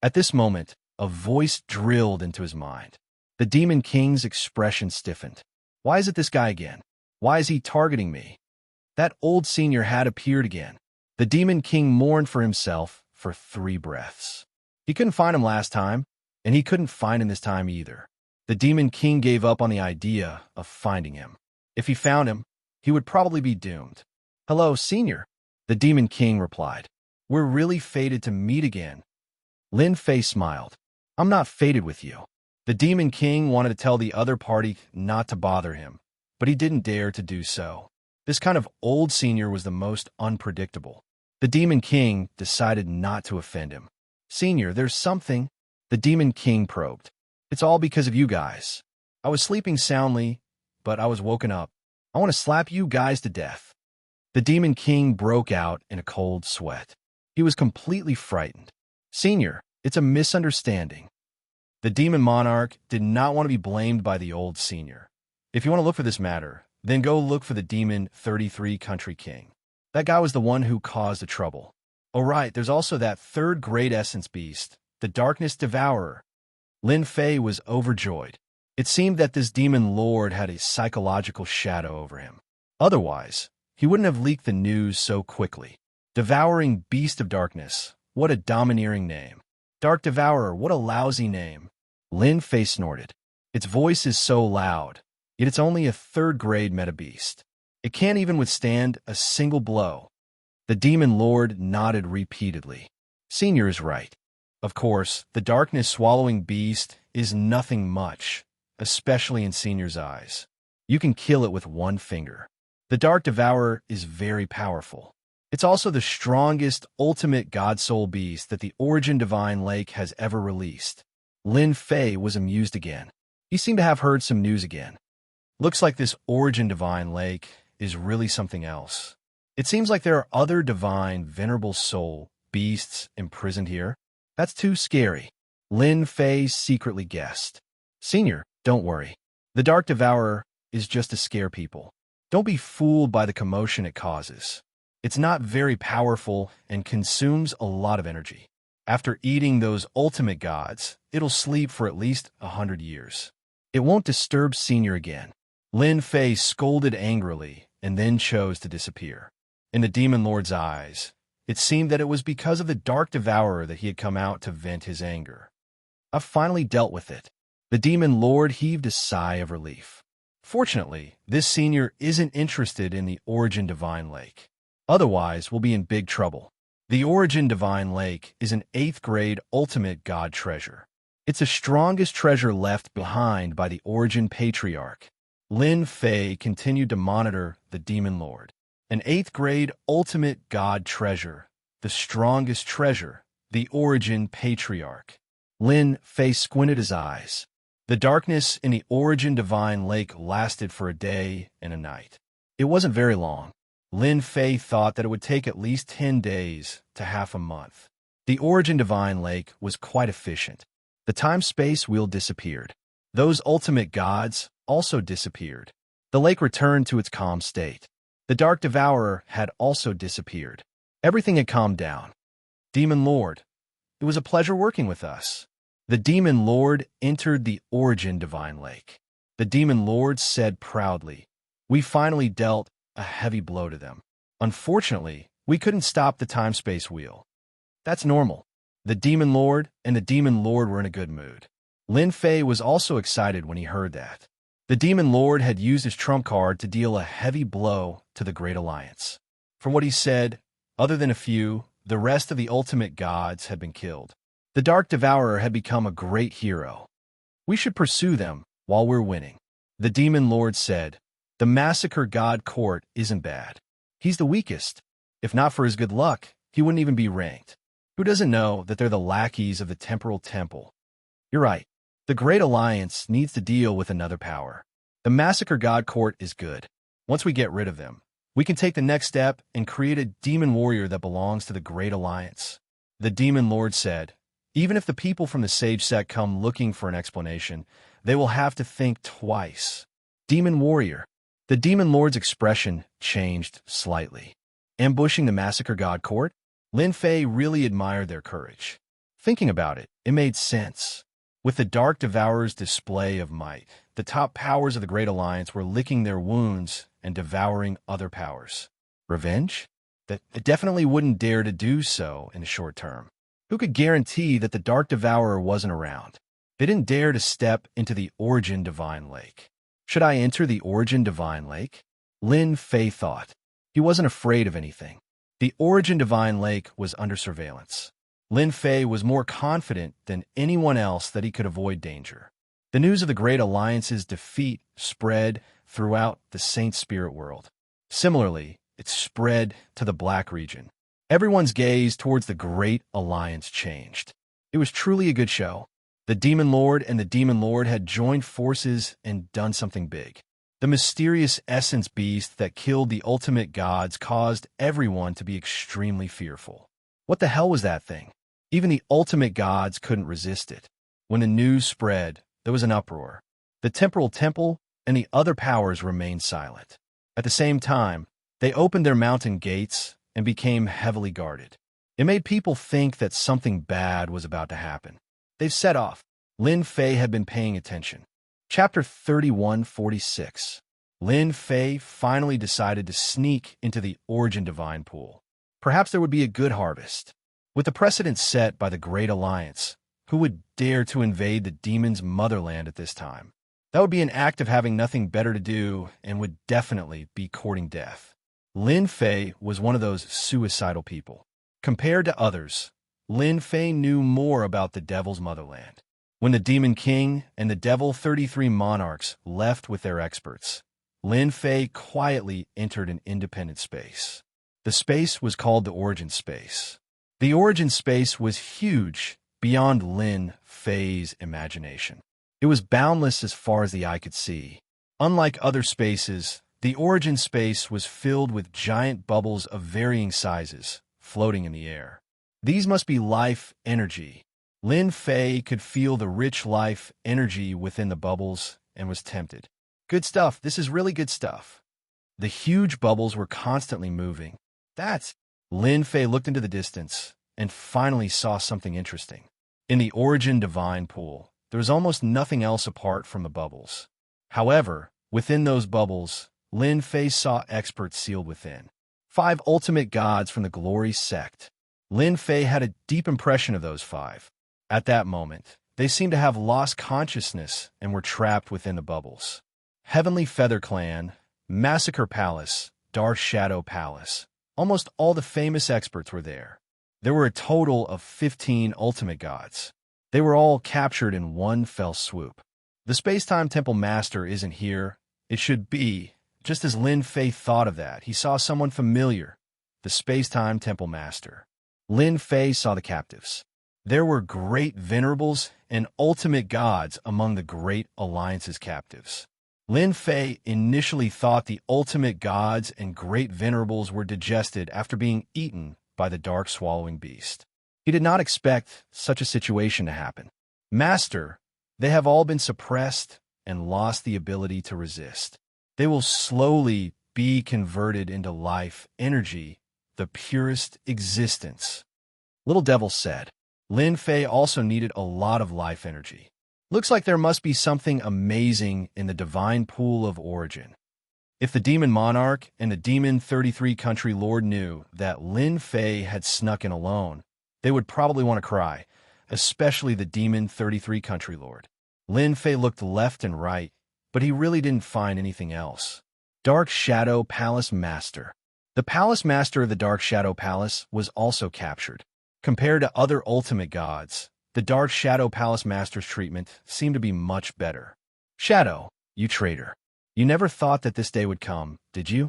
At this moment, a voice drilled into his mind. The Demon King's expression stiffened. Why is it this guy again? Why is he targeting me? That old senior had appeared again. The Demon King mourned for himself for 3 breaths. He couldn't find him last time, and he couldn't find him this time either. The Demon King gave up on the idea of finding him. If he found him, he would probably be doomed. "Hello, Senior," the Demon King replied. "We're really fated to meet again." Lin Fei smiled. "I'm not fated with you." The Demon King wanted to tell the other party not to bother him, but he didn't dare to do so. This kind of old senior was the most unpredictable. The Demon King decided not to offend him. "Senior, there's something," the Demon King probed. "It's all because of you guys. I was sleeping soundly, but I was woken up. I want to slap you guys to death." The Demon King broke out in a cold sweat. He was completely frightened. "Senior, it's a misunderstanding." The Demon Monarch did not want to be blamed by the old senior. If you want to look for this matter, then go look for the Demon 33 Country King. That guy was the one who caused the trouble. Oh right, there's also that 3rd Great Essence Beast, the Darkness Devourer. Lin Fei was overjoyed. It seemed that this Demon Lord had a psychological shadow over him. Otherwise, he wouldn't have leaked the news so quickly. Devouring Beast of Darkness, what a domineering name. Dark Devourer, what a lousy name. Lin Fei snorted. Its voice is so loud, yet it's only a 3rd grade meta beast. It can't even withstand a single blow. The Demon Lord nodded repeatedly. Senior is right. Of course, the darkness-swallowing beast is nothing much, especially in Senior's eyes. You can kill it with 1 finger. The Dark Devourer is very powerful. It's also the strongest ultimate God Soul beast that the Origin Divine Lake has ever released. Lin Fei was amused again. He seemed to have heard some news again. Looks like this Origin Divine Lake is really something else. It seems like there are other divine, venerable soul beasts imprisoned here. That's too scary. Lin Fei secretly guessed. Senior, don't worry. The Dark Devourer is just to scare people. Don't be fooled by the commotion it causes. It's not very powerful and consumes a lot of energy. After eating those ultimate gods, it'll sleep for at least 100 years. It won't disturb Senior again. Lin Fei scolded angrily and then chose to disappear. In the Demon Lord's eyes, it seemed that it was because of the Dark Devourer that he had come out to vent his anger. I've finally dealt with it. The Demon Lord heaved a sigh of relief. Fortunately, this senior isn't interested in the Origin Divine Lake. Otherwise, we'll be in big trouble. The Origin Divine Lake is an 8th grade ultimate god treasure. It's the strongest treasure left behind by the Origin Patriarch. Lin Fei continued to monitor the Demon Lord. An 8th grade ultimate god treasure, the strongest treasure, the Origin Patriarch. Lin Fei squinted his eyes. The darkness in the Origin Divine Lake lasted for a day and a night. It wasn't very long. Lin Fei thought that it would take at least 10 days to half a month. The Origin Divine Lake was quite efficient. The time-space wheel disappeared. Those ultimate gods also disappeared. The lake returned to its calm state. The Dark Devourer had also disappeared. Everything had calmed down. Demon Lord, it was a pleasure working with us. The Demon Lord entered the Origin Divine Lake. The Demon Lord said proudly, "We finally dealt a heavy blow to them. Unfortunately, we couldn't stop the time-space wheel." That's normal. The Demon Lord and the Demon Lord were in a good mood. Lin Fei was also excited when he heard that. The Demon Lord had used his trump card to deal a heavy blow to the Great Alliance. From what he said, other than a few, the rest of the ultimate gods had been killed. The Dark Devourer had become a great hero. We should pursue them while we're winning. The Demon Lord said, "The Massacre God Court isn't bad. He's the weakest. If not for his good luck, he wouldn't even be ranked. Who doesn't know that they're the lackeys of the Temporal Temple?" You're right. The Great Alliance needs to deal with another power. The Massacre God Court is good. Once we get rid of them, we can take the next step and create a demon warrior that belongs to the Great Alliance. The Demon Lord said, "Even if the people from the Sage Sect come looking for an explanation, they will have to think twice." Demon warrior. The Demon Lord's expression changed slightly. Ambushing the Massacre God Court? Lin Fei really admired their courage. Thinking about it, it made sense. With the Dark Devourer's display of might, the top powers of the Great Alliance were licking their wounds and devouring other powers. Revenge? That it definitely wouldn't dare to do so in the short term. Who could guarantee that the Dark Devourer wasn't around? They didn't dare to step into the Origin Divine Lake. Should I enter the Origin Divine Lake? Lin Fei thought. He wasn't afraid of anything. The Origin Divine Lake was under surveillance. Lin Fei was more confident than anyone else that he could avoid danger. The news of the Great Alliance's defeat spread throughout the Saint Spirit world. Similarly, it spread to the Black region. Everyone's gaze towards the Great Alliance changed. It was truly a good show. The Demon Lord and the Demon Lord had joined forces and done something big. The mysterious essence beast that killed the ultimate gods caused everyone to be extremely fearful. What the hell was that thing? Even the ultimate gods couldn't resist it. When the news spread, there was an uproar. The Temporal Temple and the other powers remained silent. At the same time, they opened their mountain gates and became heavily guarded. It made people think that something bad was about to happen. They've set off. Lin Fei had been paying attention. Chapter 3146. Lin Fei finally decided to sneak into the Origin Divine Pool. Perhaps there would be a good harvest. With the precedent set by the Great Alliance, who would dare to invade the demon's motherland at this time? That would be an act of having nothing better to do and would definitely be courting death. Lin Fei was one of those suicidal people. Compared to others, Lin Fei knew more about the Devil's motherland. When the Demon King and the Devil 33 monarchs left with their experts, Lin Fei quietly entered an independent space. The space was called the Origin Space. The Origin Space was huge beyond Lin Fei's imagination. It was boundless as far as the eye could see. Unlike other spaces, the Origin Space was filled with giant bubbles of varying sizes, floating in the air. These must be life energy. Lin Fei could feel the rich life energy within the bubbles and was tempted. Good stuff. This is really good stuff. The huge bubbles were constantly moving. Lin Fei looked into the distance and finally saw something interesting. In the Origin Divine Pool, there was almost nothing else apart from the bubbles. However, within those bubbles, Lin Fei saw experts sealed within. 5 ultimate gods from the Glory Sect. Lin Fei had a deep impression of those 5. At that moment, they seemed to have lost consciousness and were trapped within the bubbles. Heavenly Feather Clan, Massacre Palace, Dark Shadow Palace. Almost all the famous experts were there. There were a total of 15 ultimate gods. They were all captured in one fell swoop. The Space-Time Temple Master isn't here. It should be. Just as Lin Fei thought of that, he saw someone familiar. The Space-Time Temple Master. Lin Fei saw the captives. There were great venerables and ultimate gods among the Great Alliance's captives. Lin Fei initially thought the ultimate gods and great venerables were digested after being eaten by the dark swallowing beast. He did not expect such a situation to happen. Master, they have all been suppressed and lost the ability to resist. They will slowly be converted into life energy, the purest existence. Little Devil said. Lin Fei also needed a lot of life energy. Looks like there must be something amazing in the divine pool of origin. If the demon monarch and the demon 33 country lord knew that Lin Fei had snuck in alone, they would probably want to cry, especially the demon 33 country lord. Lin Fei looked left and right, but he really didn't find anything else. Dark Shadow Palace Master. The Palace Master of the Dark Shadow Palace was also captured. Compared to other ultimate gods, the Dark Shadow Palace Master's treatment seemed to be much better. Shadow, you traitor. You never thought that this day would come, did you?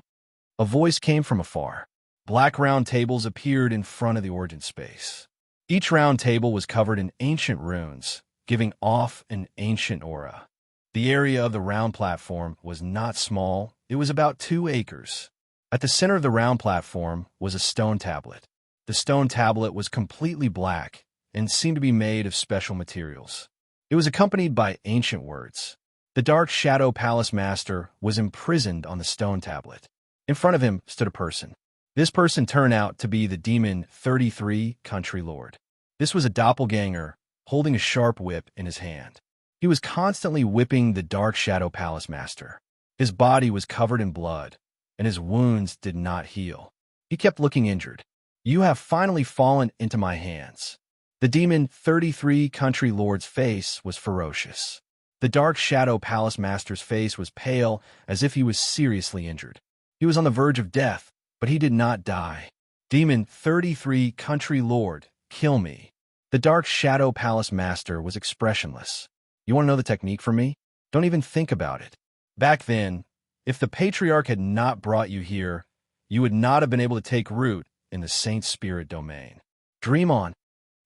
A voice came from afar. Black round tables appeared in front of the origin space. Each round table was covered in ancient runes, giving off an ancient aura. The area of the round platform was not small, it was about 2 acres. At the center of the round platform was a stone tablet. The stone tablet was completely black and seemed to be made of special materials. It was accompanied by ancient words. The Dark Shadow Palace Master was imprisoned on the stone tablet. In front of him stood a person. This person turned out to be the demon 33 country lord. This was a doppelganger holding a sharp whip in his hand. He was constantly whipping the Dark Shadow Palace Master. His body was covered in blood, and his wounds did not heal. He kept looking injured. You have finally fallen into my hands. The demon 33 country lord's face was ferocious. The Dark Shadow Palace Master's face was pale, as if he was seriously injured. He was on the verge of death, but he did not die. Demon 33 country lord, kill me. The Dark Shadow Palace Master was expressionless. You want to know the technique from me? Don't even think about it. Back then, if the Patriarch had not brought you here, you would not have been able to take root in the Saint Spirit domain. Dream on.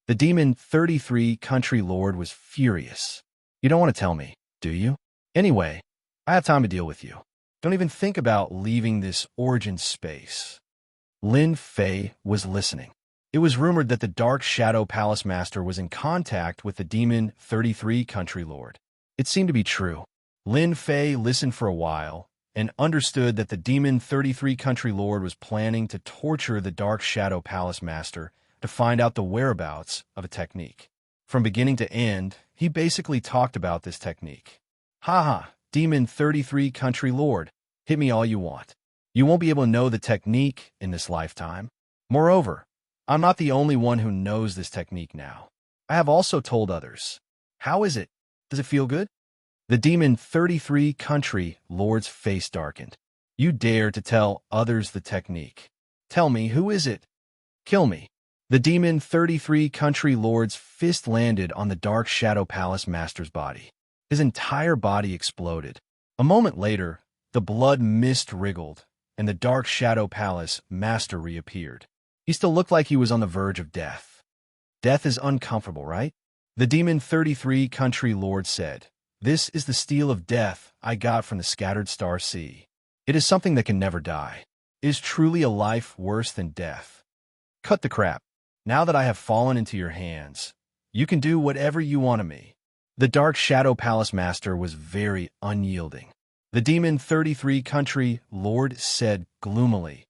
The demon 33 country lord was furious. You don't want to tell me, do you? Anyway, I have time to deal with you. Don't even think about leaving this origin space. Lin Fei was listening. It was rumored that the Dark Shadow Palace Master was in contact with the demon 33 country lord. It seemed to be true. Lin Fei listened for a while and understood that the demon 33 country lord was planning to torture the Dark Shadow Palace Master to find out the whereabouts of a technique. From beginning to end, he basically talked about this technique. Haha, demon 33 country lord, hit me all you want. You won't be able to know the technique in this lifetime. Moreover, I'm not the only one who knows this technique now. I have also told others. How is it? Does it feel good? The demon 33 country lord's face darkened. You dare to tell others the technique. Tell me, who is it? Kill me. The demon 33 country lord's fist landed on the Dark Shadow Palace Master's body. His entire body exploded. A moment later, the blood mist wriggled, and the Dark Shadow Palace Master reappeared. He still looked like he was on the verge of death. Death is uncomfortable, right? The demon 33 country lord said, "This is the steel of death I got from the scattered star sea. It is something that can never die. Is truly a life worse than death. Cut the crap. Now that I have fallen into your hands, you can do whatever you want of me." The Dark Shadow Palace Master was very unyielding. The demon 33 country lord said gloomily,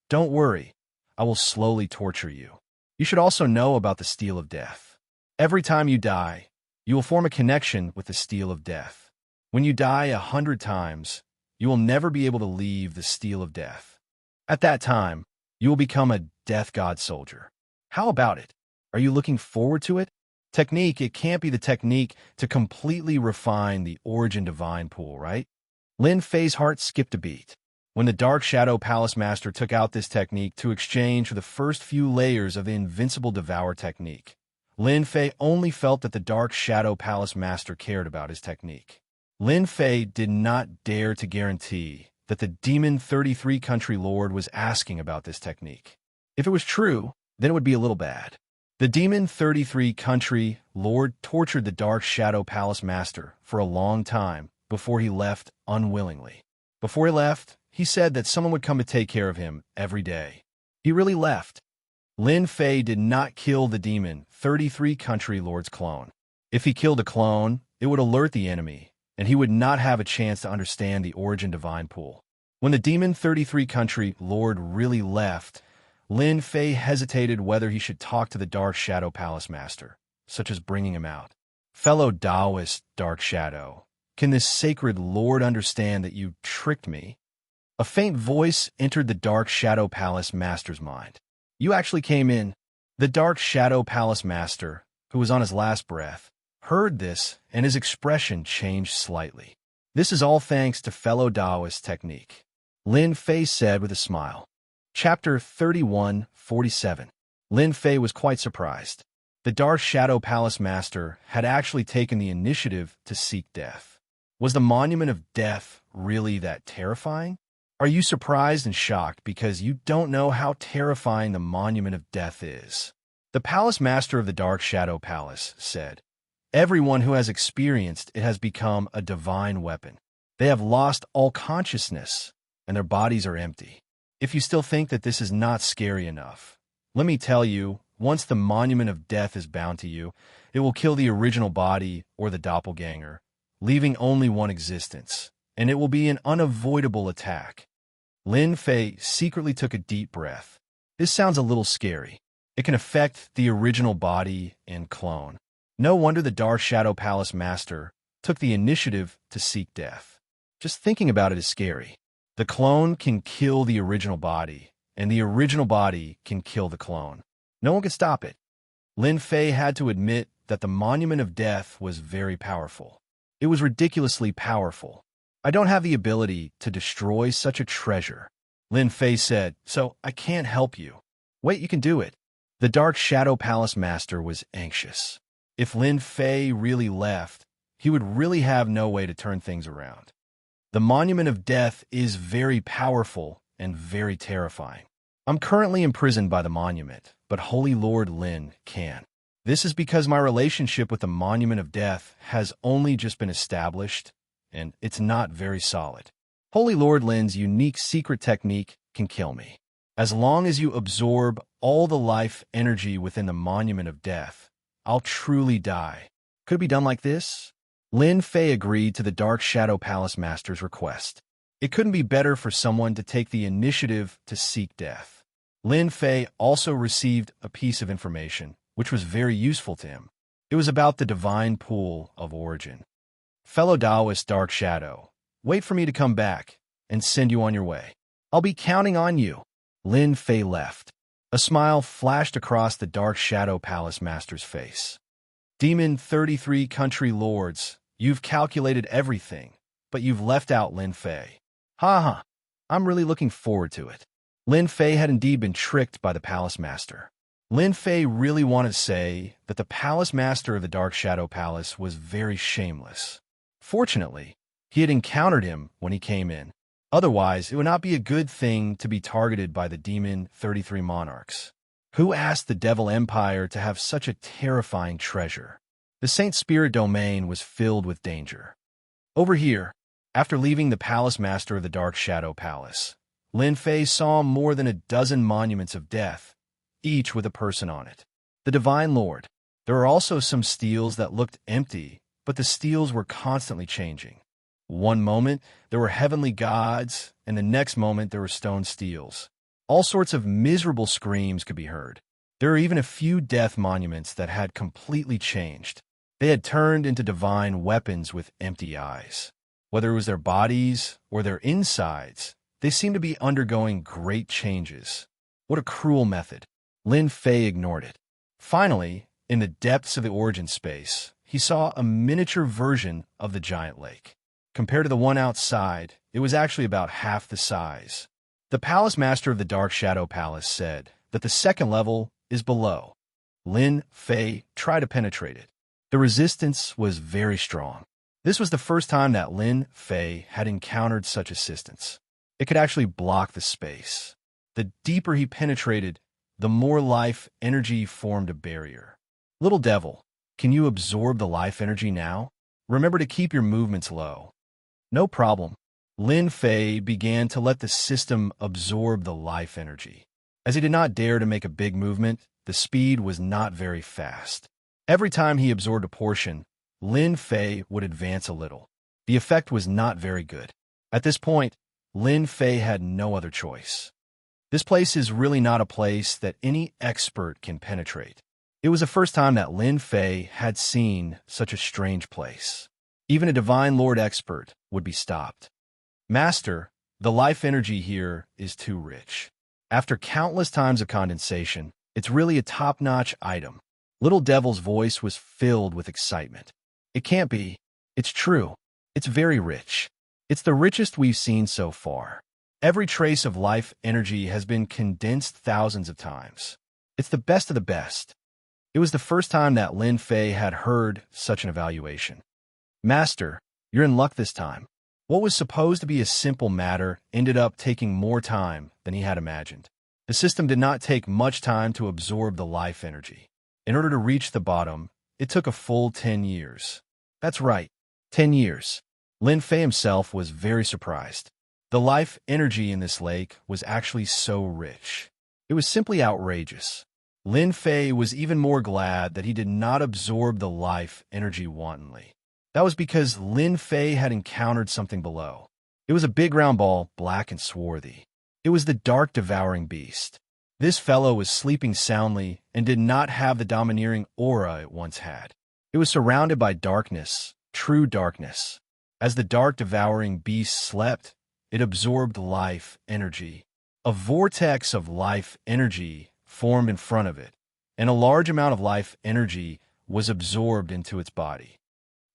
"Don't worry, I will slowly torture you. You should also know about the steel of death. Every time you die, you will form a connection with the steel of death. When you die 100 times, you will never be able to leave the steel of death. At that time, you will become a death god soldier. How about it? Are you looking forward to it? Technique, it can't be the technique to completely refine the origin divine pool, right?" Lin Fei's heart skipped a beat. When the Dark Shadow Palace Master took out this technique to exchange for the first few layers of the Invincible Devour technique, Lin Fei only felt that the Dark Shadow Palace Master cared about his technique. Lin Fei did not dare to guarantee that the Demon 33 country lord was asking about this technique. If it was true, then it would be a little bad. The Demon 33 country lord tortured the Dark Shadow Palace Master for a long time before he left unwillingly. Before he left, he said that someone would come to take care of him every day. He really left. Lin Fei did not kill the Demon 33 country lord's clone. If he killed a clone, it would alert the enemy, and he would not have a chance to understand the origin divine pool. When the Demon 33 Country Lord really left, Lin Fei hesitated whether he should talk to the Dark Shadow Palace Master, such as bringing him out. Fellow Taoist Dark Shadow, can this sacred lord understand that you tricked me? A faint voice entered the Dark Shadow Palace Master's mind. You actually came in. The Dark Shadow Palace Master, who was on his last breath, heard this, and his expression changed slightly. This is all thanks to fellow Taoist technique, Lin Fei said with a smile. Chapter 31:47. Lin Fei was quite surprised. The Dark Shadow Palace Master had actually taken the initiative to seek death. Was the Monument of Death really that terrifying? Are you surprised and shocked because you don't know how terrifying the Monument of Death is? The Palace Master of the Dark Shadow Palace said, everyone who has experienced it has become a divine weapon. They have lost all consciousness, and their bodies are empty. If you still think that this is not scary enough, let me tell you, once the Monument of Death is bound to you, it will kill the original body or the doppelganger, leaving only one existence, and it will be an unavoidable attack. Lin Fei secretly took a deep breath. This sounds a little scary. It can affect the original body and clone. No wonder the Dark Shadow Palace Master took the initiative to seek death. Just thinking about it is scary. The clone can kill the original body, and the original body can kill the clone. No one can stop it. Lin Fei had to admit that the Monument of Death was very powerful. It was ridiculously powerful. I don't have the ability to destroy such a treasure, Lin Fei said, so I can't help you. Wait, you can do it. The Dark Shadow Palace Master was anxious. If Lin Fei really left, he would really have no way to turn things around. The Monument of Death is very powerful and very terrifying. I'm currently imprisoned by the monument, but Holy Lord Lin can. This is because my relationship with the Monument of Death has only just been established, and it's not very solid. Holy Lord Lin's unique secret technique can kill me. As long as you absorb all the life energy within the Monument of Death, I'll truly die. Could it be done like this? Lin Fei agreed to the Dark Shadow Palace Master's request. It couldn't be better for someone to take the initiative to seek death. Lin Fei also received a piece of information, which was very useful to him. It was about the divine pool of origin. Fellow Taoist Dark Shadow, wait for me to come back and send you on your way. I'll be counting on you. Lin Fei left. A smile flashed across the Dark Shadow Palace Master's face. Demon 33 Country Lords, you've calculated everything, but you've left out Lin Fei. Ha ha, I'm really looking forward to it. Lin Fei had indeed been tricked by the Palace Master. Lin Fei really wanted to say that the Palace Master of the Dark Shadow Palace was very shameless. Fortunately, he had encountered him when he came in. Otherwise, it would not be a good thing to be targeted by the Demon 33 Monarchs. Who asked the Devil Empire to have such a terrifying treasure? The Saint Spirit domain was filled with danger. Over here, after leaving the Palace Master of the Dark Shadow Palace, Lin Fei saw more than a dozen monuments of death, each with a person on it. The Divine Lord. There were also some steles that looked empty, but the steles were constantly changing. One moment, there were heavenly gods, and the next moment there were stone steles. All sorts of miserable screams could be heard. There were even a few death monuments that had completely changed. They had turned into divine weapons with empty eyes. Whether it was their bodies or their insides, they seemed to be undergoing great changes. What a cruel method. Lin Fei ignored it. Finally, in the depths of the origin space, he saw a miniature version of the giant lake. Compared to the one outside, it was actually about half the size. The Palace Master of the Dark Shadow Palace said that the second level is below. Lin Fei tried to penetrate it. The resistance was very strong. This was the first time that Lin Fei had encountered such assistance. It could actually block the space. The deeper he penetrated, the more life energy formed a barrier. Little devil, can you absorb the life energy now? Remember to keep your movements low. No problem. Lin Fei began to let the system absorb the life energy. As he did not dare to make a big movement, the speed was not very fast. Every time he absorbed a portion, Lin Fei would advance a little. The effect was not very good. At this point, Lin Fei had no other choice. This place is really not a place that any expert can penetrate. It was the first time that Lin Fei had seen such a strange place. Even a Divine Lord expert would be stopped. Master, the life energy here is too rich. After countless times of condensation, it's really a top-notch item. Little Devil's voice was filled with excitement. It can't be. It's true. It's very rich. It's the richest we've seen so far. Every trace of life energy has been condensed thousands of times. It's the best of the best. It was the first time that Lin Fei had heard such an evaluation. Master, you're in luck this time. What was supposed to be a simple matter ended up taking more time than he had imagined. The system did not take much time to absorb the life energy. In order to reach the bottom, it took a full 10 years. That's right, 10 years. Lin Fei himself was very surprised. The life energy in this lake was actually so rich. It was simply outrageous. Lin Fei was even more glad that he did not absorb the life energy wantonly. That was because Lin Fei had encountered something below. It was a big round ball, black and swarthy. It was the dark devouring beast. This fellow was sleeping soundly and did not have the domineering aura it once had. It was surrounded by darkness, true darkness. As the dark devouring beast slept, it absorbed life energy. A vortex of life energy formed in front of it, and a large amount of life energy was absorbed into its body.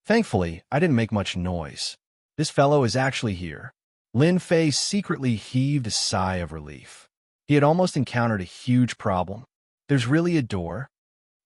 Thankfully, I didn't make much noise. This fellow is actually here. Lin Fei secretly heaved a sigh of relief. He had almost encountered a huge problem. There's really a door?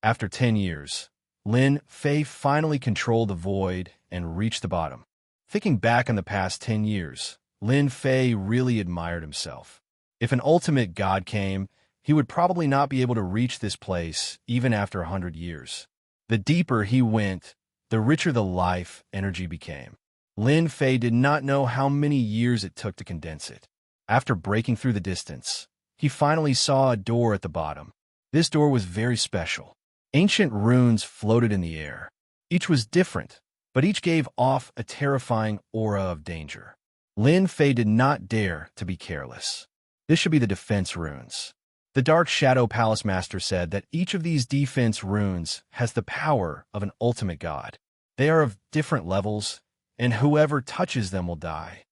After 10 years, Lin Fei finally controlled the void and reached the bottom. Thinking back on the past 10 years, Lin Fei really admired himself. If an ultimate god came, he would probably not be able to reach this place even after 100 years. The deeper he went, the richer the life energy became. Lin Fei did not know how many years it took to condense it. After breaking through the distance, he finally saw a door at the bottom. This door was very special. Ancient runes floated in the air. Each was different, but each gave off a terrifying aura of danger. Lin Fei did not dare to be careless. This should be the defense runes. The Dark Shadow Palace Master said that each of these defense runes has the power of an ultimate god. They are of different levels, and whoever touches them will die.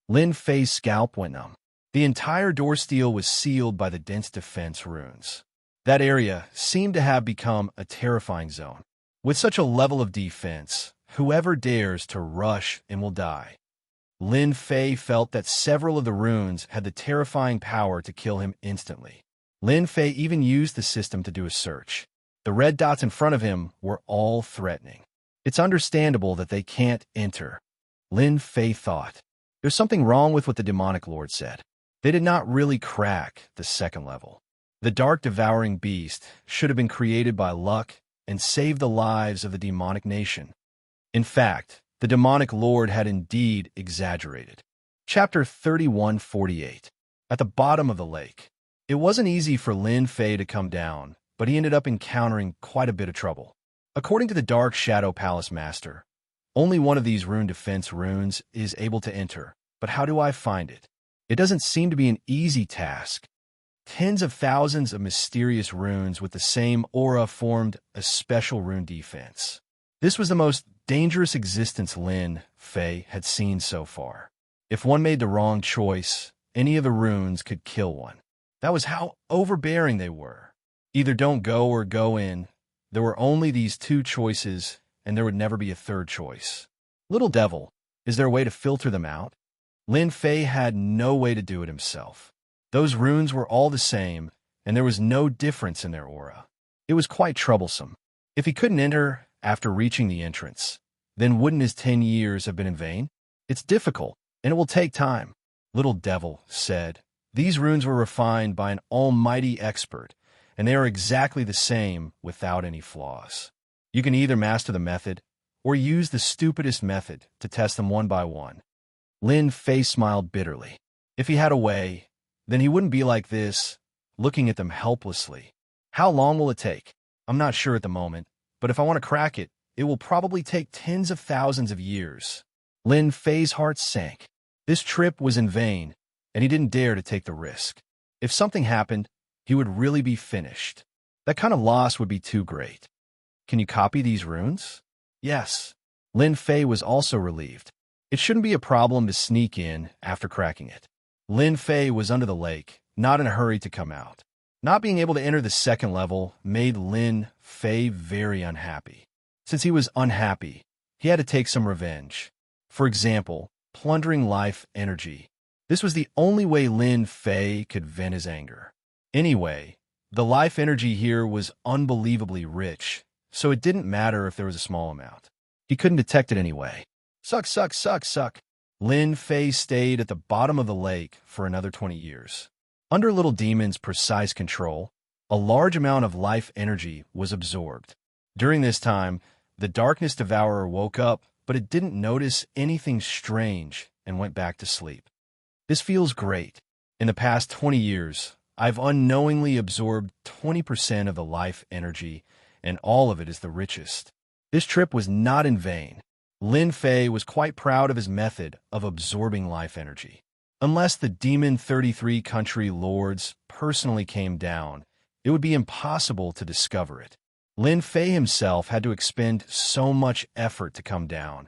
Lin Fei's scalp went numb. The entire door steel was sealed by the dense defense runes. That area seemed to have become a terrifying zone. With such a level of defense, whoever dares to rush in will die. Lin Fei felt that several of the runes had the terrifying power to kill him instantly. Lin Fei even used the system to do a search. The red dots in front of him were all threatening. It's understandable that they can't enter. Lin Fei thought. There's something wrong with what the demonic lord said. They did not really crack the second level. The dark devouring beast should have been created by luck and saved the lives of the demonic nation. In fact, the demonic lord had indeed exaggerated. Chapter 31:48. At the bottom of the lake. It wasn't easy for Lin Fei to come down, but he ended up encountering quite a bit of trouble. According to the Dark Shadow Palace Master, only one of these rune defense runes is able to enter, but how do I find it? It doesn't seem to be an easy task. Tens of thousands of mysterious runes with the same aura formed a special rune defense. This was the most dangerous existence Lin Fei had seen so far. If one made the wrong choice, any of the runes could kill one. That was how overbearing they were. Either don't go or go in. There were only these two choices, and there would never be a third choice. Little Devil, is there a way to filter them out? Lin Fei had no way to do it himself. Those runes were all the same, and there was no difference in their aura. It was quite troublesome. If he couldn't enter after reaching the entrance, then wouldn't his 10 years have been in vain? It's difficult, and it will take time. Little Devil said, these runes were refined by an almighty expert, and they are exactly the same without any flaws. You can either master the method, or use the stupidest method to test them one by one. Lin Fei smiled bitterly. If he had a way, then he wouldn't be like this, looking at them helplessly. How long will it take? I'm not sure at the moment, but if I want to crack it, it will probably take tens of thousands of years. Lin Fei's heart sank. This trip was in vain, and he didn't dare to take the risk. If something happened, he would really be finished. That kind of loss would be too great. Can you copy these runes? Yes. Lin Fei was also relieved. It shouldn't be a problem to sneak in after cracking it. Lin Fei was under the lake, not in a hurry to come out. Not being able to enter the second level made Lin Fei very unhappy. Since he was unhappy, he had to take some revenge. For example, plundering life energy. This was the only way Lin Fei could vent his anger. Anyway, the life energy here was unbelievably rich, so it didn't matter if there was a small amount. He couldn't detect it anyway. Suck, suck, suck, suck. Lin Fei stayed at the bottom of the lake for another 20 years. Under Little Demon's precise control, a large amount of life energy was absorbed. During this time, the Darkness Devourer woke up, but it didn't notice anything strange and went back to sleep. This feels great. In the past 20 years, I've unknowingly absorbed 20% of the life energy, and all of it is the richest. This trip was not in vain. Lin Fei was quite proud of his method of absorbing life energy. Unless the Demon 33 country lords personally came down, it would be impossible to discover it. Lin Fei himself had to expend so much effort to come down,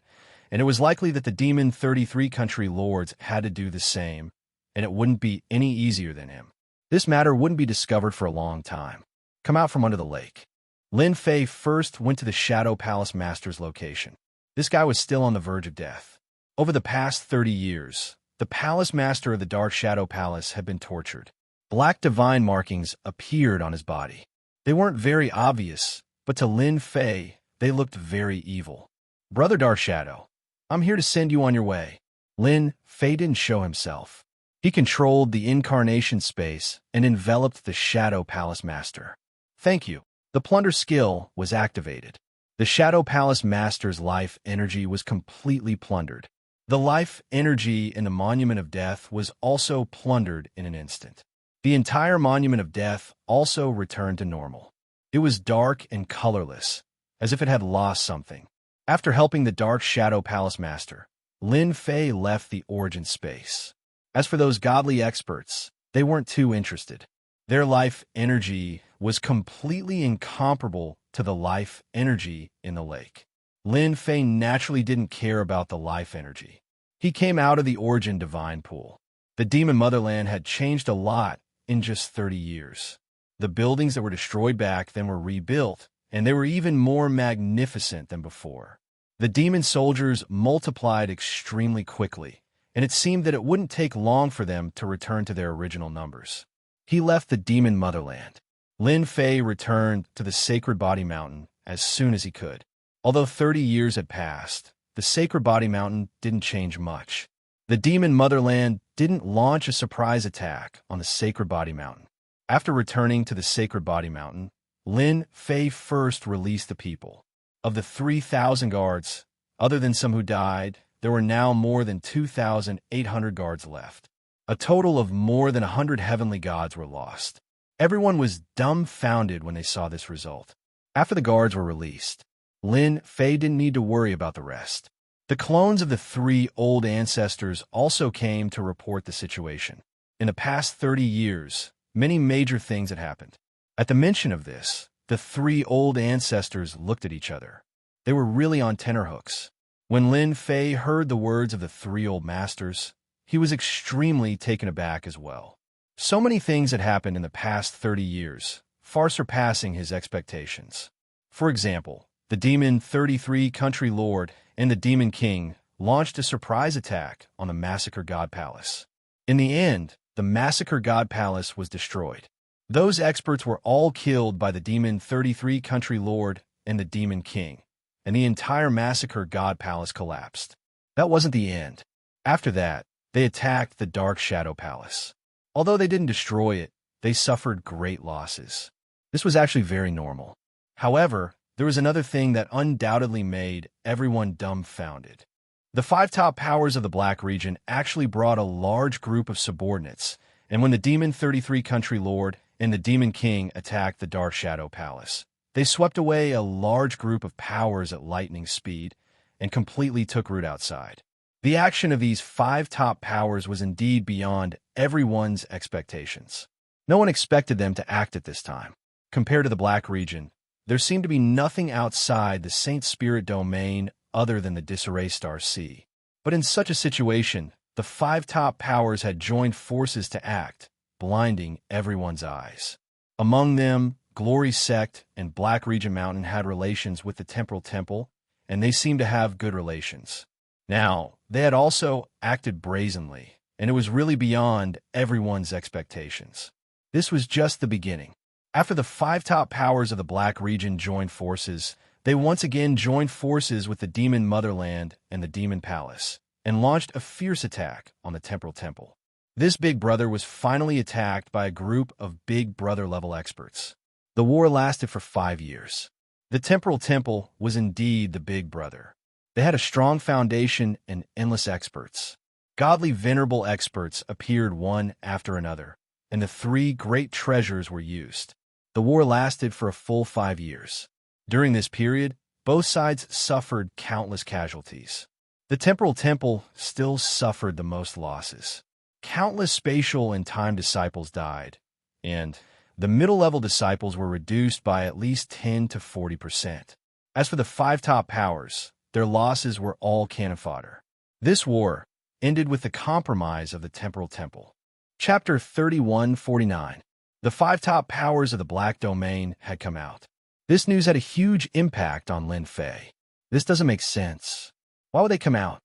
and it was likely that the Demon 33 country lords had to do the same, and it wouldn't be any easier than him. This matter wouldn't be discovered for a long time. Come out from under the lake. Lin Fei first went to the Shadow Palace Master's location. This guy was still on the verge of death. Over the past 30 years, the Palace Master of the Dark Shadow Palace had been tortured. Black divine markings appeared on his body. They weren't very obvious, but to Lin Fei, they looked very evil. Brother Dark Shadow, I'm here to send you on your way. Lin Fei didn't show himself. He controlled the incarnation space and enveloped the Shadow Palace Master. Thank you. The plunder skill was activated. The Shadow Palace Master's life energy was completely plundered. The life energy in the Monument of Death was also plundered in an instant. The entire Monument of Death also returned to normal. It was dark and colorless, as if it had lost something. After helping the Dark Shadow Palace Master, Lin Fei left the origin space. As for those godly experts, they weren't too interested. Their life energy was completely incomparable to the life energy in the lake. Lin Fei naturally didn't care about the life energy. He came out of the origin divine pool. The demon motherland had changed a lot in just 30 years. The buildings that were destroyed back then were rebuilt, and they were even more magnificent than before. The demon soldiers multiplied extremely quickly, and it seemed that it wouldn't take long for them to return to their original numbers. He left the demon motherland. Lin Fei returned to the Sacred Body Mountain as soon as he could. Although 30 years had passed, the Sacred Body Mountain didn't change much. The demon motherland didn't launch a surprise attack on the Sacred Body Mountain. After returning to the Sacred Body Mountain, Lin Fei first released the people. Of the 3,000 guards, other than some who died, there were now more than 2,800 guards left. A total of more than 100 heavenly gods were lost. Everyone was dumbfounded when they saw this result. After the guards were released, Lin Fei didn't need to worry about the rest. The clones of the 3 old ancestors also came to report the situation. In the past 30 years, many major things had happened. At the mention of this, the 3 old ancestors looked at each other. They were really on tenterhooks. When Lin Fei heard the words of the 3 old masters, he was extremely taken aback as well. So many things had happened in the past 30 years, far surpassing his expectations. For example, the Demon 33 Country Lord and the Demon King launched a surprise attack on the Massacre God Palace. In the end, the Massacre God Palace was destroyed. Those experts were all killed by the Demon 33 Country Lord and the Demon King, and the entire Massacre God Palace collapsed. That wasn't the end. After that, they attacked the Dark Shadow Palace. Although they didn't destroy it, they suffered great losses. This was actually very normal. However, there was another thing that undoubtedly made everyone dumbfounded. The 5 top powers of the Black region actually brought a large group of subordinates, and when the Demon 33 Country Lord and the Demon King attacked the Dark Shadow Palace, they swept away a large group of powers at lightning speed and completely took root outside. The action of these five top powers was indeed beyond everyone's expectations. No one expected them to act at this time. Compared to the Black region, there seemed to be nothing outside the Saint Spirit domain other than the Disarray Star Sea. But in such a situation, the five top powers had joined forces to act, blinding everyone's eyes. Among them, Glory Sect and Black Region Mountain had relations with the Temporal Temple, and they seemed to have good relations. Now, they had also acted brazenly, and it was really beyond everyone's expectations. This was just the beginning. After the five top powers of the Black region joined forces, they once again joined forces with the Demon Motherland and the Demon Palace, and launched a fierce attack on the Temporal Temple. This Big Brother was finally attacked by a group of Big Brother-level experts. The war lasted for 5 years. The Temporal Temple was indeed the Big Brother. They had a strong foundation and endless experts. Godly venerable experts appeared one after another, and the three great treasures were used. The war lasted for a full 5 years. During this period, both sides suffered countless casualties. The Temporal Temple still suffered the most losses. Countless spatial and time disciples died, and the middle-level disciples were reduced by at least 10 to 40%. As for the five top powers, their losses were all cannon fodder. This war ended with the compromise of the Temporal Temple. Chapter 3149. The five top powers of the Black Domain had come out. This news had a huge impact on Lin Fei. This doesn't make sense. Why would they come out?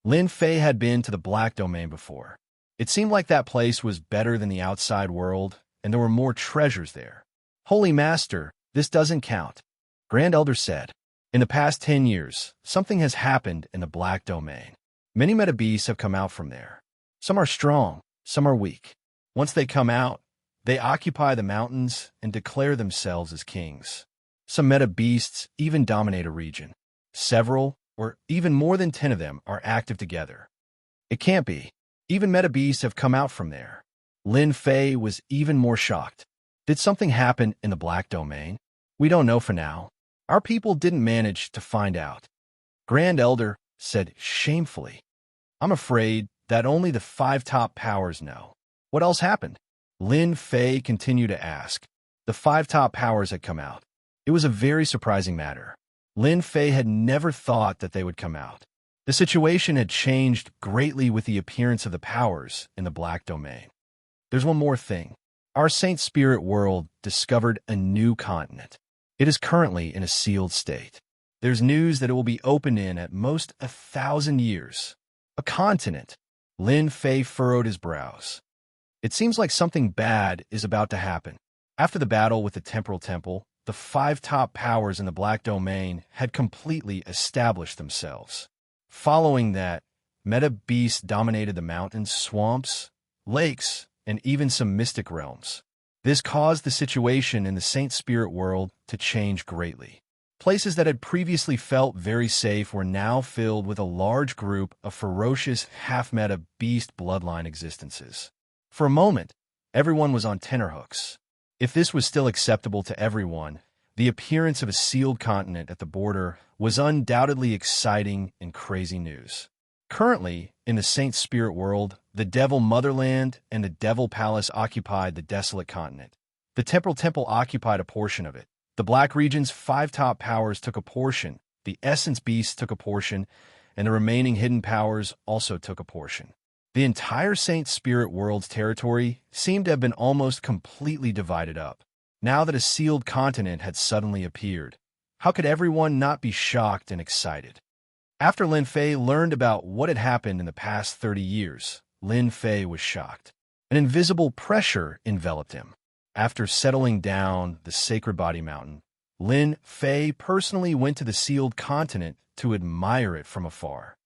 Lin Fei had been to the Black Domain before. It seemed like that place was better than the outside world, and there were more treasures there. Holy Master, this doesn't count, Grand Elder said. In the past 10 years, something has happened in the Black Domain. Many meta beasts have come out from there. Some are strong, some are weak. Once they come out, they occupy the mountains and declare themselves as kings. Some meta beasts even dominate a region. Several, or even more than 10 of them, are active together. It can't be. Even meta beasts have come out from there. Lin Fei was even more shocked. Did something happen in the Black Domain? We don't know for now. Our people didn't manage to find out. Grand Elder said shamefully. I'm afraid that only the five top powers know. What else happened? Lin Fei continued to ask. The five top powers had come out. It was a very surprising matter. Lin Fei had never thought that they would come out. The situation had changed greatly with the appearance of the powers in the Black Domain. There's one more thing. Our Saint Spirit world discovered a new continent. It is currently in a sealed state. There's news that it will be opened in at most 1,000 years. A continent. Lin Fei furrowed his brows. It seems like something bad is about to happen. After the battle with the Temporal Temple, the five top powers in the Black Domain had completely established themselves. Following that, meta beasts dominated the mountains, swamps, lakes, and even some mystic realms. This caused the situation in the Saint Spirit world to change greatly. Places that had previously felt very safe were now filled with a large group of ferocious half-meta beast bloodline existences. For a moment, everyone was on tenterhooks. If this was still acceptable to everyone, the appearance of a sealed continent at the border was undoubtedly exciting and crazy news. Currently, in the Saint Spirit world, the Devil Motherland and the Devil Palace occupied the desolate continent. The Temporal Temple occupied a portion of it. The Black region's five top powers took a portion, the Essence Beasts took a portion, and the remaining hidden powers also took a portion. The entire Saint Spirit world's territory seemed to have been almost completely divided up. Now that a sealed continent had suddenly appeared, how could everyone not be shocked and excited? After Lin Fei learned about what had happened in the past 30 years, Lin Fei was shocked. An invisible pressure enveloped him. After settling down the Sacred Body Mountain, Lin Fei personally went to the sealed continent to admire it from afar.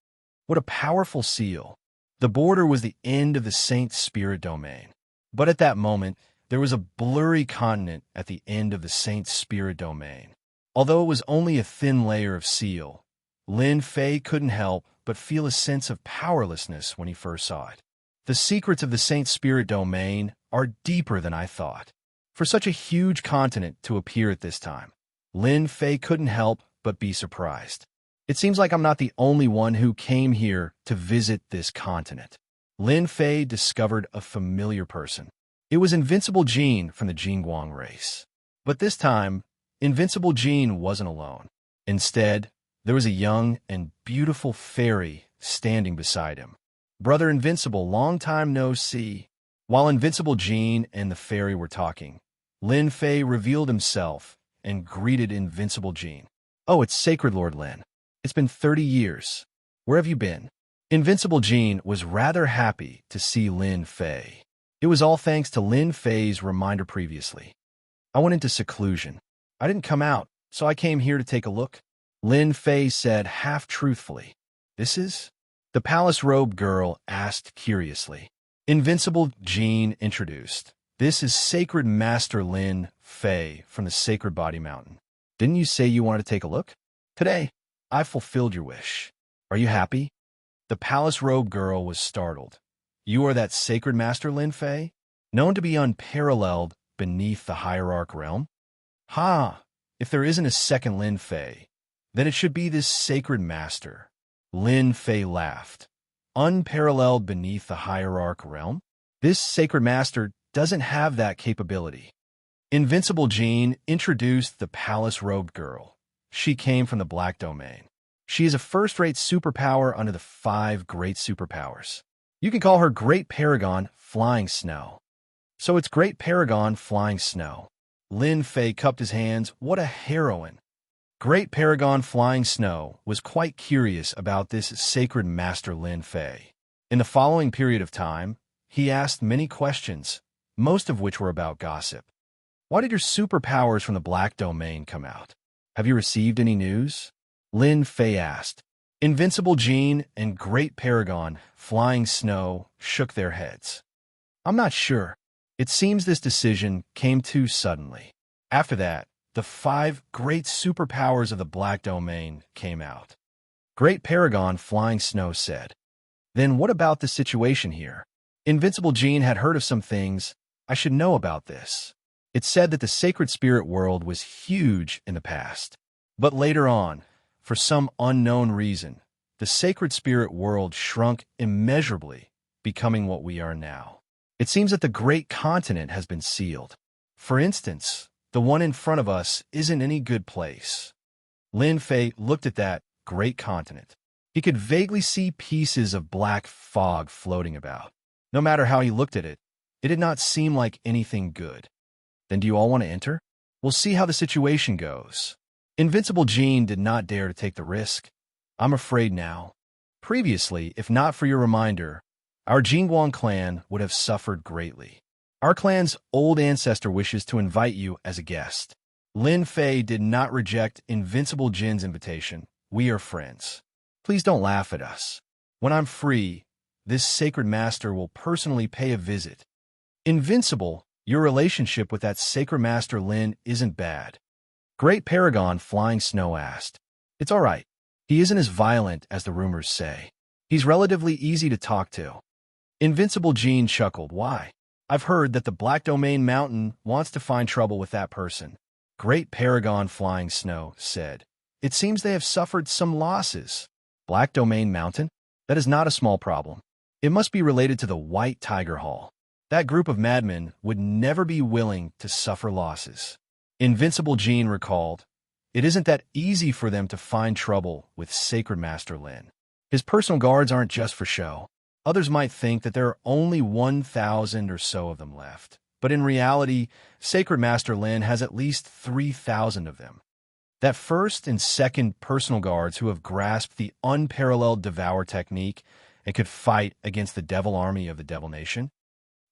What a powerful seal! The border was the end of the Saint Spirit domain. But at that moment, there was a blurry continent at the end of the Saint Spirit domain. Although it was only a thin layer of seal, Lin Fei couldn't help but feel a sense of powerlessness when he first saw it. The secrets of the Saint Spirit domain are deeper than I thought. For such a huge continent to appear at this time, Lin Fei couldn't help but be surprised. It seems like I'm not the only one who came here to visit this continent. Lin Fei discovered a familiar person. It was Invincible Jean from the Jingguang race. But this time, Invincible Jean wasn't alone. Instead, there was a young and beautiful fairy standing beside him. Brother Invincible, long time no see. While Invincible Jean and the fairy were talking, Lin Fei revealed himself and greeted Invincible Jean. Oh, it's Sacred Lord Lin. It's been 30 years. Where have you been? Invincible Jean was rather happy to see Lin Fei. It was all thanks to Lin Fei's reminder previously. I went into seclusion. I didn't come out, so I came here to take a look. Lin Fei said half-truthfully. This is? The palace-robed girl asked curiously. Invincible Jean introduced. This is Sacred Master Lin Fei from the Sacred Body Mountain. Didn't you say you wanted to take a look? Today, I fulfilled your wish. Are you happy? The palace-robed girl was startled. You are that Sacred Master Lin Fei? Known to be unparalleled beneath the hierarch realm? Ha! If there isn't a second Lin Fei, then it should be this Sacred Master. Lin Fei laughed. Unparalleled beneath the hierarch realm? This Sacred Master doesn't have that capability. Invincible Jean introduced the palace-robed girl. She came from the Black Domain. She is a first-rate superpower under the 5 great superpowers. You can call her Great Paragon Flying Snow. So it's Great Paragon Flying Snow. Lin Fei cupped his hands. What a heroine. Great Paragon Flying Snow was quite curious about this Sacred Master Lin Fei. In the following period of time, he asked many questions, most of which were about gossip. Why did your superpowers from the Black Domain come out? Have you received any news? Lin Fei asked. Invincible Jean and Great Paragon Flying Snow shook their heads. I'm not sure. It seems this decision came too suddenly. After that, the 5 great superpowers of the Black Domain came out. Great Paragon Flying Snow said. Then what about the situation here? Invincible Jean had heard of some things. I should know about this. It said that the sacred spirit world was huge in the past. But later on, for some unknown reason, the sacred spirit world shrunk immeasurably, becoming what we are now. It seems that the great continent has been sealed. For instance, the one in front of us isn't any good place. Lin Fei looked at that great continent. He could vaguely see pieces of black fog floating about. No matter how he looked at it, it did not seem like anything good. Then do you all want to enter? We'll see how the situation goes. Invincible Jean did not dare to take the risk. I'm afraid now. Previously, if not for your reminder, our Jingguang clan would have suffered greatly. Our clan's old ancestor wishes to invite you as a guest. Lin Fei did not reject Invincible Jin's invitation. We are friends. Please don't laugh at us. When I'm free, this Sacred Master will personally pay a visit. Invincible, your relationship with that Sacred Master Lin isn't bad. Great Paragon Flying Snow asked. It's all right. He isn't as violent as the rumors say. He's relatively easy to talk to. Invincible Jean chuckled. Why? I've heard that the Black Domain Mountain wants to find trouble with that person. Great Paragon Flying Snow said. It seems they have suffered some losses. Black Domain Mountain? That is not a small problem. It must be related to the White Tiger Hall. That group of madmen would never be willing to suffer losses. Invincible Jean recalled, it isn't that easy for them to find trouble with Sacred Master Lin. His personal guards aren't just for show. Others might think that there are only 1,000 or so of them left. But in reality, Sacred Master Lin has at least 3,000 of them. That first and second personal guards who have grasped the unparalleled Devour technique and could fight against the Devil Army of the Devil Nation.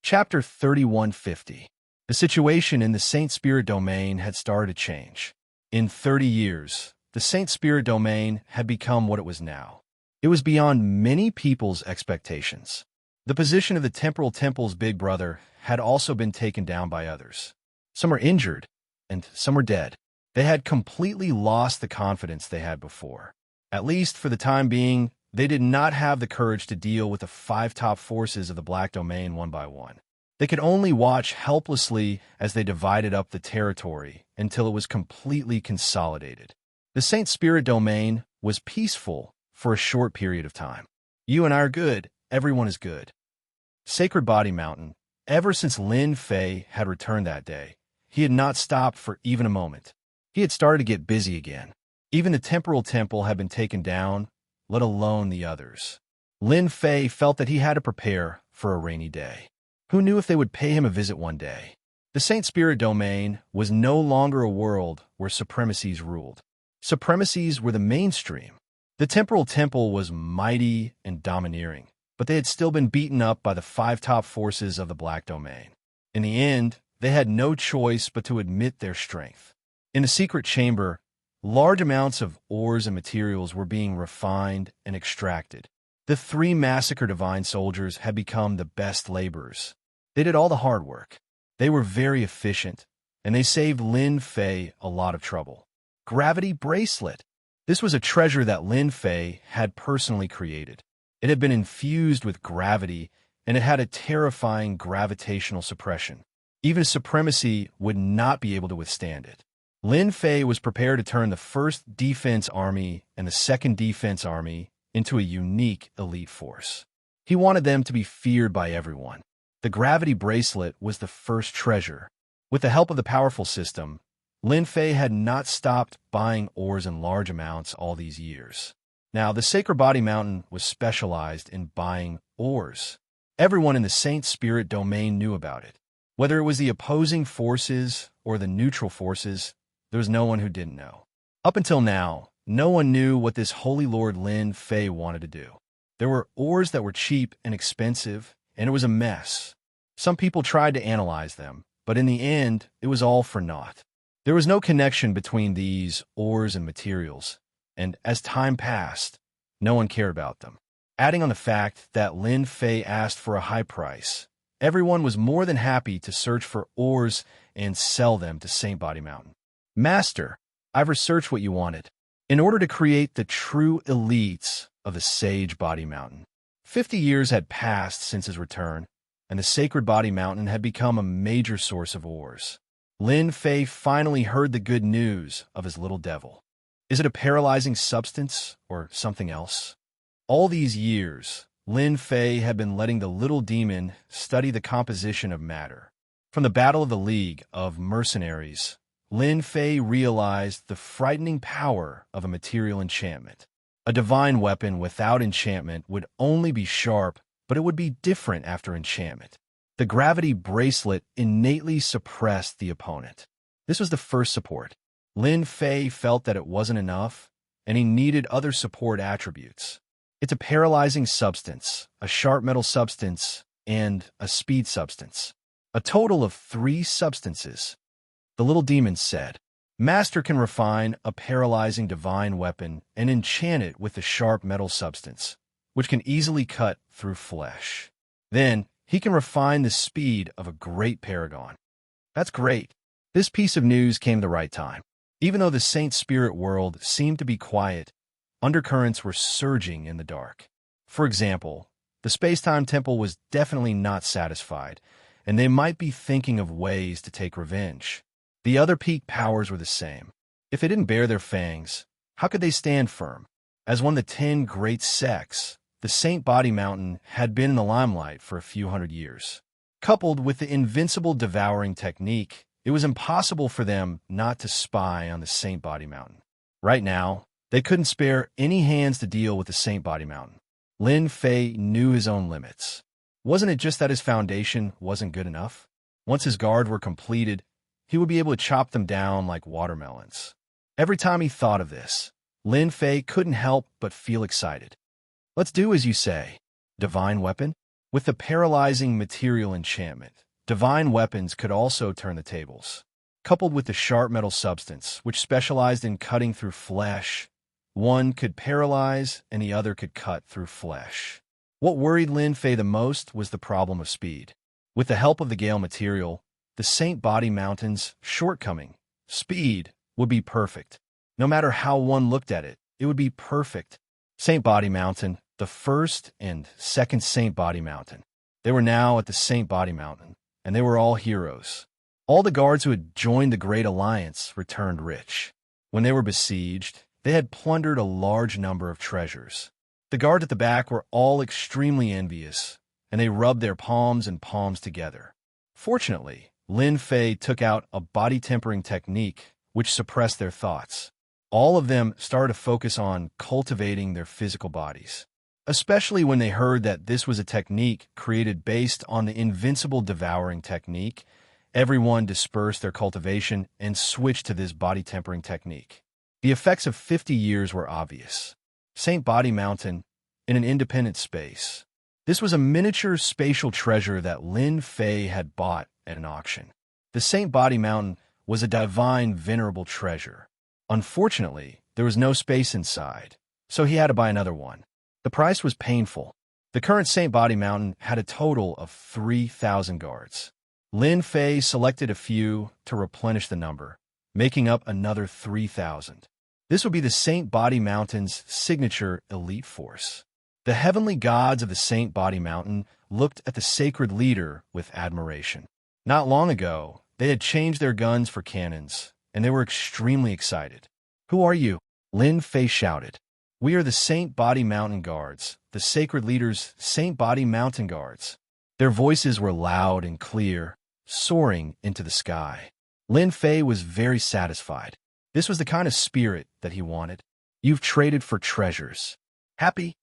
Chapter 3150. The situation in the Saint Spirit Domain had started to change. In 30 years, the Saint Spirit Domain had become what it was now. It was beyond many people's expectations. The position of the Temporal Temple's big brother had also been taken down by others. Some were injured, and some were dead. They had completely lost the confidence they had before. At least for the time being, they did not have the courage to deal with the 5 top forces of the Black Domain one by one. They could only watch helplessly as they divided up the territory until it was completely consolidated. The Saint Spirit Domain was peaceful for a short period of time. You and I are good. Everyone is good. Sacred Body Mountain. Ever since Lin Fei had returned that day, he had not stopped for even a moment. He had started to get busy again. Even the temporal temple had been taken down, let alone the others. Lin Fei felt that he had to prepare for a rainy day. Who knew if they would pay him a visit one day? The Saint Spirit domain was no longer a world where supremacies ruled. Supremacies were the mainstream. The temporal temple was mighty and domineering, but they had still been beaten up by the 5 top forces of the Black Domain. In the end, they had no choice but to admit their strength. In the secret chamber, large amounts of ores and materials were being refined and extracted. The 3 massacred divine soldiers had become the best laborers. They did all the hard work. They were very efficient, and they saved Lin Fei a lot of trouble. Gravity bracelet. This was a treasure that Lin Fei had personally created. It had been infused with gravity, and it had a terrifying gravitational suppression. Even supremacy would not be able to withstand it. Lin Fei was prepared to turn the 1st Defense Army and the 2nd Defense Army into a unique elite force. He wanted them to be feared by everyone. The gravity bracelet was the first treasure. With the help of the powerful system, Lin Fei had not stopped buying ores in large amounts all these years. Now, the Sacred Body Mountain was specialized in buying ores. Everyone in the Saint Spirit domain knew about it. Whether it was the opposing forces or the neutral forces, there was no one who didn't know. Up until now, no one knew what this Holy Lord Lin Fei wanted to do. There were ores that were cheap and expensive, and it was a mess. Some people tried to analyze them, but in the end, it was all for naught. There was no connection between these ores and materials, and as time passed, no one cared about them. Adding on the fact that Lin Fei asked for a high price, everyone was more than happy to search for ores and sell them to Saint Body Mountain. Master, I've researched what you wanted. In order to create the true elites of the Sage Body Mountain. 50 years had passed since his return, and the Sacred Body Mountain had become a major source of ores. Lin Fei finally heard the good news of his little devil. Is it a paralyzing substance or something else? All these years, Lin Fei had been letting the little demon study the composition of matter. From the Battle of the League of Mercenaries, Lin Fei realized the frightening power of a material enchantment. A divine weapon without enchantment would only be sharp, but it would be different after enchantment. The gravity bracelet innately suppressed the opponent. This was the first support. Lin Fei felt that it wasn't enough, and he needed other support attributes. It's a paralyzing substance, a sharp metal substance, and a speed substance. A total of 3 substances. The little demon said, Master can refine a paralyzing divine weapon and enchant it with a sharp metal substance, which can easily cut through flesh. Then, he can refine the speed of a great paragon. That's great. This piece of news came the right time. Even though the Saint Spirit world seemed to be quiet, undercurrents were surging in the dark. For example, the Space-Time Temple was definitely not satisfied, and they might be thinking of ways to take revenge. The other peak powers were the same. If they didn't bare their fangs, how could they stand firm? As one of the 10 great sects, the Saint Body Mountain had been in the limelight for a few hundred years. Coupled with the invincible devouring technique, it was impossible for them not to spy on the Saint Body Mountain. Right now, they couldn't spare any hands to deal with the Saint Body Mountain. Lin Fei knew his own limits. Wasn't it just that his foundation wasn't good enough? Once his guard were completed, he would be able to chop them down like watermelons. Every time he thought of this, Lin Fei couldn't help but feel excited. Let's do as you say. Divine weapon? With the paralyzing material enchantment, divine weapons could also turn the tables. Coupled with the sharp metal substance, which specialized in cutting through flesh, one could paralyze and the other could cut through flesh. What worried Lin Fei the most was the problem of speed. With the help of the Gale material, the Saint Body Mountain's shortcoming, speed, would be perfect. No matter how one looked at it, it would be perfect. Saint Body Mountain, the 1st and 2nd Saint Body Mountain. They were now at the Saint Body Mountain, and they were all heroes. All the guards who had joined the Great Alliance returned rich. When they were besieged, They had plundered a large number of treasures. The guards at the back were all extremely envious, and they rubbed their palms and palms together. Fortunately, Lin Fei took out a body-tempering technique which suppressed their thoughts. All of them started to focus on cultivating their physical bodies, especially when they heard that this was a technique created based on the invincible devouring technique. Everyone dispersed their cultivation and switched to this body-tempering technique. The effects of 50 years were obvious. St. Body Mountain, in an independent space. This was a miniature spatial treasure that Lin Fei had bought at an auction. The St. Body Mountain was a divine, venerable treasure. Unfortunately, there was no space inside, so he had to buy another one. The price was painful. The current St. Body Mountain had a total of 3,000 guards. Lin Fei selected a few to replenish the number, making up another 3,000. This would be the St. Body Mountain's signature elite force. The heavenly gods of the St. Body Mountain looked at the sacred leader with admiration. Not long ago, they had changed their guns for cannons, and they were extremely excited. "Who are you?" Lin Fei shouted. "We are the St. Body Mountain Guards, the sacred leader's St. Body Mountain Guards." Their voices were loud and clear, soaring into the sky. Lin Fei was very satisfied. This was the kind of spirit that he wanted. "You've traded for treasures. Happy?"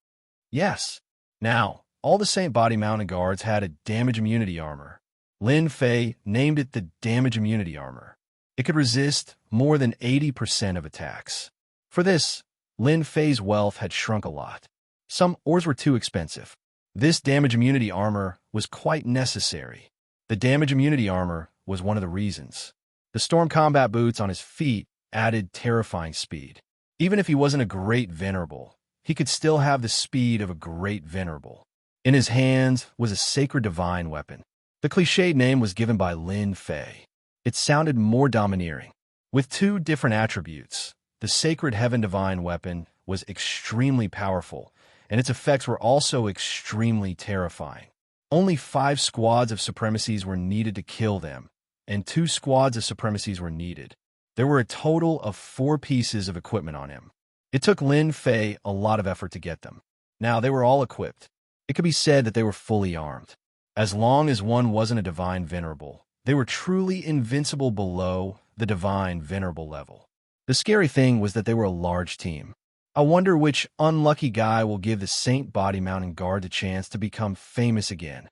"Yes." Now, all the St. Body Mountain Guards had a damage immunity armor. Lin Fei named it the damage immunity armor. It could resist more than 80% of attacks. For this, Lin Fei's wealth had shrunk a lot. Some ores were too expensive. This damage immunity armor was quite necessary. The damage immunity armor was one of the reasons. The storm combat boots on his feet added terrifying speed. Even if he wasn't a great venerable, he could still have the speed of a great venerable. In his hands was a sacred divine weapon. The cliched name was given by Lin Fei. It sounded more domineering. With two different attributes, the sacred heaven divine weapon was extremely powerful, and its effects were also extremely terrifying. Only 5 squads of supremacies were needed to kill them, and 2 squads of supremacies were needed. There were a total of 4 pieces of equipment on him. It took Lin Fei a lot of effort to get them. Now they were all equipped. It could be said that they were fully armed. As long as one wasn't a divine venerable, they were truly invincible below the divine venerable level. The scary thing was that they were a large team. I wonder which unlucky guy will give the St. Body Mountain Guard a chance to become famous again.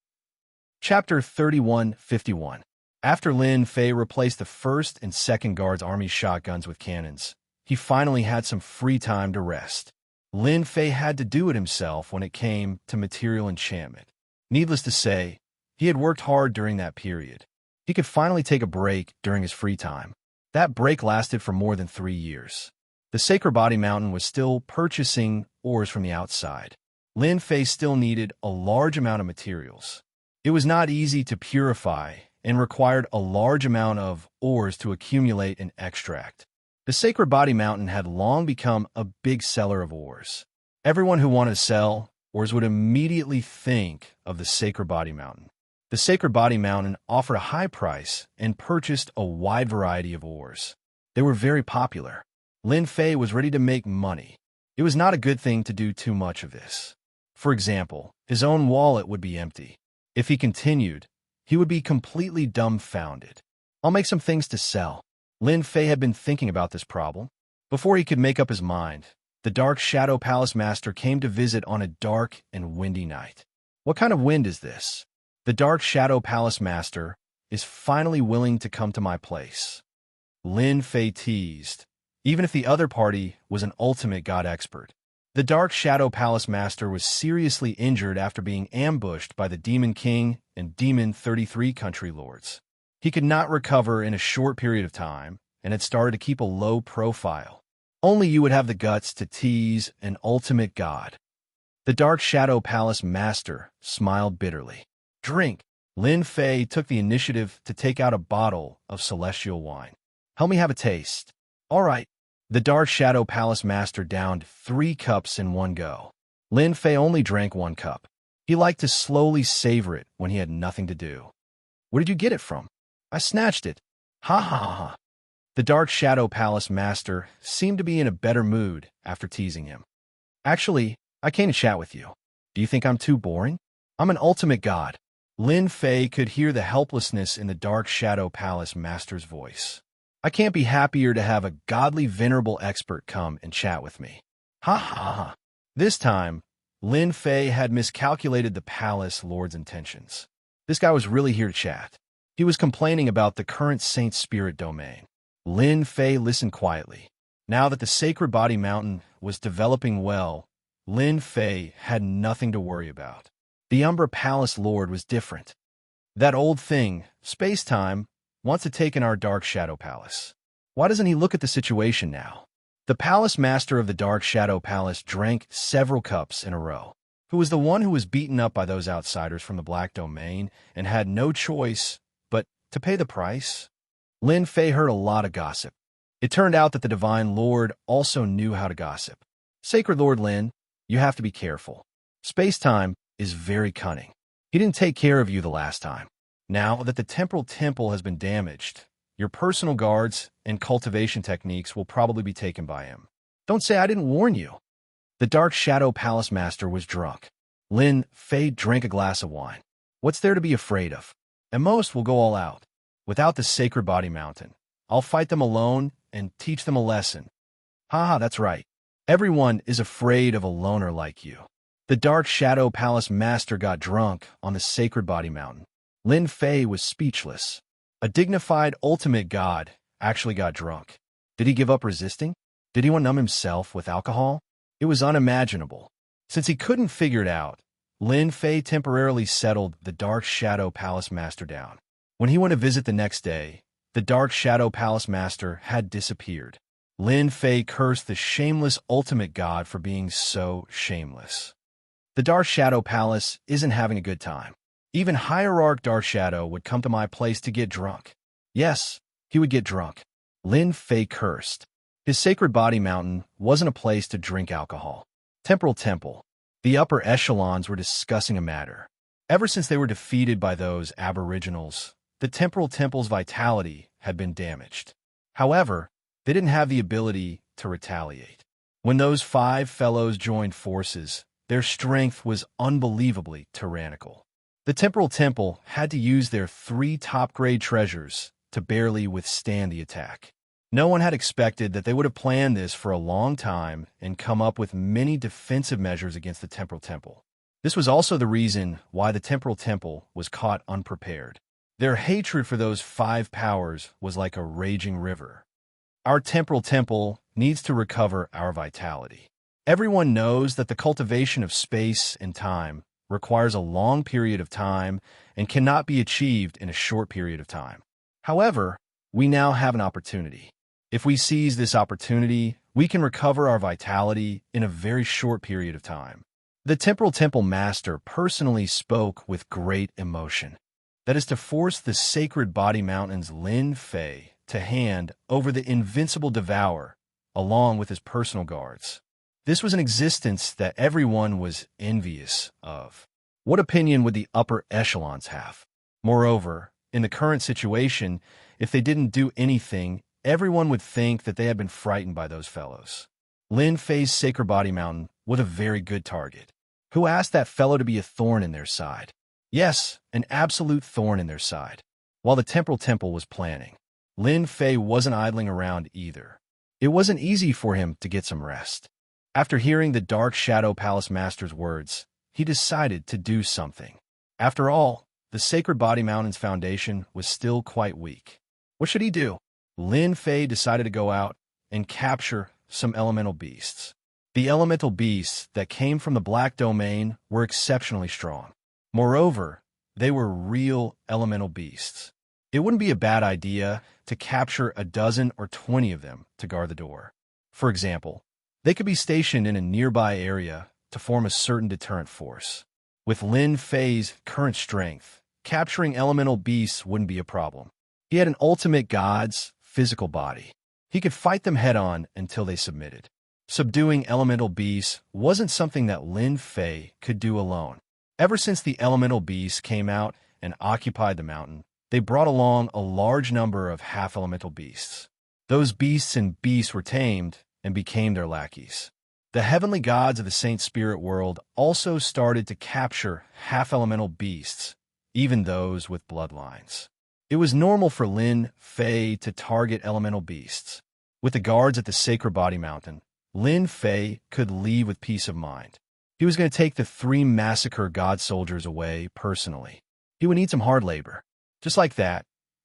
Chapter 3151. After Lin Fei replaced the 1st and 2nd Guards' army shotguns with cannons, he finally had some free time to rest. Lin Fei had to do it himself when it came to material enchantment. Needless to say, he had worked hard during that period. He could finally take a break during his free time. That break lasted for more than 3 years. The Sacred Body Mountain was still purchasing ores from the outside. Lin Fei still needed a large amount of materials. It was not easy to purify and required a large amount of ores to accumulate and extract. The Sacred Body Mountain had long become a big seller of ores. Everyone who wanted to sell ores would immediately think of the Sacred Body Mountain. The Sacred Body Mountain offered a high price and purchased a wide variety of ores. They were very popular. Lin Fei was ready to make money. It was not a good thing to do too much of this. For example, his own wallet would be empty. If he continued, he would be completely dumbfounded. "I'll make some things to sell." Lin Fei had been thinking about this problem. Before he could make up his mind, the Dark Shadow Palace Master came to visit on a dark and windy night. "What kind of wind is this?" "The Dark Shadow Palace Master is finally willing to come to my place," Lin Fei teased, even if the other party was an ultimate god expert. The Dark Shadow Palace Master was seriously injured after being ambushed by the Demon King and Demon 33 country lords. He could not recover in a short period of time and had started to keep a low profile. Only you would have the guts to tease an ultimate god. The Dark Shadow Palace Master smiled bitterly. "Drink." Lin Fei took the initiative to take out a bottle of celestial wine. "Help me have a taste." "All right." The Dark Shadow Palace Master downed 3 cups in one go. Lin Fei only drank 1 cup. He liked to slowly savor it when he had nothing to do. "Where did you get it from?" "I snatched it." "Ha ha ha ha." The Dark Shadow Palace Master seemed to be in a better mood after teasing him. Actually, I came to chat with you. Do you think I'm too boring? I'm an ultimate god. Lin Fei could hear the helplessness in the Dark Shadow Palace Master's voice. I can't be happier to have a godly venerable expert come and chat with me. Ha ha ha. This time, Lin Fei had miscalculated the palace lord's intentions. This guy was really here to chat. He was complaining about the current Saint Spirit domain. Lin Fei listened quietly. Now that the Sacred Body Mountain was developing well, Lin Fei had nothing to worry about. The Umbra Palace Lord was different. That old thing, space-time, wants to take in our Dark Shadow Palace. Why doesn't he look at the situation now? The Palace Master of the Dark Shadow Palace drank several cups in a row. Who was the one who was beaten up by those outsiders from the Black Domain and had no choice but to pay the price? Lin Fei heard a lot of gossip. It turned out that the Divine Lord also knew how to gossip. Sacred Lord Lin, you have to be careful. Space-time is very cunning. He didn't take care of you the last time. Now that the Temporal Temple has been damaged, your personal guards and cultivation techniques will probably be taken by him. Don't say I didn't warn you. The Dark Shadow Palace Master was drunk. Lin Fei drank a glass of wine. What's there to be afraid of? At most, we'll go all out. Without the Sacred Body Mountain, I'll fight them alone and teach them a lesson. Haha, that's right. Everyone is afraid of a loner like you. The Dark Shadow Palace Master got drunk on the Sacred Body Mountain. Lin Fei was speechless. A dignified ultimate god actually got drunk. Did he give up resisting? Did he want to numb himself with alcohol? It was unimaginable. Since he couldn't figure it out, Lin Fei temporarily settled the Dark Shadow Palace Master down. When he went to visit the next day, the Dark Shadow Palace Master had disappeared. Lin Fei cursed the shameless ultimate god for being so shameless. The Dark Shadow Palace isn't having a good time. Even Hierarch Dark Shadow would come to my place to get drunk. Yes, he would get drunk. Lin Fei cursed. His Sacred Body Mountain wasn't a place to drink alcohol. Temporal Temple. The upper echelons were discussing a matter. Ever since they were defeated by those aboriginals, the Temporal Temple's vitality had been damaged. However, they didn't have the ability to retaliate. When those 5 fellows joined forces, their strength was unbelievably tyrannical. The Temporal Temple had to use their 3 top-grade treasures to barely withstand the attack. No one had expected that they would have planned this for a long time and come up with many defensive measures against the Temporal Temple. This was also the reason why the Temporal Temple was caught unprepared. Their hatred for those 5 powers was like a raging river. Our Temporal Temple needs to recover our vitality. Everyone knows that the cultivation of space and time requires a long period of time and cannot be achieved in a short period of time. However, we now have an opportunity. If we seize this opportunity, we can recover our vitality in a very short period of time. The Temporal Temple Master personally spoke with great emotion. That is to force the Sacred Body Mountain's Lin Fei to hand over the invincible Devourer, along with his personal guards. This was an existence that everyone was envious of. What opinion would the upper echelons have? Moreover, in the current situation, if they didn't do anything, everyone would think that they had been frightened by those fellows. Lin Fei's Sacred Body Mountain was a very good target. Who asked that fellow to be a thorn in their side? Yes, an absolute thorn in their side. While the Temporal Temple was planning, Lin Fei wasn't idling around either. It wasn't easy for him to get some rest. After hearing the Dark Shadow Palace Master's words, he decided to do something. After all, the Sacred Body Mountain's foundation was still quite weak. What should he do? Lin Fei decided to go out and capture some elemental beasts. The elemental beasts that came from the Black Domain were exceptionally strong. Moreover, they were real elemental beasts. It wouldn't be a bad idea to capture a dozen or 20 of them to guard the door. For example, they could be stationed in a nearby area to form a certain deterrent force. With Lin Fei's current strength, capturing elemental beasts wouldn't be a problem. He had an ultimate god's physical body. He could fight them head-on until they submitted. Subduing elemental beasts wasn't something that Lin Fei could do alone. Ever since the elemental beasts came out and occupied the mountain, they brought along a large number of half-elemental beasts. Those beasts were tamed and became their lackeys. The heavenly gods of the Saint Spirit world also started to capture half-elemental beasts, even those with bloodlines. It was normal for Lin Fei to target elemental beasts. With the guards at the Sacred Body Mountain, Lin Fei could leave with peace of mind. He was going to take the 3 massacre god soldiers away personally. He would need some hard labor. Just like that,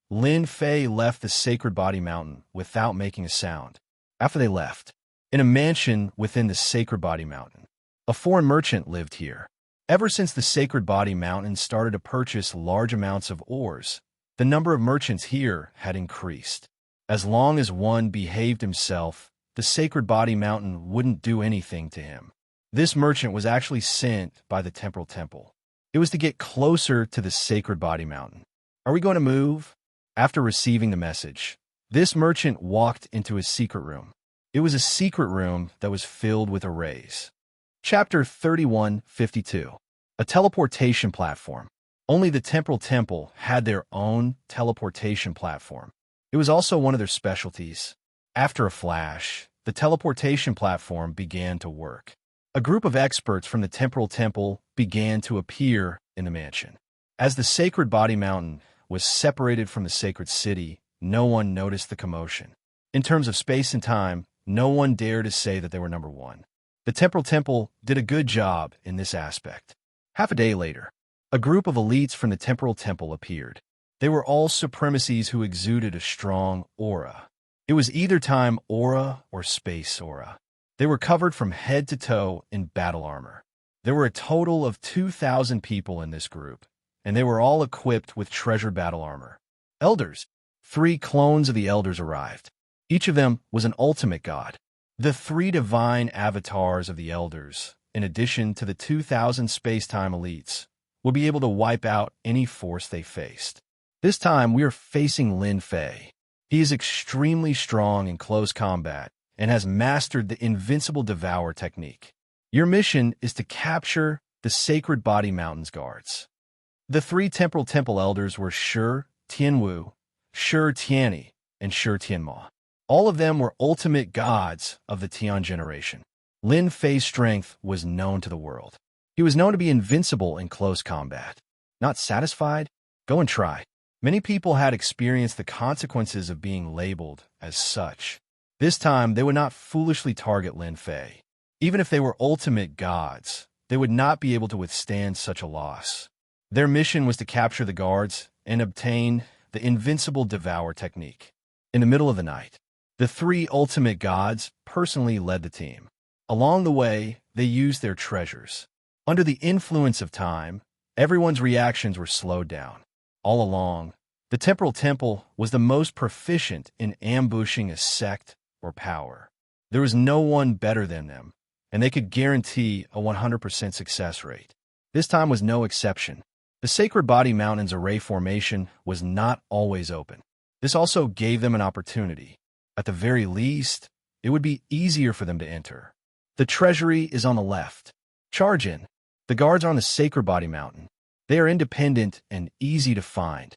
Lin Fei left the Sacred Body Mountain without making a sound. After they left, in a mansion within the Sacred Body Mountain, a foreign merchant lived here. Ever since the Sacred Body Mountain started to purchase large amounts of ores, the number of merchants here had increased. As long as one behaved himself, the Sacred Body Mountain wouldn't do anything to him. This merchant was actually sent by the Temporal Temple. It was to get closer to the Sacred Body Mountain. Are we going to move? After receiving the message, this merchant walked into his secret room. It was a secret room that was filled with arrays. Chapter 3152. A teleportation platform. Only the Temporal Temple had their own teleportation platform. It was also one of their specialties. After a flash, the teleportation platform began to work. A group of experts from the Temporal Temple began to appear in the mansion. As the Sacred Body Mountain was separated from the Sacred City, no one noticed the commotion. In terms of space and time, no one dared to say that they were number one. The Temporal Temple did a good job in this aspect. Half a day later, a group of elites from the Temporal Temple appeared. They were all supremacies who exuded a strong aura. It was either time aura or space aura. They were covered from head to toe in battle armor. There were a total of 2,000 people in this group, and they were all equipped with treasured battle armor. Elders. 3 clones of the elders arrived. Each of them was an ultimate god. The 3 divine avatars of the elders, in addition to the 2,000 space-time elites, would be able to wipe out any force they faced. This time, we are facing Lin Fei. He is extremely strong in close combat and has mastered the invincible devour technique. Your mission is to capture the Sacred Body Mountain's guards. The 3 Temporal Temple elders were Shi Tianwu, Shi Tianyi, and Shi Tianma. All of them were ultimate gods of the Tian generation. Lin Fei's strength was known to the world. He was known to be invincible in close combat. Not satisfied? Go and try. Many people had experienced the consequences of being labeled as such. This time, they would not foolishly target Lin Fei. Even if they were ultimate gods, they would not be able to withstand such a loss. Their mission was to capture the guards and obtain the invincible devour technique. In the middle of the night, the 3 ultimate gods personally led the team. Along the way, they used their treasures. Under the influence of time, everyone's reactions were slowed down. All along, the Temporal Temple was the most proficient in ambushing a sect or power. There was no one better than them, and they could guarantee a 100% success rate. This time was no exception. The Sacred Body Mountain's array formation was not always open. This also gave them an opportunity. At the very least, it would be easier for them to enter. The treasury is on the left. Charge in. The guards are on the Sacred Body Mountain. They are independent and easy to find.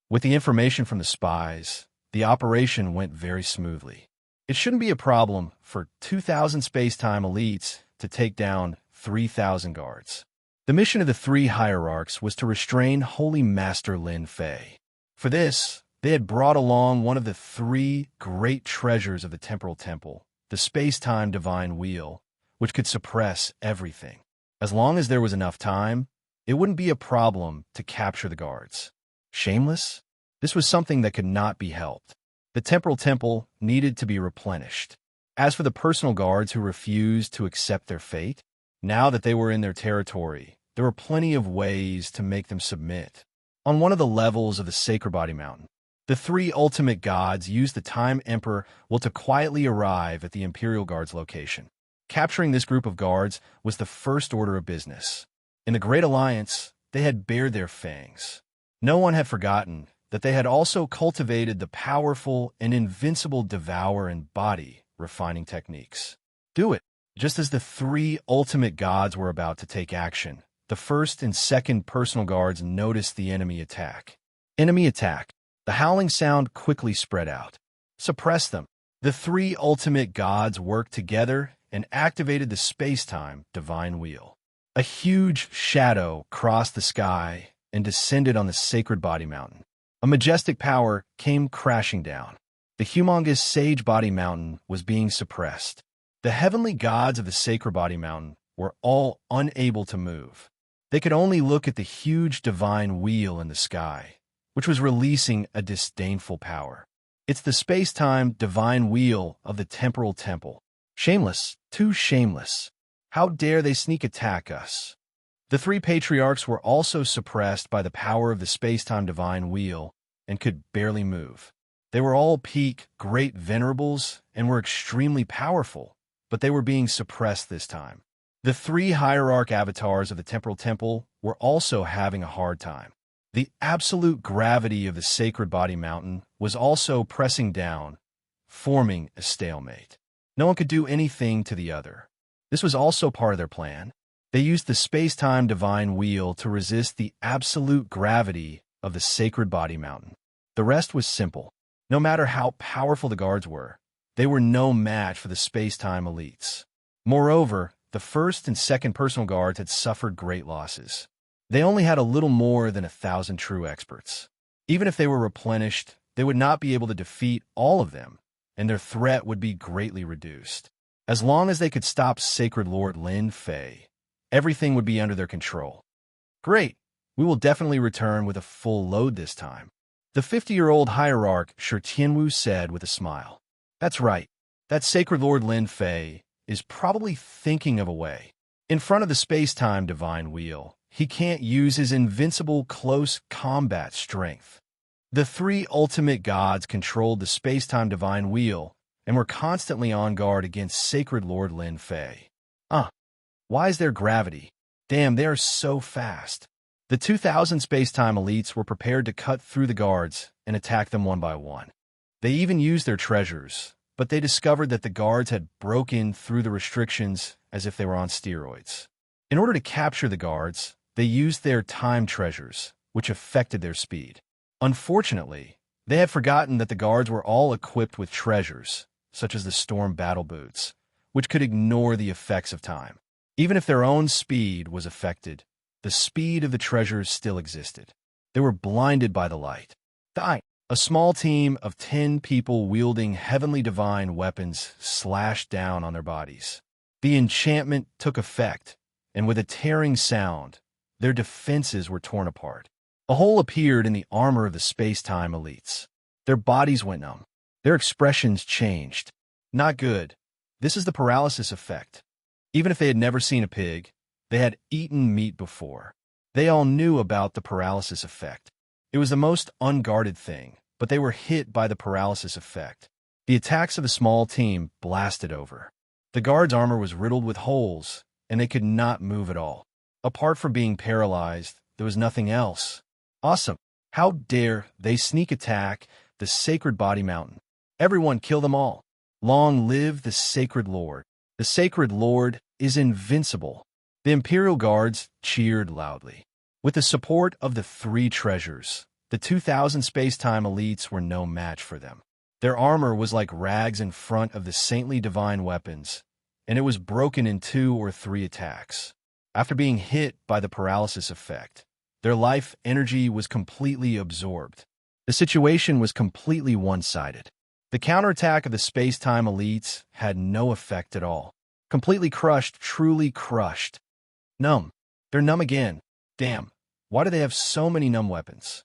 With the information from the spies, the operation went very smoothly. It shouldn't be a problem for 2,000 space-time elites to take down 3,000 guards. The mission of the 3 hierarchs was to restrain Holy Master Lin Fei. For this, they had brought along one of the 3 great treasures of the Temporal Temple, the space-time divine wheel, which could suppress everything. As long as there was enough time, it wouldn't be a problem to capture the guards. Shameless? This was something that could not be helped. The Temporal Temple needed to be replenished. As for the personal guards who refused to accept their fate, now that they were in their territory, there were plenty of ways to make them submit. On one of the levels of the Sacred Body Mountain, the 3 ultimate gods used the Time Emperor will to quietly arrive at the Imperial Guard's location. Capturing this group of guards was the first order of business. In the Great Alliance, they had bared their fangs. No one had forgotten that they had also cultivated the powerful and invincible devour and body refining techniques. Do it. Just as the 3 ultimate gods were about to take action, the first and second personal guards noticed the enemy attack. Enemy attack. The howling sound quickly spread out. Suppress them. The three ultimate gods worked together and activated the space-time divine wheel. A huge shadow crossed the sky and descended on the sacred body mountain. A majestic power came crashing down. The humongous Sage Body Mountain was being suppressed. The heavenly gods of the Sacred Body Mountain were all unable to move. They could only look at the huge divine wheel in the sky, which was releasing a disdainful power. It's the space-time divine wheel of the temporal temple. Shameless, too shameless. How dare they sneak attack us? The three patriarchs were also suppressed by the power of the space-time divine wheel and could barely move. They were all peak great venerables and were extremely powerful, but they were being suppressed this time. The three hierarch avatars of the temporal temple were also having a hard time. The absolute gravity of the sacred body mountain was also pressing down, forming a stalemate. No one could do anything to the other. This was also part of their plan. They used the space-time divine wheel to resist the absolute gravity of the sacred body mountain. The rest was simple. No matter how powerful the guards were, they were no match for the space-time elites. Moreover, the first and second personal guards had suffered great losses. They only had a little more than 1,000 true experts. Even if they were replenished, they would not be able to defeat all of them, and their threat would be greatly reduced. As long as they could stop Sacred Lord Lin Fei, everything would be under their control. Great! We will definitely return with a full load this time. The 50-year-old hierarch Shi Tianwu said with a smile. That's right. That Sacred Lord Lin Fei is probably thinking of a way. In front of the space-time divine wheel, he can't use his invincible close combat strength. The three ultimate gods controlled the space-time divine wheel and were constantly on guard against Sacred Lord Lin Fei. Why is there gravity? Damn, they are so fast. The 2,000 space-time elites were prepared to cut through the guards and attack them one by one. They even used their treasures, but they discovered that the guards had broken through the restrictions as if they were on steroids. In order to capture the guards, they used their time treasures, which affected their speed. Unfortunately, they had forgotten that the guards were all equipped with treasures, such as the storm battle boots, which could ignore the effects of time. Even if their own speed was affected, the speed of the treasures still existed. They were blinded by the light. A small team of 10 people wielding heavenly divine weapons slashed down on their bodies. The enchantment took effect, and with a tearing sound, their defenses were torn apart. A hole appeared in the armor of the space-time elites. Their bodies went numb. Their expressions changed. Not good. This is the paralysis effect. Even if they had never seen a pig, they had eaten meat before. They all knew about the paralysis effect. It was the most unguarded thing, but they were hit by the paralysis effect. The attacks of the small team blasted over. The guards' armor was riddled with holes, and they could not move at all. Apart from being paralyzed, there was nothing else. Awesome. How dare they sneak attack the Sacred Body Mountain? Everyone kill them all. Long live the Sacred Lord. The Sacred Lord is invincible. The Imperial Guards cheered loudly. With the support of the three treasures, the 2,000 space-time elites were no match for them. Their armor was like rags in front of the saintly divine weapons, and it was broken in 2 or 3 attacks. After being hit by the paralysis effect, their life energy was completely absorbed. The situation was completely one-sided. The counterattack of the space-time elites had no effect at all. Completely crushed, truly crushed. Numb. They're numb again. Damn. Why do they have so many numb weapons?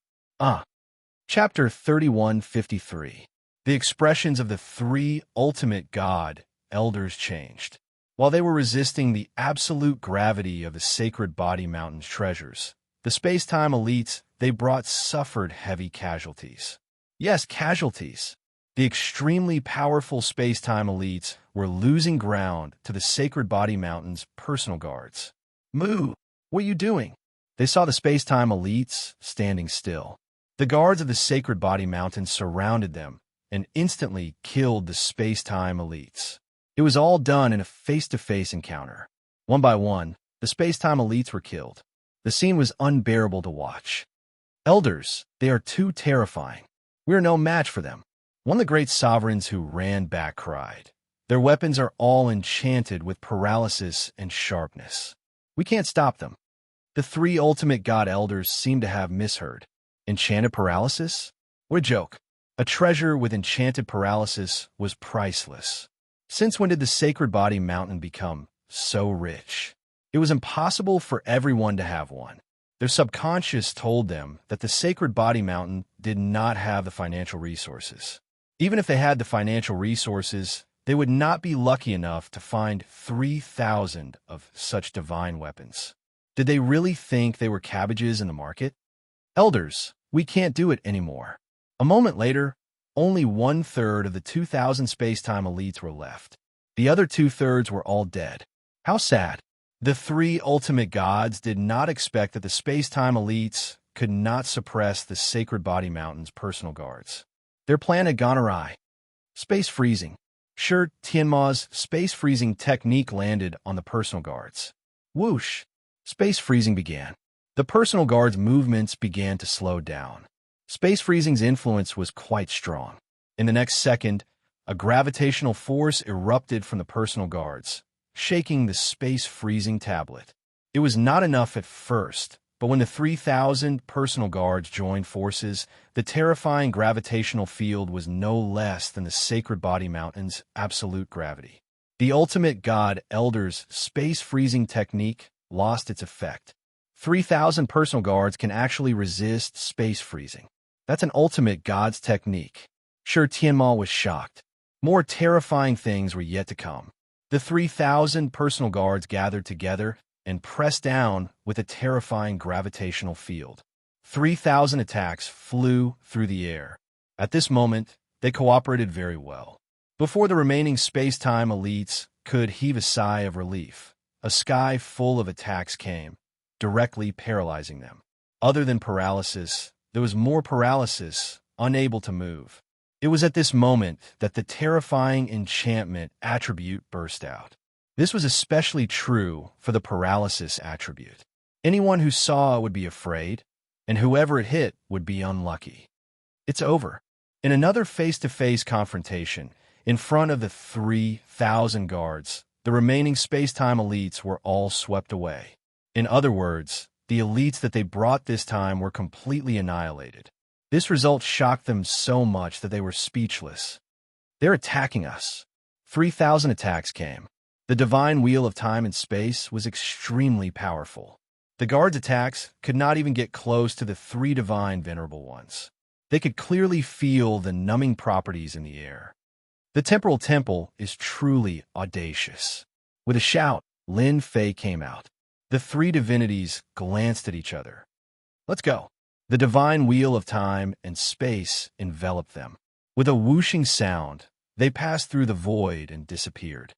Chapter 3153. The expressions of the three ultimate god elders changed. While they were resisting the absolute gravity of the Sacred Body Mountain's treasures, the space-time elites they brought suffered heavy casualties. Yes, casualties. The extremely powerful space-time elites were losing ground to the Sacred Body Mountain's personal guards. Moo! What are you doing? They saw the space-time elites standing still. The guards of the Sacred Body Mountain surrounded them and instantly killed the space-time elites. It was all done in a face-to-face encounter. One by one, the space-time elites were killed. The scene was unbearable to watch. Elders, they are too terrifying. We are no match for them. One of the great sovereigns who ran back cried, "Their weapons are all enchanted with paralysis and sharpness. We can't stop them." The three ultimate god elders seemed to have misheard. Enchanted paralysis? What a joke. A treasure with enchanted paralysis was priceless. Since when did the sacred body mountain become so rich? It was impossible for everyone to have one. Their subconscious told them that the sacred body mountain did not have the financial resources. Even if they had the financial resources, they would not be lucky enough to find 3,000 of such divine weapons. Did they really think they were cabbages in the market? Elders, we can't do it anymore. A moment later, only 1/3 of the 2,000 space-time elites were left. The other 2/3 were all dead. How sad. The three ultimate gods did not expect that the space-time elites could not suppress the sacred body mountain's personal guards. Their plan had gone awry. Space freezing. Sure, Tianma's space freezing technique landed on the personal guards. Whoosh! Space freezing began. The personal guards' movements began to slow down. Space freezing's influence was quite strong. In the next second, a gravitational force erupted from the personal guards, shaking the space freezing tablet. It was not enough at first, but when the 3,000 personal guards joined forces, the terrifying gravitational field was no less than the sacred body mountain's absolute gravity. The ultimate god elder's space freezing technique lost its effect. 3,000 personal guards can actually resist space freezing. That's an ultimate god's technique. Sure, Tianma was shocked. More terrifying things were yet to come. The 3,000 personal guards gathered together and pressed down with a terrifying gravitational field. 3,000 attacks flew through the air. At this moment, they cooperated very well. Before the remaining space-time elites could heave a sigh of relief, a sky full of attacks came, directly paralyzing them. Other than paralysis, there was more paralysis, unable to move. It was at this moment that the terrifying enchantment attribute burst out. This was especially true for the paralysis attribute. Anyone who saw it would be afraid, and whoever it hit would be unlucky. It's over. In another face-to-face confrontation, in front of the 3,000 guards, the remaining space-time elites were all swept away. In other words, the elites that they brought this time were completely annihilated. This result shocked them so much that they were speechless. "They're attacking us." 3,000 attacks came. The divine wheel of time and space was extremely powerful. The guards' attacks could not even get close to the three divine venerable ones. They could clearly feel the numbing properties in the air. The temporal temple is truly audacious. With a shout, Lin Fei came out. The three divinities glanced at each other. "Let's go." The divine wheel of time and space enveloped them. With a whooshing sound, they passed through the void and disappeared.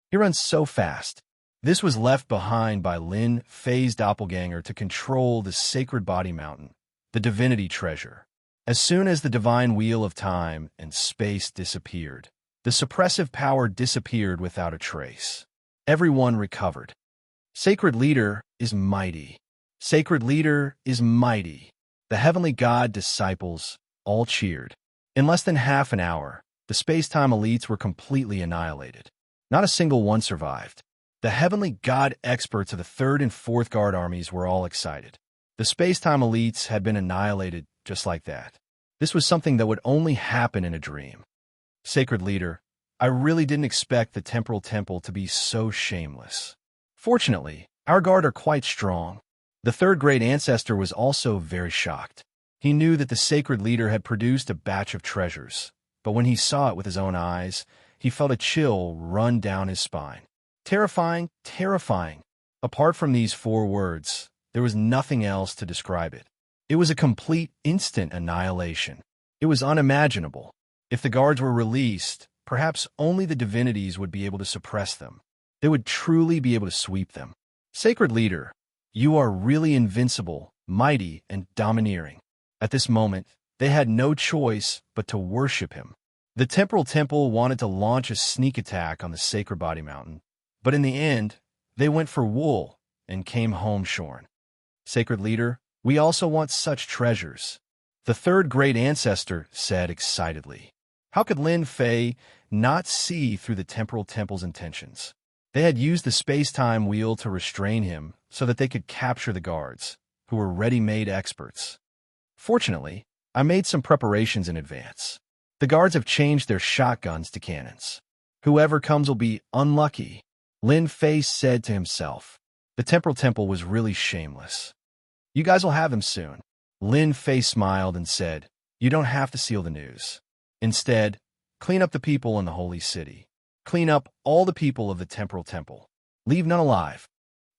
He runs so fast. This was left behind by Lin Fei's doppelganger to control the sacred body mountain, the divinity treasure. As soon as the divine wheel of time and space disappeared, the suppressive power disappeared without a trace. Everyone recovered. Sacred leader is mighty. Sacred leader is mighty. The heavenly god disciples all cheered. In less than half an hour, the space-time elites were completely annihilated. Not a single one survived. The heavenly god experts of the 3rd and 4th Guard armies were all excited. The space-time elites had been annihilated just like that. This was something that would only happen in a dream. Sacred leader, I really didn't expect the temporal temple to be so shameless. Fortunately, our guard are quite strong. The 3rd great ancestor was also very shocked. He knew that the sacred leader had produced a batch of treasures, but when he saw it with his own eyes, he felt a chill run down his spine. Terrifying, terrifying. Apart from these 4 words, there was nothing else to describe it. It was a complete instant annihilation. It was unimaginable. If the guards were released, perhaps only the divinities would be able to suppress them. They would truly be able to sweep them. Sacred leader, you are really invincible, mighty, and domineering. At this moment, they had no choice but to worship him. The temporal temple wanted to launch a sneak attack on the sacred body mountain, but in the end, they went for wool and came home shorn. Sacred leader, we also want such treasures. The 3rd great ancestor said excitedly. How could Lin Fei not see through the temporal temple's intentions? They had used the space-time wheel to restrain him so that they could capture the guards, who were ready-made experts. Fortunately, I made some preparations in advance. The guards have changed their shotguns to cannons. Whoever comes will be unlucky, Lin Fei said to himself. The temporal temple was really shameless. You guys will have him soon. Lin Fei smiled and said, you don't have to seal the news. Instead, clean up the people in the holy city. Clean up all the people of the temporal temple. Leave none alive.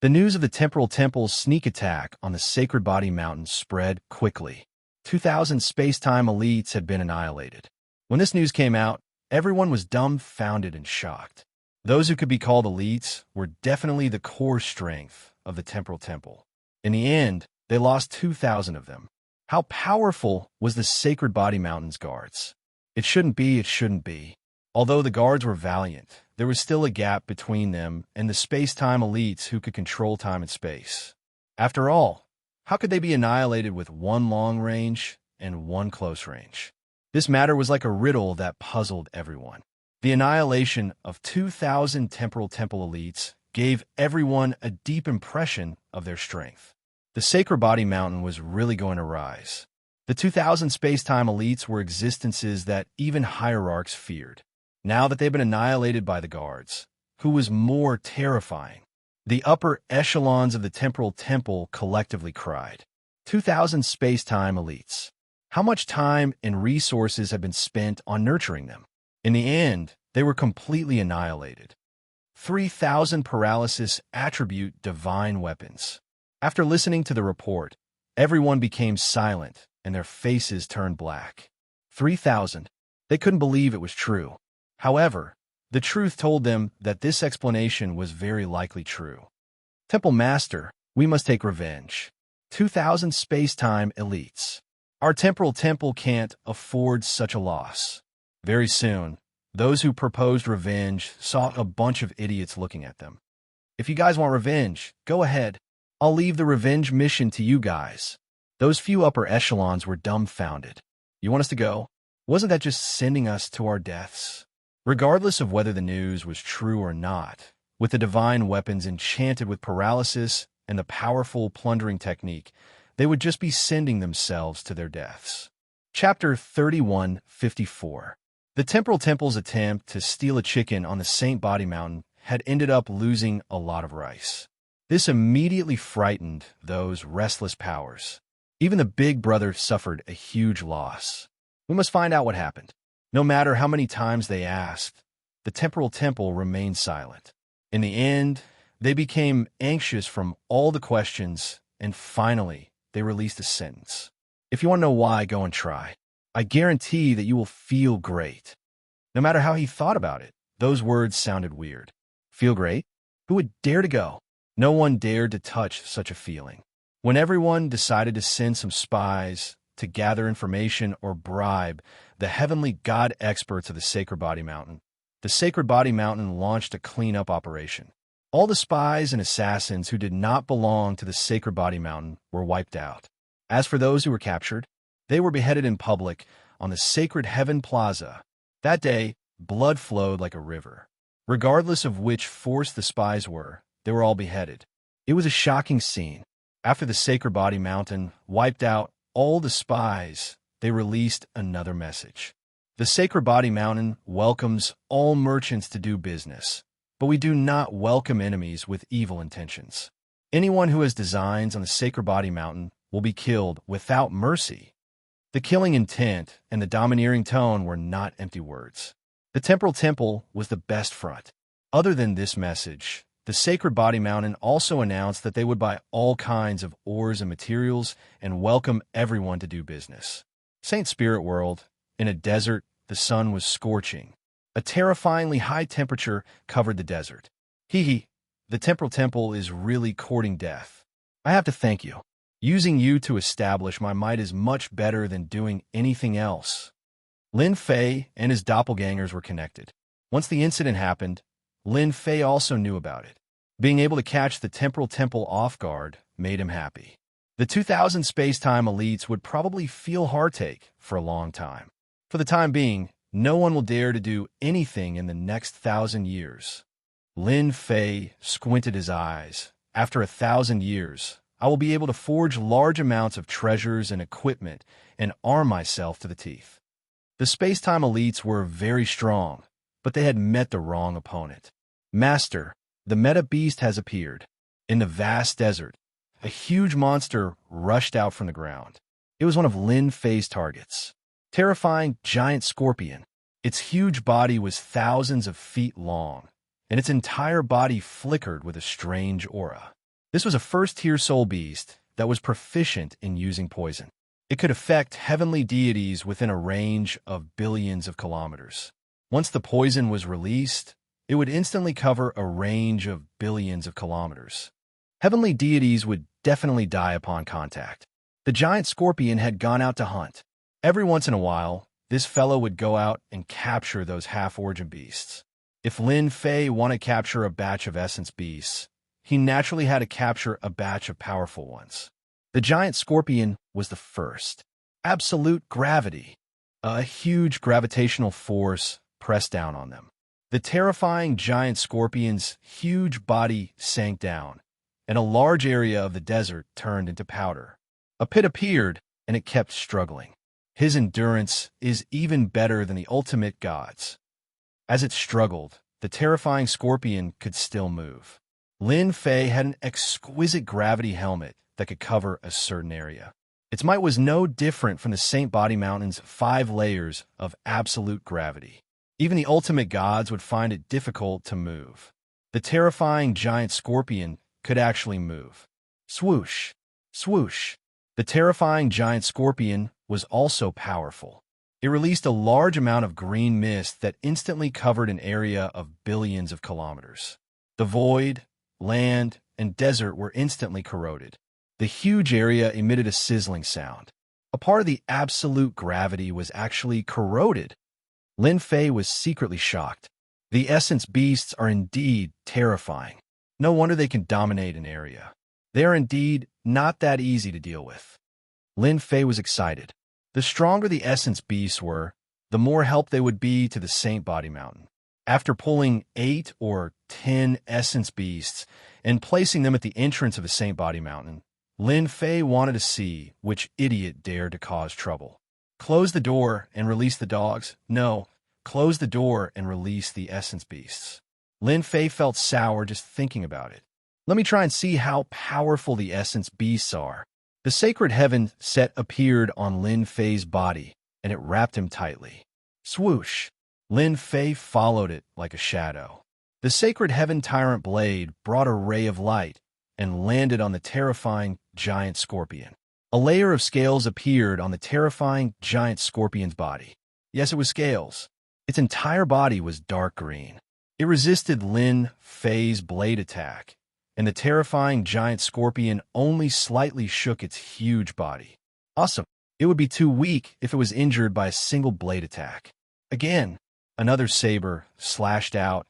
The news of the temporal temple's sneak attack on the Sacred Body Mountain spread quickly. 2,000 space-time elites had been annihilated. When this news came out, everyone was dumbfounded and shocked. Those who could be called elites were definitely the core strength of the temporal temple. In the end, they lost 2,000 of them. How powerful was the Sacred Body Mountain's guards? It shouldn't be. Although the guards were valiant, there was still a gap between them and the space-time elites who could control time and space. After all, how could they be annihilated with one long range and one close range? This matter was like a riddle that puzzled everyone. The annihilation of 2,000 temporal temple elites gave everyone a deep impression of their strength. The Sacred Body Mountain was really going to rise. The 2,000 space-time elites were existences that even hierarchs feared. Now that they've been annihilated by the guards, who was more terrifying? The upper echelons of the temporal temple collectively cried. 2,000 space-time elites. How much time and resources have been spent on nurturing them? In the end, they were completely annihilated. 3,000 paralysis attribute divine weapons. After listening to the report, everyone became silent and their faces turned black. 3,000. They couldn't believe it was true. However, the truth told them that this explanation was very likely true. Temple Master, we must take revenge. 2,000 space-time elites. Our temporal temple can't afford such a loss. Very soon, those who proposed revenge saw a bunch of idiots looking at them. If you guys want revenge, go ahead. I'll leave the revenge mission to you guys. Those few upper echelons were dumbfounded. You want us to go? Wasn't that just sending us to our deaths? Regardless of whether the news was true or not, with the divine weapons enchanted with paralysis and the powerful plundering technique, they would just be sending themselves to their deaths. Chapter 31:54. The temporal temple's attempt to steal a chicken on the Saint Body Mountain had ended up losing a lot of rice. This immediately frightened those restless powers. Even the Big Brother suffered a huge loss. We must find out what happened. No matter how many times they asked, the temporal temple remained silent. In the end, they became anxious from all the questions, and finally, they released a sentence. If you want to know why, go and try. I guarantee that you will feel great. No matter how he thought about it, those words sounded weird. Feel great? Who would dare to go? No one dared to touch such a feeling. When everyone decided to send some spies to gather information or bribe the heavenly god experts of the Sacred Body Mountain, the Sacred Body Mountain launched a cleanup operation. All the spies and assassins who did not belong to the Sacred Body Mountain were wiped out. As for those who were captured, they were beheaded in public on the Sacred Heaven Plaza. That day, blood flowed like a river. Regardless of which force the spies were, they were all beheaded. It was a shocking scene. After the Sacred Body Mountain wiped out all the spies, they released another message. The Sacred Body Mountain welcomes all merchants to do business, but we do not welcome enemies with evil intentions. Anyone who has designs on the Sacred Body Mountain will be killed without mercy. The killing intent and the domineering tone were not empty words. The temporal temple was the best front. Other than this message, the Sacred Body Mountain also announced that they would buy all kinds of ores and materials and welcome everyone to do business. Saint Spirit World, in a desert, the sun was scorching. A terrifyingly high temperature covered the desert. The temporal temple is really courting death. I have to thank you. Using you to establish my might is much better than doing anything else. Lin Fei and his doppelgangers were connected. Once the incident happened, Lin Fei also knew about it. Being able to catch the temporal temple off guard made him happy. The 2,000 space-time elites would probably feel heartache for a long time. For the time being, No one will dare to do anything in the next 1,000 years. Lin Fei squinted his eyes. After 1,000 years, I will be able to forge large amounts of treasures and equipment and arm myself to the teeth. The space-time elites were very strong, but they had met the wrong opponent. Master, the meta beast has appeared. In the vast desert, a huge monster rushed out from the ground. It was one of Lin Fei's targets. Terrifying giant scorpion. Its huge body was thousands of feet long, and its entire body flickered with a strange aura. This was a first-tier soul beast that was proficient in using poison. It could affect heavenly deities within a range of billions of kilometers. Once the poison was released, it would instantly cover a range of billions of kilometers. Heavenly deities would definitely die upon contact. The giant scorpion had gone out to hunt. Every once in a while, this fellow would go out and capture those half-origin beasts. If Lin Fei wanted to capture a batch of essence beasts, he naturally had to capture a batch of powerful ones. The giant scorpion was the first. Absolute gravity. A huge gravitational force pressed down on them. The terrifying giant scorpion's huge body sank down, and a large area of the desert turned into powder. A pit appeared, and it kept struggling. His endurance is even better than the ultimate gods. As it struggled, the terrifying scorpion could still move. Lin Fei had an exquisite gravity helmet that could cover a certain area. Its might was no different from the Saint Body Mountain's 5 layers of absolute gravity. Even the ultimate gods would find it difficult to move. The terrifying giant scorpion could actually move. Swoosh! Swoosh! The terrifying giant scorpion was also powerful. It released a large amount of green mist that instantly covered an area of billions of kilometers. The void, land, and desert were instantly corroded. The huge area emitted a sizzling sound. A part of the absolute gravity was actually corroded. Lin Fei was secretly shocked. The essence beasts are indeed terrifying. No wonder they can dominate an area. They are indeed not that easy to deal with. Lin Fei was excited. The stronger the essence beasts were, the more help they would be to the Saint Body Mountain. After pulling 8 or 10 essence beasts and placing them at the entrance of the Saint Body Mountain, Lin Fei wanted to see which idiot dared to cause trouble. Close the door and release the dogs? No, close the door and release the essence beasts. Lin Fei felt sour just thinking about it. Let me try and see how powerful the essence beasts are. The sacred heaven set appeared on Lin Fei's body, and it wrapped him tightly. Swoosh! Lin Fei followed it like a shadow. The sacred heaven tyrant blade brought a ray of light and landed on the terrifying giant scorpion. A layer of scales appeared on the terrifying giant scorpion's body. Yes, it was scales. Its entire body was dark green. It resisted Lin Fei's blade attack, and the terrifying giant scorpion only slightly shook its huge body. Awesome. It would be too weak if it was injured by a single blade attack. Again, another saber slashed out,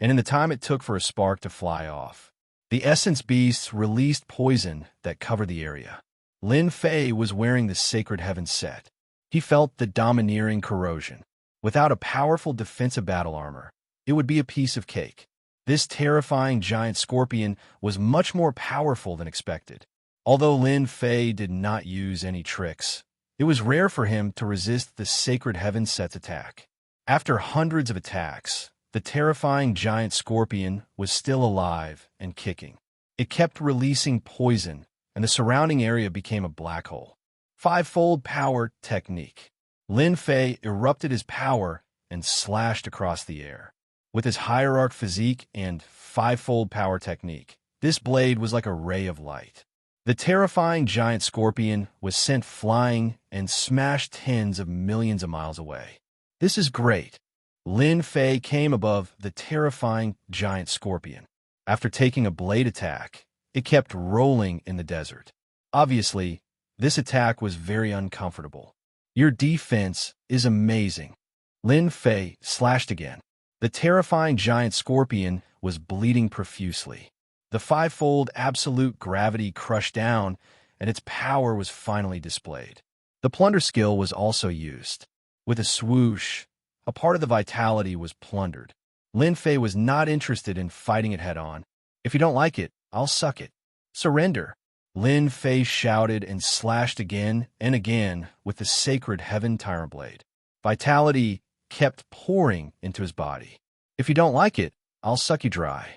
and in the time it took for a spark to fly off, the essence beasts released poison that covered the area. Lin Fei was wearing the sacred heaven set. He felt the domineering corrosion. Without a powerful defensive battle armor, it would be a piece of cake. This terrifying giant scorpion was much more powerful than expected. Although Lin Fei did not use any tricks, it was rare for him to resist the sacred heaven set's attack. After hundreds of attacks, the terrifying giant scorpion was still alive and kicking. It kept releasing poison, and the surrounding area became a black hole. 5-fold power technique. Lin Fei erupted his power and slashed across the air. With his hierarch physique and 5-fold power technique, this blade was like a ray of light. The terrifying giant scorpion was sent flying and smashed tens of millions of miles away. This is great. Lin Fei came above the terrifying giant scorpion. After taking a blade attack, it kept rolling in the desert. Obviously, this attack was very uncomfortable. Your defense is amazing. Lin Fei slashed again. The terrifying giant scorpion was bleeding profusely. The 5-fold absolute gravity crushed down, and its power was finally displayed. The plunder skill was also used. With a swoosh, a part of the vitality was plundered. Lin Fei was not interested in fighting it head-on. If you don't like it, I'll suck it. Surrender. Lin Fei shouted and slashed again and again with the sacred Heaven Tyrant Blade. Vitality kept pouring into his body. If you don't like it, I'll suck you dry.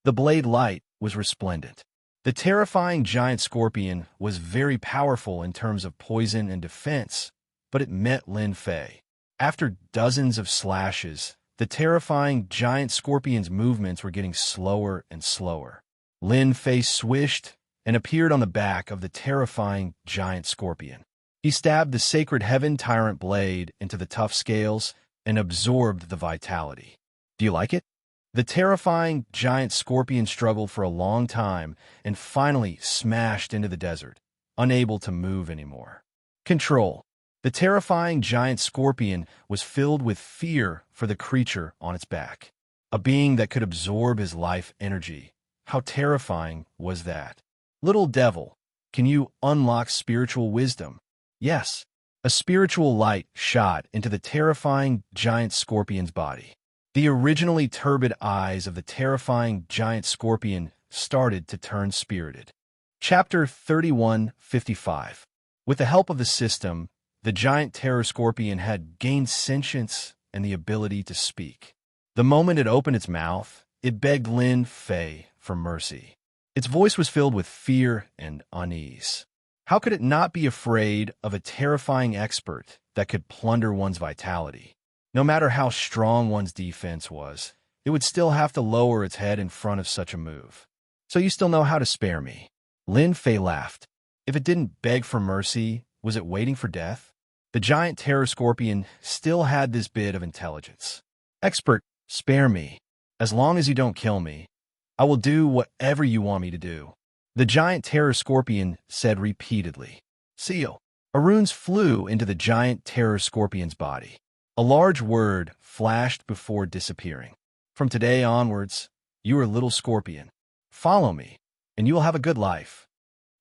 The blade light was resplendent. The terrifying giant scorpion was very powerful in terms of poison and defense, but it met Lin Fei. After dozens of slashes, the terrifying giant scorpion's movements were getting slower and slower. Lin Fei swished and appeared on the back of the terrifying giant scorpion. He stabbed the sacred Heaven Tyrant Blade into the tough scales and absorbed the vitality. Do you like it? The terrifying giant scorpion struggled for a long time and finally smashed into the desert, unable to move anymore. Control. The terrifying giant scorpion was filled with fear for the creature on its back, a being that could absorb his life energy. How terrifying was that? Little devil, can you unlock spiritual wisdom? Yes. A spiritual light shot into the terrifying giant scorpion's body. The originally turbid eyes of the terrifying giant scorpion started to turn spirited. Chapter 31:55. With the help of the system, the giant terror scorpion had gained sentience and the ability to speak. The moment it opened its mouth, it begged Lin Fei for mercy. Its voice was filled with fear and unease. How could it not be afraid of a terrifying expert that could plunder one's vitality? No matter how strong one's defense was, it would still have to lower its head in front of such a move. So you still know how to spare me? Lin Fei laughed. If it didn't beg for mercy, was it waiting for death? The giant terror scorpion still had this bit of intelligence. Expert, spare me. As long as you don't kill me, I will do whatever you want me to do. The giant terror scorpion said repeatedly. Seal. Runes flew into the giant terror scorpion's body. A large word flashed before disappearing. From today onwards, you are Little Scorpion. Follow me, and you will have a good life.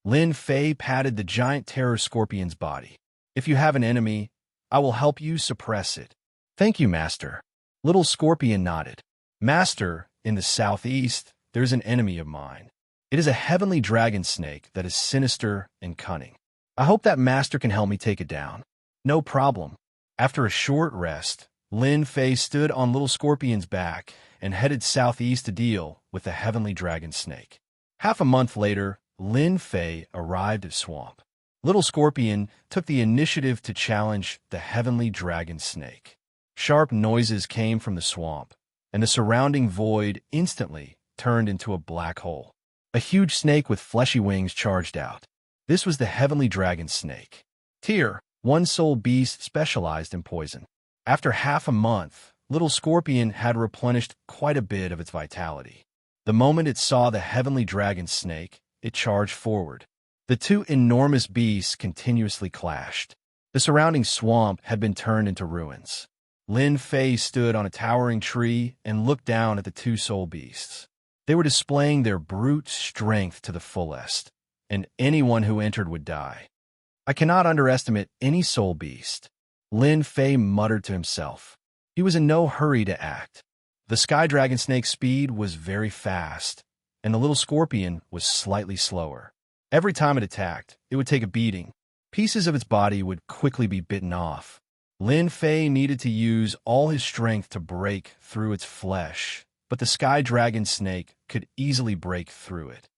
Lin Fei patted the giant terror scorpion's body. If you have an enemy, I will help you suppress it. Thank you, Master. Little Scorpion nodded. Master, in the southeast, there's an enemy of mine. It is a heavenly dragon snake that is sinister and cunning. I hope that Master can help me take it down. No problem. After a short rest, Lin Fei stood on Little Scorpion's back and headed southeast to deal with the heavenly dragon snake. Half a month later, Lin Fei arrived at Swamp. Little Scorpion took the initiative to challenge the heavenly dragon snake. Sharp noises came from the swamp, and the surrounding void instantly turned into a black hole. A huge snake with fleshy wings charged out. This was the heavenly dragon snake. Tier, one-soul beast specialized in poison. After half a month, Little Scorpion had replenished quite a bit of its vitality. The moment it saw the heavenly dragon snake, it charged forward. The two enormous beasts continuously clashed. The surrounding swamp had been turned into ruins. Lin Fei stood on a towering tree and looked down at the two soul beasts. They were displaying their brute strength to the fullest, and anyone who entered would die. I cannot underestimate any soul beast. Lin Fei muttered to himself. He was in no hurry to act. The sky dragon snake's speed was very fast, and the little scorpion was slightly slower. Every time it attacked, it would take a beating. Pieces of its body would quickly be bitten off. Lin Fei needed to use all his strength to break through its flesh, but the sky dragon snake could easily break through it.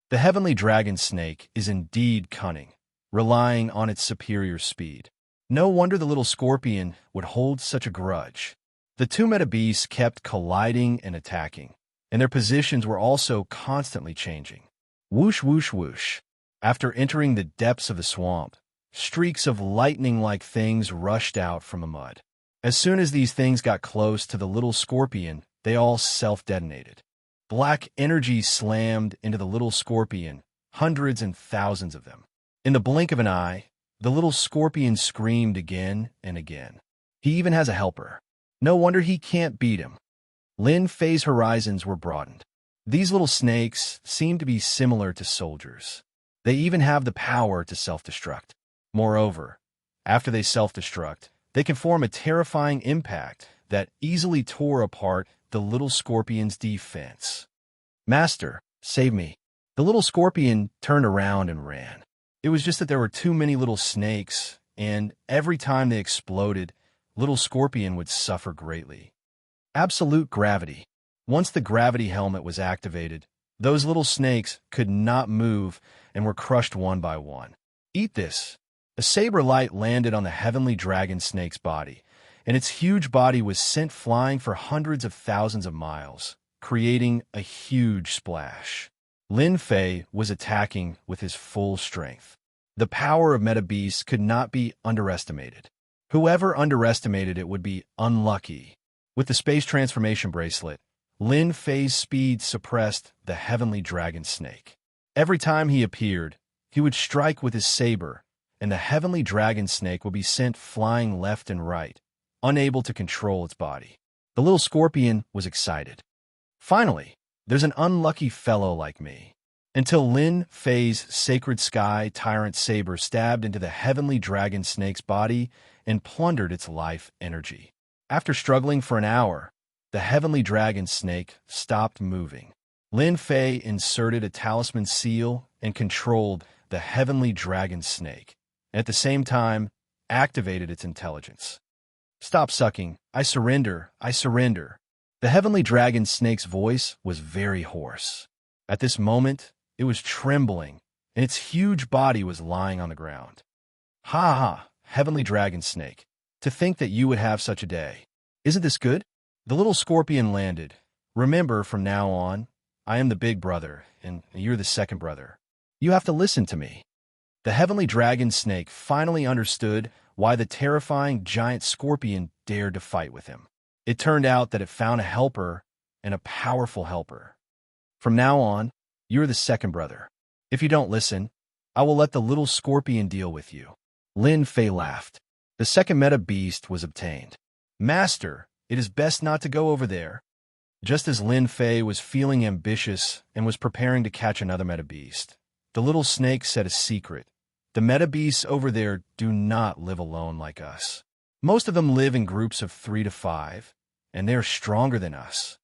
The heavenly dragon snake is indeed cunning, relying on its superior speed. No wonder the little scorpion would hold such a grudge. The two meta beasts kept colliding and attacking, and their positions were also constantly changing. Whoosh, whoosh, whoosh. After entering the depths of the swamp, streaks of lightning-like things rushed out from the mud. As soon as these things got close to the little scorpion, they all self-detonated. Black energy slammed into the little scorpion, hundreds and thousands of them. In the blink of an eye, the little scorpion screamed again and again. He even has a helper. No wonder he can't beat him. Lin Fei's horizons were broadened. These little snakes seem to be similar to soldiers. They even have the power to self-destruct. Moreover, after they self-destruct, they can form a terrifying impact that easily tore apart the little scorpion's defense. Master, save me. The little scorpion turned around and ran. It was just that there were too many little snakes, and every time they exploded, little scorpion would suffer greatly. Absolute gravity. Once the gravity helmet was activated, those little snakes could not move and were crushed one by one. Eat this. A saber light landed on the heavenly dragon snake's body, and its huge body was sent flying for hundreds of thousands of miles, creating a huge splash. Lin Fei was attacking with his full strength. The power of Meta Beast could not be underestimated. Whoever underestimated it would be unlucky. With the space transformation bracelet, Lin Fei's speed suppressed the heavenly dragon snake. Every time he appeared, he would strike with his saber, and the heavenly dragon snake would be sent flying left and right, unable to control its body. The little scorpion was excited. Finally, there's an unlucky fellow like me. Until Lin Fei's sacred sky tyrant saber stabbed into the heavenly dragon snake's body and plundered its life energy. After struggling for an hour, the heavenly dragon snake stopped moving. Lin Fei inserted a talisman seal and controlled the heavenly dragon snake, and at the same time activated its intelligence. Stop sucking. I surrender. I surrender. The heavenly dragon snake's voice was very hoarse. At this moment, it was trembling, and its huge body was lying on the ground. Ha ha, heavenly dragon snake. To think that you would have such a day. Isn't this good? The little scorpion landed. Remember, from now on, I am the big brother, and you're the second brother. You have to listen to me. The heavenly dragon snake finally understood why the terrifying giant scorpion dared to fight with him. It turned out that it found a helper, and a powerful helper. From now on, you're the second brother. If you don't listen, I will let the little scorpion deal with you. Lin Fei laughed. The second meta beast was obtained. Master, it is best not to go over there. Just as Lin Fei was feeling ambitious and was preparing to catch another meta beast, the little snake said a secret. The meta beasts over there do not live alone like us. Most of them live in groups of 3 to 5, and they're stronger than us.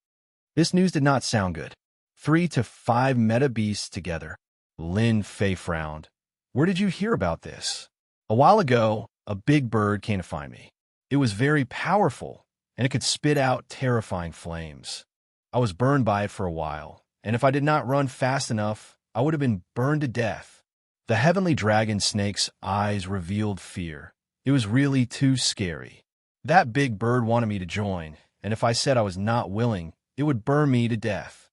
This news did not sound good. 3 to 5 meta beasts together. Lin Fei frowned. Where did you hear about this? A while ago, a big bird came to find me. It was very powerful, and it could spit out terrifying flames. I was burned by it for a while, and if I did not run fast enough, I would have been burned to death. The heavenly dragon snake's eyes revealed fear. It was really too scary. That big bird wanted me to join, and if I said I was not willing, it would burn me to death.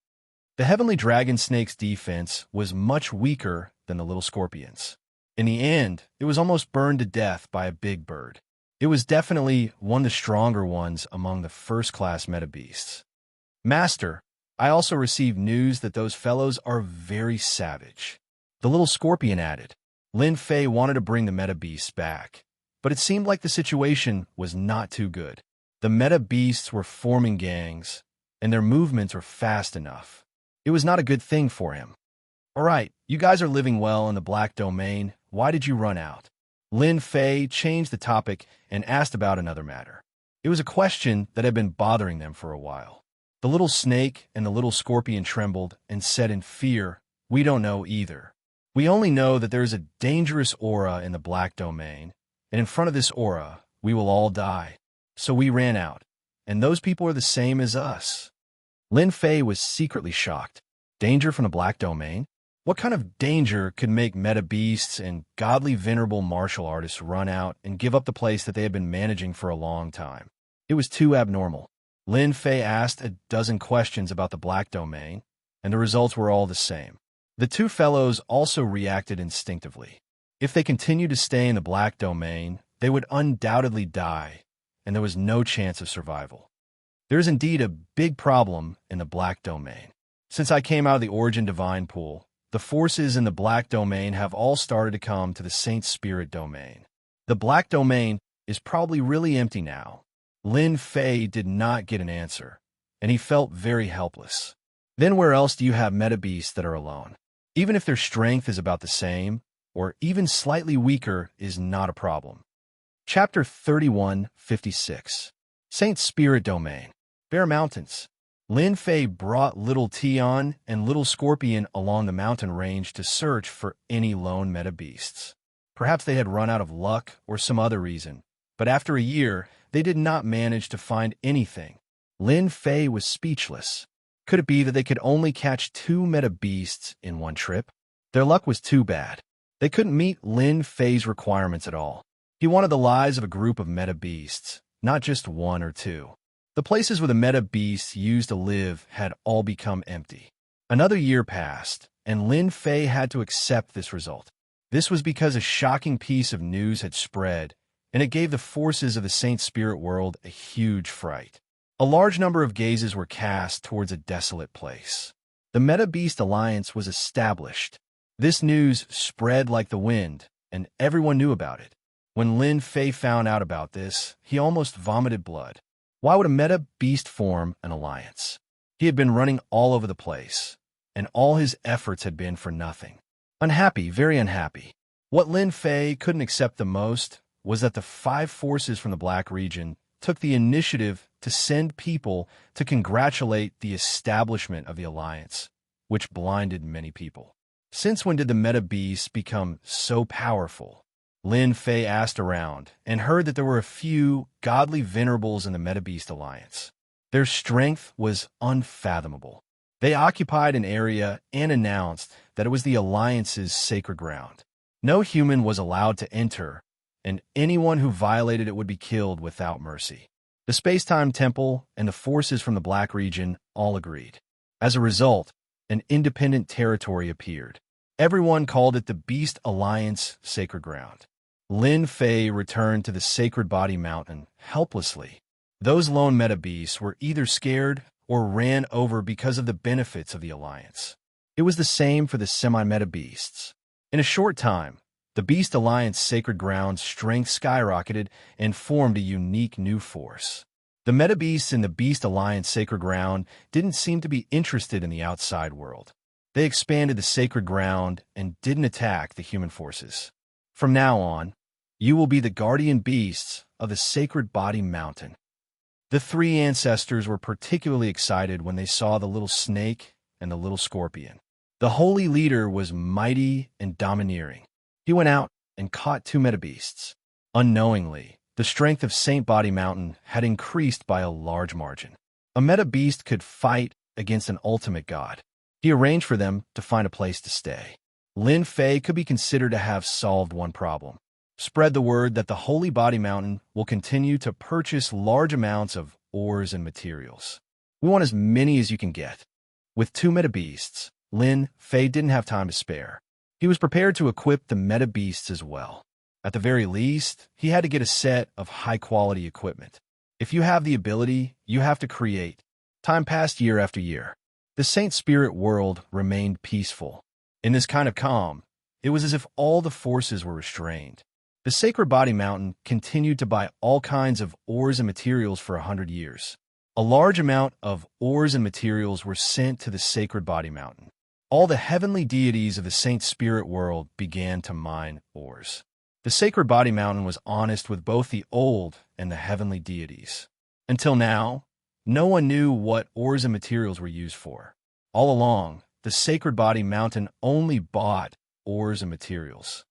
The heavenly dragon snake's defense was much weaker than the little scorpion's. In the end, it was almost burned to death by a big bird. It was definitely one of the stronger ones among the first-class meta beasts. Master, I also received news that those fellows are very savage. The little scorpion added. Lin Fei wanted to bring the meta beasts back, but it seemed like the situation was not too good. The meta beasts were forming gangs, and their movements were fast enough. It was not a good thing for him. All right, you guys are living well in the Black Domain. Why did you run out? Lin Fei changed the topic and asked about another matter. It was a question that had been bothering them for a while. The little snake and the little scorpion trembled and said in fear, "We don't know either. We only know that there is a dangerous aura in the Black Domain, and in front of this aura, we will all die. So we ran out, and those people are the same as us." Lin Fei was secretly shocked. Danger from the Black Domain? What kind of danger could make meta beasts and godly venerable martial artists run out and give up the place that they had been managing for a long time? It was too abnormal. Lin Fei asked a dozen questions about the Black Domain, and the results were all the same. The two fellows also reacted instinctively. If they continued to stay in the Black Domain, they would undoubtedly die, and there was no chance of survival. There is indeed a big problem in the Black Domain. Since I came out of the Origin Divine Pool, the forces in the Black Domain have all started to come to the Saint Spirit Domain. The Black Domain is probably really empty now. Lin Fei did not get an answer, and he felt very helpless. Then where else do you have meta beasts that are alone? Even if their strength is about the same, or even slightly weaker, is not a problem. Chapter 3156. Saint Spirit Domain. Bear Mountains. Lin Fei brought Little Tion and Little Scorpion along the mountain range to search for any lone meta beasts. Perhaps they had run out of luck or some other reason, but after a year, they did not manage to find anything. Lin Fei was speechless. Could it be that they could only catch 2 meta beasts in one trip? Their luck was too bad. They couldn't meet Lin Fei's requirements at all. He wanted the lives of a group of meta beasts, not just 1 or 2. The places where the meta beasts used to live had all become empty. Another year passed, and Lin Fei had to accept this result. This was because a shocking piece of news had spread, and it gave the forces of the Saint Spirit world a huge fright. A large number of gazes were cast towards a desolate place. The Meta Beast Alliance was established. This news spread like the wind, and everyone knew about it. When Lin Fei found out about this, he almost vomited blood. Why would a meta beast form an alliance? He had been running all over the place, and all his efforts had been for nothing. Unhappy, very unhappy. What Lin Fei couldn't accept the most was that the 5 forces from the Black region took the initiative to send people to congratulate the establishment of the alliance, which blinded many people. Since when did the meta beasts become so powerful? Lin Fei asked around and heard that there were a few godly venerables in the Meta Beast Alliance. Their strength was unfathomable. They occupied an area and announced that it was the Alliance's sacred ground. No human was allowed to enter, and anyone who violated it would be killed without mercy. The Space-Time Temple and the forces from the Black region all agreed. As a result, an independent territory appeared. Everyone called it the Beast Alliance Sacred Ground. Lin Fei returned to the Sacred Body Mountain helplessly. Those lone meta beasts were either scared or ran over because of the benefits of the alliance. It was the same for the semi-meta beasts. In a short time, the Beast Alliance Sacred Ground's strength skyrocketed and formed a unique new force. The meta beasts in the Beast Alliance Sacred Ground didn't seem to be interested in the outside world. They expanded the Sacred Ground and didn't attack the human forces. From now on, you will be the guardian beasts of the Sacred Body Mountain. The 3 ancestors were particularly excited when they saw the little snake and the little scorpion. The holy leader was mighty and domineering. He went out and caught 2 meta beasts. Unknowingly, the strength of Saint Body Mountain had increased by a large margin. A meta beast could fight against an ultimate god. He arranged for them to find a place to stay. Lin Fei could be considered to have solved one problem. Spread the word that the Holy Body Mountain will continue to purchase large amounts of ores and materials. We want as many as you can get. With 2 meta beasts, Lin Fei didn't have time to spare. He was prepared to equip the meta beasts as well. At the very least, he had to get a set of high-quality equipment. If you have the ability, you have to create. Time passed year after year. The Saint Spirit world remained peaceful. In this kind of calm, it was as if all the forces were restrained. The Sacred Body Mountain continued to buy all kinds of ores and materials for 100 years. A large amount of ores and materials were sent to the Sacred Body Mountain. All the heavenly deities of the Saint Spirit world began to mine ores. The Sacred Body Mountain was honest with both the old and the heavenly deities. Until now, no one knew what ores and materials were used for. All along, the Sacred Body Mountain only bought ores and materials.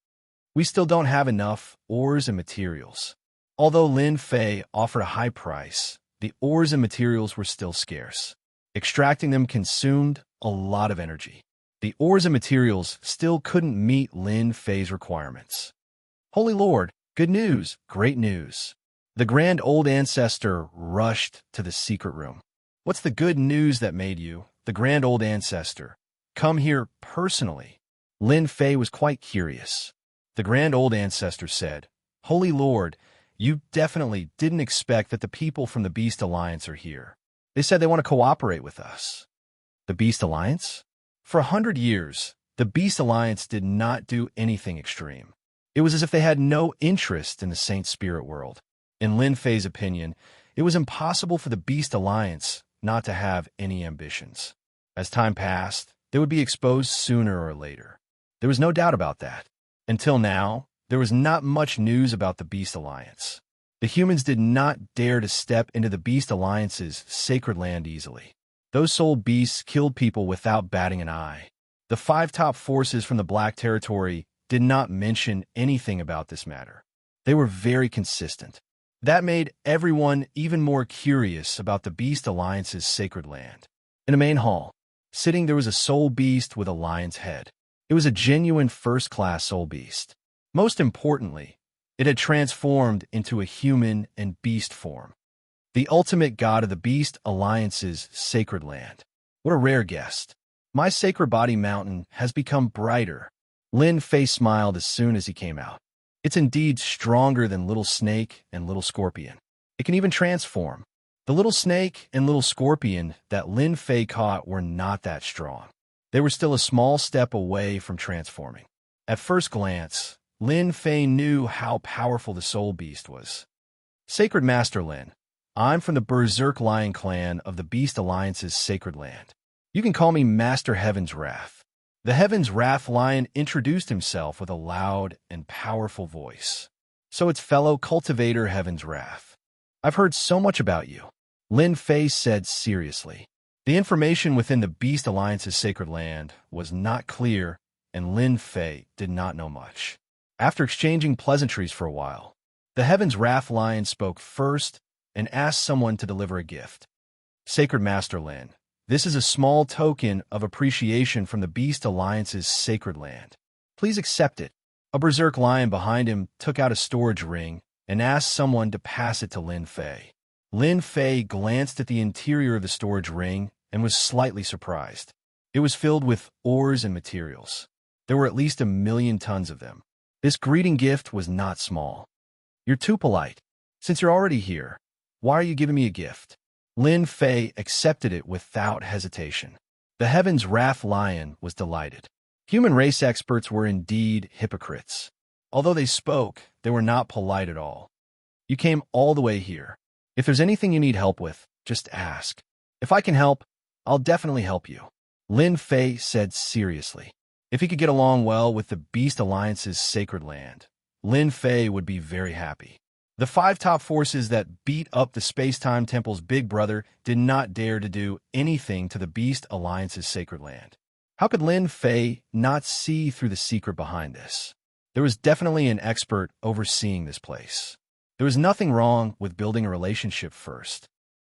We still don't have enough ores and materials. Although Lin Fei offered a high price, the ores and materials were still scarce. Extracting them consumed a lot of energy. The ores and materials still couldn't meet Lin Fei's requirements. Holy Lord, good news, great news. The Grand Old Ancestor rushed to the secret room. What's the good news that made you, the Grand Old Ancestor, come here personally? Lin Fei was quite curious. The Grand Old Ancestor said, Holy Lord, you definitely didn't expect that the people from the Beast Alliance are here. They said they want to cooperate with us. The Beast Alliance? For 100 years, the Beast Alliance did not do anything extreme. It was as if they had no interest in the Saint Spirit world. In Lin Fei's opinion, it was impossible for the Beast Alliance not to have any ambitions. As time passed, they would be exposed sooner or later. There was no doubt about that. Until now, there was not much news about the Beast Alliance. The humans did not dare to step into the Beast Alliance's sacred land easily. Those soul beasts killed people without batting an eye. The 5 top forces from the Black Territory did not mention anything about this matter. They were very consistent. That made everyone even more curious about the Beast Alliance's sacred land. In a main hall, sitting there was a soul beast with a lion's head. It was a genuine first-class soul beast. Most importantly, it had transformed into a human and beast form. The ultimate god of the Beast Alliance's sacred land. What a rare guest. My sacred body mountain has become brighter. Lin Fei smiled as soon as he came out. It's indeed stronger than Little Snake and Little Scorpion. It can even transform. The Little Snake and Little Scorpion that Lin Fei caught were not that strong. They were still a small step away from transforming. At first glance, Lin Fei knew how powerful the Soul Beast was. Sacred Master Lin, I'm from the Berserk Lion clan of the Beast Alliance's sacred land. You can call me Master Heaven's Wrath. The Heaven's Wrath Lion introduced himself with a loud and powerful voice. So it's fellow cultivator Heaven's Wrath. I've heard so much about you, Lin Fei said seriously. The information within the Beast Alliance's sacred land was not clear, and Lin Fei did not know much. After exchanging pleasantries for a while, the Heaven's Wrath Lion spoke first and asked someone to deliver a gift. Sacred Master Lin, this is a small token of appreciation from the Beast Alliance's sacred land. Please accept it. A Berserk Lion behind him took out a storage ring and asked someone to pass it to Lin Fei. Lin Fei glanced at the interior of the storage ring and was slightly surprised. It was filled with ores and materials. There were at least 1,000,000 tons of them. This greeting gift was not small. You're too polite. Since you're already here, why are you giving me a gift? Lin Fei accepted it without hesitation. The Heaven's Wrath Lion was delighted. Human race experts were indeed hypocrites. Although they spoke, they were not polite at all. You came all the way here. If there's anything you need help with, just ask. If I can help, I'll definitely help you, Lin Fei said seriously. If he could get along well with the Beast Alliance's sacred land, Lin Fei would be very happy. The 5 top forces that beat up the Space-Time Temple's big brother did not dare to do anything to the Beast Alliance's sacred land. How could Lin Fei not see through the secret behind this? There was definitely an expert overseeing this place. There was nothing wrong with building a relationship first.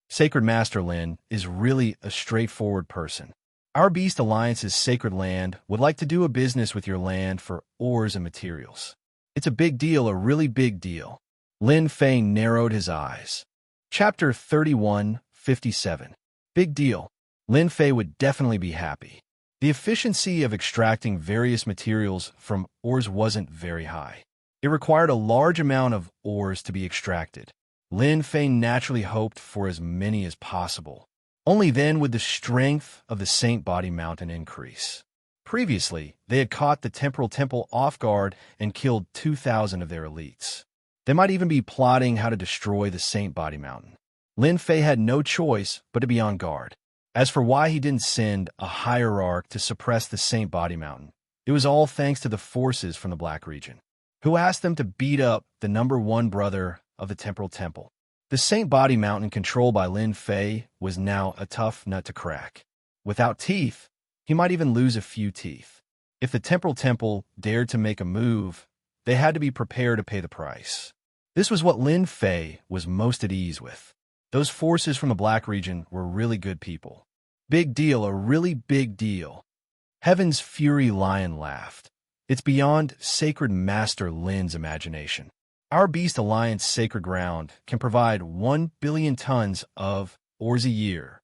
Sacred Master Lin is really a straightforward person. Our Beast Alliance's sacred land would like to do a business with your land for ores and materials. It's a big deal, a really big deal. Lin Fei narrowed his eyes. Chapter 31:57. Big deal. Lin Fei would definitely be happy. The efficiency of extracting various materials from ores wasn't very high. It required a large amount of ores to be extracted. Lin Fei naturally hoped for as many as possible. Only then would the strength of the Saint Body Mountain increase. Previously, they had caught the Temporal Temple off guard and killed 2,000 of their elites. They might even be plotting how to destroy the Saint Body Mountain. Lin Fei had no choice but to be on guard. As for why he didn't send a hierarch to suppress the Saint Body Mountain, it was all thanks to the forces from the Black region, who asked them to beat up the #1 brother of the Temporal Temple. The Saint Body Mountain controlled by Lin Fei was now a tough nut to crack. Without teeth, he might even lose a few teeth. If the Temporal Temple dared to make a move, they had to be prepared to pay the price. This was what Lin Fei was most at ease with. Those forces from the Black region were really good people. Big deal, a really big deal. Heaven's Fury Lion laughed. It's beyond Sacred Master Lin's imagination. Our Beast Alliance sacred ground can provide 1,000,000,000 tons of ores a year.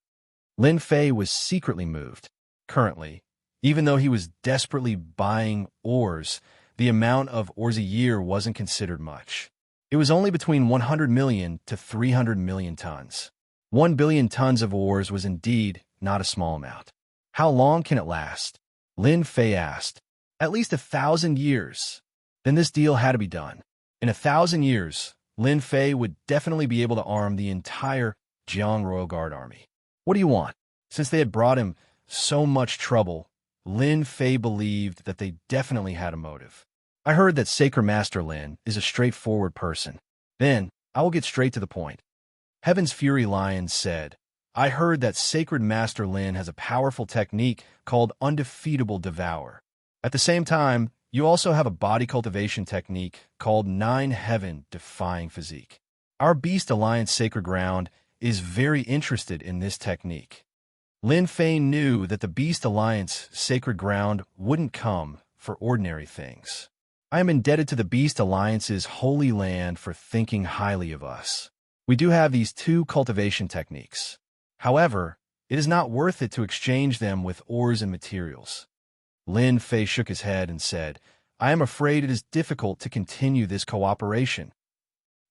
Lin Fei was secretly moved. Currently, even though he was desperately buying ores, the amount of ores a year wasn't considered much. It was only between 100 million to 300 million tons. 1,000,000,000 tons of ores was indeed not a small amount. How long can it last? Lin Fei asked. At least 1,000 years. Then this deal had to be done. In 1,000 years, Lin Fei would definitely be able to arm the entire Jiang Royal Guard army. What do you want? Since they had brought him so much trouble, Lin Fei believed that they definitely had a motive. I heard that Sacred Master Lin is a straightforward person. Then, I will get straight to the point. Heaven's Fury Lion said, I heard that Sacred Master Lin has a powerful technique called Undefeatable Devour. At the same time, you also have a body cultivation technique called Nine Heaven Defying Physique. Our Beast Alliance Sacred Ground is very interested in this technique. Lin Fei knew that the Beast Alliance Sacred Ground wouldn't come for ordinary things. I am indebted to the Beast Alliance's Holy Land for thinking highly of us. We do have these two cultivation techniques. However, it is not worth it to exchange them with ores and materials. Lin Fei shook his head and said, I am afraid it is difficult to continue this cooperation.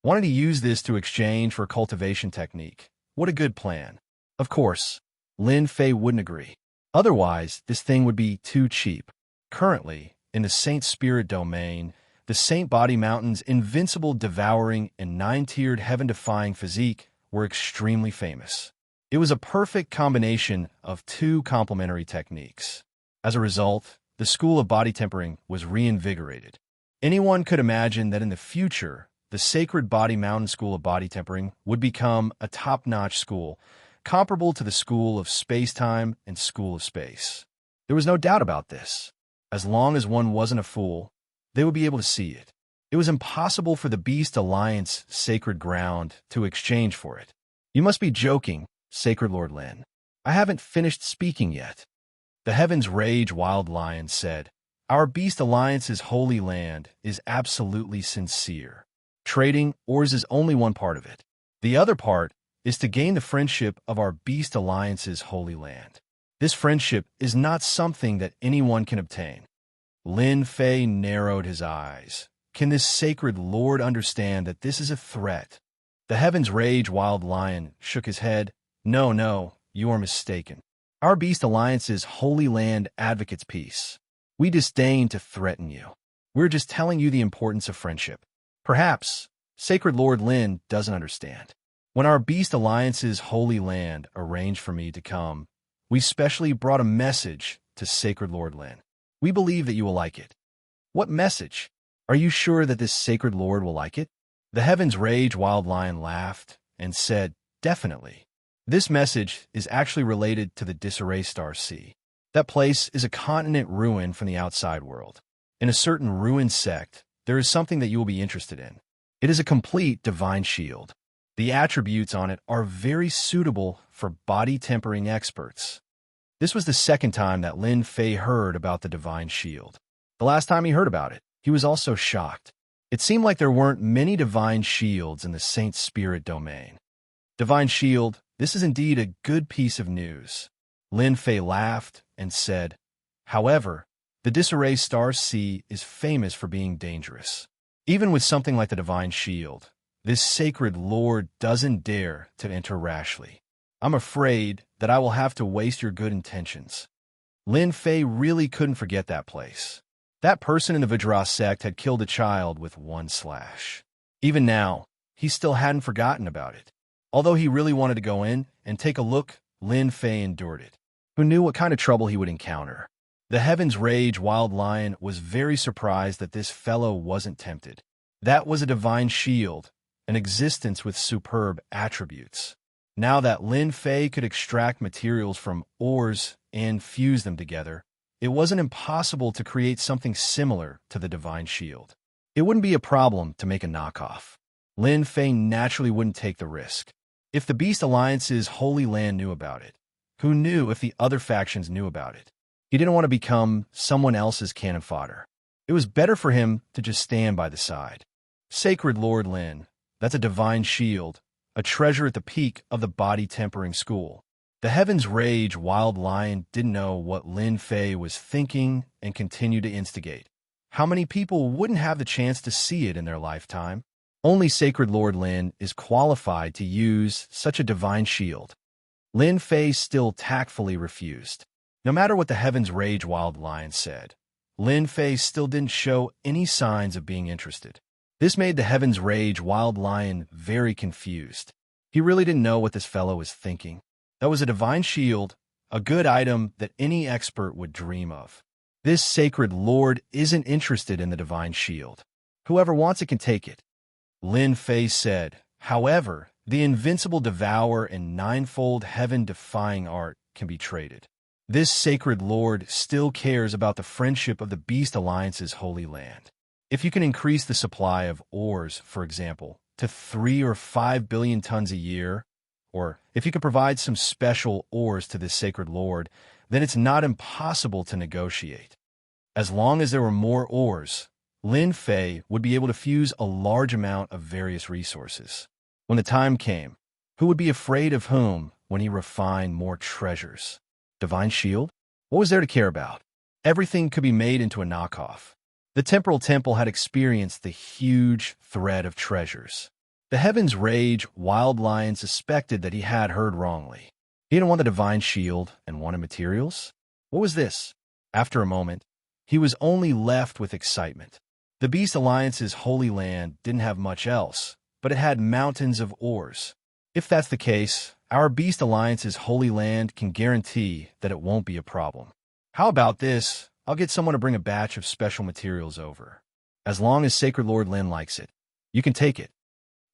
Wanted to use this to exchange for a cultivation technique. What a good plan. Of course, Lin Fei wouldn't agree. Otherwise, this thing would be too cheap. Currently, in the Saint Spirit domain, the Saint Body Mountain's invincible devouring and nine-tiered heaven-defying physique were extremely famous. It was a perfect combination of two complementary techniques. As a result, the school of body tempering was reinvigorated. Anyone could imagine that in the future, the Sacred Body Mountain School of Body Tempering would become a top-notch school, comparable to the School of Space-Time and School of Space. There was no doubt about this. As long as one wasn't a fool, they would be able to see it. It was impossible for the Beast Alliance Sacred Ground to exchange for it. You must be joking, Sacred Lord Lin. I haven't finished speaking yet. The Heavens Rage Wild Lion said, Our Beast Alliance's Holy Land is absolutely sincere. Trading ores is only one part of it. The other part is to gain the friendship of our Beast Alliance's Holy Land. This friendship is not something that anyone can obtain. Lin Fei narrowed his eyes. Can this Sacred Lord understand that this is a threat? The Heavens Rage Wild Lion shook his head. No, you are mistaken. Our Beast Alliance's Holy Land advocates peace. We disdain to threaten you. We're just telling you the importance of friendship. Perhaps Sacred Lord Lin doesn't understand. When our Beast Alliance's Holy Land arranged for me to come, we specially brought a message to Sacred Lord Lin. We believe that you will like it. What message? Are you sure that this Sacred Lord will like it? The Heavens Rage Wild Lion laughed and said, Definitely. This message is actually related to the Disarray Star Sea. That place is a continent ruined from the outside world. In a certain ruined sect, there is something that you will be interested in. It is a complete divine shield. The attributes on it are very suitable for body tempering experts. This was the second time that Lin Fei heard about the divine shield. The last time he heard about it, he was also shocked. It seemed like there weren't many divine shields in the Saint Spirit domain. Divine shield, this is indeed a good piece of news. Lin Fei laughed and said, However, the Disarray Star Sea is famous for being dangerous. Even with something like the divine shield, this Sacred Lord doesn't dare to enter rashly. I'm afraid that I will have to waste your good intentions. Lin Fei really couldn't forget that place. That person in the Vajra sect had killed a child with one slash. Even now, he still hadn't forgotten about it. Although he really wanted to go in and take a look, Lin Fei endured it. Who knew what kind of trouble he would encounter? The Heavens Rage Wild Lion was very surprised that this fellow wasn't tempted. That was a divine shield, an existence with superb attributes. Now that Lin Fei could extract materials from ores and fuse them together, it wasn't impossible to create something similar to the divine shield. It wouldn't be a problem to make a knockoff. Lin Fei naturally wouldn't take the risk. If the Beast Alliance's Holy Land knew about it, who knew if the other factions knew about it? He didn't want to become someone else's cannon fodder. It was better for him to just stand by the side. Sacred Lord Lin, that's a divine shield, a treasure at the peak of the body tempering school. The Heavens Rage Wild Lion didn't know what Lin Fei was thinking and continued to instigate. How many people wouldn't have the chance to see it in their lifetime? Only Sacred Lord Lin is qualified to use such a divine shield. Lin Fei still tactfully refused. No matter what the Heavens Rage Wild Lion said, Lin Fei still didn't show any signs of being interested. This made the Heavens Rage Wild Lion very confused. He really didn't know what this fellow was thinking. That was a divine shield, a good item that any expert would dream of. This sacred lord isn't interested in the divine shield. Whoever wants it can take it. Lin Fei said. However, the invincible devour and ninefold heaven-defying art can be traded. This sacred lord still cares about the friendship of the Beast Alliance's holy land. If you can increase the supply of ores, for example, to 3 or 5 billion tons a year, or if you could provide some special ores to this sacred lord, then it's not impossible to negotiate. As long as there were more ores, Lin Fei would be able to fuse a large amount of various resources. When the time came, who would be afraid of whom when he refined more treasures? Divine Shield? What was there to care about? Everything could be made into a knockoff. The Temporal Temple had experienced the huge threat of treasures. The Heavens Rage Wild Lion suspected that he had heard wrongly. He didn't want the Divine Shield and wanted materials? What was this? After a moment, he was only left with excitement. The Beast Alliance's Holy Land didn't have much else, but it had mountains of ores. If that's the case, our Beast Alliance's Holy Land can guarantee that it won't be a problem. How about this? I'll get someone to bring a batch of special materials over. As long as Sacred Lord Lin likes it, you can take it.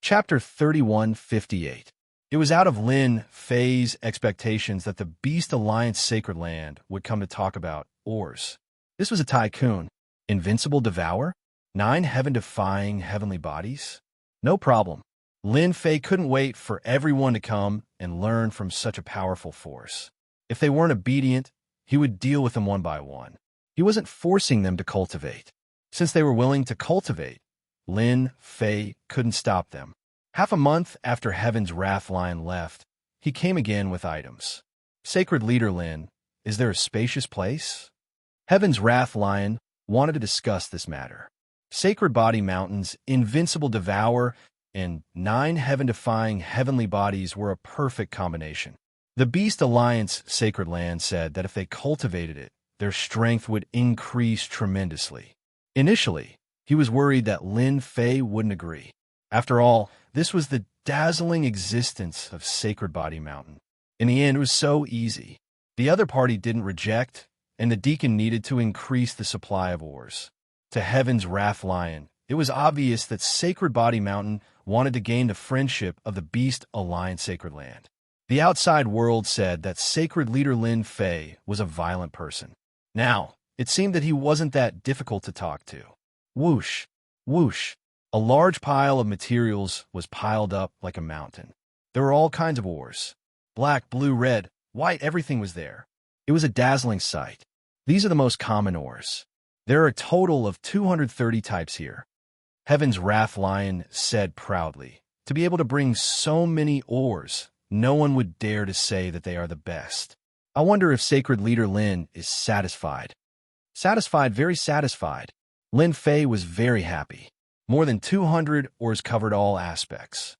Chapter 3158. It was out of Lin Fei's expectations that the Beast Alliance Sacred Land would come to talk about ores. This was a tycoon. Invincible Devour? 9 heaven-defying heavenly bodies? No problem. Lin Fei couldn't wait for everyone to come and learn from such a powerful force. If they weren't obedient, he would deal with them one by one. He wasn't forcing them to cultivate. Since they were willing to cultivate, Lin Fei couldn't stop them. Half a month after Heaven's Wrath Lion left, he came again with items. Sacred Leader Lin, is there a spacious place? Heaven's Wrath Lion wanted to discuss this matter. Sacred Body Mountains, Invincible Devour, and 9 heaven-defying heavenly bodies were a perfect combination. The Beast Alliance Sacred Land said that if they cultivated it, their strength would increase tremendously. Initially, he was worried that Lin Fei wouldn't agree. After all, this was the dazzling existence of Sacred Body Mountain. In the end, it was so easy. The other party didn't reject, and the deacon needed to increase the supply of ores. To Heaven's Wrath Lion, it was obvious that Sacred Body Mountain wanted to gain the friendship of the Beast Alliance Sacred Land. The outside world said that Sacred Leader Lin Fei was a violent person. Now, it seemed that he wasn't that difficult to talk to. Whoosh, whoosh. A large pile of materials was piled up like a mountain. There were all kinds of ores. Black, blue, red, white, everything was there. It was a dazzling sight. These are the most common ores. There are a total of 230 types here. Heaven's Wrath Lion said proudly. To be able to bring so many ores, no one would dare to say that they are the best. I wonder if Sacred Leader Lin is satisfied. Satisfied, very satisfied. Lin Fei was very happy. More than 200 ores covered all aspects.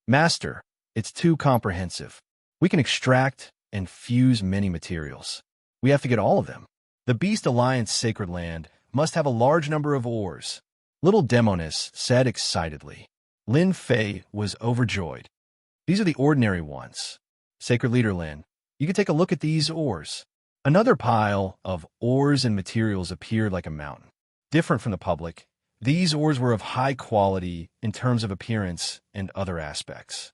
Master, it's too comprehensive. We can extract and fuse many materials. We have to get all of them. The Beast Alliance Sacred Land must have a large number of ores. Little Demonis said excitedly. Lin Fei was overjoyed. These are the ordinary ones. Sacred Leader Lin, you can take a look at these ores. Another pile of ores and materials appeared like a mountain. Different from the public, these ores were of high quality in terms of appearance and other aspects.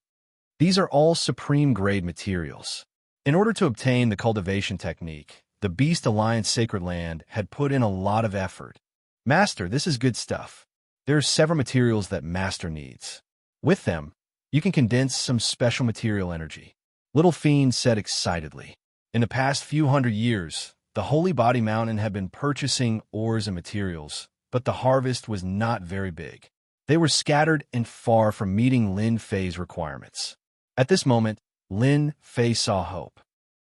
These are all supreme-grade materials. In order to obtain the cultivation technique, the Beast Alliance Sacred Land had put in a lot of effort. Master, this is good stuff. There are several materials that Master needs. With them, you can condense some special material energy. Little Fiend said excitedly. In the past few hundred years, the Holy Body Mountain had been purchasing ores and materials, but the harvest was not very big. They were scattered and far from meeting Lin Fei's requirements. At this moment, Lin Fei saw hope.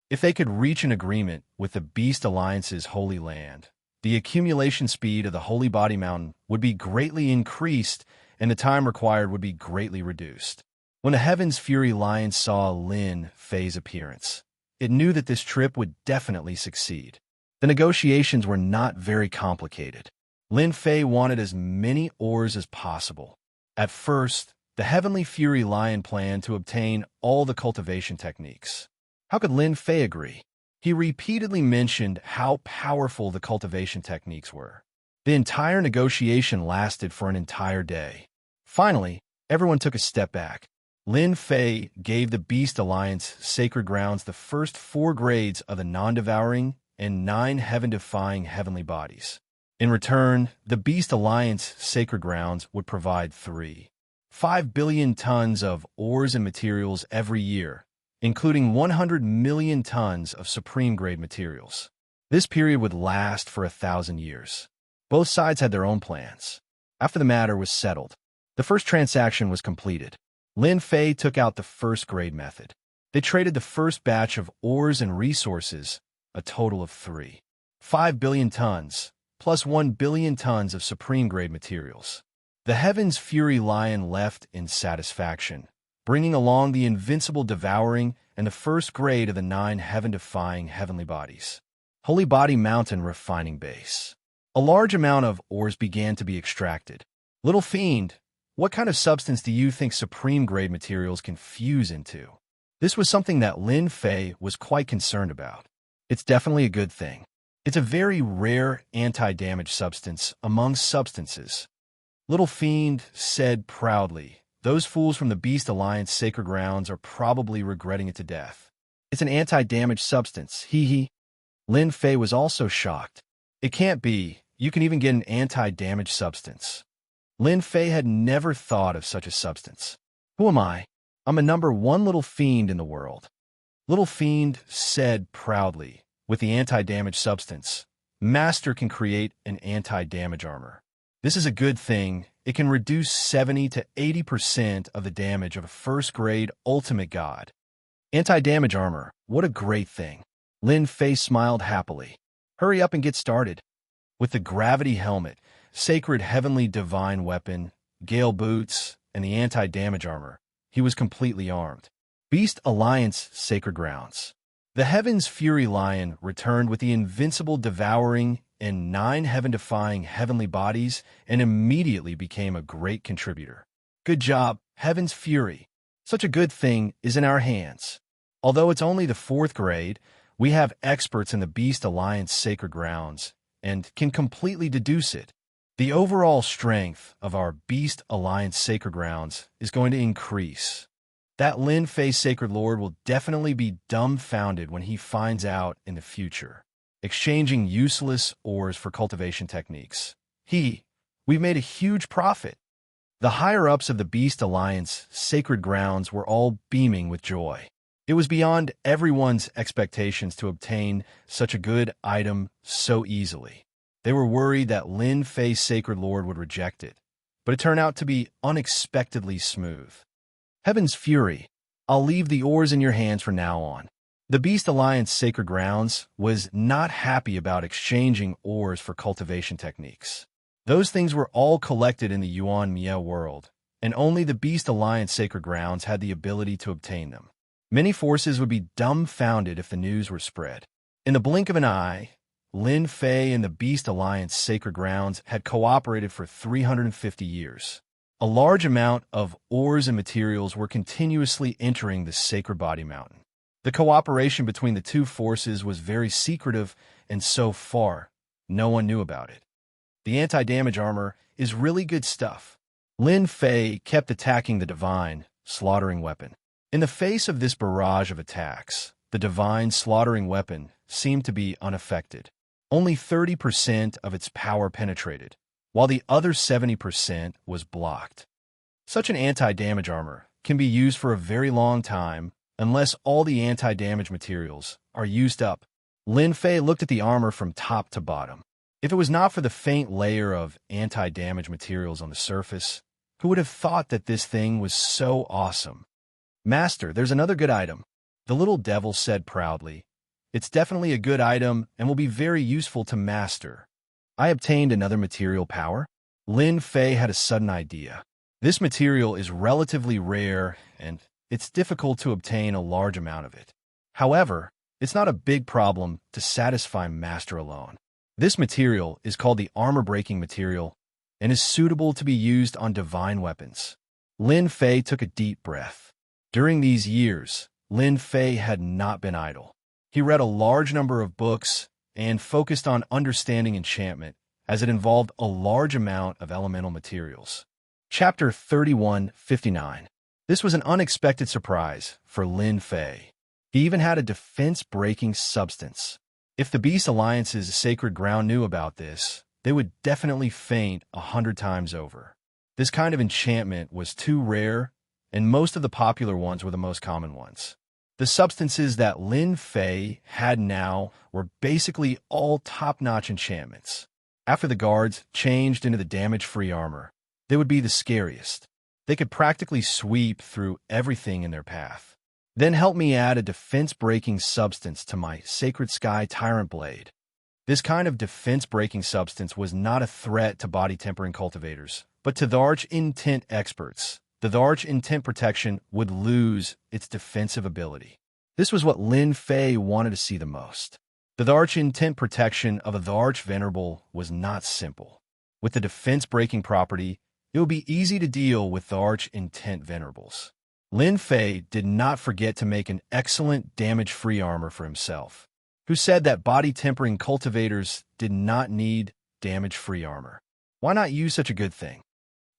If they could reach an agreement with the Beast Alliance's Holy Land, the accumulation speed of the Holy Body Mountain would be greatly increased and the time required would be greatly reduced. When the Heaven's Fury Lion saw Lin Fei's appearance, it knew that this trip would definitely succeed. The negotiations were not very complicated. Lin Fei wanted as many ores as possible. At first, the Heavenly Fury Lion planned to obtain all the cultivation techniques. How could Lin Fei agree? He repeatedly mentioned how powerful the cultivation techniques were. The entire negotiation lasted for an entire day. Finally, everyone took a step back. Lin Fei gave the Beast Alliance Sacred Grounds the first 4 grades of the non-devouring and 9 heaven-defying heavenly bodies. In return, the Beast Alliance Sacred Grounds would provide 3.5 billion tons of ores and materials every year, including 100 million tons of supreme-grade materials. This period would last for 1,000 years. Both sides had their own plans. After the matter was settled, the first transaction was completed. Lin Fei took out the first-grade method. They traded the first batch of ores and resources, a total of 3.5 billion tons, plus 1 billion tons of supreme-grade materials. The Heaven's Fury Lion left in satisfaction, bringing along the invincible devouring and the first grade of the 9 heaven-defying heavenly bodies. Holy Body Mountain Refining Base. A large amount of ores began to be extracted. Little Fiend, what kind of substance do you think supreme-grade materials can fuse into? This was something that Lin Fei was quite concerned about. It's definitely a good thing. It's a very rare anti-damage substance among substances. Little Fiend said proudly, those fools from the Beast Alliance Sacred Grounds are probably regretting it to death. It's an anti-damage substance, hee. Lin Fei was also shocked. It can't be. You can even get an anti-damage substance. Lin Fei had never thought of such a substance. Who am I? I'm a number 1 little fiend in the world. Little Fiend said proudly, with the anti-damage substance, Master can create an anti-damage armor. This is a good thing. It can reduce 70 to 80% of the damage of a first-grade ultimate god. Anti-damage armor, what a great thing. Lin Fei smiled happily. Hurry up and get started. With the gravity helmet, sacred heavenly divine weapon, gale boots, and the anti-damage armor, he was completely armed. Beast Alliance Sacred Grounds. The Heaven's Fury Lion returned with the invincible devouring and 9 heaven-defying heavenly bodies and immediately became a great contributor. Good job, Heaven's Fury. Such a good thing is in our hands. Although it's only the 4th grade, we have experts in the Beast Alliance Sacred Grounds and can completely deduce it. The overall strength of our Beast Alliance Sacred Grounds is going to increase. That Lin Fei Sacred Lord will definitely be dumbfounded when he finds out in the future. Exchanging useless ores for cultivation techniques. We've made a huge profit. The higher-ups of the Beast Alliance Sacred Grounds were all beaming with joy. It was beyond everyone's expectations to obtain such a good item so easily. They were worried that Lin Fei Sacred Lord would reject it, but it turned out to be unexpectedly smooth. Heaven's Fury, I'll leave the ores in your hands from now on. The Beast Alliance Sacred Grounds was not happy about exchanging ores for cultivation techniques. Those things were all collected in the Yuan Miao world, and only the Beast Alliance Sacred Grounds had the ability to obtain them. Many forces would be dumbfounded if the news were spread. In the blink of an eye, Lin Fei and the Beast Alliance Sacred Grounds had cooperated for 350 years. A large amount of ores and materials were continuously entering the Sacred Body Mountain. The cooperation between the two forces was very secretive, and so far, no one knew about it. The anti-damage armor is really good stuff. Lin Fei kept attacking the divine, slaughtering weapon. In the face of this barrage of attacks, the divine slaughtering weapon seemed to be unaffected. Only 30% of its power penetrated, while the other 70% was blocked. Such an anti-damage armor can be used for a very long time unless all the anti-damage materials are used up. Lin Fei looked at the armor from top to bottom. If it was not for the faint layer of anti-damage materials on the surface, who would have thought that this thing was so awesome? Master, there's another good item, the little devil said proudly. It's definitely a good item and will be very useful to Master. I obtained another material power. Lin Fei had a sudden idea. This material is relatively rare and it's difficult to obtain a large amount of it. However, it's not a big problem to satisfy Master alone. This material is called the armor-breaking material and is suitable to be used on divine weapons. Lin Fei took a deep breath. During these years, Lin Fei had not been idle. He read a large number of books and focused on understanding enchantment, as it involved a large amount of elemental materials. Chapter 3159. This was an unexpected surprise for Lin Fei. He even had a defense-breaking substance. If the Beast Alliance's sacred ground knew about this, they would definitely faint 100 times over. This kind of enchantment was too rare, and most of the popular ones were the most common ones. The substances that Lin Fei had now were basically all top-notch enchantments. After the guards changed into the damage-free armor, they would be the scariest. They could practically sweep through everything in their path. Then help me add a defense-breaking substance to my Sacred Sky Tyrant Blade. This kind of defense-breaking substance was not a threat to body-tempering cultivators, but to the Arch-Intent experts. The Arch-Intent protection would lose its defensive ability. This was what Lin Fei wanted to see the most. The Arch-Intent protection of a Arch-Venerable was not simple. With the defense-breaking property, it would be easy to deal with the Arch-Intent Venerables. Lin Fei did not forget to make an excellent damage-free armor for himself, who said that body-tempering cultivators did not need damage-free armor. Why not use such a good thing?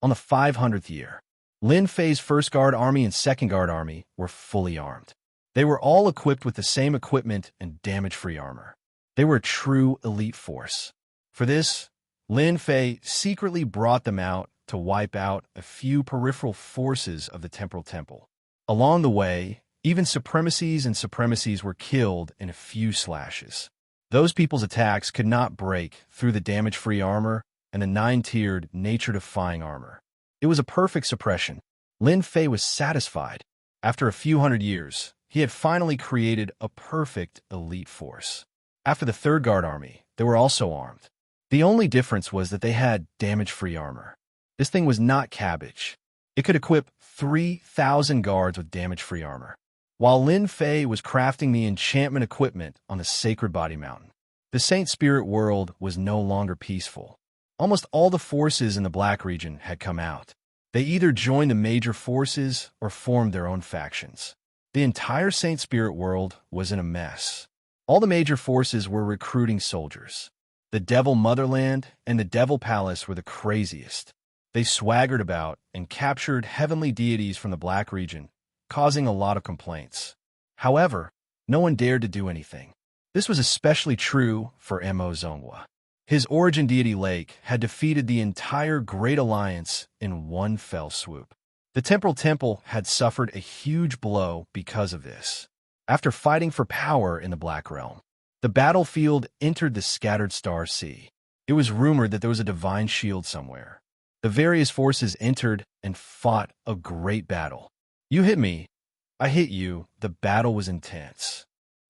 On the 500th year, Lin Fei's 1st Guard Army and 2nd Guard Army were fully armed. They were all equipped with the same equipment and damage-free armor. They were a true elite force. For this, Lin Fei secretly brought them out to wipe out a few peripheral forces of the Temporal Temple. Along the way, even supremacies were killed in a few slashes. Those people's attacks could not break through the damage-free armor and the 9-tiered, nature-defying armor. It was a perfect suppression. Lin Fei was satisfied. After a few hundred years, he had finally created a perfect elite force. After the 3rd Guard Army, they were also armed. The only difference was that they had damage-free armor. This thing was not cabbage. It could equip 3,000 guards with damage-free armor. While Lin Fei was crafting the enchantment equipment on the Sacred Body Mountain, the Saint Spirit world was no longer peaceful. Almost all the forces in the Black region had come out. They either joined the major forces or formed their own factions. The entire Saint Spirit world was in a mess. All the major forces were recruiting soldiers. The Devil Motherland and the Devil Palace were the craziest. They swaggered about and captured heavenly deities from the Black region, causing a lot of complaints. However, no one dared to do anything. This was especially true for Mo Zhonghua. His origin deity Lake had defeated the entire Great Alliance in one fell swoop. The Temporal Temple had suffered a huge blow because of this. After fighting for power in the Black Realm, the battlefield entered the Scattered Star Sea. It was rumored that there was a divine shield somewhere. The various forces entered and fought a great battle. You hit me, I hit you. The battle was intense.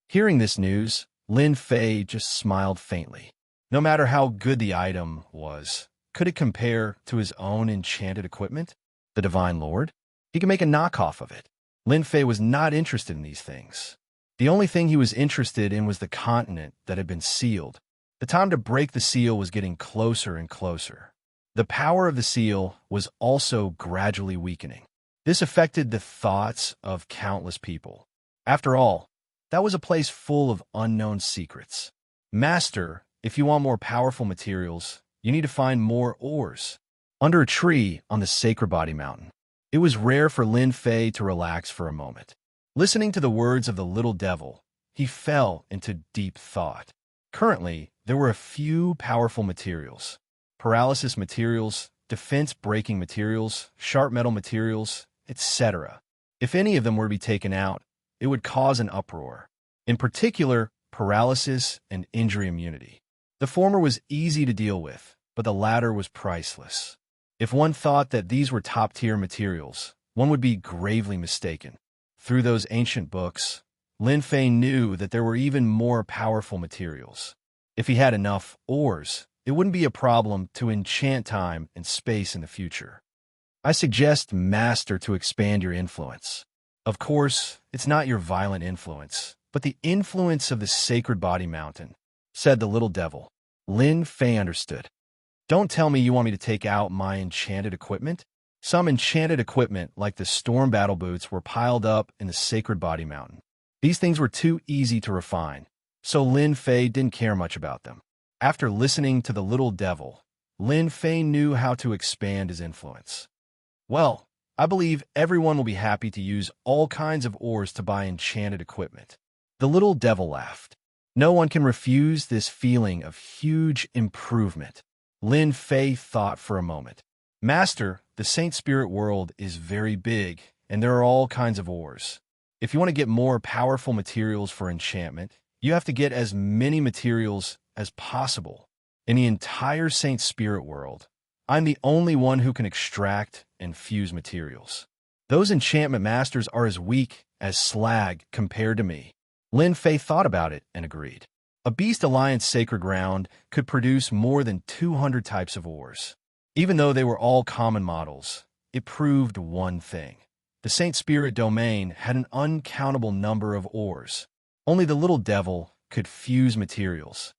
Hearing this news, Lin Fei just smiled faintly. No matter how good the item was, could it compare to his own enchanted equipment? The Divine Lord? He could make a knockoff of it. Lin Fei was not interested in these things. The only thing he was interested in was the continent that had been sealed. The time to break the seal was getting closer and closer. The power of the seal was also gradually weakening. This affected the thoughts of countless people. After all, that was a place full of unknown secrets. Master, if you want more powerful materials, you need to find more ores. Under a tree on the Sacred Body Mountain, it was rare for Lin Fei to relax for a moment. Listening to the words of the little devil, he fell into deep thought. Currently, there were a few powerful materials. Paralysis materials, defense-breaking materials, sharp metal materials, etc. If any of them were to be taken out, it would cause an uproar. In particular, paralysis and injury immunity. The former was easy to deal with, but the latter was priceless. If one thought that these were top-tier materials, one would be gravely mistaken. Through those ancient books, Lin Fei knew that there were even more powerful materials. If he had enough ores, it wouldn't be a problem to enchant time and space in the future. I suggest, Master, to expand your influence. Of course, it's not your violent influence, but the influence of the Sacred Body Mountain, said the little devil. Lin Fei understood. Don't tell me you want me to take out my enchanted equipment? Some enchanted equipment, like the storm battle boots, were piled up in the Sacred Body Mountain. These things were too easy to refine, so Lin Fei didn't care much about them. After listening to the little devil, Lin Fei knew how to expand his influence. Well, I believe everyone will be happy to use all kinds of ores to buy enchanted equipment. The little devil laughed. No one can refuse this feeling of huge improvement. Lin Fei thought for a moment. Master, the Saint Spirit world is very big, and there are all kinds of ores. If you want to get more powerful materials for enchantment, you have to get as many materials as possible. In the entire Saint Spirit world, I'm the only one who can extract and fuse materials. Those enchantment masters are as weak as slag compared to me. Lin Fei thought about it and agreed. A Beast Alliance sacred ground could produce more than 200 types of ores. Even though they were all common models, it proved one thing. The Saint Spirit domain had an uncountable number of ores. Only the little devil could fuse materials.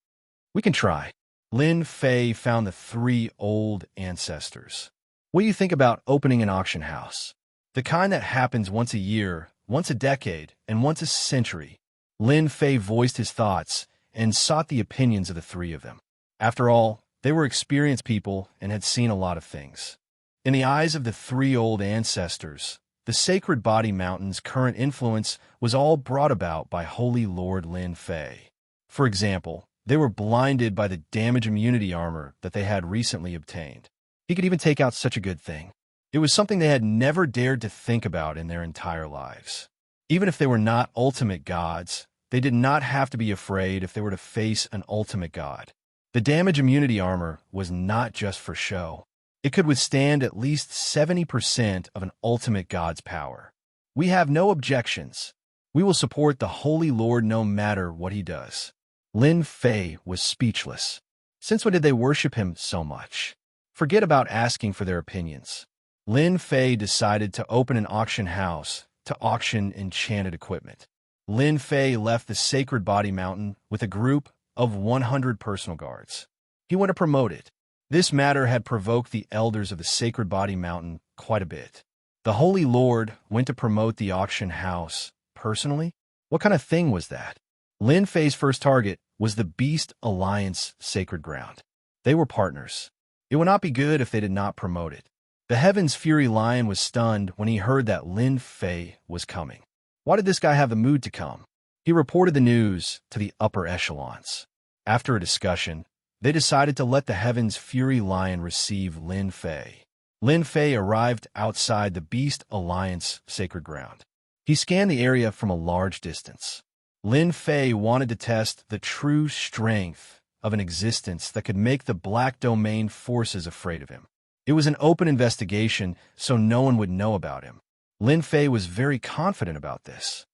We can try. Lin Fei found the 3 old ancestors. What do you think about opening an auction house? The kind that happens once a year, once a decade, and once a century. Lin Fei voiced his thoughts and sought the opinions of the 3 of them. After all, they were experienced people and had seen a lot of things. In the eyes of the 3 old ancestors, the Sacred Body Mountain's current influence was all brought about by Holy Lord Lin Fei. For example, they were blinded by the damage immunity armor that they had recently obtained. He could even take out such a good thing. It was something they had never dared to think about in their entire lives. Even if they were not ultimate gods, they did not have to be afraid if they were to face an ultimate god. The damage immunity armor was not just for show. It could withstand at least 70% of an ultimate god's power. We have no objections. We will support the Holy Lord no matter what he does. Lin Fei was speechless. Since when did they worship him so much? Forget about asking for their opinions. Lin Fei decided to open an auction house to auction enchanted equipment. Lin Fei left the Sacred Body Mountain with a group of 100 personal guards. He went to promote it. This matter had provoked the elders of the Sacred Body Mountain quite a bit. The Holy Lord went to promote the auction house personally? What kind of thing was that? Lin Fei's first target was the Beast Alliance sacred ground. They were partners. It would not be good if they did not promote it. The Heaven's Fury Lion was stunned when he heard that Lin Fei was coming. Why did this guy have the mood to come? He reported the news to the upper echelons. After a discussion, they decided to let the Heaven's Fury Lion receive Lin Fei. Lin Fei arrived outside the Beast Alliance sacred ground. He scanned the area from a large distance. Lin Fei wanted to test the true strength of an existence that could make the Black Domain forces afraid of him. It was an open investigation, so no one would know about him. Lin Fei was very confident about this.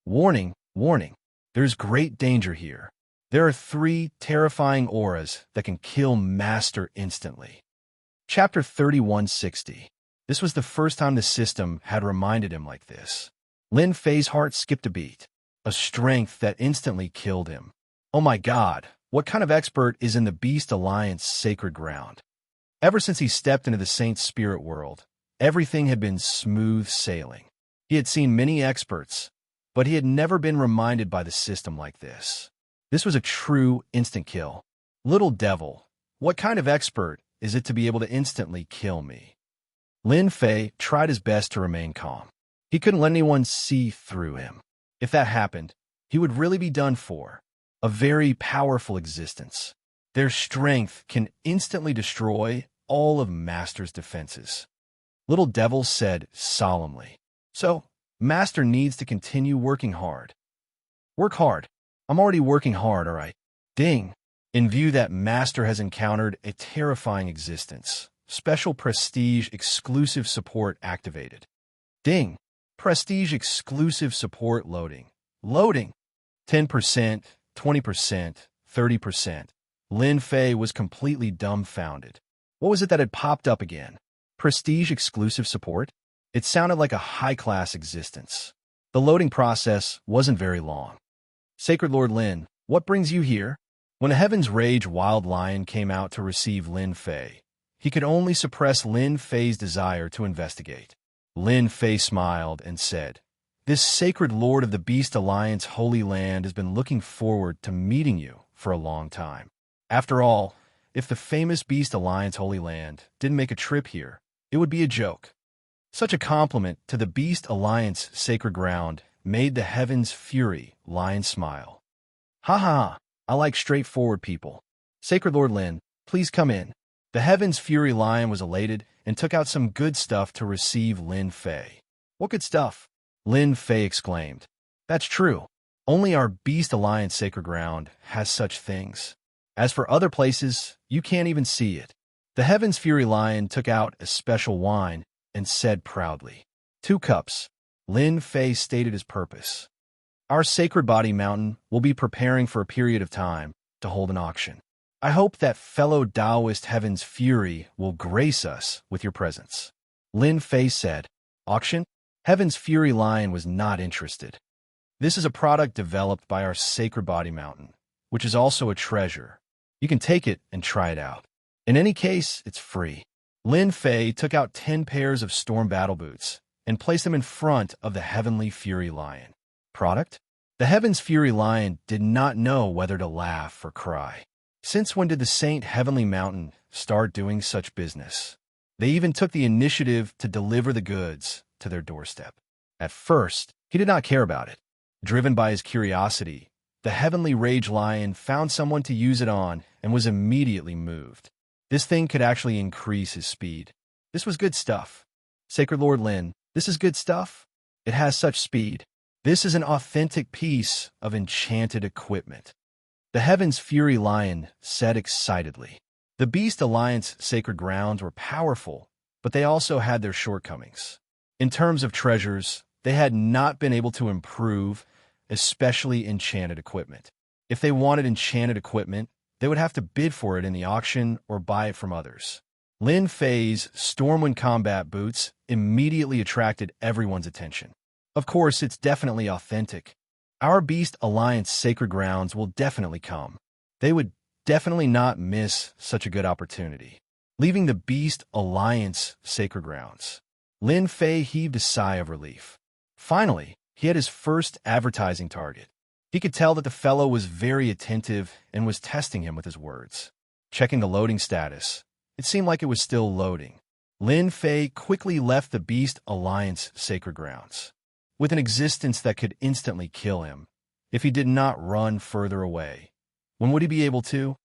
Warning, warning, there's great danger here. There are 3 terrifying auras that can kill Master instantly. Chapter 3160. This was the first time the system had reminded him like this. Lin Fei's heart skipped a beat. A strength that instantly killed him. Oh my God, what kind of expert is in the Beast Alliance sacred ground? Ever since he stepped into the Saint Spirit world, everything had been smooth sailing. He had seen many experts, but he had never been reminded by the system like this. This was a true instant kill. Little devil, what kind of expert is it to be able to instantly kill me? Lin Fei tried his best to remain calm. He couldn't let anyone see through him. If that happened, he would really be done for. A very powerful existence. Their strength can instantly destroy all of Master's defenses. Little Devil said solemnly. So, Master needs to continue working hard. Work hard. I'm already working hard, all right. Ding. In view that Master has encountered a terrifying existence. Special prestige exclusive support activated. Ding. Prestige exclusive support loading. Loading. 10%, 20%, 30%. Lin Fei was completely dumbfounded. What was it that had popped up again? Prestige exclusive support? It sounded like a high-class existence. The loading process wasn't very long. Sacred Lord Lin, what brings you here? When a Heaven's Rage Wild Lion came out to receive Lin Fei, he could only suppress Lin Fei's desire to investigate. Lin Fei smiled and said, This sacred lord of the Beast Alliance Holy Land has been looking forward to meeting you for a long time. After all, if the famous Beast Alliance Holy Land didn't make a trip here, it would be a joke. Such a compliment to the Beast Alliance sacred ground made the Heaven's Fury Lion smile. Ha ha, I like straightforward people. Sacred Lord Lin, please come in. The Heaven's Fury Lion was elated and took out some good stuff to receive Lin Fei. What good stuff? Lin Fei exclaimed. That's true. Only our Beast Alliance sacred ground has such things. As for other places, you can't even see it. The Heaven's Fury Lion took out a special wine and said proudly. 2 cups. Lin Fei stated his purpose. Our Sacred Body Mountain will be preparing for a period of time to hold an auction. I hope that fellow Taoist Heaven's Fury will grace us with your presence. Lin Fei said. Auction? Heaven's Fury Lion was not interested. This is a product developed by our Sacred Body Mountain, which is also a treasure. You can take it and try it out. In any case, it's free. Lin Fei took out 10 pairs of storm battle boots and placed them in front of the Heavenly Fury Lion. Product? The Heaven's Fury Lion did not know whether to laugh or cry. Since when did the Saint Heavenly Mountain start doing such business? They even took the initiative to deliver the goods to their doorstep. At first, he did not care about it. Driven by his curiosity, the Heavenly Rage Lion found someone to use it on and was immediately moved. This thing could actually increase his speed. This was good stuff. Sacred Lord Lin, this is good stuff? It has such speed. This is an authentic piece of enchanted equipment. The Heaven's Fury Lion said excitedly. The Beast Alliance sacred grounds were powerful, but they also had their shortcomings. In terms of treasures, they had not been able to improve, especially enchanted equipment. If they wanted enchanted equipment, they would have to bid for it in the auction or buy it from others. Lin Fei's Stormwind combat boots immediately attracted everyone's attention. Of course, it's definitely authentic. Our Beast Alliance sacred grounds will definitely come. They would definitely not miss such a good opportunity. Leaving the Beast Alliance sacred grounds, Lin Fei heaved a sigh of relief. Finally, he had his first advertising target. He could tell that the fellow was very attentive and was testing him with his words. Checking the loading status, it seemed like it was still loading. Lin Fei quickly left the Beast Alliance sacred grounds. With an existence that could instantly kill him, if he did not run further away, when would he be able to?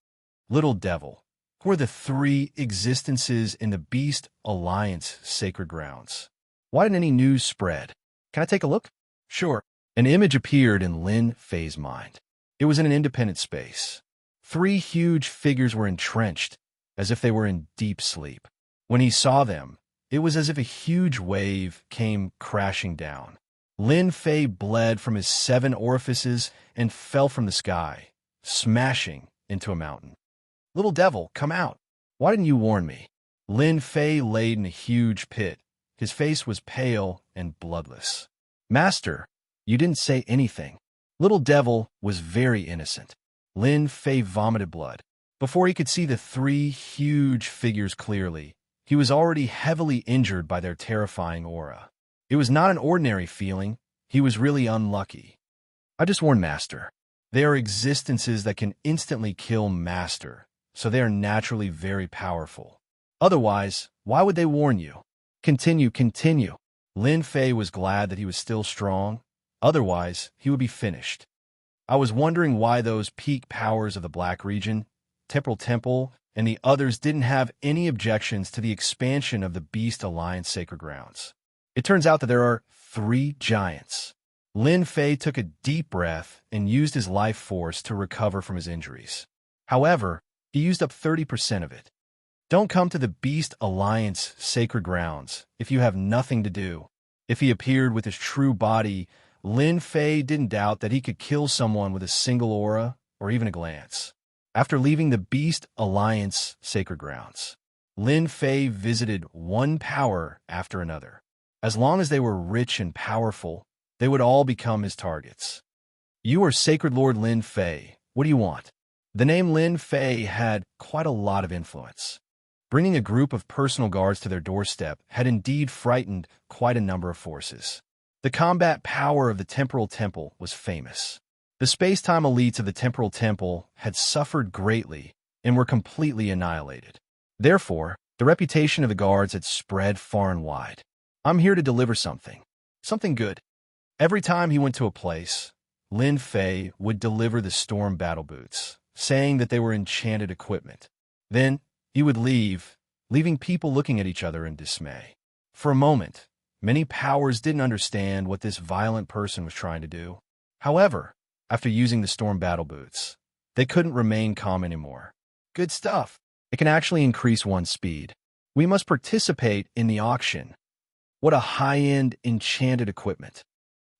Little Devil, who are the 3 existences in the Beast Alliance sacred grounds? Why didn't any news spread? Can I take a look? Sure. An image appeared in Lin Fei's mind. It was in an independent space. 3 huge figures were entrenched, as if they were in deep sleep. When he saw them, it was as if a huge wave came crashing down. Lin Fei bled from his 7 orifices and fell from the sky, smashing into a mountain. Little Devil, come out. Why didn't you warn me? Lin Fei laid in a huge pit. His face was pale and bloodless. Master, you didn't say anything. Little Devil was very innocent. Lin Fei vomited blood. Before he could see the 3 huge figures clearly, he was already heavily injured by their terrifying aura. It was not an ordinary feeling. He was really unlucky. I just warned Master. They are existences that can instantly kill Master, so they are naturally very powerful. Otherwise, why would they warn you? Continue. Lin Fei was glad that he was still strong. Otherwise, he would be finished. I was wondering why those peak powers of the Black Region, Temporal Temple, and the others didn't have any objections to the expansion of the Beast Alliance sacred grounds. It turns out that there are 3 giants. Lin Fei took a deep breath and used his life force to recover from his injuries. However, he used up 30% of it. Don't come to the Beast Alliance sacred grounds if you have nothing to do. If he appeared with his true body, Lin Fei didn't doubt that he could kill someone with a single aura or even a glance. After leaving the Beast Alliance sacred grounds, Lin Fei visited one power after another. As long as they were rich and powerful, they would all become his targets. You are Sacred Lord Lin Fei. What do you want? The name Lin Fei had quite a lot of influence. Bringing a group of personal guards to their doorstep had indeed frightened quite a number of forces. The combat power of the Temporal Temple was famous. The space-time elites of the Temporal Temple had suffered greatly and were completely annihilated. Therefore, the reputation of the guards had spread far and wide. I'm here to deliver something. Something good. Every time he went to a place, Lin Fei would deliver the storm battle boots, saying that they were enchanted equipment. Then, he would leave, leaving people looking at each other in dismay. For a moment, many powers didn't understand what this violent person was trying to do. However, after using the storm battle boots, they couldn't remain calm anymore. Good stuff. It can actually increase one's speed. We must participate in the auction. What a high-end enchanted equipment.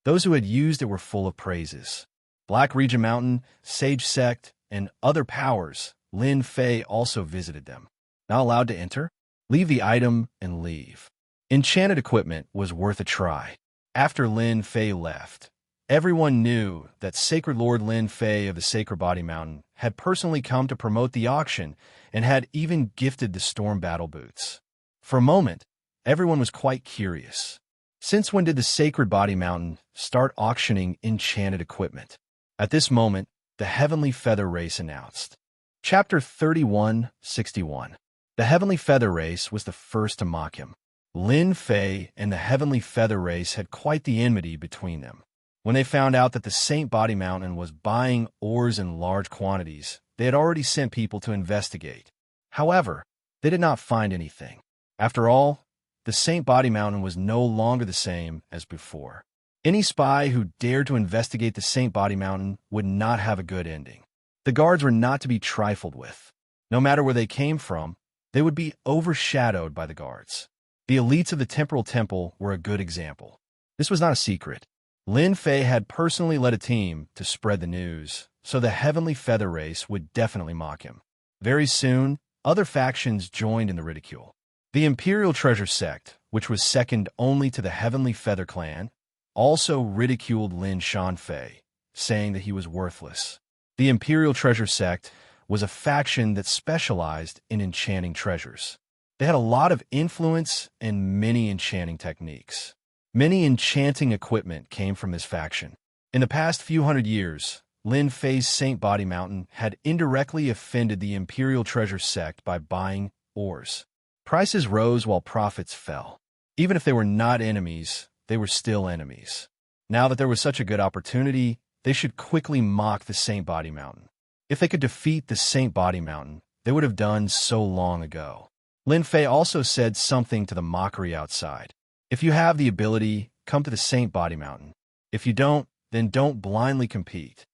Those who had used it were full of praises. Black Region Mountain, Sage Sect, and other powers, Lin Fei also visited them. Not allowed to enter? Leave the item and leave. Enchanted equipment was worth a try. After Lin Fei left, everyone knew that Sacred Lord Lin Fei of the Sacred Body Mountain had personally come to promote the auction and had even gifted the storm battle boots. For a moment, everyone was quite curious. Since when did the Sacred Body Mountain start auctioning enchanted equipment? At this moment, the Heavenly Feather Race announced. Chapter 3161. The Heavenly Feather Race was the first to mock him. Lin Fei and the Heavenly Feather Race had quite the enmity between them. When they found out that the Saint Body Mountain was buying ores in large quantities, they had already sent people to investigate. However, they did not find anything. After all, the Saint Body Mountain was no longer the same as before. Any spy who dared to investigate the Saint Body Mountain would not have a good ending. The guards were not to be trifled with. No matter where they came from, they would be overshadowed by the guards. The elites of the Temporal Temple were a good example. This was not a secret. Lin Fei had personally led a team to spread the news, so the Heavenly Feather Race would definitely mock him. Very soon, other factions joined in the ridicule. The Imperial Treasure Sect, which was second only to the Heavenly Feather Clan, also ridiculed Lin Shanfei, saying that he was worthless. The Imperial Treasure Sect was a faction that specialized in enchanting treasures. They had a lot of influence and many enchanting techniques. Many enchanting equipment came from this faction. In the past few hundred years, Lin Fei's Saint Body Mountain had indirectly offended the Imperial Treasure Sect by buying ores. Prices rose while profits fell. Even if they were not enemies, they were still enemies. Now that there was such a good opportunity, they should quickly mock the Saint Body Mountain. If they could defeat the Saint Body Mountain, they would have done so long ago. Lin Fei also said something to the mockery outside. If you have the ability, come to the Saint Body Mountain. If you don't, then don't blindly compete.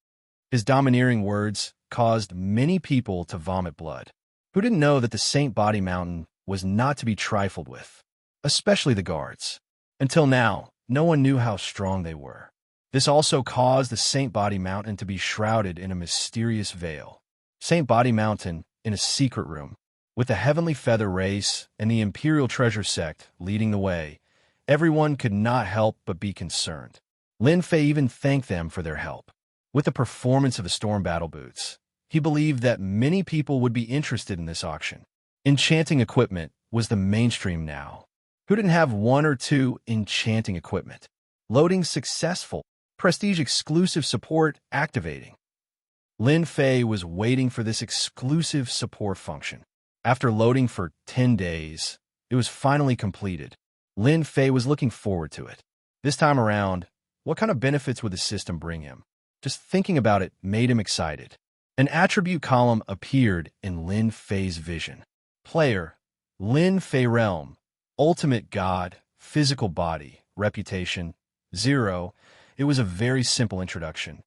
His domineering words caused many people to vomit blood. Who didn't know that the Saint Body Mountain was not to be trifled with, especially the guards? Until now, no one knew how strong they were. This also caused the Saint Body Mountain to be shrouded in a mysterious veil. Saint Body Mountain in a secret room, with the Heavenly Feather Race and the Imperial Treasure Sect leading the way. Everyone could not help but be concerned. Lin Fei even thanked them for their help. With the performance of the storm battle boots, he believed that many people would be interested in this auction. Enchanting equipment was the mainstream now. Who didn't have one or two enchanting equipment? Loading successful. Prestige exclusive support activating. Lin Fei was waiting for this exclusive support function. After loading for 10 days, it was finally completed. Lin Fei was looking forward to it. This time around, what kind of benefits would the system bring him? Just thinking about it made him excited. An attribute column appeared in Lin Fei's vision. Player, Lin Fei Realm, Ultimate God, Physical Body, Reputation, 0. It was a very simple introduction.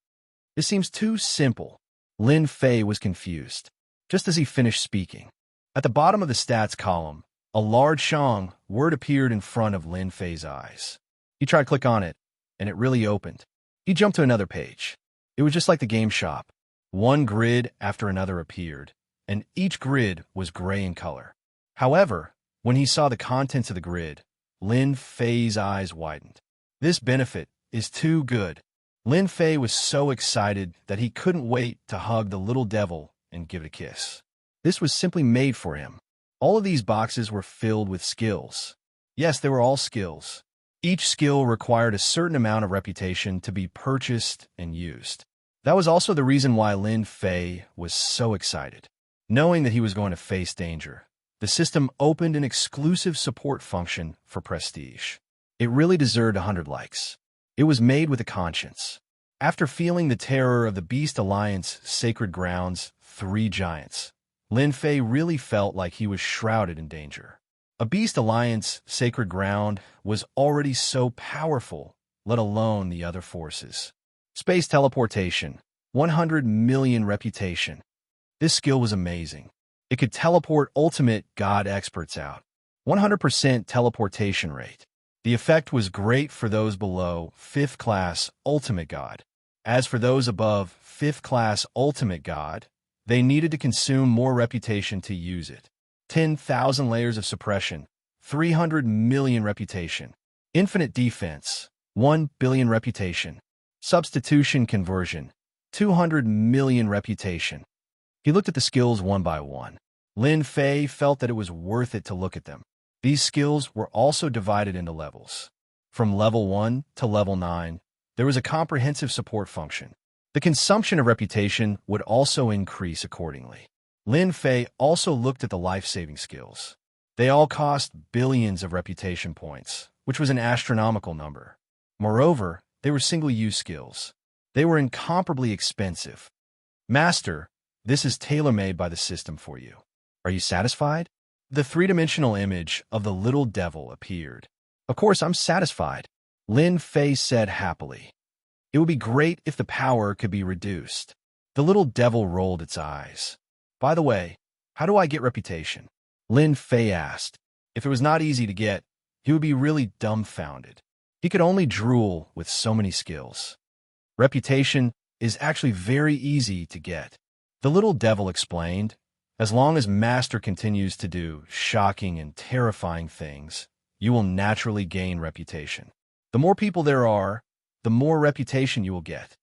This seems too simple. Lin Fei was confused. Just as he finished speaking, at the bottom of the stats column, a large Shang word appeared in front of Lin Fei's eyes. He tried to click on it, and it really opened. He jumped to another page. It was just like the game shop. One grid after another appeared, and each grid was gray in color. However, when he saw the contents of the grid, Lin Fei's eyes widened. This benefit is too good. Lin Fei was so excited that he couldn't wait to hug the little devil and give it a kiss. This was simply made for him. All of these boxes were filled with skills. Yes, they were all skills. Each skill required a certain amount of reputation to be purchased and used. That was also the reason why Lin Fei was so excited. Knowing that he was going to face danger, the system opened an exclusive support function for prestige. It really deserved 100 likes. It was made with a conscience. After feeling the terror of the Beast Alliance Sacred Grounds 3 giants, Lin Fei really felt like he was shrouded in danger. A Beast Alliance Sacred Ground was already so powerful, let alone the other forces. Space teleportation, 100 million reputation. This skill was amazing. It could teleport ultimate god experts out. 100% teleportation rate. The effect was great for those below 5th class ultimate god. As for those above 5th class ultimate god, they needed to consume more reputation to use it. 10,000 layers of suppression, 300 million reputation. Infinite defense, 1 billion reputation. Substitution conversion, 200 million reputation. He looked at the skills one by one. Lin Fei felt that it was worth it to look at them. These skills were also divided into levels. From level 1 to level 9, there was a comprehensive support function. The consumption of reputation would also increase accordingly. Lin Fei also looked at the life-saving skills. They all cost billions of reputation points, which was an astronomical number. Moreover, they were single-use skills. They were incomparably expensive. Master, this is tailor-made by the system for you. Are you satisfied? The three-dimensional image of the little devil appeared. Of course, I'm satisfied, Lin Fei said happily. It would be great if the power could be reduced. The little devil rolled its eyes. By the way, how do I get reputation? Lin Fei asked. If it was not easy to get, he would be really dumbfounded. He could only drool with so many skills. Reputation is actually very easy to get. The little devil explained. As long as Master continues to do shocking and terrifying things, you will naturally gain reputation. The more people there are, the more reputation you will get.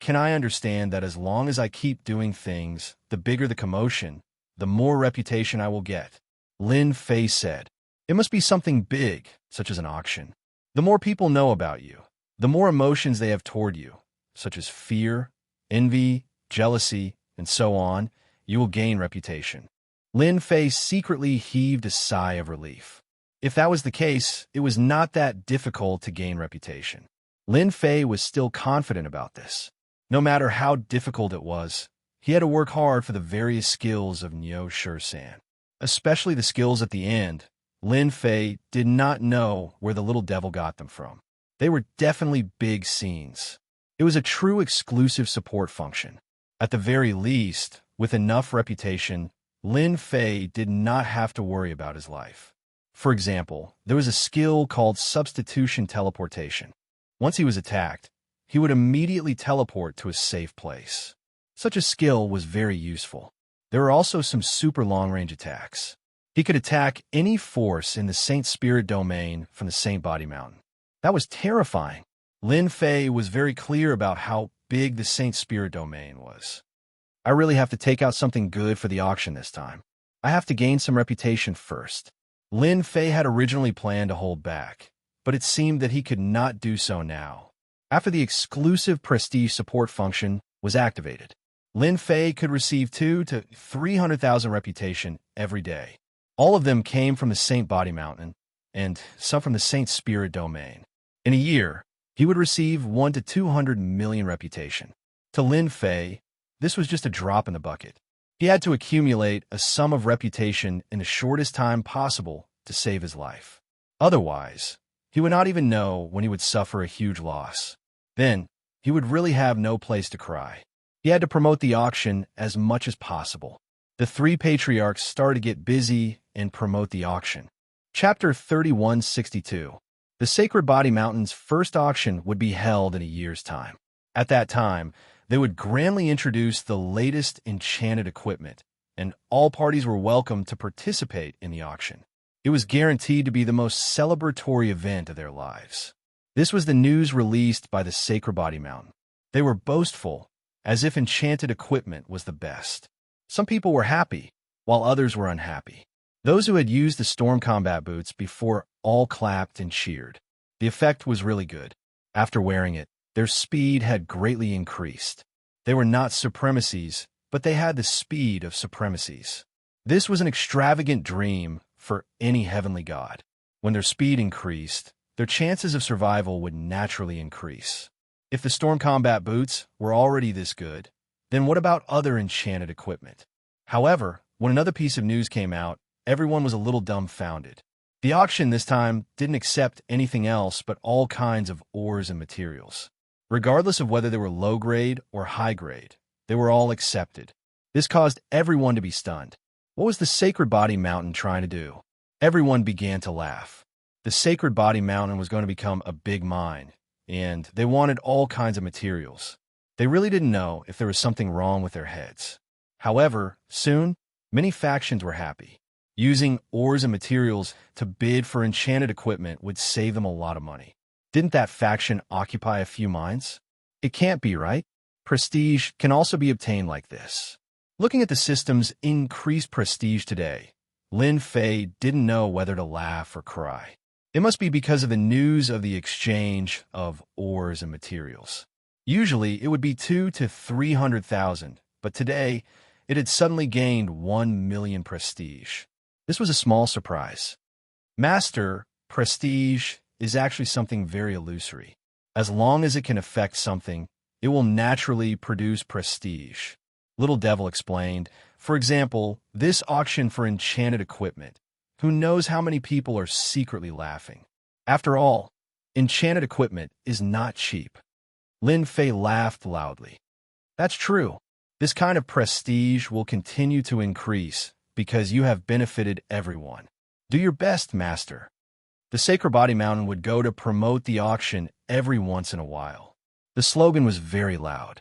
Can I understand that as long as I keep doing things, the bigger the commotion, the more reputation I will get? Lin Fei said. It must be something big, such as an auction. The more people know about you, the more emotions they have toward you, such as fear, envy, jealousy, and so on, you will gain reputation. Lin Fei secretly heaved a sigh of relief. If that was the case, it was not that difficult to gain reputation. Lin Fei was still confident about this. No matter how difficult it was, he had to work hard for the various skills of Niu Shisan. Especially the skills at the end. Lin Fei did not know where the little devil got them from. They were definitely big scenes. It was a true exclusive support function. At the very least, with enough reputation, Lin Fei did not have to worry about his life. For example, there was a skill called substitution teleportation. Once he was attacked, he would immediately teleport to a safe place. Such a skill was very useful. There were also some super long-range attacks. He could attack any force in the Saint Spirit domain from the Saint Body Mountain. That was terrifying. Lin Fei was very clear about how big the Saint Spirit domain was. I really have to take out something good for the auction this time. I have to gain some reputation first. Lin Fei had originally planned to hold back, but it seemed that he could not do so now. After the exclusive prestige support function was activated, Lin Fei could receive 200,000 to 300,000 reputation every day. All of them came from the Saint Body Mountain, and some from the Saint Spirit domain. In a year, he would receive 1 to 200 million reputation. To Lin Fei, this was just a drop in the bucket. He had to accumulate a sum of reputation in the shortest time possible to save his life. Otherwise, he would not even know when he would suffer a huge loss. Then, he would really have no place to cry. He had to promote the auction as much as possible. The three patriarchs started to get busy and promote the auction. Chapter 3162. The Sacred Body Mountain's first auction would be held in a year's time. At that time, they would grandly introduce the latest enchanted equipment, and all parties were welcome to participate in the auction. It was guaranteed to be the most celebratory event of their lives. This was the news released by the Sacred Body Mountain. They were boastful, as if enchanted equipment was the best. Some people were happy, while others were unhappy. Those who had used the storm combat boots before all clapped and cheered. The effect was really good. After wearing it, their speed had greatly increased. They were not supremacies, but they had the speed of supremacies. This was an extravagant dream for any heavenly god. When their speed increased, their chances of survival would naturally increase. If the storm combat boots were already this good, then what about other enchanted equipment? However, when another piece of news came out, everyone was a little dumbfounded. The auction this time didn't accept anything else but all kinds of ores and materials. Regardless of whether they were low grade or high grade, they were all accepted. This caused everyone to be stunned. What was the Sacred Body Mountain trying to do? Everyone began to laugh. The Sacred Body Mountain was going to become a big mine, and they wanted all kinds of materials. They really didn't know if there was something wrong with their heads. However, soon, many factions were happy. Using ores and materials to bid for enchanted equipment would save them a lot of money. Didn't that faction occupy a few minds? It can't be, right? Prestige can also be obtained like this. Looking at the system's increased prestige today, Lin Fei didn't know whether to laugh or cry. It must be because of the news of the exchange of ores and materials. Usually, it would be 200,000 to 300,000, but today, it had suddenly gained 1 million prestige. This was a small surprise. Master, prestige is actually something very illusory. As long as it can affect something, it will naturally produce prestige. Little Devil explained, for example, this auction for enchanted equipment. Who knows how many people are secretly laughing? After all, enchanted equipment is not cheap. Lin Fei laughed loudly. That's true. This kind of prestige will continue to increase because you have benefited everyone. Do your best, Master. The Sacred Body Mountain would go to promote the auction every once in a while. The slogan was very loud.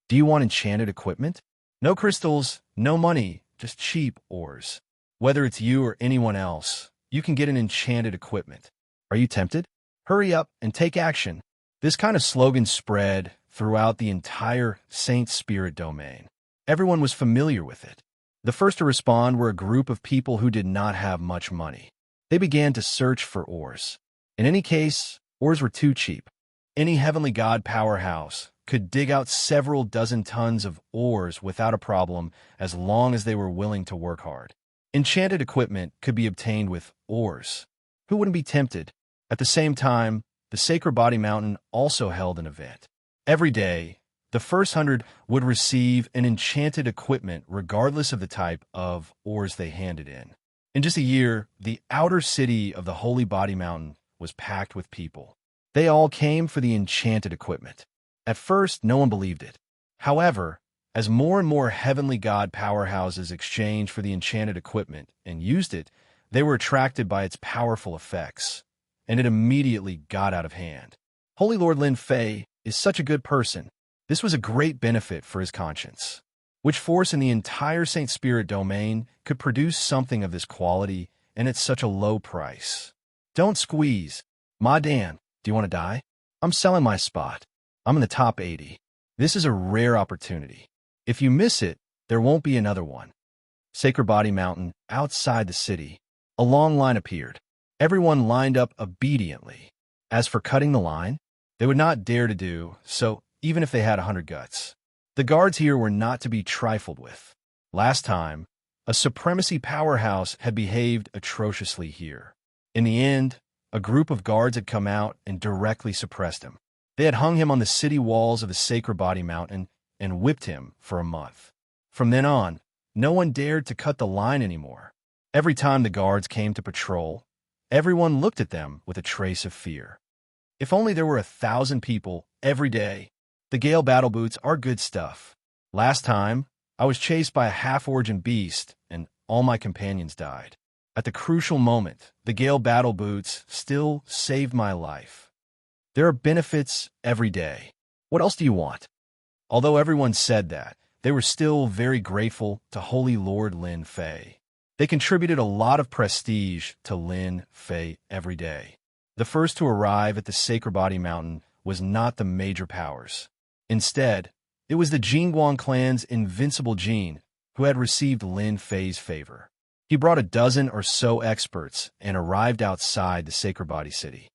Do you want enchanted equipment? No crystals, no money, just cheap ores. Whether it's you or anyone else, you can get an enchanted equipment. Are you tempted? Hurry up and take action. This kind of slogan spread throughout the entire Saint Spirit domain. Everyone was familiar with it. The first to respond were a group of people who did not have much money. They began to search for ores. In any case, ores were too cheap. Any heavenly god powerhouse could dig out several dozen tons of ores without a problem as long as they were willing to work hard. Enchanted equipment could be obtained with ores. Who wouldn't be tempted? At the same time, the Sacred Body Mountain also held an event. Every day, the first 100 would receive an enchanted equipment regardless of the type of ores they handed in. In just a year, the outer city of the Holy Body Mountain was packed with people. They all came for the enchanted equipment. At first, no one believed it. However, as more and more heavenly god powerhouses exchanged for the enchanted equipment and used it, they were attracted by its powerful effects, and it immediately got out of hand. Holy Lord Lin Fei is such a good person. This was a great benefit for his conscience. Which force in the entire Saint Spirit domain could produce something of this quality and at such a low price? Don't squeeze. Ma Dan, do you want to die? I'm selling my spot. I'm in the top 80. This is a rare opportunity. If you miss it, there won't be another one. Sacred Body Mountain, outside the city. A long line appeared. Everyone lined up obediently. As for cutting the line, they would not dare to do so even if they had 100 guts. The guards here were not to be trifled with. Last time, a supremacy powerhouse had behaved atrociously here. In the end, a group of guards had come out and directly suppressed him. They had hung him on the city walls of the Sacred Body Mountain and whipped him for a month. From then on, no one dared to cut the line anymore. Every time the guards came to patrol, everyone looked at them with a trace of fear. If only there were 1,000 people every day. The Gale battle boots are good stuff. Last time, I was chased by a half-origin beast, and all my companions died. At the crucial moment, the Gale battle boots still saved my life. There are benefits every day. What else do you want? Although everyone said that, they were still very grateful to Holy Lord Lin Fei. They contributed a lot of prestige to Lin Fei every day. The first to arrive at the Sacred Body Mountain was not the major powers. Instead, it was the Jingguang clan's invincible Jin who had received Lin Fei's favor. He brought a dozen or so experts and arrived outside the Sacred Body City.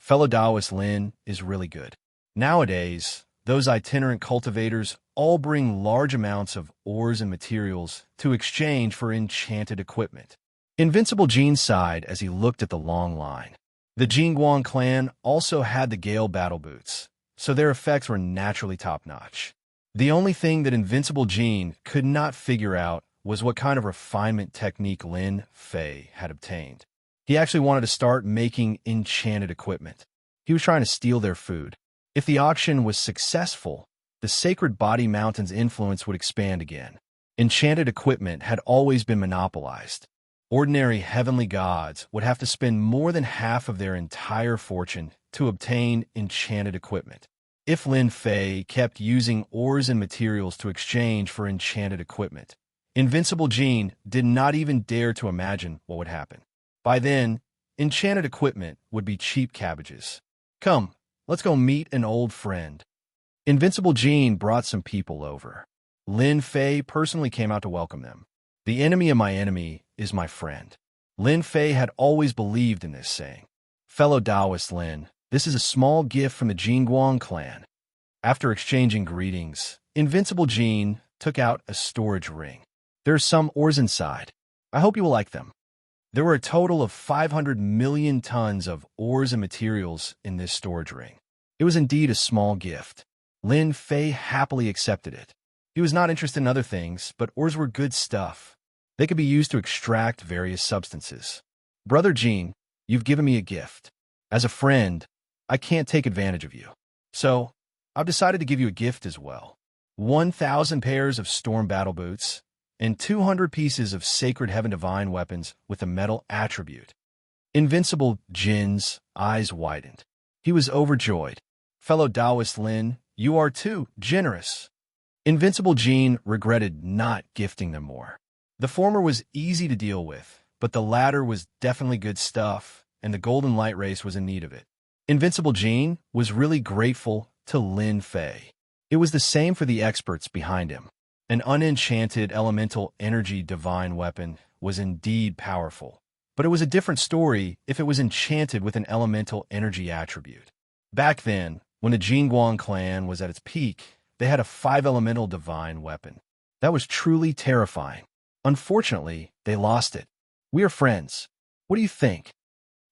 Fellow Taoist Lin is really good. Nowadays, those itinerant cultivators all bring large amounts of ores and materials to exchange for enchanted equipment. Invincible Jin sighed as he looked at the long line. The Jingguang clan also had the Gale battle boots, so their effects were naturally top-notch. The only thing that Invincible Jin could not figure out was what kind of refinement technique Lin Fei had obtained. He actually wanted to start making enchanted equipment. He was trying to steal their food. If the auction was successful, the Sacred Body Mountain's influence would expand again. Enchanted equipment had always been monopolized. Ordinary heavenly gods would have to spend more than half of their entire fortune to obtain enchanted equipment. If Lin Fei kept using ores and materials to exchange for enchanted equipment, Invincible Jin did not even dare to imagine what would happen. By then, enchanted equipment would be cheap cabbages. Come, let's go meet an old friend. Invincible Jin brought some people over. Lin Fei personally came out to welcome them. The enemy of my enemy is my friend. Lin Fei had always believed in this saying. Fellow Taoist Lin, this is a small gift from the Jingguang clan. After exchanging greetings, Invincible Jin took out a storage ring. There are some ores inside. I hope you will like them. There were a total of 500 million tons of ores and materials in this storage ring. It was indeed a small gift. Lin Fei happily accepted it. He was not interested in other things, but ores were good stuff. They could be used to extract various substances. Brother Jin, you've given me a gift. As a friend, I can't take advantage of you. So, I've decided to give you a gift as well. 1,000 pairs of storm battle boots, and 200 pieces of sacred heaven divine weapons with a metal attribute. Invincible Jin's eyes widened. He was overjoyed. Fellow Taoist Lin, you are too generous. Invincible Jin regretted not gifting them more. The former was easy to deal with, but the latter was definitely good stuff, and the Golden Light Race was in need of it. Invincible Jin was really grateful to Lin Fei. It was the same for the experts behind him. An unenchanted elemental energy divine weapon was indeed powerful, but it was a different story if it was enchanted with an elemental energy attribute. Back then, when the Jingguang clan was at its peak, they had a 5-elemental divine weapon. That was truly terrifying. Unfortunately, they lost it. We are friends. What do you think?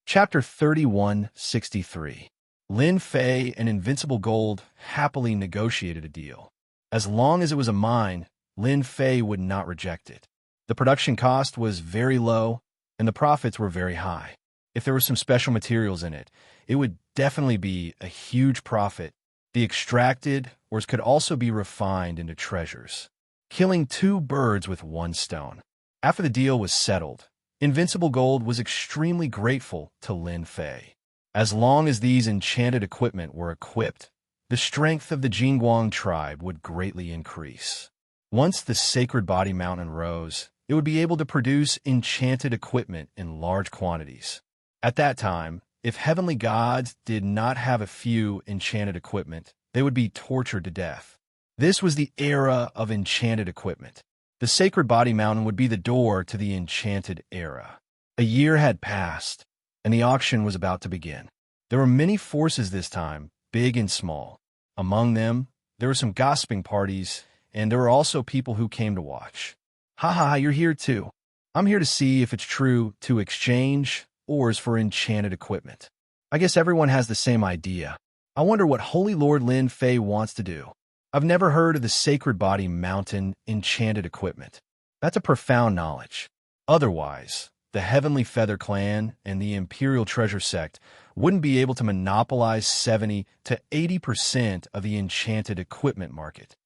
Chapter 3163. Lin Fei and Invincible Gold happily negotiated a deal. As long as it was a mine, Lin Fei would not reject it. The production cost was very low, and the profits were very high. If there were some special materials in it, it would definitely be a huge profit. The extracted ores could also be refined into treasures, killing 2 birds with 1 stone. After the deal was settled, Invincible Gold was extremely grateful to Lin Fei. As long as these enchanted equipment were equipped, the strength of the Jingguang tribe would greatly increase. Once the Sacred Body Mountain rose, it would be able to produce enchanted equipment in large quantities. At that time, if heavenly gods did not have a few enchanted equipment, they would be tortured to death. This was the era of enchanted equipment. The Sacred Body Mountain would be the door to the enchanted era. A year had passed, and the auction was about to begin. There were many forces this time, big and small. Among them, there were some gossiping parties, and there were also people who came to watch. Ha, you're here too. I'm here to see if it's true to exchange ores for enchanted equipment. I guess everyone has the same idea. I wonder what Holy Lord Lin Fei wants to do. I've never heard of the Sacred Body Mountain enchanted equipment. That's a profound knowledge. Otherwise, the Heavenly Feather Clan and the Imperial Treasure Sect wouldn't be able to monopolize 70 to 80% of the enchanted equipment market.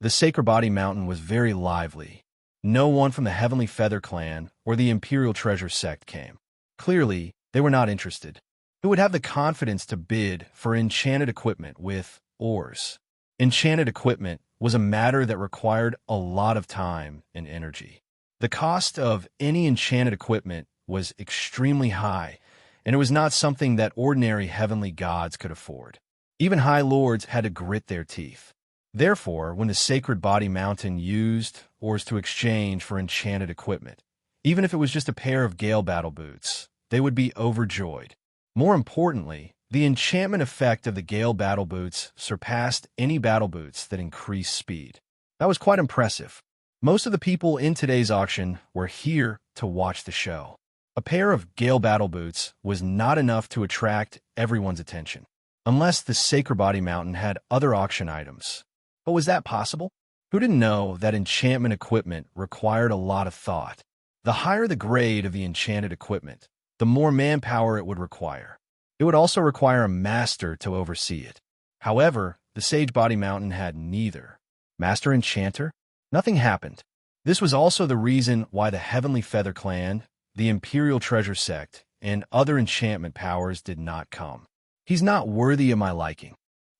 The Sacred Body Mountain was very lively. No one from the Heavenly Feather Clan or the Imperial Treasure Sect came. Clearly, they were not interested. Who would have the confidence to bid for enchanted equipment with ores? Enchanted equipment was a matter that required a lot of time and energy. The cost of any enchanted equipment was extremely high, and it was not something that ordinary heavenly gods could afford. Even high lords had to grit their teeth. Therefore, when the Sacred Body Mountain used ores to exchange for enchanted equipment, even if it was just a pair of Gale battle boots, they would be overjoyed. More importantly, The enchantment effect of the Gale battle boots surpassed any battle boots that increased speed. That was quite impressive. Most of the people in today's auction were here to watch the show. A pair of Gale battle boots was not enough to attract everyone's attention, unless the Sacred Body Mountain had other auction items. But was that possible? Who didn't know that enchantment equipment required a lot of thought? The higher the grade of the enchanted equipment, the more manpower it would require. It would also require a master to oversee it. However, the Sage Body Mountain had neither. Master Enchanter? Nothing happened. This was also the reason why the Heavenly Feather Clan, the Imperial Treasure Sect, and other enchantment powers did not come. He's not worthy of my liking.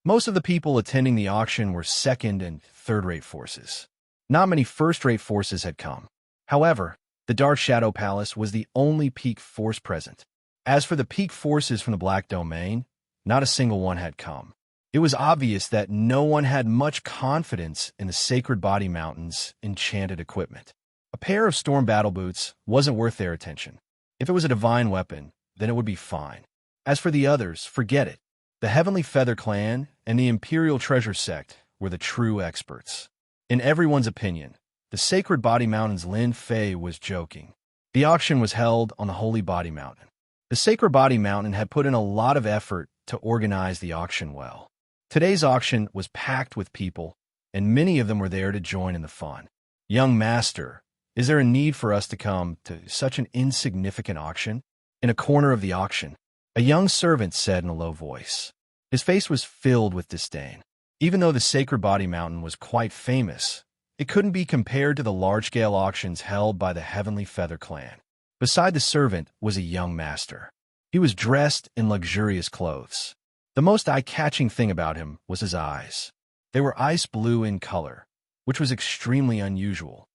Most of the people attending the auction were second- and third-rate forces. Not many first-rate forces had come. However, the Dark Shadow Palace was the only peak force present. As for the peak forces from the Black Domain, not a single one had come. It was obvious that no one had much confidence in the Sacred Body Mountain's enchanted equipment. A pair of storm battle boots wasn't worth their attention. If it was a divine weapon, then it would be fine. As for the others, forget it. The Heavenly Feather Clan and the Imperial Treasure Sect were the true experts. In everyone's opinion, the Sacred Body Mountain's Lin Fei was joking. The auction was held on the Holy Body Mountain. The Sacred Body Mountain had put in a lot of effort to organize the auction well. Today's auction was packed with people, and many of them were there to join in the fun. Young Master, is there a need for us to come to such an insignificant auction? In a corner of the auction, a young servant said in a low voice. His face was filled with disdain. Even though the Sacred Body Mountain was quite famous, it couldn't be compared to the large-scale auctions held by the Heavenly Feather Clan. Beside the servant was a young master. He was dressed in luxurious clothes. The most eye-catching thing about him was his eyes. They were ice blue in color, which was extremely unusual.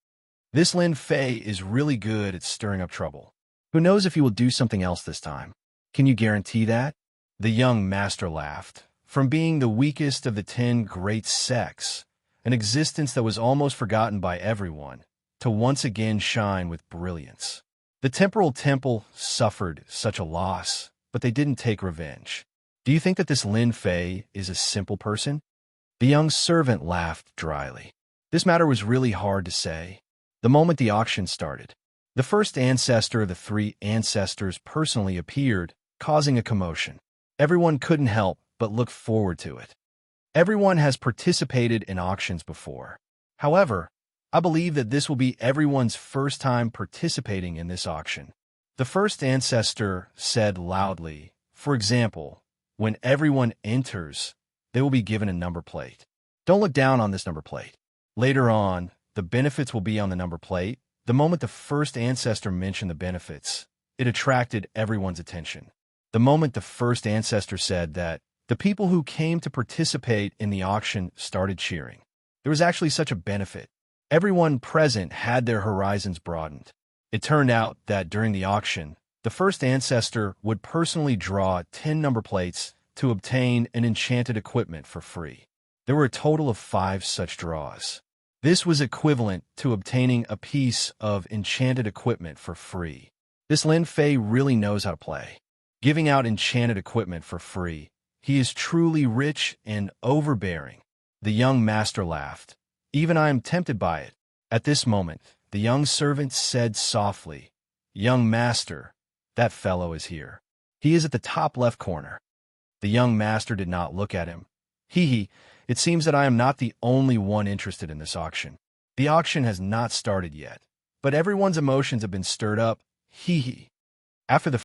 This Lin Fei is really good at stirring up trouble. Who knows if he will do something else this time? Can you guarantee that? The young master laughed. From being the weakest of the 10 great sects, an existence that was almost forgotten by everyone, to once again shine with brilliance. The Temporal Temple suffered such a loss, but they didn't take revenge. Do you think that this Lin Fei is a simple person? The young servant laughed dryly. This matter was really hard to say. The moment the auction started, the first ancestor of the 3 ancestors personally appeared, causing a commotion. Everyone couldn't help but look forward to it. Everyone has participated in auctions before. However, I believe that this will be everyone's first time participating in this auction. The first ancestor said loudly, for example, when everyone enters, they will be given a number plate. Don't look down on this number plate. Later on, the benefits will be on the number plate. The moment the first ancestor mentioned the benefits, it attracted everyone's attention. The moment the first ancestor said that, the people who came to participate in the auction started cheering. There was actually such a benefit. Everyone present had their horizons broadened. It turned out that during the auction, the first ancestor would personally draw 10 number plates to obtain an enchanted equipment for free. There were a total of 5 such draws. This was equivalent to obtaining a piece of enchanted equipment for free. This Lin Fei really knows how to play. Giving out enchanted equipment for free, he is truly rich and overbearing. The young master laughed. Even I am tempted by it. At this moment, the young servant said softly, "Young master, that fellow is here. He is at the top left corner." The young master did not look at him. Hee, it seems that I am not the only one interested in this auction. The auction has not started yet, but everyone's emotions have been stirred up. Hee. After the